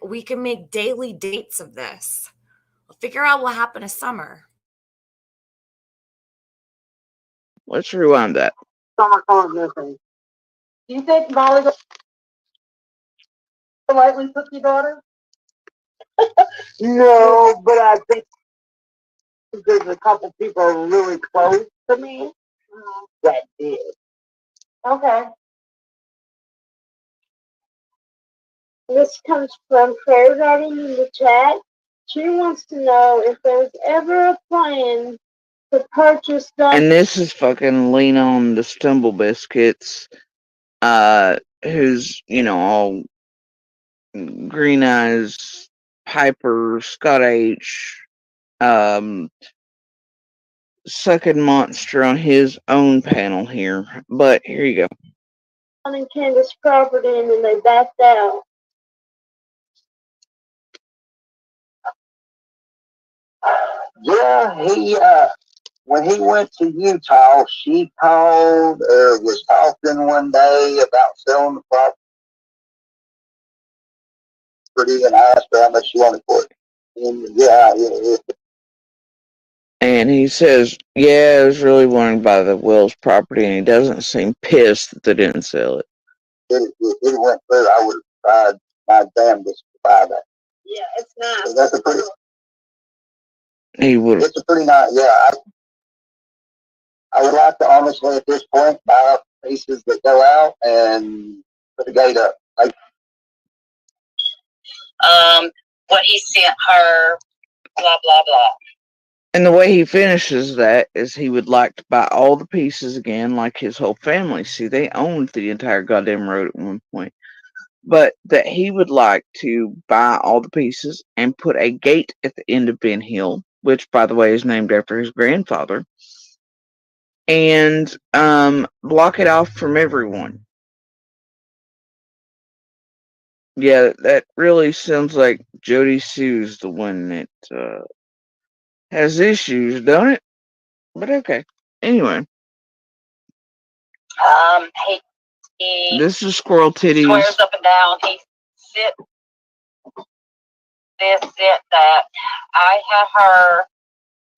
Speaker 1: We can make daily dates of this. We'll figure out what happened this summer.
Speaker 11: Let's rewind that.
Speaker 6: Summer comes missing. Do you think Molly politely took your daughter? No, but I think Because a couple people are really close to me that did.
Speaker 15: Okay. This comes from Prayer Writing in the chat. She wants to know if there's ever a plan to purchase them.
Speaker 11: And this is fucking Lean on the Stumble Biscuits, who's, you know, all Green Eyes, Piper, Scott H, Sucking Monster on his own panel here. But here you go.
Speaker 15: On Candace property and then they backed out.
Speaker 16: Yeah, he when he went to Utah, she called or was talking one day about selling the property, and I asked her how much she wanted for it. And yeah.
Speaker 11: And he says, yeah, I was really wanting to buy the Wells property, and he doesn't seem pissed that they didn't sell it.
Speaker 16: If it went through, I would have tried my damnedest to buy that.
Speaker 15: Yeah, it's nice.
Speaker 16: So that's a pretty.
Speaker 11: He would.
Speaker 16: It's a pretty nice. Yeah, I would like to honestly at this point buy up pieces that go out and put a gate up. Like,
Speaker 10: what he sent her, blah, blah, blah.
Speaker 11: And the way he finishes that is he would like to buy all the pieces again, like his whole family. See, they owned the entire goddamn road at one point. But that he would like to buy all the pieces and put a gate at the end of Ben Hill, which, by the way, is named after his grandfather, and block it off from everyone. Yeah, that really sounds like Jody Sue's the one that has issues, don't it? But okay. Anyway.
Speaker 10: He
Speaker 11: This is Squirrel Titties.
Speaker 10: swears up and down. He sit this, sit that. I had her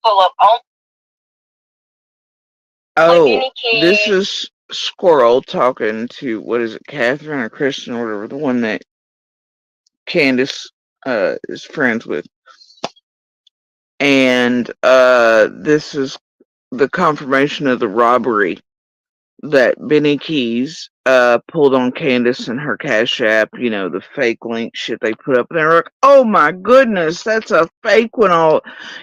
Speaker 10: pull up on.
Speaker 11: Oh, this is Squirrel talking to, what is it, Catherine or Kristen or whatever, the one that Candace is friends with. And this is the confirmation of the robbery that Benny Keys pulled on Candace and her Cash App, you know, the fake link shit they put up there. Like, oh my goodness, that's a fake one all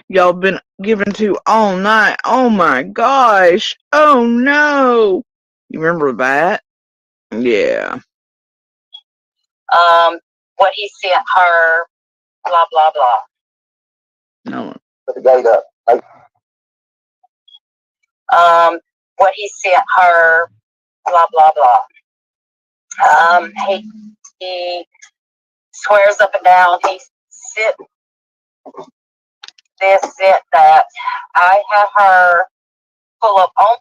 Speaker 11: y'all been given to all night. Oh my gosh. Oh no. You remember that? Yeah.
Speaker 10: What he sent her, blah, blah, blah.
Speaker 11: No.
Speaker 16: Put the gate up. Like,
Speaker 10: what he sent her, blah, blah, blah. He swears up and down. He sit this, sit that. I had her pull up only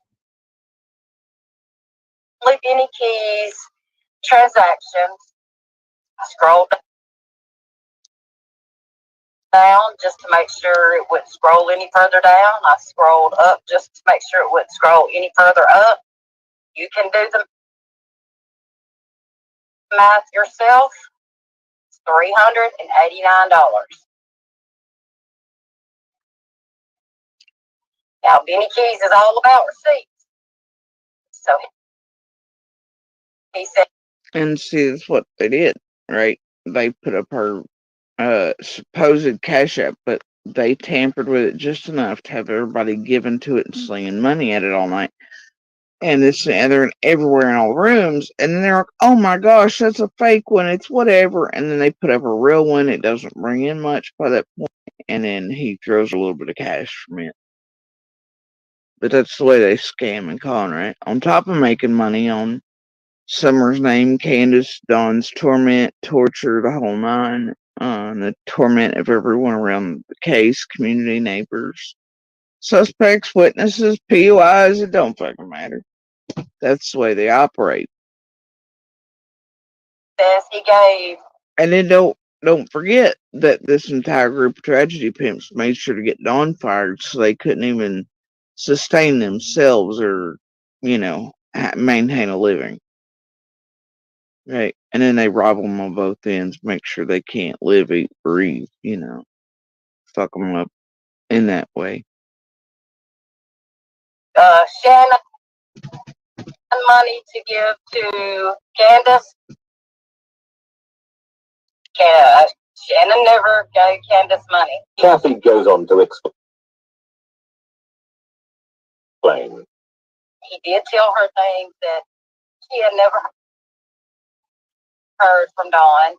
Speaker 10: Benny Keys transactions. I scrolled down just to make sure it wouldn't scroll any further down. I scrolled up just to make sure it wouldn't scroll any further up. You can do the math yourself. It's $389. Now, Benny Keys is all about receipts. So he said.
Speaker 11: And see, that's what they did, right? They put up her supposed Cash App, but they tampered with it just enough to have everybody giving to it and slinging money at it all night. And this and they're everywhere in all rooms, and then they're like, oh my gosh, that's a fake one, it's whatever. And then they put up a real one, it doesn't bring in much by that point, and then he throws a little bit of cash from it. But that's the way they scam and con, right? On top of making money on Summer's name, Candace, Dawn's torment, torture, the whole nine, the torment of everyone around the case, community, neighbors, suspects, witnesses, POIs, it don't fucking matter. That's the way they operate.
Speaker 10: Says he gave.
Speaker 11: And then don't forget that this entire group of tragedy pimps made sure to get Dawn fired so they couldn't even sustain themselves or, you know, maintain a living. Right. And then they rob them on both ends, make sure they can't live, eat, breathe, you know, fuck them up in that way.
Speaker 15: Shannon money to give to Candace. Shannon never gave Candace money.
Speaker 16: Kathy goes on to explain.
Speaker 15: He did tell her things that she had never heard from Dawn.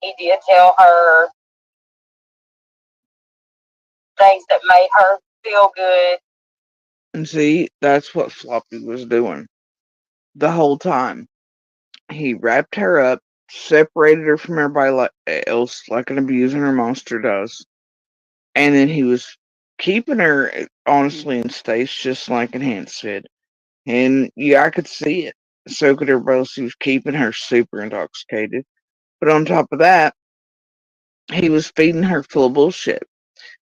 Speaker 15: He did tell her things that made her feel good.
Speaker 11: And see, that's what Floppy was doing the whole time. He wrapped her up, separated her from everybody else like an abuser or monster does, and then he was keeping her honestly in states just like Enhanced said. And yeah, I could see it. So could everybody else. He was keeping her super intoxicated. But on top of that, he was feeding her full of bullshit.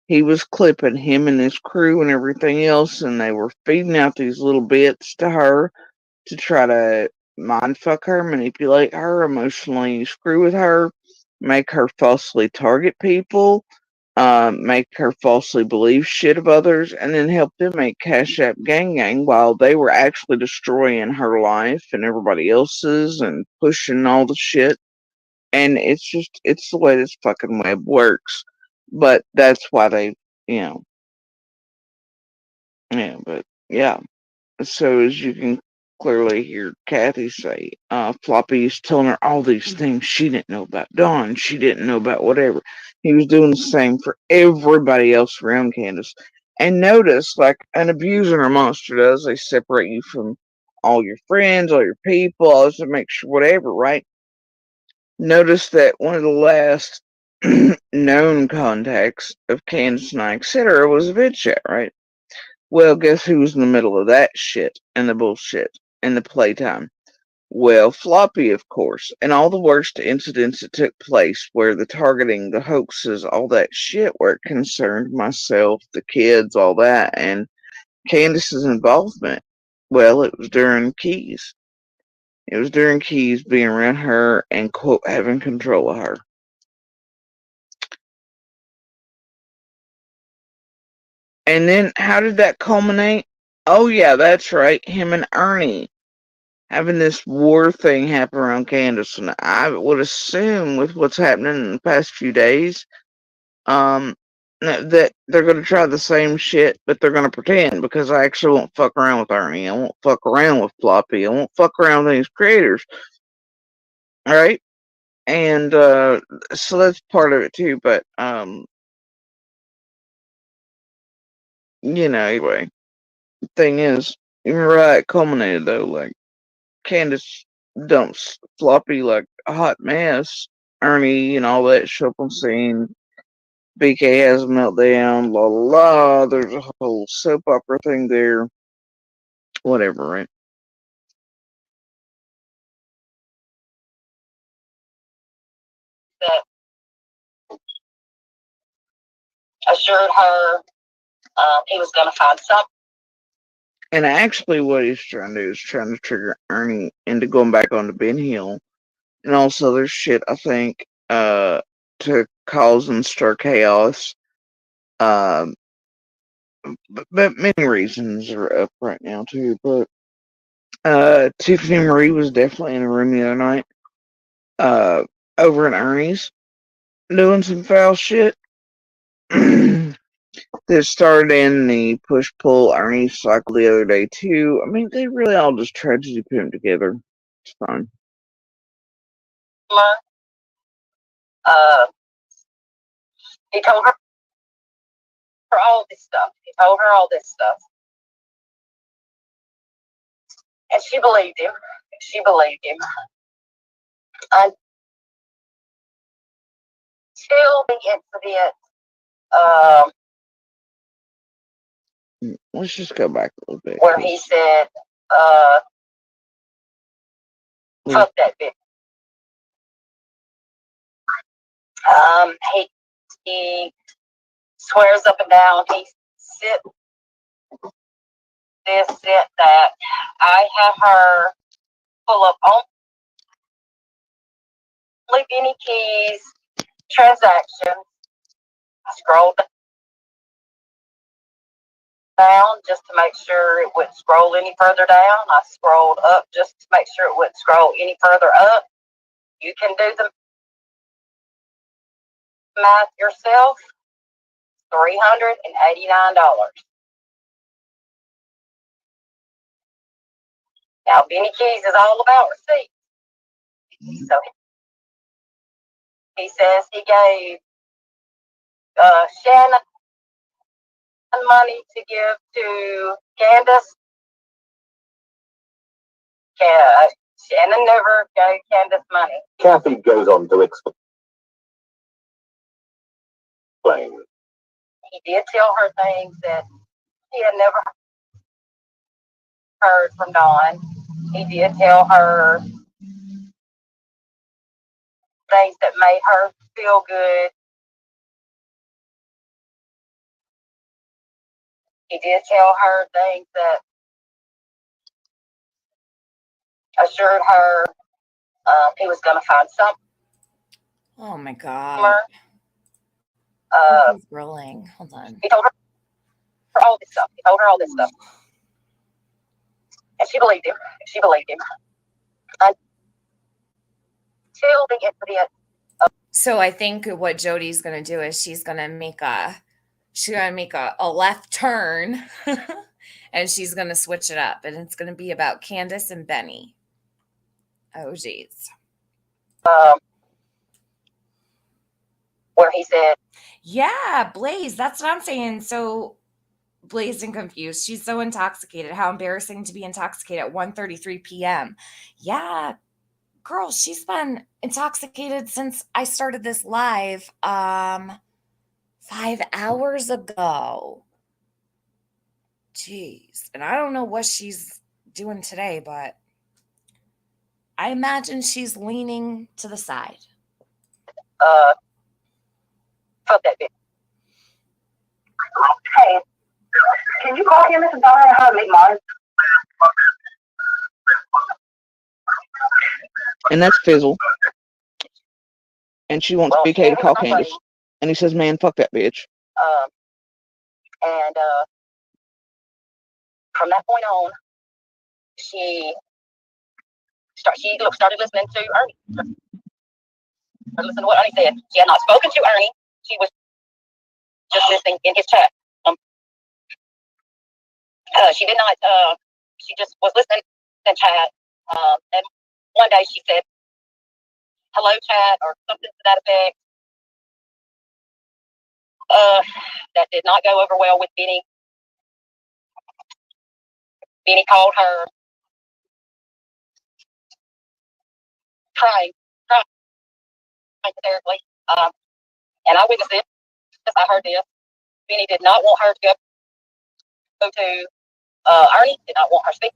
Speaker 11: He was clipping him and his crew and everything else, and they were feeding out these little bits to her to try to mind fuck her, manipulate her, emotionally screw with her, make her falsely target people, make her falsely believe shit of others, and then help them make Cash App Gang while they were actually destroying her life and everybody else's and pushing all the shit. And it's the way this fucking web works. But that's why they, you know, yeah, but yeah. So as you can clearly hear Kathy say, Floppy's telling her all these things she didn't know about Dawn, she didn't know about whatever. He was doing the same for everybody else around Candace. And notice, like an abuser or monster does, they separate you from all your friends, all your people, all this to make sure whatever, right? Notice that one of the last known contacts of Candace and I, etc., was a vid chat, right? Well, guess who was in the middle of that shit and the bullshit and the playtime? Well, Floppy, of course, and all the worst incidents that took place where the targeting, the hoaxes, all that shit where it concerned myself, the kids, all that, and Candace's involvement. Well, it was during Keys. It was during Keys being around her and, quote, having control of her. And then how did that culminate? Oh, yeah, that's right. Him and Ernie having this war thing happen around Candace. And I would assume with what's happening in the past few days, that they're going to try the same shit, but they're going to pretend because I actually won't fuck around with Ernie. I won't fuck around with Floppy. I won't fuck around with these creators. All right. And, so that's part of it too. But, you know, anyway, the thing is, you remember how it culminated though? Like, Candace dumps Floppy like a hot mess. Ernie and all that show up on scene. BK has a meltdown. La la la. There's a whole soap opera thing there. Whatever, right?
Speaker 15: That assured her he was going to find something.
Speaker 11: And actually, what he's trying to do is trying to trigger Ernie into going back onto Ben Hill and also there's shit, I think, to cause and stir chaos. Um, but many reasons are up right now too. But Tiffany Marie was definitely in the room the other night. Over in Ernie's, doing some foul shit. That started in the push pull Ernie cycle the other day too. I mean, they really all just tragedy put them together. It's fine.
Speaker 15: He told her all this stuff. He told her all this stuff. And she believed him. She believed him. Until the incident,
Speaker 11: Let's just go back a little bit.
Speaker 15: where he said, fuck that bitch. He swears up and down. He said this, said that. I have her pull up only Benny Keys transactions. I scrolled
Speaker 14: down just to make sure it wouldn't scroll any further down. I scrolled up just to make sure it wouldn't scroll any further up. You can do the math yourself. $389. Now, Benny Keys is all about receipts. So he says he gave Shannon money to give to Candace. Shannon never gave Candace money.
Speaker 16: Kathy goes on to explain.
Speaker 14: He did tell her things that he had never heard from Dawn. He did tell her things that made her feel good. He did tell her things that assured her he was going to find something.
Speaker 1: Oh my God. This is grilling. Hold on.
Speaker 14: He told her all this stuff. He told her all this stuff. And she believed him. She believed him. Until the incident.
Speaker 1: So I think what Jody's gonna do is she's gonna make a left turn and she's gonna switch it up, and it's gonna be about Candace and Benny. Oh geez.
Speaker 14: Where he said,
Speaker 1: yeah, Blaze, that's what I'm saying. So blazed and confused. She's so intoxicated. How embarrassing to be intoxicated at 1:33 p.m. Yeah, girl, she's been intoxicated since I started this live 5 hours ago. Jeez. And I don't know what she's doing today, but I imagine she's leaning to the side.
Speaker 14: fuck that bitch. Hey, can you call him and tell her how to make mine?
Speaker 11: And that's Fizzle. And she wants BK to call Candace. And he says, man, fuck that bitch.
Speaker 14: And from that point on, she started listening to Ernie. Started listening to what Ernie said. She had not spoken to Ernie. She was just listening in his chat. She did not. She just was listening in chat. And one day she said, "Hello, chat," or something to that effect. That did not go over well with Benny. Benny called her crying hysterically. And I witnessed it. I heard this. Benny did not want her to go to Ernie. Did not want her to speak.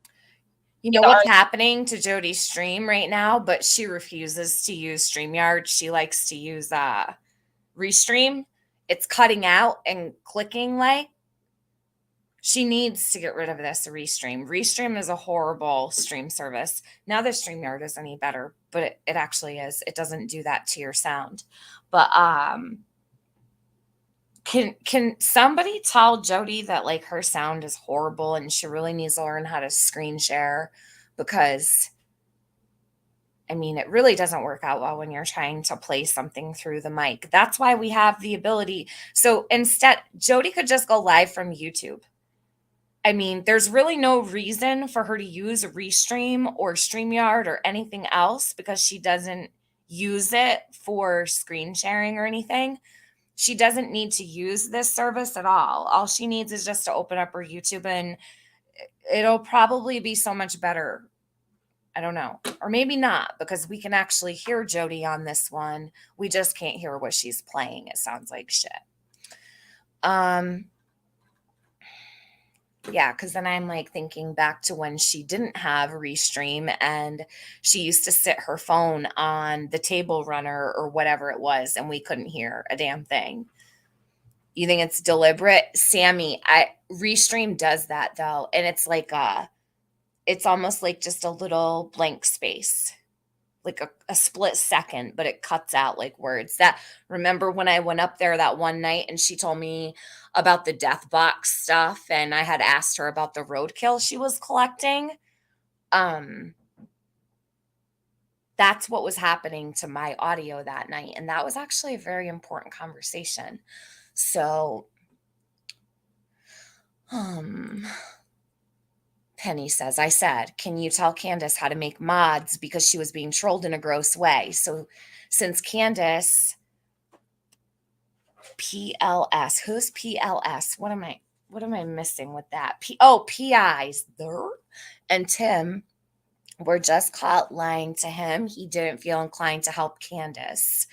Speaker 1: You know what's happening to Jody's stream right now, but she refuses to use StreamYard. She likes to use Restream. It's cutting out and clicking like. She needs to get rid of this Restream. Restream is a horrible stream service. Now the StreamYard is any better, but it actually is. It doesn't do that to your sound. But can somebody tell Jody that like her sound is horrible and she really needs to learn how to screen share? Because I mean, it really doesn't work out well when you're trying to play something through the mic. That's why we have the ability. So instead, Jody could just go live from YouTube. I mean, there's really no reason for her to use Restream or StreamYard or anything else because she doesn't use it for screen sharing or anything. She doesn't need to use this service at all. All she needs is just to open up her YouTube and it'll probably be so much better. I don't know. Or maybe not because we can actually hear Jody on this one. We just can't hear what she's playing. It sounds like shit. Yeah, because then I'm like thinking back to when she didn't have Restream and she used to sit her phone on the table runner or whatever it was and we couldn't hear a damn thing. You think it's deliberate? Sammy, Restream does that though. And it's like it's almost like just a little blank space. like a split second, but it cuts out like words. That remember when I went up there that one night and she told me about the death box stuff and I had asked her about the roadkill she was collecting. That's what was happening to my audio that night. And that was actually a very important conversation. So, Penny says, I said, can you tell Candace how to make mods because she was being trolled in a gross way? So since Candace, PLS, who's PLS? What am I missing with that? PIs there. And Tim were just caught lying to him. He didn't feel inclined to help Candace.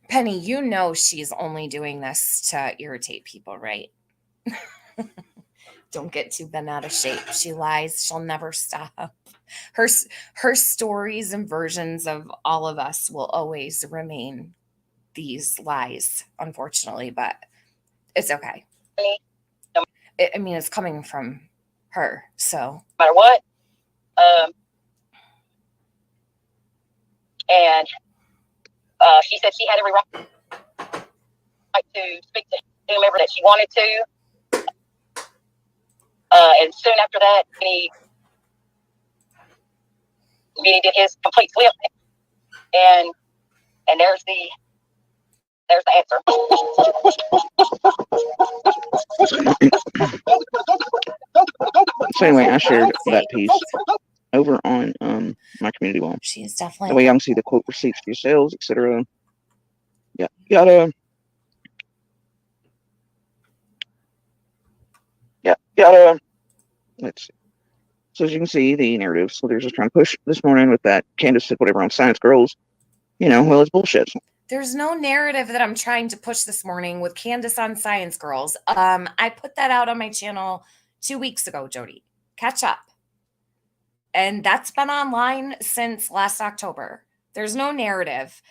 Speaker 1: Penny, you know she's only doing this to irritate people, right? Don't get too bent out of shape. She lies. She'll never stop. Her stories and versions of all of us will always remain these lies, unfortunately, but it's okay. I mean, it's coming from her, so.
Speaker 14: No matter what. And she said she had every right to speak to whomever that she wanted to. And soon after that, Benny did his complete flip, and there's the answer.
Speaker 11: So anyway, I shared that piece over on my community wall.
Speaker 1: She's definitely.
Speaker 11: That way y'all can see the quote receipts for yourselves, etc. Yeah, yada. Yeah, yada. Let's see. So as you can see, the narrative. So they're just trying to push this morning with that Candace said whatever on Science Girls. You know, well, it's bullshit.
Speaker 1: There's no narrative that I'm trying to push this morning with Candace on Science Girls. I put that out on my channel 2 weeks ago, Jody. Catch up. And that's been online since last October. There's no narrative.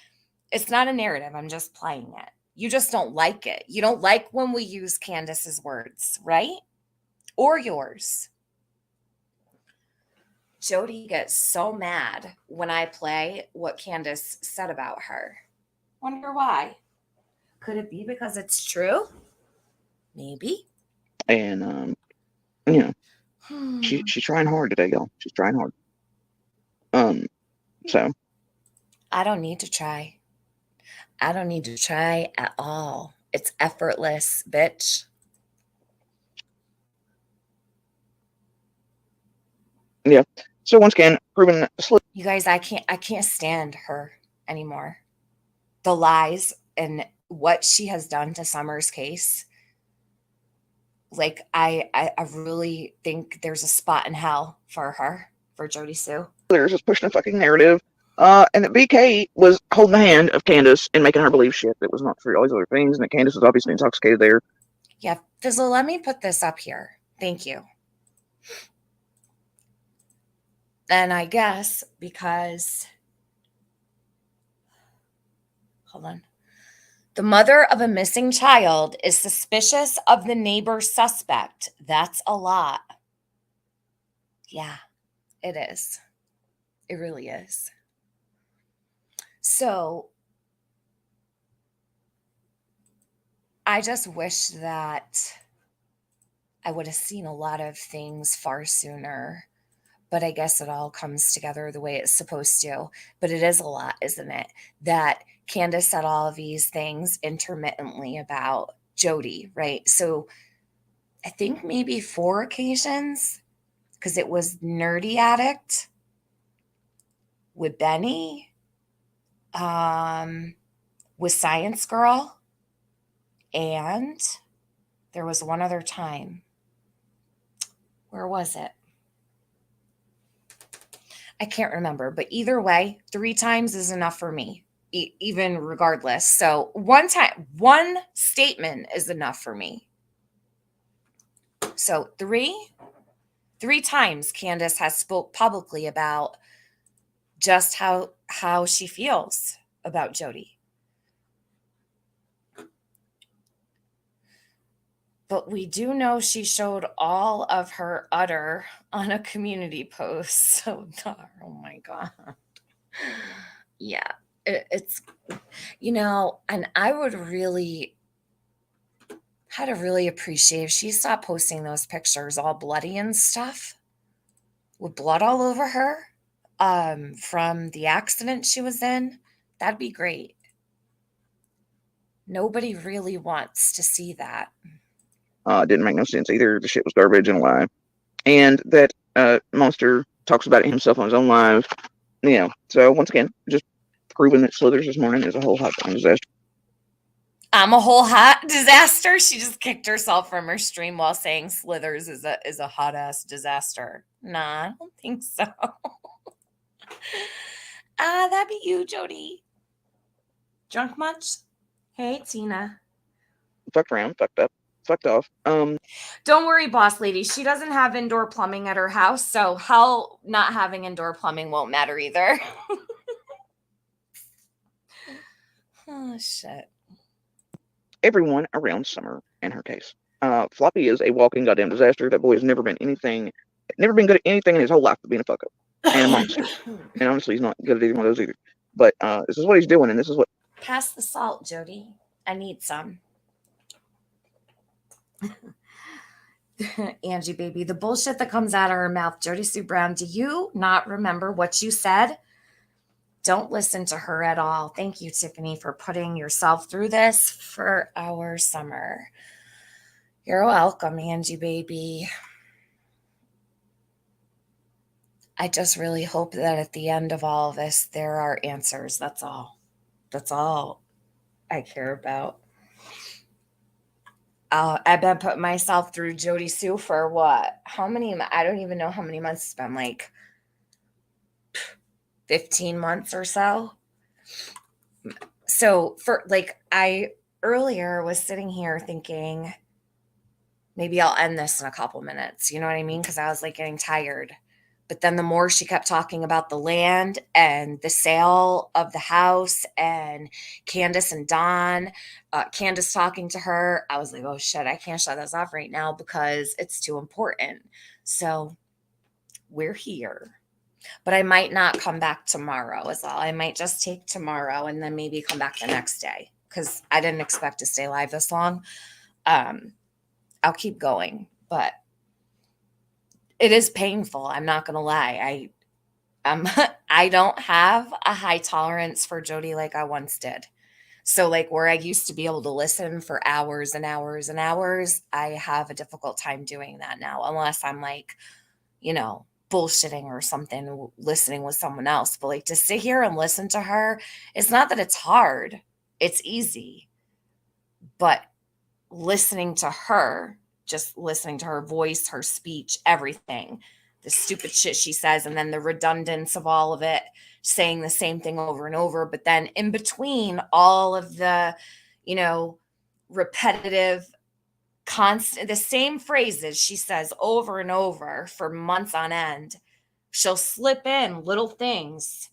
Speaker 1: It's not a narrative. I'm just playing it. You just don't like it. You don't like when we use Candace's words, right? Or yours. Jody gets so mad when I play what Candace said about her. Wonder why. Could it be because it's true? Maybe.
Speaker 11: And you know, she's trying hard today, y'all. She's trying hard. So
Speaker 1: I don't need to try. I don't need to try at all. It's effortless, bitch.
Speaker 11: yeah. So once again, proven.
Speaker 1: You guys, I can't stand her anymore. The lies and what she has done to Summer's case. Like I really think there's a spot in hell for her, for Jody Sue.
Speaker 11: They're just pushing a fucking narrative. And that BK was holding the hand of Candace and making her believe shit that was not true, all these other things, and that Candace was obviously intoxicated there.
Speaker 1: Yeah, Fizzle, let me put this up here. Thank you. And I guess because, hold on. The mother of a missing child is suspicious of the neighbor's suspect. That's a lot. Yeah, it is. It really is. So I just wish that I would have seen a lot of things far sooner. But I guess it all comes together the way it's supposed to. But it is a lot, isn't it? That Candace said all of these things intermittently about Jody, right? So I think maybe 4 occasions, because it was Nerdy Addict with Benny, with Science Girl, and there was one other time. Where was it? I can't remember, but either way, 3 times is enough for me, even regardless. So one statement is enough for me. So 3 times Candace has spoke publicly about just how she feels about Jody. But we do know she showed all of her udder on a community post. So, oh my God. Yeah, it's, and I'd really appreciate if she stopped posting those pictures all bloody and stuff with blood all over her from the accident she was in. That'd be great. Nobody really wants to see that.
Speaker 11: Didn't make no sense either. The shit was garbage and a lie. And that Monster talks about it himself on his own live. So once again, just proving that Slithers this morning is a whole hot disaster.
Speaker 1: I'm a whole hot disaster. She just kicked herself from her stream while saying Slithers is a hot ass disaster. Nah, I don't think so. That'd be you, Jody. Drunk much? Hey, Tina.
Speaker 11: Fucked around, fucked up, fucked off.
Speaker 1: Don't worry, boss lady. She doesn't have indoor plumbing at her house, so hell, not having indoor plumbing won't matter either. Oh, shit.
Speaker 11: Everyone around Summer in her case. Floppy is a walking goddamn disaster. That boy has never been good at anything in his whole life but being a fuck up and a monster. And honestly, he's not good at either one of those either. But this is what he's doing, and this is what.
Speaker 1: Pass the salt, Jody. I need some. Angie, baby, the bullshit that comes out of her mouth. Jody Sue Brown, do you not remember what you said? Don't listen to her at all. Thank you, Tiffany, for putting yourself through this for our Summer. You're welcome, Angie, baby. I just really hope that at the end of all of this, there are answers. That's all. That's all I care about. I've been putting myself through Jody Sue for what? How many? I don't even know how many months it's been, like 15 months or so. So I earlier was sitting here thinking, maybe I'll end this in a couple minutes. You know what I mean? Because I was getting tired. But then the more she kept talking about the land and the sale of the house and Candace and Don, Candace talking to her, I was like, oh shit, I can't shut this off right now because it's too important. So we're here. But I might not come back tomorrow is all. I might just take tomorrow and then maybe come back the next day because I didn't expect to stay live this long. I'll keep going, but it is painful. I'm not going to lie. I don't have a high tolerance for Jody like I once did. So where I used to be able to listen for hours and hours and hours, I have a difficult time doing that now, unless I'm bullshitting or something, listening with someone else. But to sit here and listen to her, it's not that it's hard. It's easy. But listening to her, just listening to her voice, her speech, everything, the stupid shit she says, and then the redundance of all of it, saying the same thing over and over. But then in between all of the, repetitive, constant, the same phrases she says over and over for months on end, she'll slip in little things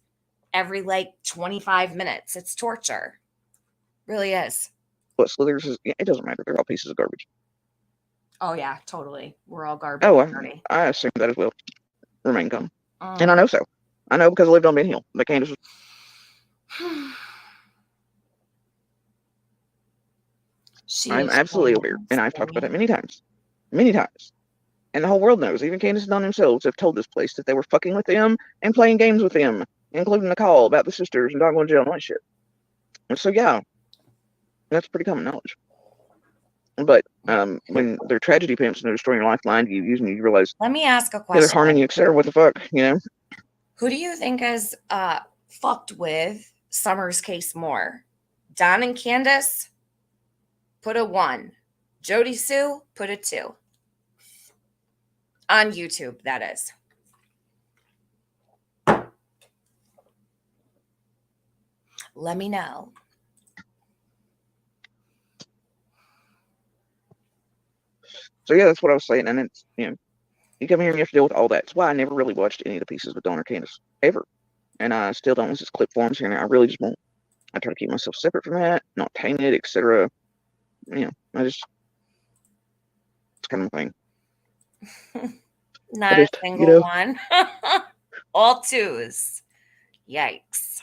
Speaker 1: every 25 minutes. It's torture. Really is.
Speaker 11: What Slithers is, it doesn't matter. They're all pieces of garbage.
Speaker 1: Oh yeah, totally. We're all garbage.
Speaker 11: Oh, I assume that as well. Remain calm. And I know so. I know because I lived on Ben Hill. The Candace was. I'm absolutely aware, and I've talked about it many times. Many times. And the whole world knows, even Candace and Don themselves have told this place that they were fucking with them and playing games with them, including the call about the sisters and Don going to jail and all that shit. And so, yeah, that's pretty common knowledge. But when they're tragedy pimps and they're destroying your lifeline, you realize.
Speaker 1: Let me ask a question.
Speaker 11: Yeah, they're harming you, etc. What the fuck,
Speaker 1: Who do you think is fucked with Summer's case more? Don and Candace? Put a 1. Jody Sue? Put a 2. On YouTube, that is. Let me know.
Speaker 11: So yeah, that's what I was saying, and it's you come here and you have to deal with all that. That's why I never really watched any of the pieces with Don or Candace ever, and I still don't. Unless it's clip forms here and there. I really just won't. I try to keep myself separate from that, not tainted, etc. I just kind of thing.
Speaker 1: Not
Speaker 11: I
Speaker 1: a
Speaker 11: just,
Speaker 1: single one. All twos. Yikes.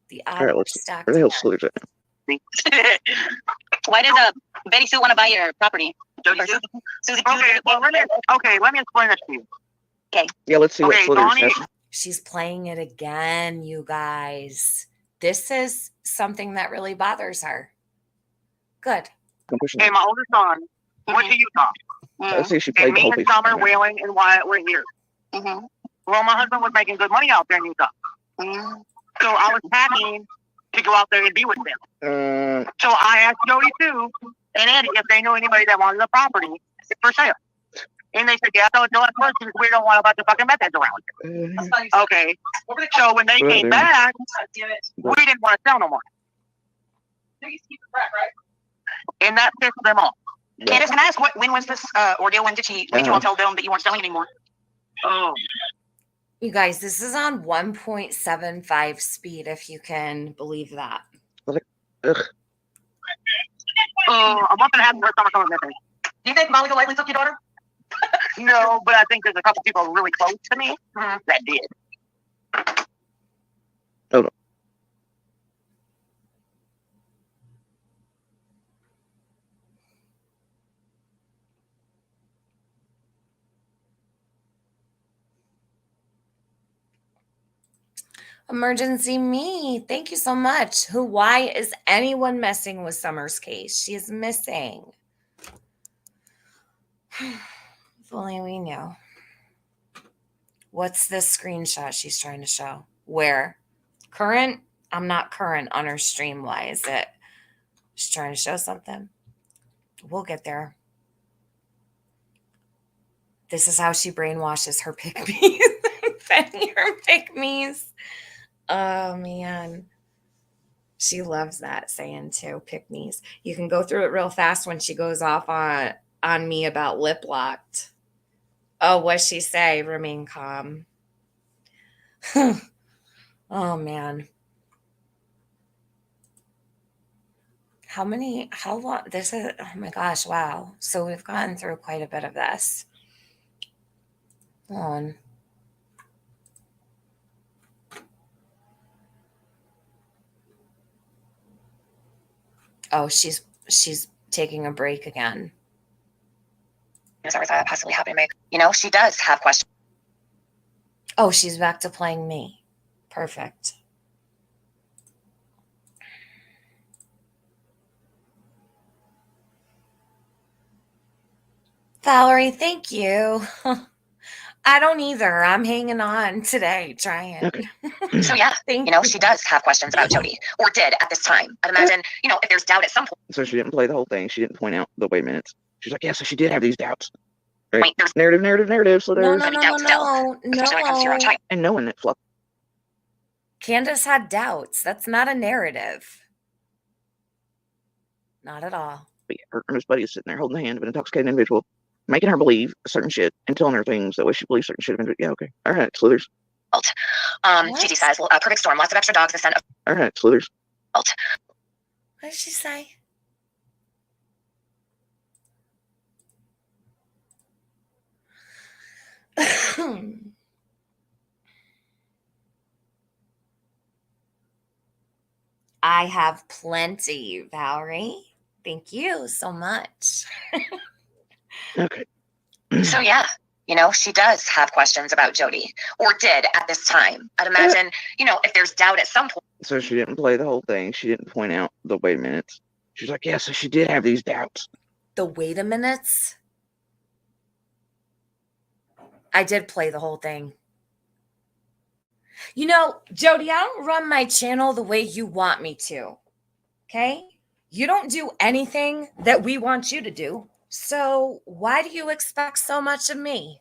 Speaker 1: The
Speaker 11: all right,
Speaker 1: odds are
Speaker 11: let's.
Speaker 1: stacked
Speaker 11: Where the hell
Speaker 1: against.
Speaker 11: Slithers at?
Speaker 8: Why does Betty Sue want to buy your property? Susie.
Speaker 2: Okay, well, let me explain this to you.
Speaker 8: Okay.
Speaker 11: Yeah, let's see what
Speaker 2: Okay,
Speaker 11: Slithers
Speaker 2: Donnie.
Speaker 11: has.
Speaker 1: She's playing it again, you guys. This is something that really bothers her. Good.
Speaker 2: Hey, my oldest son went to Utah.
Speaker 11: Let's see if she
Speaker 2: And
Speaker 11: played the
Speaker 2: me
Speaker 11: whole
Speaker 2: and
Speaker 11: piece.
Speaker 2: Summer, Whaling, and Wyatt were here. Well, my husband was making good money out there in Utah. So I was packing to go out there and be with them. So I asked Jody Sue and Andy if they knew anybody that wanted the property for sale. And they said, yeah, so it's at first we don't want a bunch of fucking methods around. Okay. So when they came back, we didn't want to sell no more. And that pissed them off.
Speaker 14: Candace, can I ask when was this ordeal? When did you all tell them that you weren't selling anymore?
Speaker 2: Oh.
Speaker 1: You guys, this is on 1.75 speed, if you can believe that.
Speaker 11: Ugh.
Speaker 2: A month and a half before Summer comes missing.
Speaker 14: Do you think Molly likely took your daughter?
Speaker 2: No, but I think there's a couple people really close to me that did.
Speaker 11: Hold on.
Speaker 1: Emergency me. Thank you so much. Why is anyone messing with Summer's case? She is missing. If only we knew. What's this screenshot she's trying to show? Where? Current? I'm not current on her stream. Why is it? She's trying to show something. We'll get there. This is how she brainwashes her pick-me's. Penny, her pick-me's. Oh, man. She loves that saying, too, pick-me's. You can go through it real fast when she goes off on me about lip locked. Oh, what'd she say? Remain calm. Oh, man. How long? This is, oh my gosh, wow. So we've gone through quite a bit of this. Hold on. Oh, she's taking a break again.
Speaker 14: Or that possibly happened, Meg. You know, she does have questions.
Speaker 1: Oh, she's back to playing me. Perfect. Valerie, thank you. I don't either. I'm hanging on today, trying.
Speaker 11: Okay.
Speaker 14: So yeah, you know, she does have questions about Jody, or did at this time. I'd imagine, you know, if there's doubt at some point.
Speaker 11: So she didn't play the whole thing. She didn't point out the wait minutes. She's like, yeah, so she did have these doubts. Right?
Speaker 14: Wait, there's
Speaker 11: narrative. So there's
Speaker 1: No.
Speaker 14: especially when it comes to your own child.
Speaker 11: and knowing that fluff.
Speaker 1: Candace had doubts. That's not a narrative. Not at all.
Speaker 11: But yeah, her and his buddy is sitting there holding the hand of an intoxicated individual, making her believe certain shit and telling her things that way she believes certain shit. Yeah, okay. All right, Slithers.
Speaker 14: Gigi says, well, perfect storm, lots of extra dogs, the scent of.
Speaker 11: All right, Slithers.
Speaker 1: What did she say? I have plenty, Valerie. Thank you so much.
Speaker 11: Okay.
Speaker 14: So yeah, you know, she does have questions about Jody, or did at this time. I'd imagine, you know, if there's doubt at some point.
Speaker 11: So she didn't play the whole thing. She didn't point out the wait minutes. She's like, yeah, so she did have these doubts.
Speaker 1: The wait a minutes? I did play the whole thing. You know, Jody, I don't run my channel the way you want me to. Okay? You don't do anything that we want you to do. So why do you expect so much of me?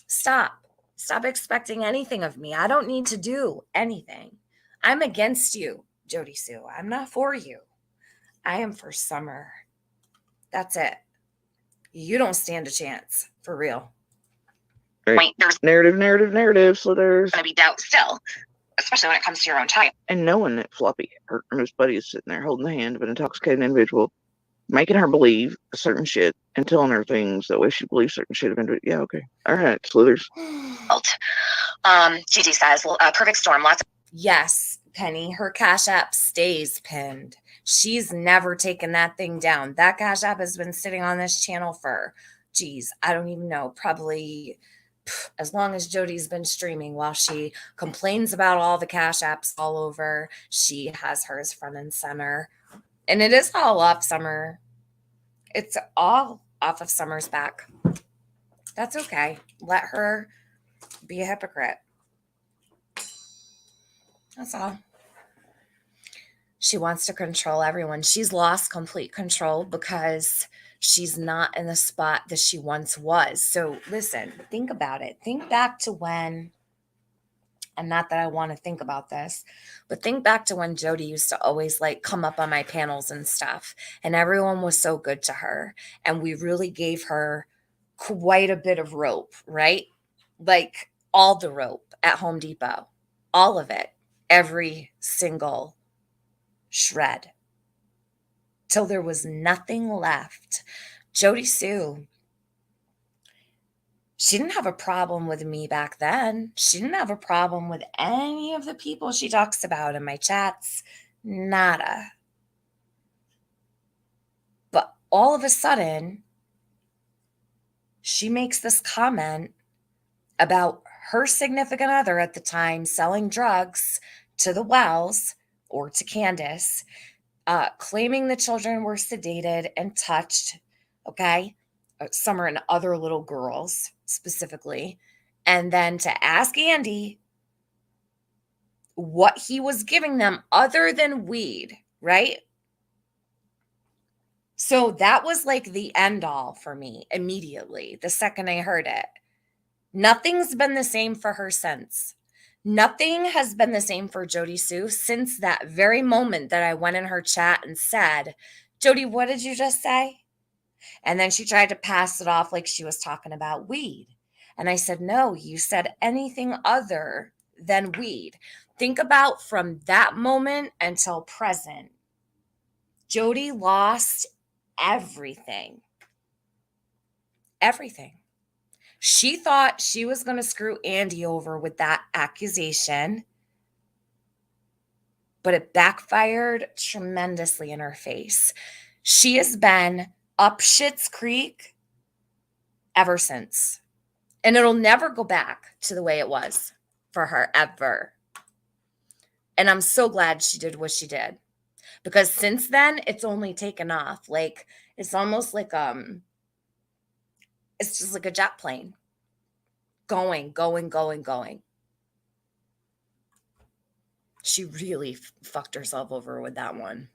Speaker 1: Stop. Stop expecting anything of me. I don't need to do anything. I'm against you, Jody Sue. I'm not for you. I am for Summer. That's it. You don't stand a chance. For real.
Speaker 11: Right.
Speaker 14: Wait, there's
Speaker 11: narrative. So there's
Speaker 14: gonna be doubt still, especially when it comes to your own child.
Speaker 11: and knowing that Floppy, her and his buddy is sitting there holding the hand of an intoxicated individual, making her believe certain shit and telling her things that way she believes certain shit. Yeah, okay. All right, slithers.
Speaker 10: Gigi says, perfect storm. Lots of
Speaker 1: Yes, Penny, her Cash App stays pinned. She's never taken that thing down. That Cash App has been sitting on this channel for, geez, I don't even know, probably as long as Jody's been streaming. While she complains about all the Cash Apps all over, she has hers front and center. And it is all off Summer. It's all off of Summer's back. That's okay. Let her be a hypocrite. That's all. She wants to control everyone. She's lost complete control because she's not in the spot that she once was. So listen, think about it. Think back to when, and not that I want to think about this, but think back to when Jody used to always like come up on my panels and stuff, and everyone was so good to her, and we really gave her quite a bit of rope, right? Like all the rope at Home Depot, all of it, every single shred, till there was nothing left. Jody Sue, she didn't have a problem with me back then. She didn't have a problem with any of the people she talks about in my chats. Nada. But all of a sudden, she makes this comment about her significant other at the time selling drugs to the Wells or to Candace, claiming the children were sedated and touched, okay? Summer and other little girls specifically. And then to ask Andy what he was giving them other than weed, right? So that was like the end all for me immediately, the second I heard it. Nothing's been the same for her since. Nothing has been the same for Jody Sue since that very moment that I went in her chat and said, Jody, what did you just say? And then she tried to pass it off like she was talking about weed. And I said, no, you said anything other than weed. Think about from that moment until present. Jody lost everything. Everything. She thought she was going to screw Andy over with that accusation, but it backfired tremendously in her face. She has been up Schitt's Creek ever since. And it'll never go back to the way it was for her, ever. And I'm so glad she did what she did. Because since then, it's only taken off. Like, it's almost like, it's just like a jet plane. Going. She really fucked herself over with that one.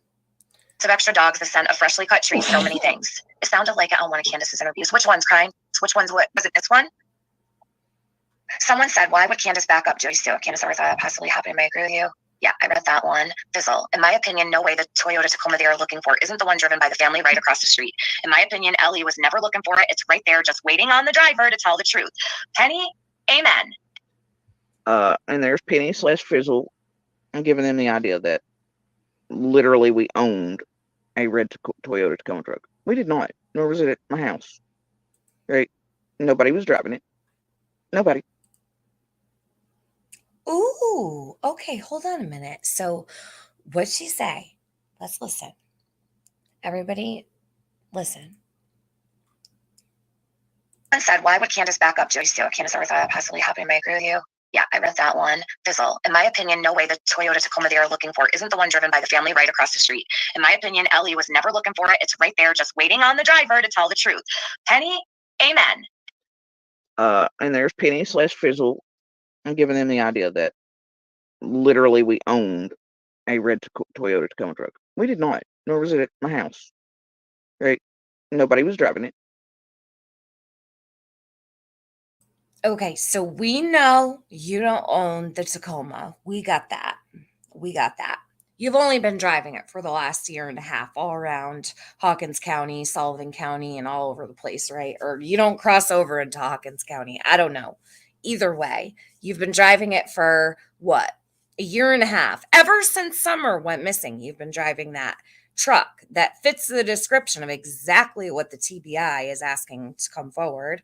Speaker 10: of extra dogs, the scent of freshly cut trees, so many things. It sounded like it on one of Candace's interviews. Which one's crying? Which one's what? Was it this one? Someone said, why would Candace back up Jody Sue? Candace never thought that possibly happened. I agree with you. Yeah, I read that one. Fizzle. In my opinion, no way the Toyota Tacoma they are looking for isn't the one driven by the family right across the street. In my opinion, Ellie was never looking for it. It's right there, just waiting on the driver to tell the truth. Penny, amen.
Speaker 11: And there's Penny / Fizzle. I'm giving them the idea that literally we owned a red Toyota Tacoma truck. We did not, nor was it at my house. Right? Nobody was driving it. Nobody.
Speaker 1: Ooh, okay, hold on a minute. So what'd she say? Let's listen. Everybody, listen.
Speaker 10: Someone said, why would Candace back up Jody Sue? Candace never thought that possibly happened. I agree with you. Yeah, I read that one. Fizzle. In my opinion, no way the Toyota Tacoma they are looking for isn't the one driven by the family right across the street. In my opinion, Ellie was never looking for it. It's right there, just waiting on the driver to tell the truth. Penny, amen.
Speaker 11: And there's Penny / Fizzle. I'm giving them the idea that literally we owned a red Toyota Tacoma truck. We did not, nor was it at my house. Right? Nobody was driving it.
Speaker 1: Okay, so we know you don't own the Tacoma. We got that. You've only been driving it for the last year and a half, all around Hawkins County, Sullivan County, and all over the place, right? Or you don't cross over into Hawkins County. I don't know. Either way, you've been driving it for what? A year and a half. Ever since Summer went missing, you've been driving that truck that fits the description of exactly what the TBI is asking to come forward.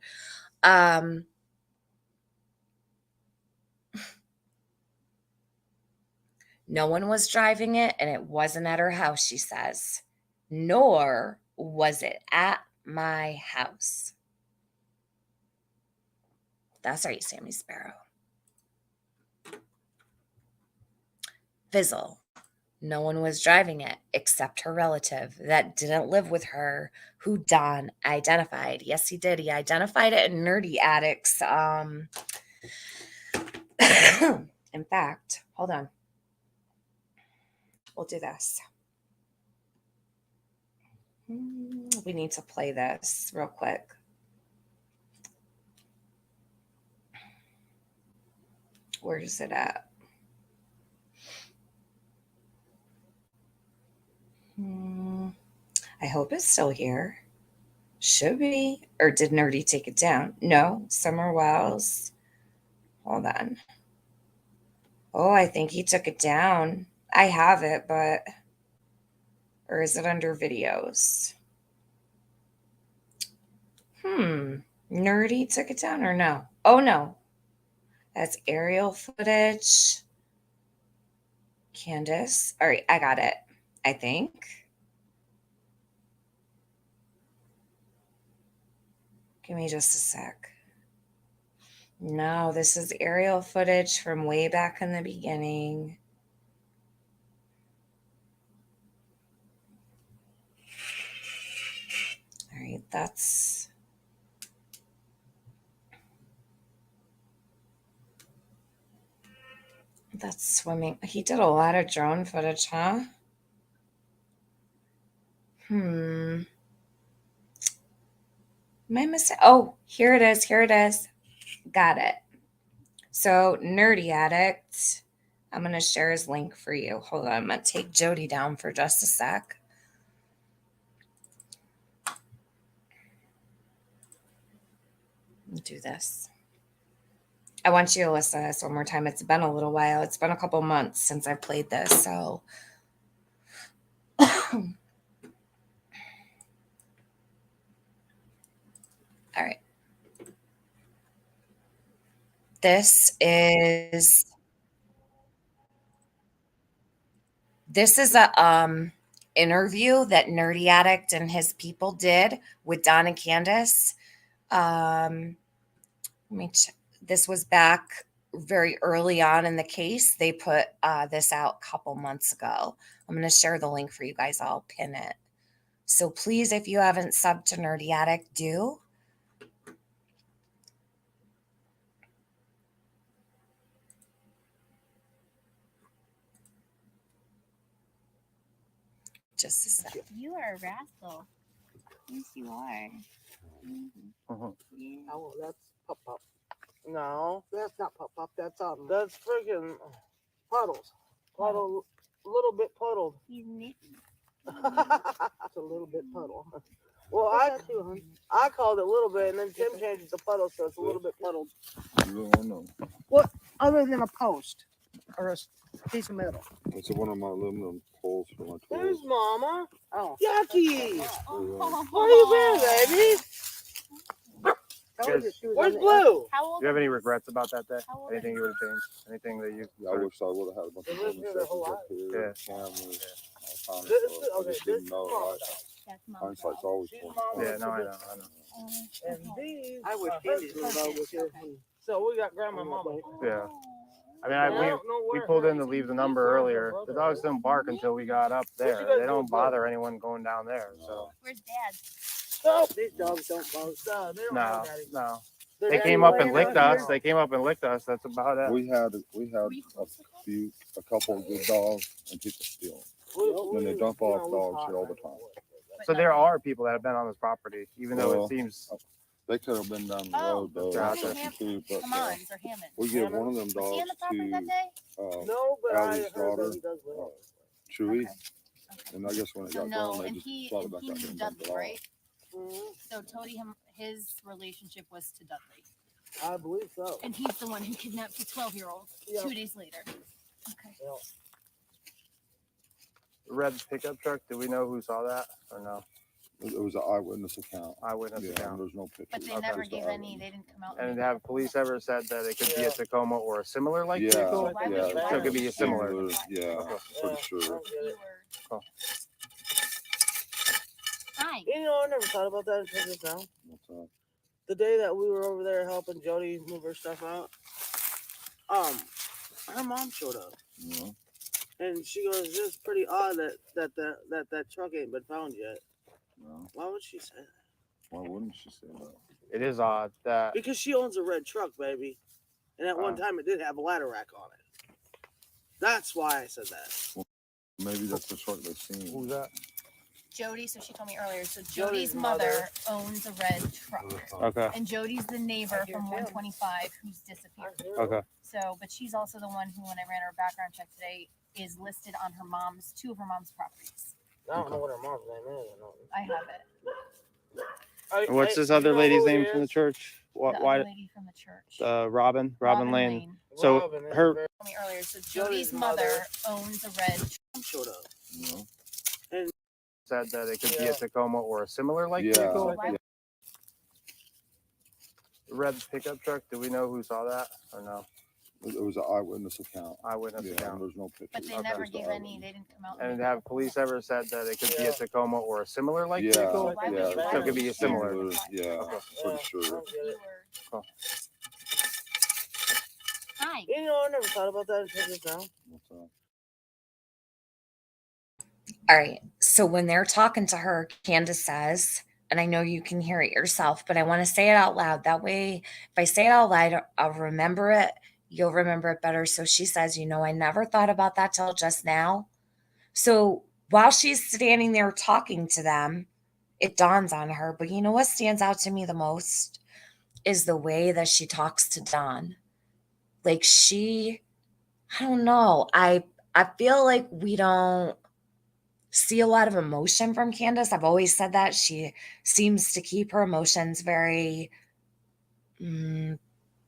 Speaker 1: No one was driving it, and it wasn't at her house, she says, nor was it at my house. That's right, Sammy Sparrow. Fizzle. No one was driving it except her relative that didn't live with her, who Don identified. Yes, he did. He identified it in Nerdy Addicts. In fact, hold on. We'll do this. We need to play this real quick. Where is it at? I hope it's still here. Should be. Or did Nerdy take it down? No. Summer Wells. Hold on. Oh, I think he took it down. I have it, but... Or is it under videos? Nerdy took it down or no? Oh, no. That's aerial footage. Candace. All right, I got it. I think. Give me just a sec. No, this is aerial footage from way back in the beginning. All right, that's swimming. He did a lot of drone footage, huh? Am I missing? Oh, here it is. Here it is. Got it. So, Nerdy Addict. I'm going to share his link for you. Hold on. I'm going to take Jody down for just a sec. Do this. I want you to listen to this one more time. It's been a little while. It's been a couple months since I played this, so. All right. This is a interview that Nerdy Addict and his people did with Don and Candace. Let me check. This was back very early on in the case. They put this out a couple months ago. I'm going to share the link for you guys. I'll pin it. So please, if you haven't subbed to Nerdy Addict, do. Just a second.
Speaker 17: You are a rascal. Yes, you are.
Speaker 6: Yeah. Oh, that's Pop Pop. No, that's not Pop Pop. That's freaking Puddles. Puddle, a little bit puddled.
Speaker 17: He's nippy.
Speaker 6: It's a little bit puddle. Well, I called it a little bit, and then Tim changed it to puddle, so it's a little bit puddled.
Speaker 18: You don't want to know.
Speaker 6: What other than a post or a piece of metal?
Speaker 18: It's one of my aluminum poles for my tools.
Speaker 6: There's Mama. Oh, yucky.
Speaker 18: Yeah.
Speaker 6: Where you been, baby? Where's Blue?
Speaker 19: Do you have any regrets about that day? Anything you would have changed? Anything that you?
Speaker 18: I wish I would have had a bunch of women sessions up here, cameras, all kinds of stuff. I just didn't know. Right? Hindsight's always 20.
Speaker 19: Yeah, no, I know.
Speaker 6: And these, I wish Candy's was here. So we got Grandma Mama.
Speaker 19: Yeah. I mean, we pulled in to leave the number earlier. The dogs didn't bark until we got up there. They don't bother anyone going down there. So.
Speaker 17: Where's Dad?
Speaker 6: Stop. These dogs don't bark.
Speaker 19: No. They came up and licked us. That's about it.
Speaker 18: We had a couple of good dogs, and people steal them. Then they dump off dogs here all the time.
Speaker 19: So there are people that have been on this property, even though it seems.
Speaker 18: They could have been down the road though. Too, but we give one of them dogs to Allie's daughter, Chewy, and I guess when it got gone, they just brought it back out here and dumped it off.
Speaker 17: So Toady, his relationship was to Dudley.
Speaker 6: I believe so.
Speaker 17: And he's the one who kidnapped the 12-year-old 2 days later. Okay.
Speaker 19: red pickup truck, do we know who saw that or no?
Speaker 18: It was an eyewitness account.
Speaker 19: Eyewitness
Speaker 18: Yeah,
Speaker 19: account.
Speaker 18: and there's no pictures.
Speaker 17: But they never gave any, they didn't come out.
Speaker 19: And have police ever said that it could be a Tacoma or a similar like vehicle?
Speaker 18: Yeah.
Speaker 19: So it could be a similar.
Speaker 18: Yeah,
Speaker 19: Okay.
Speaker 18: pretty sure.
Speaker 19: Cool.
Speaker 17: Hi.
Speaker 6: You know, I never thought about that until just now.
Speaker 18: What's that?
Speaker 6: The day that we were over there helping Jody move her stuff out, her mom showed up.
Speaker 18: Yeah.
Speaker 6: And she goes, "It's pretty odd that truck ain't been found yet."
Speaker 18: No.
Speaker 6: Why would she say that?
Speaker 18: Why wouldn't she say that?
Speaker 19: It is odd that
Speaker 6: Because she owns a red truck, baby, and at one time it did have a ladder rack on it. That's why I said that.
Speaker 18: Well, maybe that's the truck they've seen.
Speaker 19: Who's that?
Speaker 17: Jody, so she told me earlier. So Jody's mother owns a red truck.
Speaker 19: Okay.
Speaker 17: And Jody's the neighbor from 125 who's disappeared.
Speaker 19: Okay.
Speaker 17: So, but she's also the one who, when I ran her background check today, is listed on her mom's, two of her mom's properties.
Speaker 6: I don't know what her mom's name is.
Speaker 17: I have it.
Speaker 19: And what's this other lady's name from the church? What?
Speaker 17: The
Speaker 19: Why?
Speaker 17: other lady from the church.
Speaker 19: Robin Lane. So
Speaker 6: Robin is
Speaker 19: her.
Speaker 6: very-
Speaker 17: Told me earlier. So Jody's mother owns a red truck.
Speaker 6: Showed up.
Speaker 18: No.
Speaker 6: And
Speaker 19: Said that it could be a Tacoma or a similar like
Speaker 18: Yeah.
Speaker 19: vehicle.
Speaker 18: Yeah.
Speaker 19: Red pickup truck, do we know who saw that or no?
Speaker 18: It was an eyewitness account.
Speaker 19: Eyewitness
Speaker 18: Yeah,
Speaker 19: account.
Speaker 18: and there's no pictures.
Speaker 17: But they never gave any, they didn't come out.
Speaker 19: And have police ever said that it could be a Tacoma or a similar like vehicle?
Speaker 18: Yeah.
Speaker 19: So it could be a similar.
Speaker 18: Yeah, pretty sure.
Speaker 19: Cool.
Speaker 17: Hi.
Speaker 6: You know, I never thought about that until just now.
Speaker 18: What's that?
Speaker 1: All right. So when they're talking to her, Candace says, and I know you can hear it yourself, but I want to say it out loud. That way, if I say it out loud, I'll remember it. You'll remember it better. So she says, I never thought about that till just now. So while she's standing there talking to them, it dawns on her. But you know what stands out to me the most is the way that she talks to Don. Like I don't know. I feel like we don't see a lot of emotion from Candace. I've always said that. She seems to keep her emotions very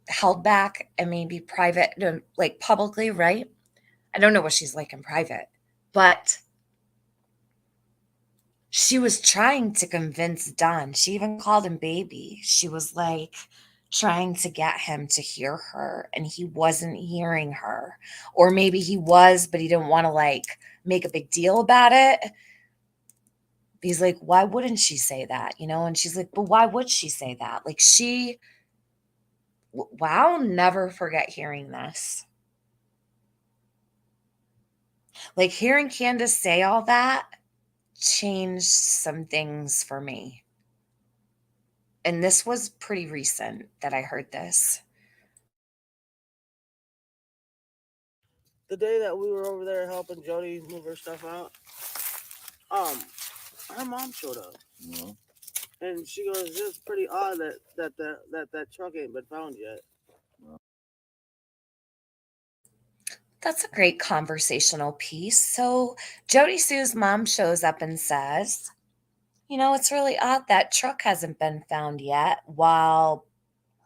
Speaker 1: held back and maybe private, like publicly, right? I don't know what she's like in private, but she was trying to convince Don. She even called him baby. She was like trying to get him to hear her, and he wasn't hearing her. Or maybe he was, but he didn't want to like make a big deal about it. He's like, why wouldn't she say that? And she's like, but why would she say that? Like I'll never forget hearing this. Like hearing Candace say all that changed some things for me. And this was pretty recent that I heard this.
Speaker 6: The day that we were over there helping Jody move her stuff out, her mom showed up.
Speaker 18: No.
Speaker 6: And she goes, "It's pretty odd that truck ain't been found yet."
Speaker 1: That's a great conversational piece. So Jody Sue's mom shows up and says, it's really odd that truck hasn't been found yet, while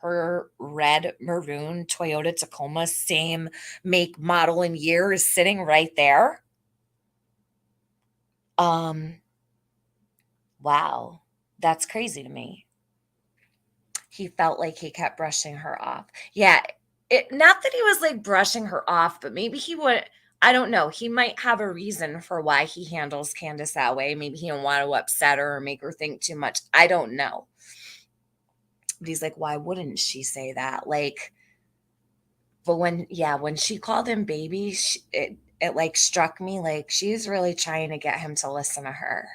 Speaker 1: her red maroon Toyota Tacoma, same make, model, and year, is sitting right there. Wow, that's crazy to me. He felt like he kept brushing her off. Yeah, not that he was like brushing her off, but maybe he would. I don't know. He might have a reason for why he handles Candace that way. Maybe he didn't want to upset her or make her think too much. I don't know. But he's like, why wouldn't she say that? Like, but when she called him baby, it like struck me like she's really trying to get him to listen to her.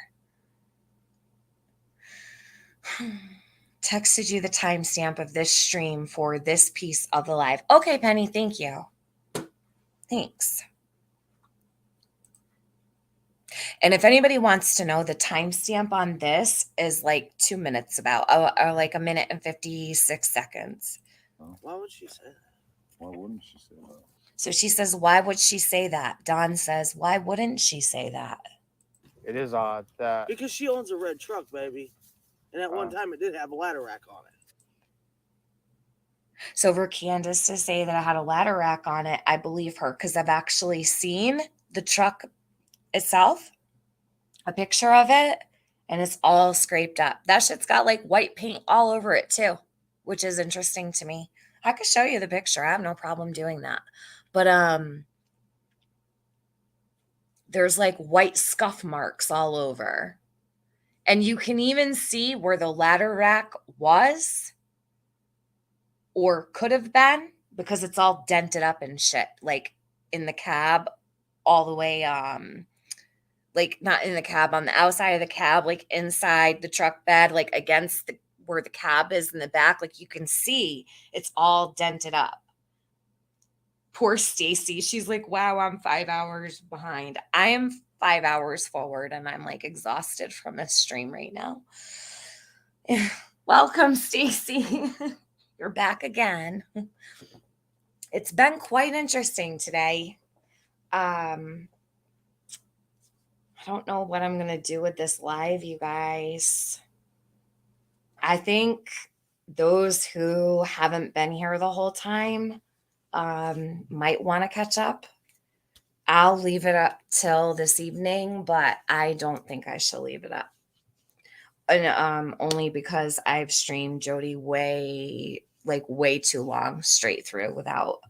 Speaker 1: Texted you the timestamp of this stream for this piece of the live. Okay, Penny, thank you. Thanks. And if anybody wants to know, the timestamp on this is like 2 minutes or like 1 minute and 56 seconds.
Speaker 6: Why would she say that?
Speaker 18: Why wouldn't she say that?
Speaker 1: So she says, why would she say that? Don says, why wouldn't she say that?
Speaker 19: It is odd that.
Speaker 6: Because she owns a red truck, baby. And at one time it did have a ladder rack on it.
Speaker 1: So for Candace to say that it had a ladder rack on it, I believe her, because I've actually seen the truck itself, a picture of it, and it's all scraped up. That shit's got like white paint all over it too, which is interesting to me. I could show you the picture. I have no problem doing that. But there's like white scuff marks all over. And you can even see where the ladder rack was or could have been because it's all dented up and shit. Like in the cab, all the way like not in the cab, on the outside of the cab, like inside the truck bed, like against where the cab is in the back, like you can see it's all dented up. Poor Stacy. She's like, wow, I'm 5 hours behind. I am 5 hours forward and I'm like exhausted from this stream right now. Welcome, Stacy. You're back again. It's been quite interesting today. I don't know what I'm going to do with this live, you guys. I think those who haven't been here the whole time might want to catch up. I'll leave it up till this evening, but I don't think I shall leave it up. And only because I've streamed Jody way too long straight through without,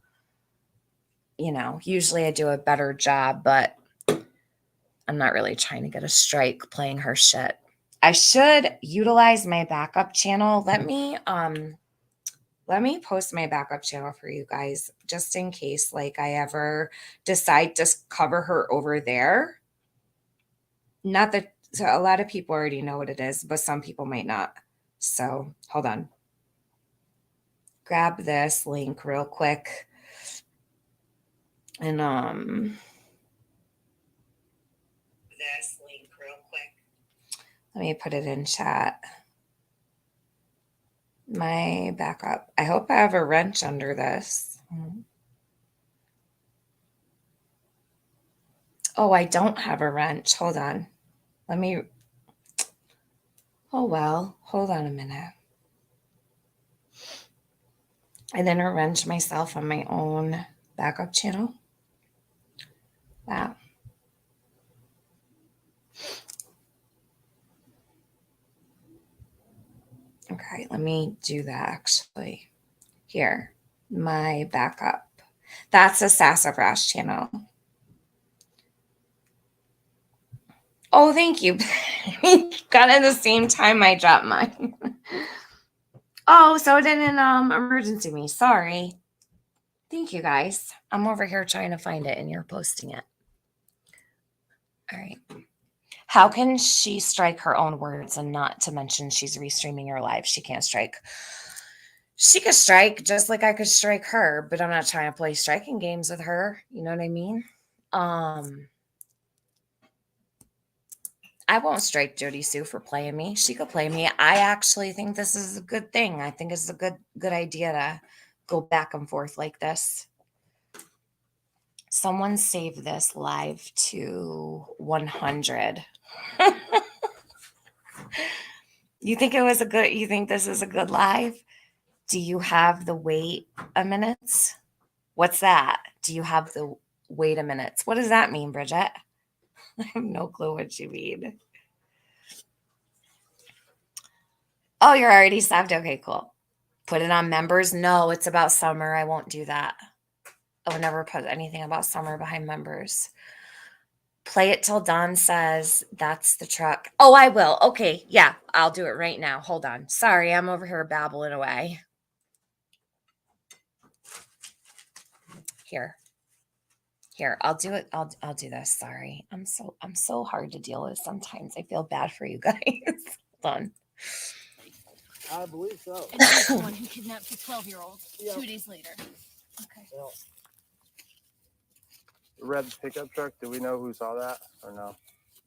Speaker 1: usually I do a better job, but I'm not really trying to get a strike playing her shit. I should utilize my backup channel. Let me post my backup channel for you guys just in case like I ever decide to cover her over there. Not that so a lot of people already know what it is, but some people might not. So hold on. Grab this link real quick. And this link real quick. Let me put it in chat. My backup. I hope I have a wrench under this. Oh, I don't have a wrench. Hold on. Oh, well, hold on a minute. I then wrench myself on my own backup channel. Wow. Okay, let me do that actually. Here, my backup. That's a Sassafras channel. Oh, thank you. Got it at the same time I dropped mine. Oh, so it didn't emergency me. Sorry. Thank you guys. I'm over here trying to find it and you're posting it. All right. How can she strike her own words and not to mention she's restreaming her live? She can't strike. She could strike just like I could strike her, but I'm not trying to play striking games with her. You know what I mean? I won't strike Jody Sue for playing me. She could play me. I actually think this is a good thing. I think it's a good idea to go back and forth like this. Someone save this live to 100. You think this is a good live? Do you have the wait a minutes? What's that? Do you have the wait a minutes? What does that mean, Bridget? I have no clue what you mean. Oh, you're already subbed? Okay, cool. Put it on members? No, it's about summer. I won't do that. I would never put anything about summer behind members. Play it till Dawn says that's the truck. Oh, I will. Okay, yeah, I'll do it right now. Hold on. Sorry, I'm over here babbling away. Here, I'll do it. I'll do this. Sorry, I'm so hard to deal with sometimes. I feel bad for you guys. Hold on.
Speaker 6: I believe so.
Speaker 17: And he's the one who kidnapped the 12-year-old 2 days later. Okay.
Speaker 19: The red pickup truck, do we know who saw that or no?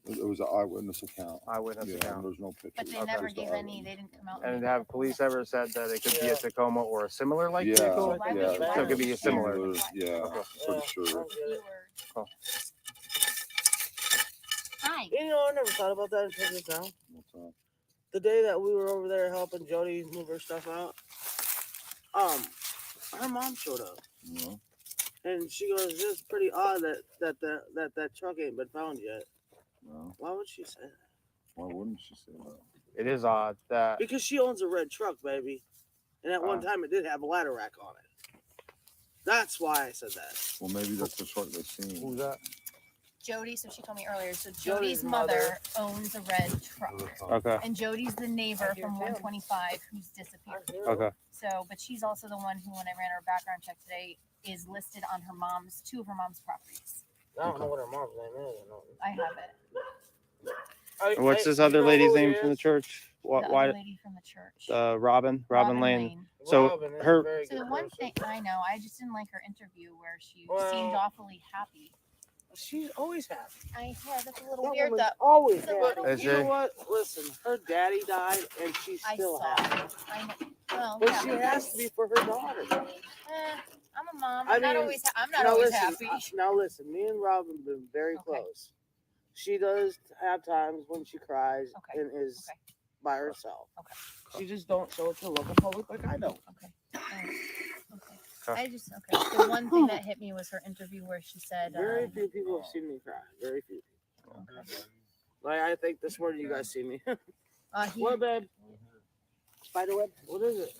Speaker 18: It was an eyewitness account.
Speaker 19: Eyewitness account.
Speaker 18: There's no pictures.
Speaker 17: But they never gave any. They didn't come out.
Speaker 19: And have police ever said that it could be a Tacoma or a similar vehicle?
Speaker 18: Yeah.
Speaker 19: So it could be a similar.
Speaker 18: Yeah,
Speaker 19: okay.
Speaker 18: pretty sure.
Speaker 19: Cool.
Speaker 17: Hi.
Speaker 6: You know, I never thought about that until just now. The day that we were over there helping Jody move her stuff out, her mom showed up.
Speaker 18: Yeah.
Speaker 6: And she goes, "It's pretty odd that truck ain't been found yet."
Speaker 18: No.
Speaker 6: Why would she say that?
Speaker 18: Why wouldn't she say that?
Speaker 19: It is odd that
Speaker 6: Because she owns a red truck, baby, and at one time it did have a ladder rack on it. That's why I said that.
Speaker 18: Well, maybe that's the truck they seen.
Speaker 19: Who's that?
Speaker 17: Jody, so she told me earlier. So Jody's mother owns a red truck.
Speaker 19: Okay.
Speaker 17: And Jody's the neighbor from 125 who's disappeared.
Speaker 19: Okay.
Speaker 17: So, but she's also the one who, when I ran her background check today, is listed on her mom's, two of her mom's properties.
Speaker 6: I don't know what her mom's name is.
Speaker 17: I have it.
Speaker 19: What's this other lady's name from the church? What?
Speaker 17: The
Speaker 19: Why?
Speaker 17: other lady from the church.
Speaker 19: Robin Lane. So
Speaker 6: Robin is
Speaker 19: her.
Speaker 6: very
Speaker 17: So the
Speaker 6: good
Speaker 17: one
Speaker 6: person.
Speaker 17: thing I know, I just didn't like her interview where she
Speaker 6: Well,
Speaker 17: seemed awfully happy.
Speaker 6: She's always happy.
Speaker 17: I heard that's a little
Speaker 6: That
Speaker 17: weird.
Speaker 6: woman's
Speaker 17: That
Speaker 6: always
Speaker 17: it's a
Speaker 6: happy.
Speaker 17: little
Speaker 19: Is
Speaker 6: You know
Speaker 19: she?
Speaker 6: what? Listen, her daddy died, and she's
Speaker 17: I
Speaker 6: still
Speaker 17: saw.
Speaker 6: happy.
Speaker 17: I know. Well,
Speaker 6: But
Speaker 17: yeah,
Speaker 6: she has to be for her daughter.
Speaker 17: I'm a mom.
Speaker 6: I
Speaker 17: I'm not
Speaker 6: mean,
Speaker 17: always. I'm not
Speaker 6: now
Speaker 17: always
Speaker 6: listen,
Speaker 17: happy.
Speaker 6: Now listen, me and Robin have been very close. She does have times when she cries and is by herself.
Speaker 17: Okay.
Speaker 6: She just don't show it to the local public like I don't.
Speaker 17: I just The one thing that hit me was her interview where she said,
Speaker 6: Very few people have seen me cry. Very few people. Like I think this morning you guys see me. What, babe? Spiderweb? What is it?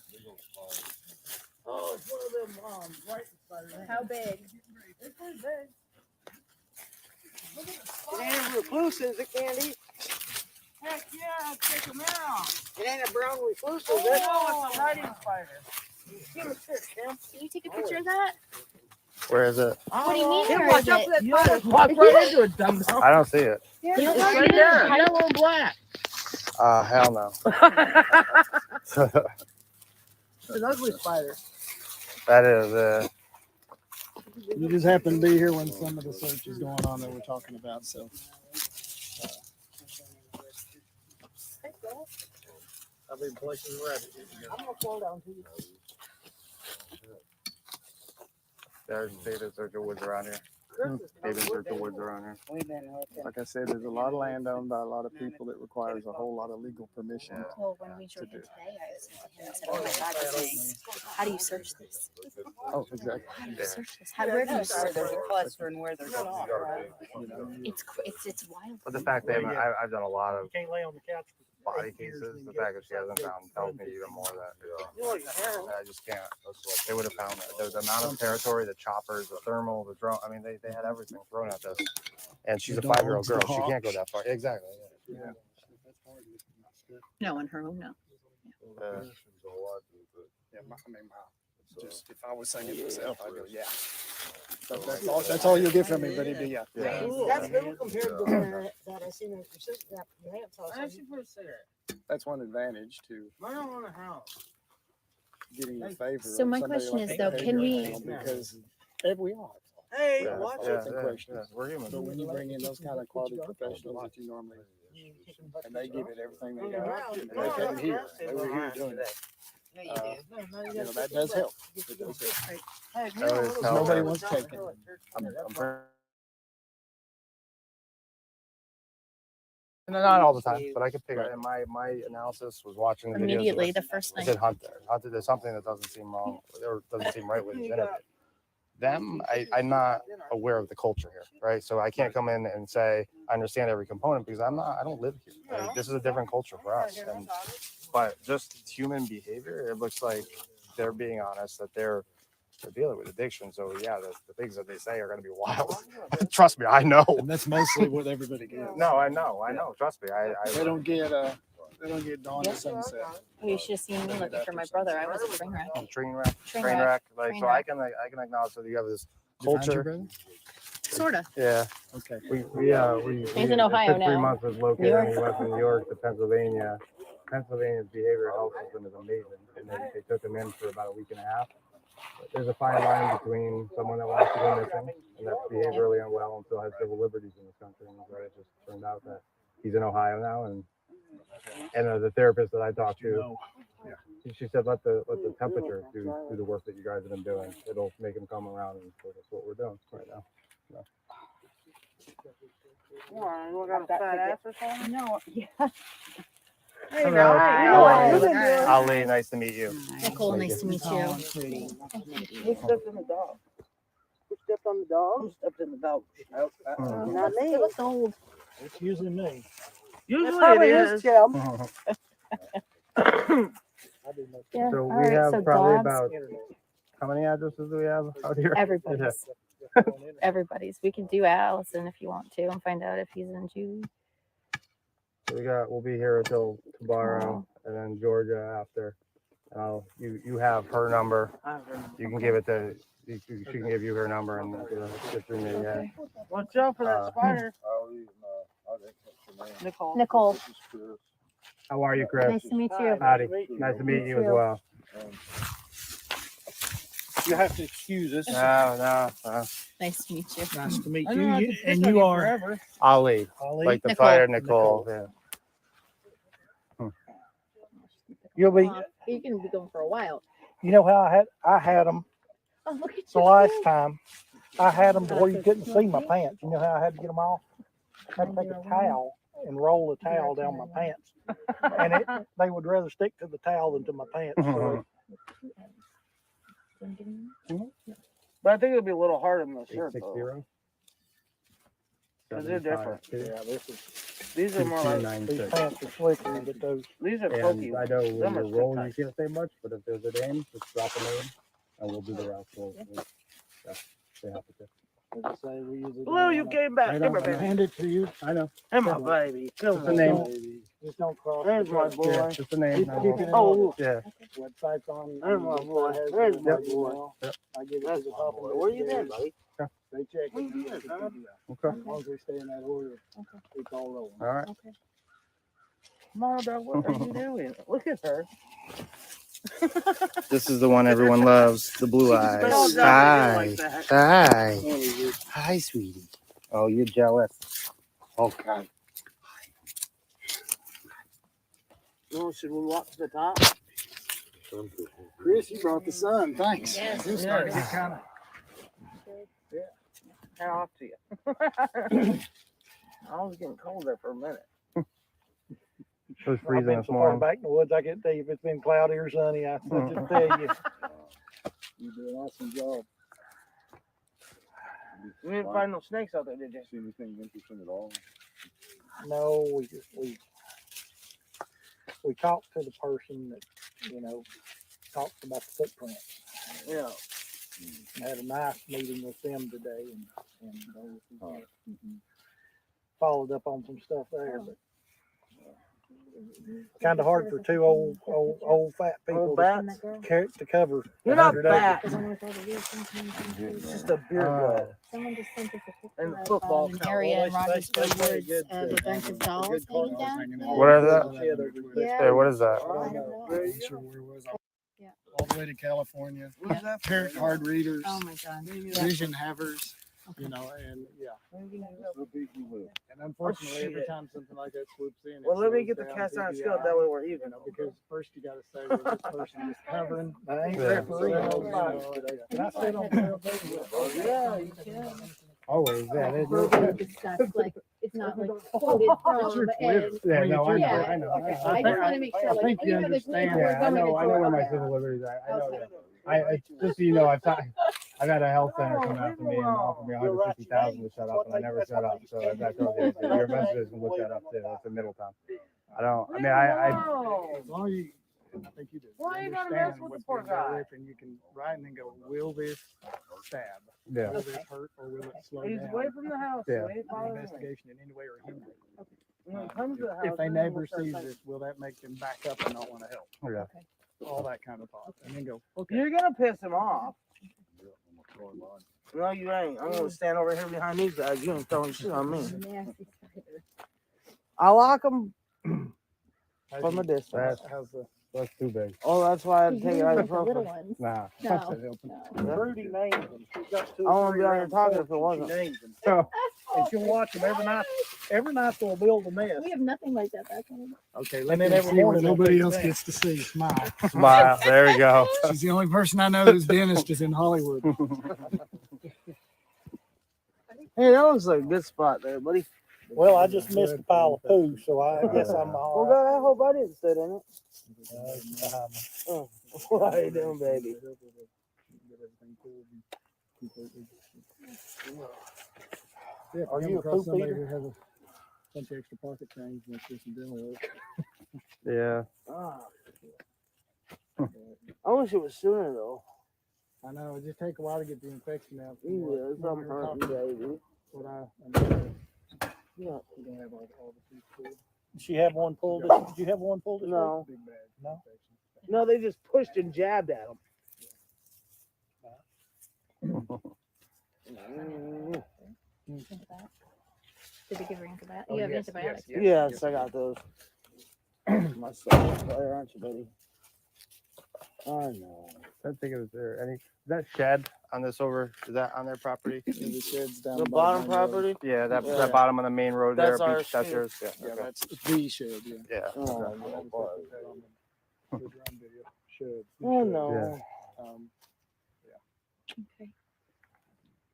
Speaker 6: Oh, it's one of them white spider.
Speaker 17: How big?
Speaker 6: It's pretty big. Look at the spider. It ain't a recluse, is it, Candy? Heck yeah, check them out. It ain't a brown recluse, is it? Oh, it's a writing spider. Give me a picture, Kim.
Speaker 17: Can you take a picture of that?
Speaker 19: Where is it?
Speaker 17: What do you mean?
Speaker 6: Kim,
Speaker 17: Where
Speaker 6: watch
Speaker 17: is
Speaker 6: out
Speaker 17: it?
Speaker 6: for that spider. Walk right into it, dumb dumb.
Speaker 19: I don't see it.
Speaker 6: It's right there, yellow and black.
Speaker 19: Hell no.
Speaker 6: It's an ugly spider.
Speaker 19: That is.
Speaker 20: You just happen to be here when some of the search is going on that we're talking about, so.
Speaker 6: I've been places where I'm gonna fall down to you.
Speaker 19: There's David Search of Woods around here. David Search of Woods around here.
Speaker 20: Like I said, there's a lot of land owned by a lot of people that requires a whole lot of legal permission.
Speaker 17: Well, when we drove in today, I was thinking, I said, "Oh my God, this is, how do you search this?
Speaker 20: Oh, exactly.
Speaker 17: How do you search this? Where do you search
Speaker 8: There's a cluster and where there's not, right?
Speaker 17: It's wild.
Speaker 19: But the fact that I've done a lot of
Speaker 6: Can't lay on the couch.
Speaker 19: body cases, the fact that she hasn't found tells me even more that I just can't. They would have found that. The amount of territory, the choppers, the thermal, the drone. I mean, they had everything thrown at this. And she's a 5-year-old girl. She can't go that far. Exactly. Yeah.
Speaker 8: No, on her own, no.
Speaker 20: Just if I was saying it myself, I'd go, yeah. That's all you'll get from me, but it'd be yeah.
Speaker 6: That's little compared to that I seen in that man's house. I should put cigarette.
Speaker 20: That's one advantage to
Speaker 6: I don't want a house.
Speaker 20: getting a favor.
Speaker 17: So
Speaker 20: of
Speaker 17: my
Speaker 20: somebody
Speaker 17: question
Speaker 20: like
Speaker 17: is,
Speaker 20: that
Speaker 17: though, can we-
Speaker 20: because we are.
Speaker 6: Hey,
Speaker 19: Yeah,
Speaker 6: watch
Speaker 19: yeah,
Speaker 6: it.
Speaker 19: yeah,
Speaker 20: Question.
Speaker 19: yeah, we're human.
Speaker 20: But when you bring in those kind of quality professionals that you normally, and they give it everything they got, and they came here, they were here doing it. You know, that does help. It does help. Because nobody wants to take it.
Speaker 19: No, not all the time, but I could figure it. My analysis was watching the videos.
Speaker 17: Immediately, the first
Speaker 19: I
Speaker 17: night.
Speaker 19: said hunt there. Hunted, there's something that doesn't seem wrong or doesn't seem right with his interview. Them, I'm not aware of the culture here, right? So I can't come in and say I understand every component because I don't live here. Right? This is a different culture for us. But just human behavior, it looks like they're being honest that they're dealing with addiction. So yeah, the things that they say are going to be wild. Trust me, I know.
Speaker 20: And that's mostly what everybody gets.
Speaker 19: No, I know. Trust me,
Speaker 20: They don't get dawn at sunset.
Speaker 17: Oh, you should have seen me looking for my brother. I was a train wreck.
Speaker 19: Train wreck. Like
Speaker 17: Train
Speaker 19: so,
Speaker 17: wreck.
Speaker 19: I can acknowledge that you have this
Speaker 20: You find your
Speaker 19: culture.
Speaker 20: brother?
Speaker 17: Sorta.
Speaker 19: Yeah.
Speaker 20: Okay.
Speaker 19: We
Speaker 17: He's in Ohio
Speaker 19: took 3
Speaker 17: now.
Speaker 19: months was located, and we went from New York to Pennsylvania. Pennsylvania's behavioral health system is amazing, and they took him in for about a week and a half. But there's a fine line between someone that wants to go missing and that's behaviorally unwell and still has civil liberties in this country. And so it just turned out that he's in Ohio now, and the therapist that I talked to, she said let the temperature do the work that you guys have been doing. It'll make him come around, and so that's what we're doing right now. So.
Speaker 6: Why, you got a fat ass or something?
Speaker 8: No, yeah.
Speaker 6: Hey,
Speaker 19: Hello.
Speaker 6: now,
Speaker 19: How are you?
Speaker 6: you been doing?
Speaker 19: Ali, nice to meet you.
Speaker 17: Nicole, nice to meet you.
Speaker 6: Who's sipping the dog? stepped on the dog? Who stepped in the dog? Not me.
Speaker 17: It looks old.
Speaker 2: It's usually me.
Speaker 6: Usually it is. Tim.
Speaker 17: Yeah.
Speaker 19: So
Speaker 17: All
Speaker 19: we
Speaker 17: right.
Speaker 19: have
Speaker 17: So
Speaker 19: probably
Speaker 17: dogs.
Speaker 19: about, how many addresses do we have out here?
Speaker 17: Everybody's. Everybody's. We can do Allison if you want to and find out if he's in Judy.
Speaker 19: So we'll be here until tomorrow, and then Georgia after. You have her number. You can give it to, she can give you her number and get through me. Yeah.
Speaker 6: Watch out for that spider.
Speaker 17: Nicole. Nicole.
Speaker 19: How are you, Chris?
Speaker 17: Nice to meet you.
Speaker 19: Howdy. Nice to meet you as well.
Speaker 2: You have to excuse us.
Speaker 19: No.
Speaker 17: Nice to meet you.
Speaker 2: Nice to meet you. And you are
Speaker 19: Ali.
Speaker 2: Ali?
Speaker 19: Like the
Speaker 17: Nicole.
Speaker 19: fighter Nicole. Yeah.
Speaker 2: You'll be.
Speaker 17: You can be going for a while.
Speaker 2: You know how I had them
Speaker 17: Oh, look at
Speaker 2: the
Speaker 17: you.
Speaker 2: last time. I had them to where you couldn't see my pants. You know how I had to get them off? I had to take a towel and roll the towel down my pants, and they would rather stick to the towel than to my pants. So,
Speaker 6: But I think it'll be a little harder than the shirt, though.
Speaker 19: 860.
Speaker 6: Because they're different.
Speaker 2: yeah,
Speaker 6: These are more like,
Speaker 2: these pants are slicker, but those.
Speaker 6: these are
Speaker 19: And
Speaker 6: pokey.
Speaker 19: I know when
Speaker 6: Them are
Speaker 19: you're rolling, you
Speaker 6: stick
Speaker 19: can't say much, but if there's a name, just drop a name, and we'll do the rest. We'll say happy to.
Speaker 6: Blue, you came back. Come here, baby.
Speaker 2: Hand it to you.
Speaker 19: I know.
Speaker 6: Hey, my baby. Come
Speaker 19: Just a
Speaker 6: on,
Speaker 19: name.
Speaker 6: baby.
Speaker 2: Just don't cross.
Speaker 6: There's my boy.
Speaker 19: Yeah, just a name.
Speaker 2: Keep
Speaker 19: and
Speaker 2: keeping it
Speaker 19: we'll-
Speaker 2: on.
Speaker 19: Yeah.
Speaker 2: Website's on.
Speaker 6: There's my boy. There's my boy.
Speaker 19: Yep.
Speaker 2: I give it
Speaker 6: That's
Speaker 2: to the
Speaker 6: my
Speaker 2: top.
Speaker 6: boy. Where you been, buddy?
Speaker 2: They check it.
Speaker 19: Okay.
Speaker 2: As long as we stay in that order, it's all rolling.
Speaker 19: All right.
Speaker 6: Mama, dog, what are you doing? Look at her.
Speaker 19: This is the one everyone loves, the blue eyes. Hi. Hi. Hi, sweetie. Oh, you're jealous. Okay.
Speaker 6: Oh, should we walk to the top?
Speaker 2: Chris, you brought the sun. Thanks.
Speaker 17: Yes.
Speaker 2: It's starting to get kind of.
Speaker 6: Hand off to you. I was getting cold there for a minute.
Speaker 19: It was
Speaker 2: I've
Speaker 19: freezing
Speaker 2: been
Speaker 19: this
Speaker 2: so far
Speaker 19: morning.
Speaker 2: back in the woods, I can't tell you if it's been cloudy or sunny. I just tell you. You do an awesome job.
Speaker 6: You didn't find no snakes out there, did you?
Speaker 18: See anything interesting at all?
Speaker 2: No, we talked to the person that, talks about the footprints.
Speaker 6: Yeah.
Speaker 2: Had a nice meeting with them today and followed up on some stuff there, but kind of hard for two old fat people
Speaker 6: Old bats?
Speaker 2: to cover.
Speaker 6: You're not
Speaker 2: 100 acres.
Speaker 6: bats. It's just a beer gut.
Speaker 17: Someone just sent us a picture
Speaker 6: And
Speaker 17: of
Speaker 6: football
Speaker 17: an
Speaker 6: count.
Speaker 17: area in
Speaker 2: Well, they
Speaker 17: Rogersville
Speaker 2: say
Speaker 17: Woods
Speaker 2: good,
Speaker 17: of a bunch of dolls hanging down.
Speaker 19: What is that?
Speaker 17: Yeah.
Speaker 19: Hey, what is that?
Speaker 17: I don't know.
Speaker 2: Sure where it was.
Speaker 17: Yeah.
Speaker 2: All the way to California.
Speaker 6: What's that?
Speaker 2: Parent card readers,
Speaker 17: Oh my God.
Speaker 2: vision havers, and and unfortunately, every time something like that swoops in.
Speaker 6: Well,
Speaker 2: it
Speaker 6: let me
Speaker 2: slows
Speaker 6: get the
Speaker 2: down
Speaker 6: cast iron
Speaker 2: PPI,
Speaker 6: skill. That way we're even.
Speaker 2: Because first you got to say, well, this person is covering. I ain't
Speaker 19: Yeah.
Speaker 2: refereeing. Can I sit on the
Speaker 6: Yeah, you can.
Speaker 19: Always, yeah.
Speaker 17: It's stuff like it's not like quoted from and
Speaker 19: Yeah, no, I know.
Speaker 17: Yeah.
Speaker 19: I know.
Speaker 17: I just want to make sure,
Speaker 2: I
Speaker 17: like,
Speaker 2: think you
Speaker 17: the police
Speaker 2: understand.
Speaker 17: were
Speaker 19: Yeah, I
Speaker 17: going
Speaker 19: know.
Speaker 17: to
Speaker 19: I know where my
Speaker 17: Georgia.
Speaker 19: civil liberties are. I know
Speaker 17: Okay.
Speaker 19: that. Just so you know, I got a health center coming out for me and offered me $150,000 to shut up, and I never shut up. So as I told you, your messages can look that up too. It's in Middletown.
Speaker 2: As long as you, I think you do.
Speaker 6: Why you gotta
Speaker 2: understand
Speaker 6: mess with the
Speaker 2: what's
Speaker 6: poor
Speaker 2: being dealt
Speaker 6: guy?
Speaker 2: with, and you can write and then go, will this stab?
Speaker 19: Yeah.
Speaker 2: Will this hurt or will it slow
Speaker 6: He's
Speaker 2: down?
Speaker 6: away from the house.
Speaker 19: Yeah.
Speaker 6: So he ain't
Speaker 2: The
Speaker 6: bothering me.
Speaker 2: investigation in any way or hinder it.
Speaker 6: When it comes to the house,
Speaker 2: If a
Speaker 6: then
Speaker 2: neighbor
Speaker 6: we'll start
Speaker 2: sees
Speaker 6: thinking.
Speaker 2: this, will that make them back up and not want to help?
Speaker 19: Yeah.
Speaker 2: All that kind of thought. And then go, okay.
Speaker 6: You're gonna piss him off. No, you ain't. I'm gonna stand over here behind these guys. You ain't throwing shit on me.
Speaker 17: Nasty spider.
Speaker 6: I lock them from a distance.
Speaker 19: That's too big.
Speaker 6: Oh, that's why I had to take it out of the
Speaker 17: The little
Speaker 6: profile.
Speaker 17: ones.
Speaker 19: Nah.
Speaker 17: No.
Speaker 2: Rudy names them. She's got two
Speaker 6: I
Speaker 2: or
Speaker 6: won't
Speaker 2: three
Speaker 6: be out here
Speaker 2: around
Speaker 6: talking
Speaker 2: the
Speaker 6: if it
Speaker 2: porch,
Speaker 6: wasn't.
Speaker 2: and she names them.
Speaker 19: So,
Speaker 2: And she'll watch them every night. Every night they'll build a nest.
Speaker 17: We have nothing like that back home.
Speaker 2: Okay, and then every morning nobody else gets to see. Smile.
Speaker 19: smile. There we go.
Speaker 2: She's the only person I know whose dentist is in Hollywood.
Speaker 6: Hey, that looks like a good spot there, buddy.
Speaker 2: Well, I just missed a pile of poo, so I guess I'm all
Speaker 6: Well,
Speaker 2: right.
Speaker 6: God, I hope I didn't sit in it. Oh, what are you doing, baby?
Speaker 19: completely. Yeah,
Speaker 18: Are
Speaker 19: if
Speaker 18: you a
Speaker 19: across
Speaker 18: poop
Speaker 19: somebody
Speaker 18: eater?
Speaker 19: who has a bunch of extra pocket change and wants to do some dental work. Yeah.
Speaker 6: I wish it was sooner though.
Speaker 19: I know, it just take a while to get the infection out.
Speaker 6: Yeah, something hurting, baby.
Speaker 19: What I
Speaker 6: Yeah.
Speaker 19: we don't have all the teeth pulled.
Speaker 18: Did she have one pulled? Did you have one pulled?
Speaker 6: No.
Speaker 19: Big bad
Speaker 18: No.
Speaker 19: infection.
Speaker 6: No, they just pushed and jabbed at him.
Speaker 17: Did they give her antibiotics? You have antibiotics.
Speaker 6: Yes, I got those. My son player, aren't you, buddy? I know.
Speaker 19: I don't think it was there. Is that shed on this over? Is that on their property?
Speaker 18: The shed's down
Speaker 6: The
Speaker 18: by
Speaker 6: bottom
Speaker 18: main road.
Speaker 6: property?
Speaker 19: Yeah, that
Speaker 6: Yeah.
Speaker 19: bottom of the main road
Speaker 6: That's
Speaker 19: there.
Speaker 6: ours,
Speaker 19: That's
Speaker 6: too.
Speaker 19: yours. Yeah.
Speaker 18: Yeah,
Speaker 19: Okay.
Speaker 18: that's the shed. Yeah.
Speaker 19: Yeah.
Speaker 6: Oh,
Speaker 19: Okay.
Speaker 18: Shed.
Speaker 6: oh no.
Speaker 17: Okay.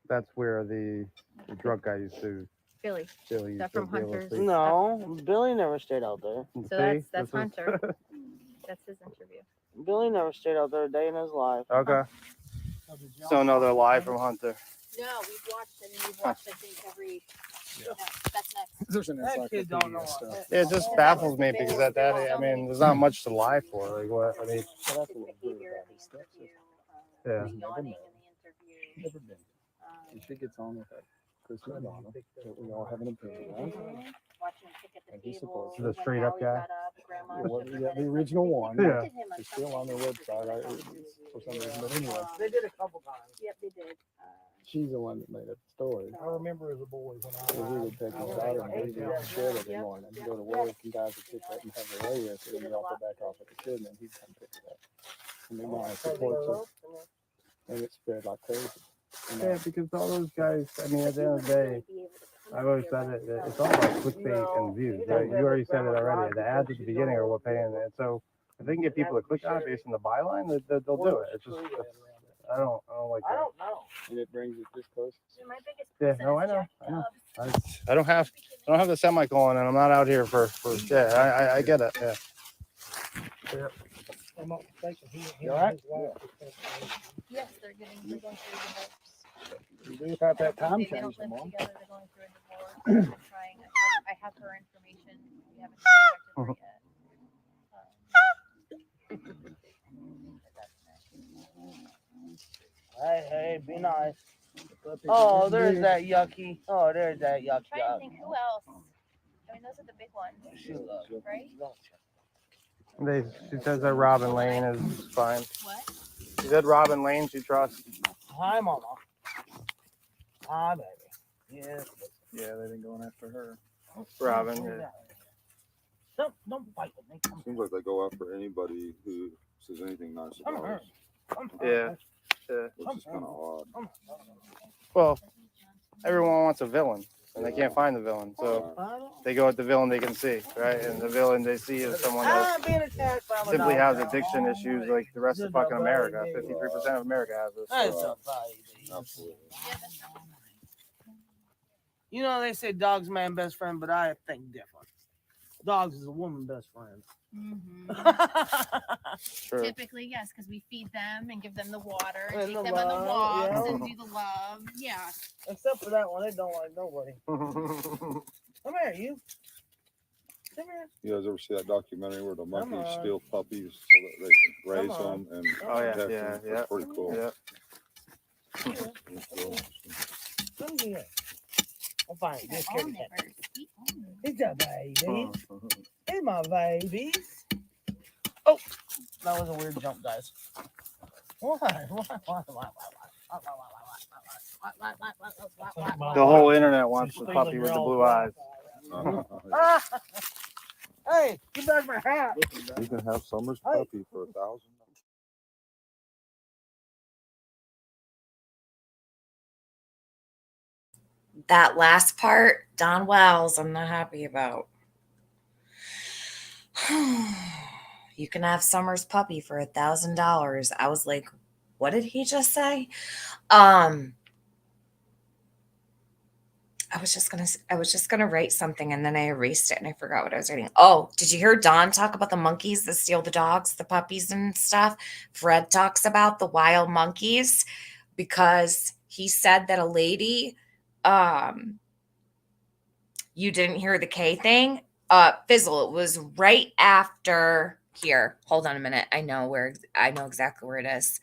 Speaker 19: That's where the drug guy used to.
Speaker 17: Billy.
Speaker 19: Billy
Speaker 17: That
Speaker 19: used to
Speaker 17: from
Speaker 19: be able to
Speaker 17: Hunter's?
Speaker 19: see.
Speaker 6: No, Billy never stayed out there.
Speaker 17: So that's Hunter. That's his interview.
Speaker 6: Billy never stayed out there a day in his life.
Speaker 19: Okay. So another lie from Hunter.
Speaker 17: No, we've watched it, and we've watched, I think, every. No, that's next.
Speaker 18: There's an
Speaker 6: That kid don't know
Speaker 18: encyclopedia
Speaker 6: what.
Speaker 18: stuff.
Speaker 19: It just baffles me because at that I mean, there's not much to lie for. Like what? I mean,
Speaker 18: So that's what we're about this stuff.
Speaker 19: yeah.
Speaker 18: Never been. Never been. And she gets on with that Chris Madonna that we all have an opinion on. And he supports
Speaker 19: The straight up guy.
Speaker 18: Yeah, the original one.
Speaker 19: Yeah.
Speaker 18: It's still on their website for some reason. But anyway,
Speaker 6: They did a couple times.
Speaker 17: Yep, they did.
Speaker 18: she's the one that made up the story.
Speaker 19: I remember as a boy when
Speaker 18: So we would take his daughter and baby to the shed every morning. He'd go to work, and guys would pick her up and have her lay with her, and drop her back off at the shed, and then he'd come pick her up. And then my supports her, and it spread like crazy.
Speaker 19: Yeah, because all those guys, I mean, at the end of the day, I've always said it, it's all about clickbait and views. Right? You already said it already. The ads at the beginning are what paying. And so if they can get people to click on it based on the byline, they'll do it. It's just, I don't like that.
Speaker 6: I don't know.
Speaker 18: And it brings it this close.
Speaker 17: My biggest
Speaker 19: Yeah, no, I know. I don't have the semicolon, and I'm not out here for yeah. I get it. Yeah.
Speaker 6: I'm not mistaken.
Speaker 19: You all right?
Speaker 17: Yes, they're going through divorce.
Speaker 18: You do about that time
Speaker 17: They
Speaker 18: change,
Speaker 17: don't live
Speaker 18: Mom.
Speaker 17: together. They're going through a divorce. I'm trying. I have her information. We haven't contacted her yet.
Speaker 6: Hey, be nice. Oh, there's that yucky. Oh, there's that yuck
Speaker 17: I'm trying to
Speaker 6: yuck.
Speaker 17: think who else. I mean, those are the big ones, right?
Speaker 19: She says that Robin Lane is fine.
Speaker 17: What?
Speaker 19: She said Robin Lane she trusts.
Speaker 6: Hi, Mama. Hi, baby. Yes.
Speaker 18: Yeah, they've been going after her.
Speaker 19: Robin. Yeah.
Speaker 6: Don't fight with me. Come
Speaker 18: Seems like they go after anybody who says anything nice about us.
Speaker 19: Yeah.
Speaker 18: Which is kind of odd.
Speaker 19: Well, everyone wants a villain, and they can't find the villain, so they go at the villain they can see, right? And the villain they see is someone that
Speaker 6: being attacked by a
Speaker 19: simply
Speaker 6: dog.
Speaker 19: has addiction issues like the rest of fucking America. 53% of America has this.
Speaker 6: That's
Speaker 19: So,
Speaker 6: a baby.
Speaker 18: Absolutely.
Speaker 6: You know, they say dog's man best friend, but I think different. Dogs is a woman best friend.
Speaker 19: True.
Speaker 17: Typically, yes, because we feed them and give them the water and
Speaker 6: And
Speaker 17: take
Speaker 6: the
Speaker 17: them on the
Speaker 6: love,
Speaker 17: walks
Speaker 6: yeah.
Speaker 17: and do the love. Yeah.
Speaker 6: Except for that one, they don't like nobody. Come here, you. Come here.
Speaker 18: You guys ever see that documentary where the monkeys
Speaker 6: on.
Speaker 18: steal puppies so that they can raise
Speaker 6: Come on.
Speaker 18: them and
Speaker 19: Oh, yeah,
Speaker 18: protect
Speaker 19: yeah,
Speaker 18: them?
Speaker 19: yeah.
Speaker 18: That's pretty cool.
Speaker 19: Yeah.
Speaker 18: That's cool.
Speaker 6: Come here. I'm fine. Just
Speaker 17: All
Speaker 6: kitty cat.
Speaker 17: nippers. Eat all nippers.
Speaker 6: It's a baby.
Speaker 19: Mm-hmm.
Speaker 6: Hey, my baby. Oh, that was a weird jump, guys.
Speaker 19: The whole internet wants the puppy with the blue eyes.
Speaker 6: Hey, get back my hat.
Speaker 18: You can have Summer's puppy for $1,000.
Speaker 1: That last part, Don Wells, I'm not happy about. You can have Summer's puppy for $1,000. I was like, what did he just say? I was just gonna write something and then I erased it and I forgot what I was writing. Oh, did you hear Don talk about the monkeys that steal the dogs, the puppies and stuff? Fred talks about the wild monkeys because he said that a lady, you didn't hear the K thing, fizzle. It was right after here. Hold on a minute. I know exactly where it is.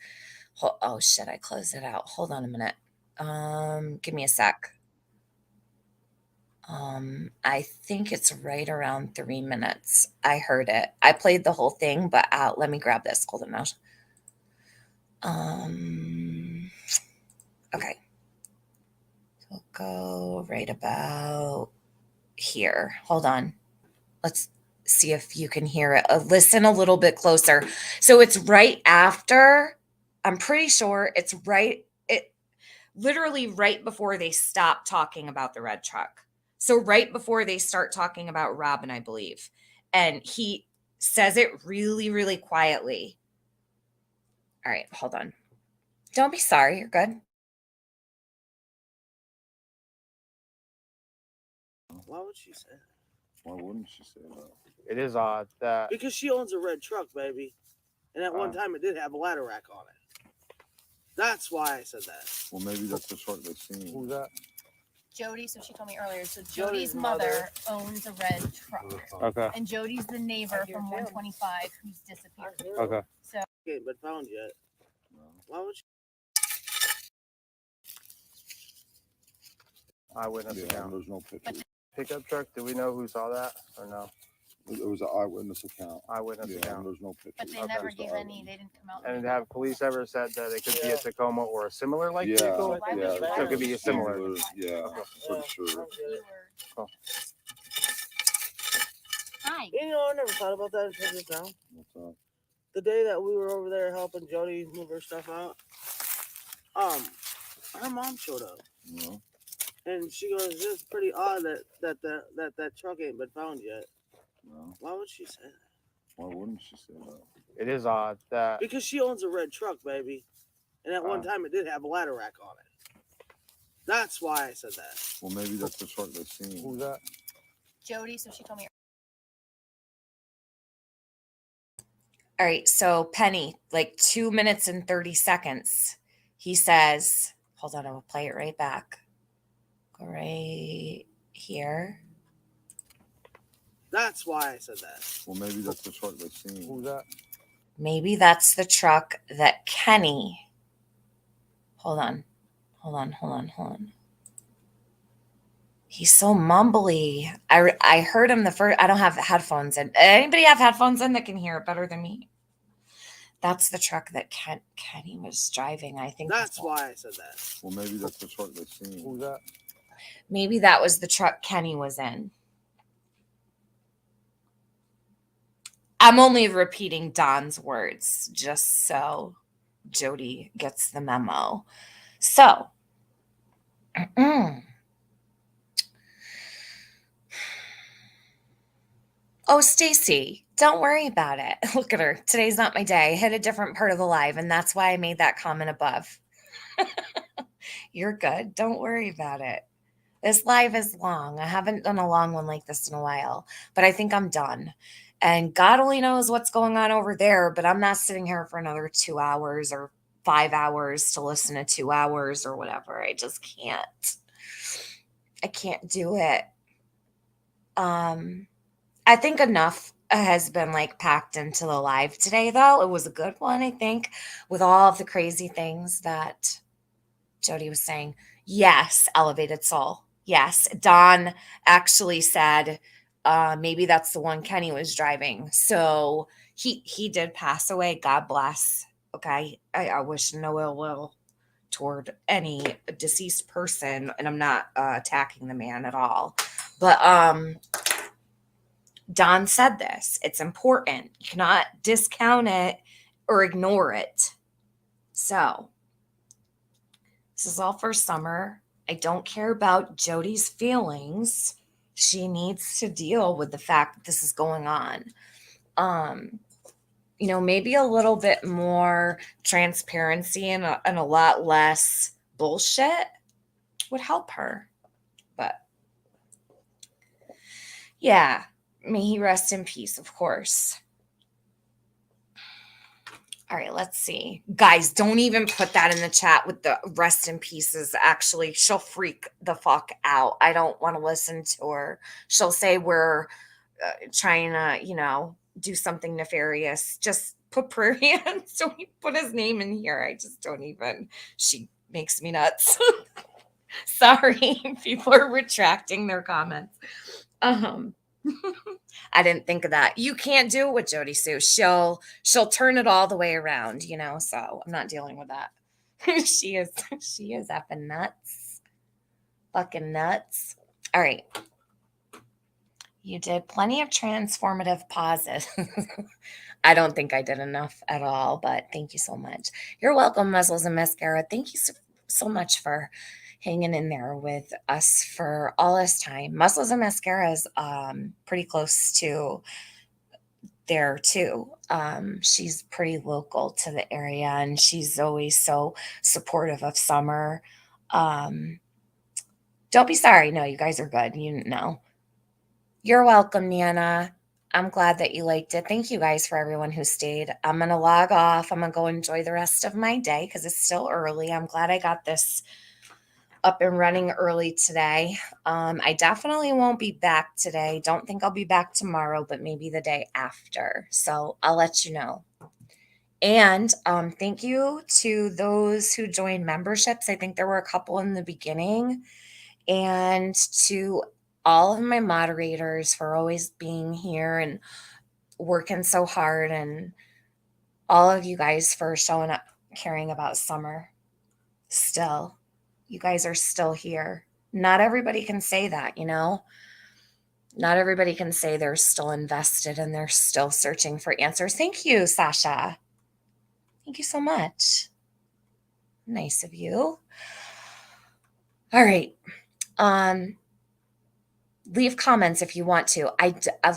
Speaker 1: Oh shit, I closed it out. Hold on a minute. Give me a sec. I think it's right around 3 minutes. I heard it. I played the whole thing, but let me grab this. Hold on now. Okay. We'll go right about here. Hold on. Let's see if you can hear it. Listen a little bit closer. So it's right after, I'm pretty sure it's literally right before they stop talking about the red truck. So right before they start talking about Robin, I believe. And he says it really, really quietly. All right, hold on. Don't be sorry. You're good.
Speaker 21: Why would she say that?
Speaker 18: Why wouldn't she say that?
Speaker 21: It is odd that because she owns a red truck, baby, and at one time it did have a ladder rack on it. That's why I said that.
Speaker 18: Well, maybe that's the truck they seen.
Speaker 21: Who's that?
Speaker 17: Jody, so she told me earlier. So Jody's mother owns a red truck.
Speaker 21: Okay.
Speaker 17: And Jody's the neighbor from 125 who's disappeared.
Speaker 21: Okay.
Speaker 17: So
Speaker 21: Okay, but found yet. Why would she? Eyewitness account.
Speaker 18: There's no picture.
Speaker 21: Pickup truck. Do we know who saw that or no?
Speaker 18: It was an eyewitness account.
Speaker 21: Eyewitness account.
Speaker 18: There's no picture.
Speaker 17: But they never gave any. They didn't come out.
Speaker 21: And have police ever said that it could be a Tacoma or a similar like vehicle?
Speaker 18: Yeah.
Speaker 21: So it could be a similar.
Speaker 18: Yeah, pretty sure.
Speaker 21: Cool.
Speaker 17: Hi.
Speaker 21: You know, I never thought about that until just now.
Speaker 18: What's that?
Speaker 21: The day that we were over there helping Jody move her stuff out, her mom showed up.
Speaker 18: Yeah.
Speaker 21: And she goes, "It's pretty odd that truck ain't been found yet."
Speaker 18: No.
Speaker 21: Why would she say that?
Speaker 18: Why wouldn't she say that?
Speaker 21: It is odd that because she owns a red truck, baby, and at one time it did have a ladder rack on it. That's why I said that.
Speaker 18: Well, maybe that's the truck they seen.
Speaker 21: Who's that?
Speaker 17: Jody, so she told me.
Speaker 1: All right, so Penny, like 2 minutes and 30 seconds. He says, hold on, I will play it right back. Go right here.
Speaker 21: That's why I said that.
Speaker 18: Well, maybe that's the truck they seen.
Speaker 21: Who's that?
Speaker 1: Maybe that's the truck that Kenny. Hold on. He's so mumbly. I heard him the first. I don't have headphones in. Anybody have headphones in that can hear it better than me? That's the truck that Kenny was driving. I think
Speaker 21: that's why I said that.
Speaker 18: Well, maybe that's the truck they seen.
Speaker 21: Who's that?
Speaker 1: Maybe that was the truck Kenny was in. I'm only repeating Don's words just so Jody gets the memo. So, oh, Stacy, don't worry about it. Look at her. Today's not my day. I hit a different part of the live, and that's why I made that comment above. You're good. Don't worry about it. This live is long. I haven't done a long one like this in a while, but I think I'm done. And God only knows what's going on over there, but I'm not sitting here for another 2 hours or 5 hours to listen to 2 hours or whatever. I just can't. I can't do it. I think enough has been like packed into the live today, though. It was a good one, I think, with all of the crazy things that Jody was saying. Yes, elevated soul. Yes, Don actually said maybe that's the one Kenny was driving. So he did pass away. God bless. Okay, I wish no ill will toward any deceased person, and I'm not attacking the man at all. But Don said this. It's important. You cannot discount it or ignore it. So this is all for summer. I don't care about Jody's feelings. She needs to deal with the fact that this is going on. Maybe a little bit more transparency and a lot less bullshit would help her. But yeah, may he rest in peace, of course. All right, let's see. Guys, don't even put that in the chat with the rest in pieces. Actually, she'll freak the fuck out. I don't want to listen to her. She'll say we're trying to, do something nefarious. Just put Prairie Hands. Don't even put his name in here. I just don't even. She makes me nuts. Sorry, people are retracting their comments. I didn't think of that. You can't do it with Jody Sue. She'll turn it all the way around, so I'm not dealing with that. she is effing nuts. Fucking nuts. All right. You did plenty of transformative pauses. I don't think I did enough at all, but thank you so much. You're welcome, Muzzles and Mascara. Thank you so much for hanging in there with us for all this time. Muzzles and Mascara is pretty close to there too. She's pretty local to the area, and she's always so supportive of Summer. Don't be sorry. No, you guys are good. You know. You're welcome, Nana. I'm glad that you liked it. Thank you guys for everyone who stayed. I'm going to log off. I'm going to go enjoy the rest of my day because it's still early. I'm glad I got this up and running early today. I definitely won't be back today. Don't think I'll be back tomorrow, but maybe the day after. So I'll let you know. And thank you to those who joined memberships. I think there were a couple in the beginning. And to all of my moderators for always being here and working so hard, and all of you guys for showing up, caring about Summer. Still, you guys are still here. Not everybody can say that, Not everybody can say they're still invested and they're still searching for answers. Thank you, Sasha. Thank you so much. Nice of you. All right. Leave comments if you want to.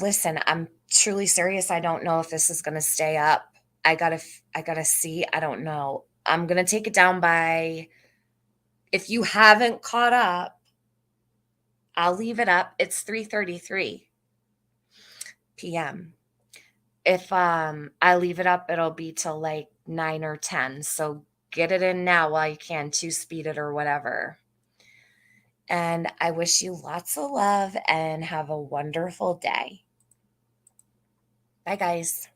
Speaker 1: Listen, I'm truly serious. I don't know if this is going to stay up. I gotta see. I don't know. I'm going to take it down by, if you haven't caught up, I'll leave it up. It's 3:33 p.m. If I leave it up, it'll be till like 9 or 10. So get it in now while you can, 2-speed it or whatever. And I wish you lots of love and have a wonderful day. Bye, guys.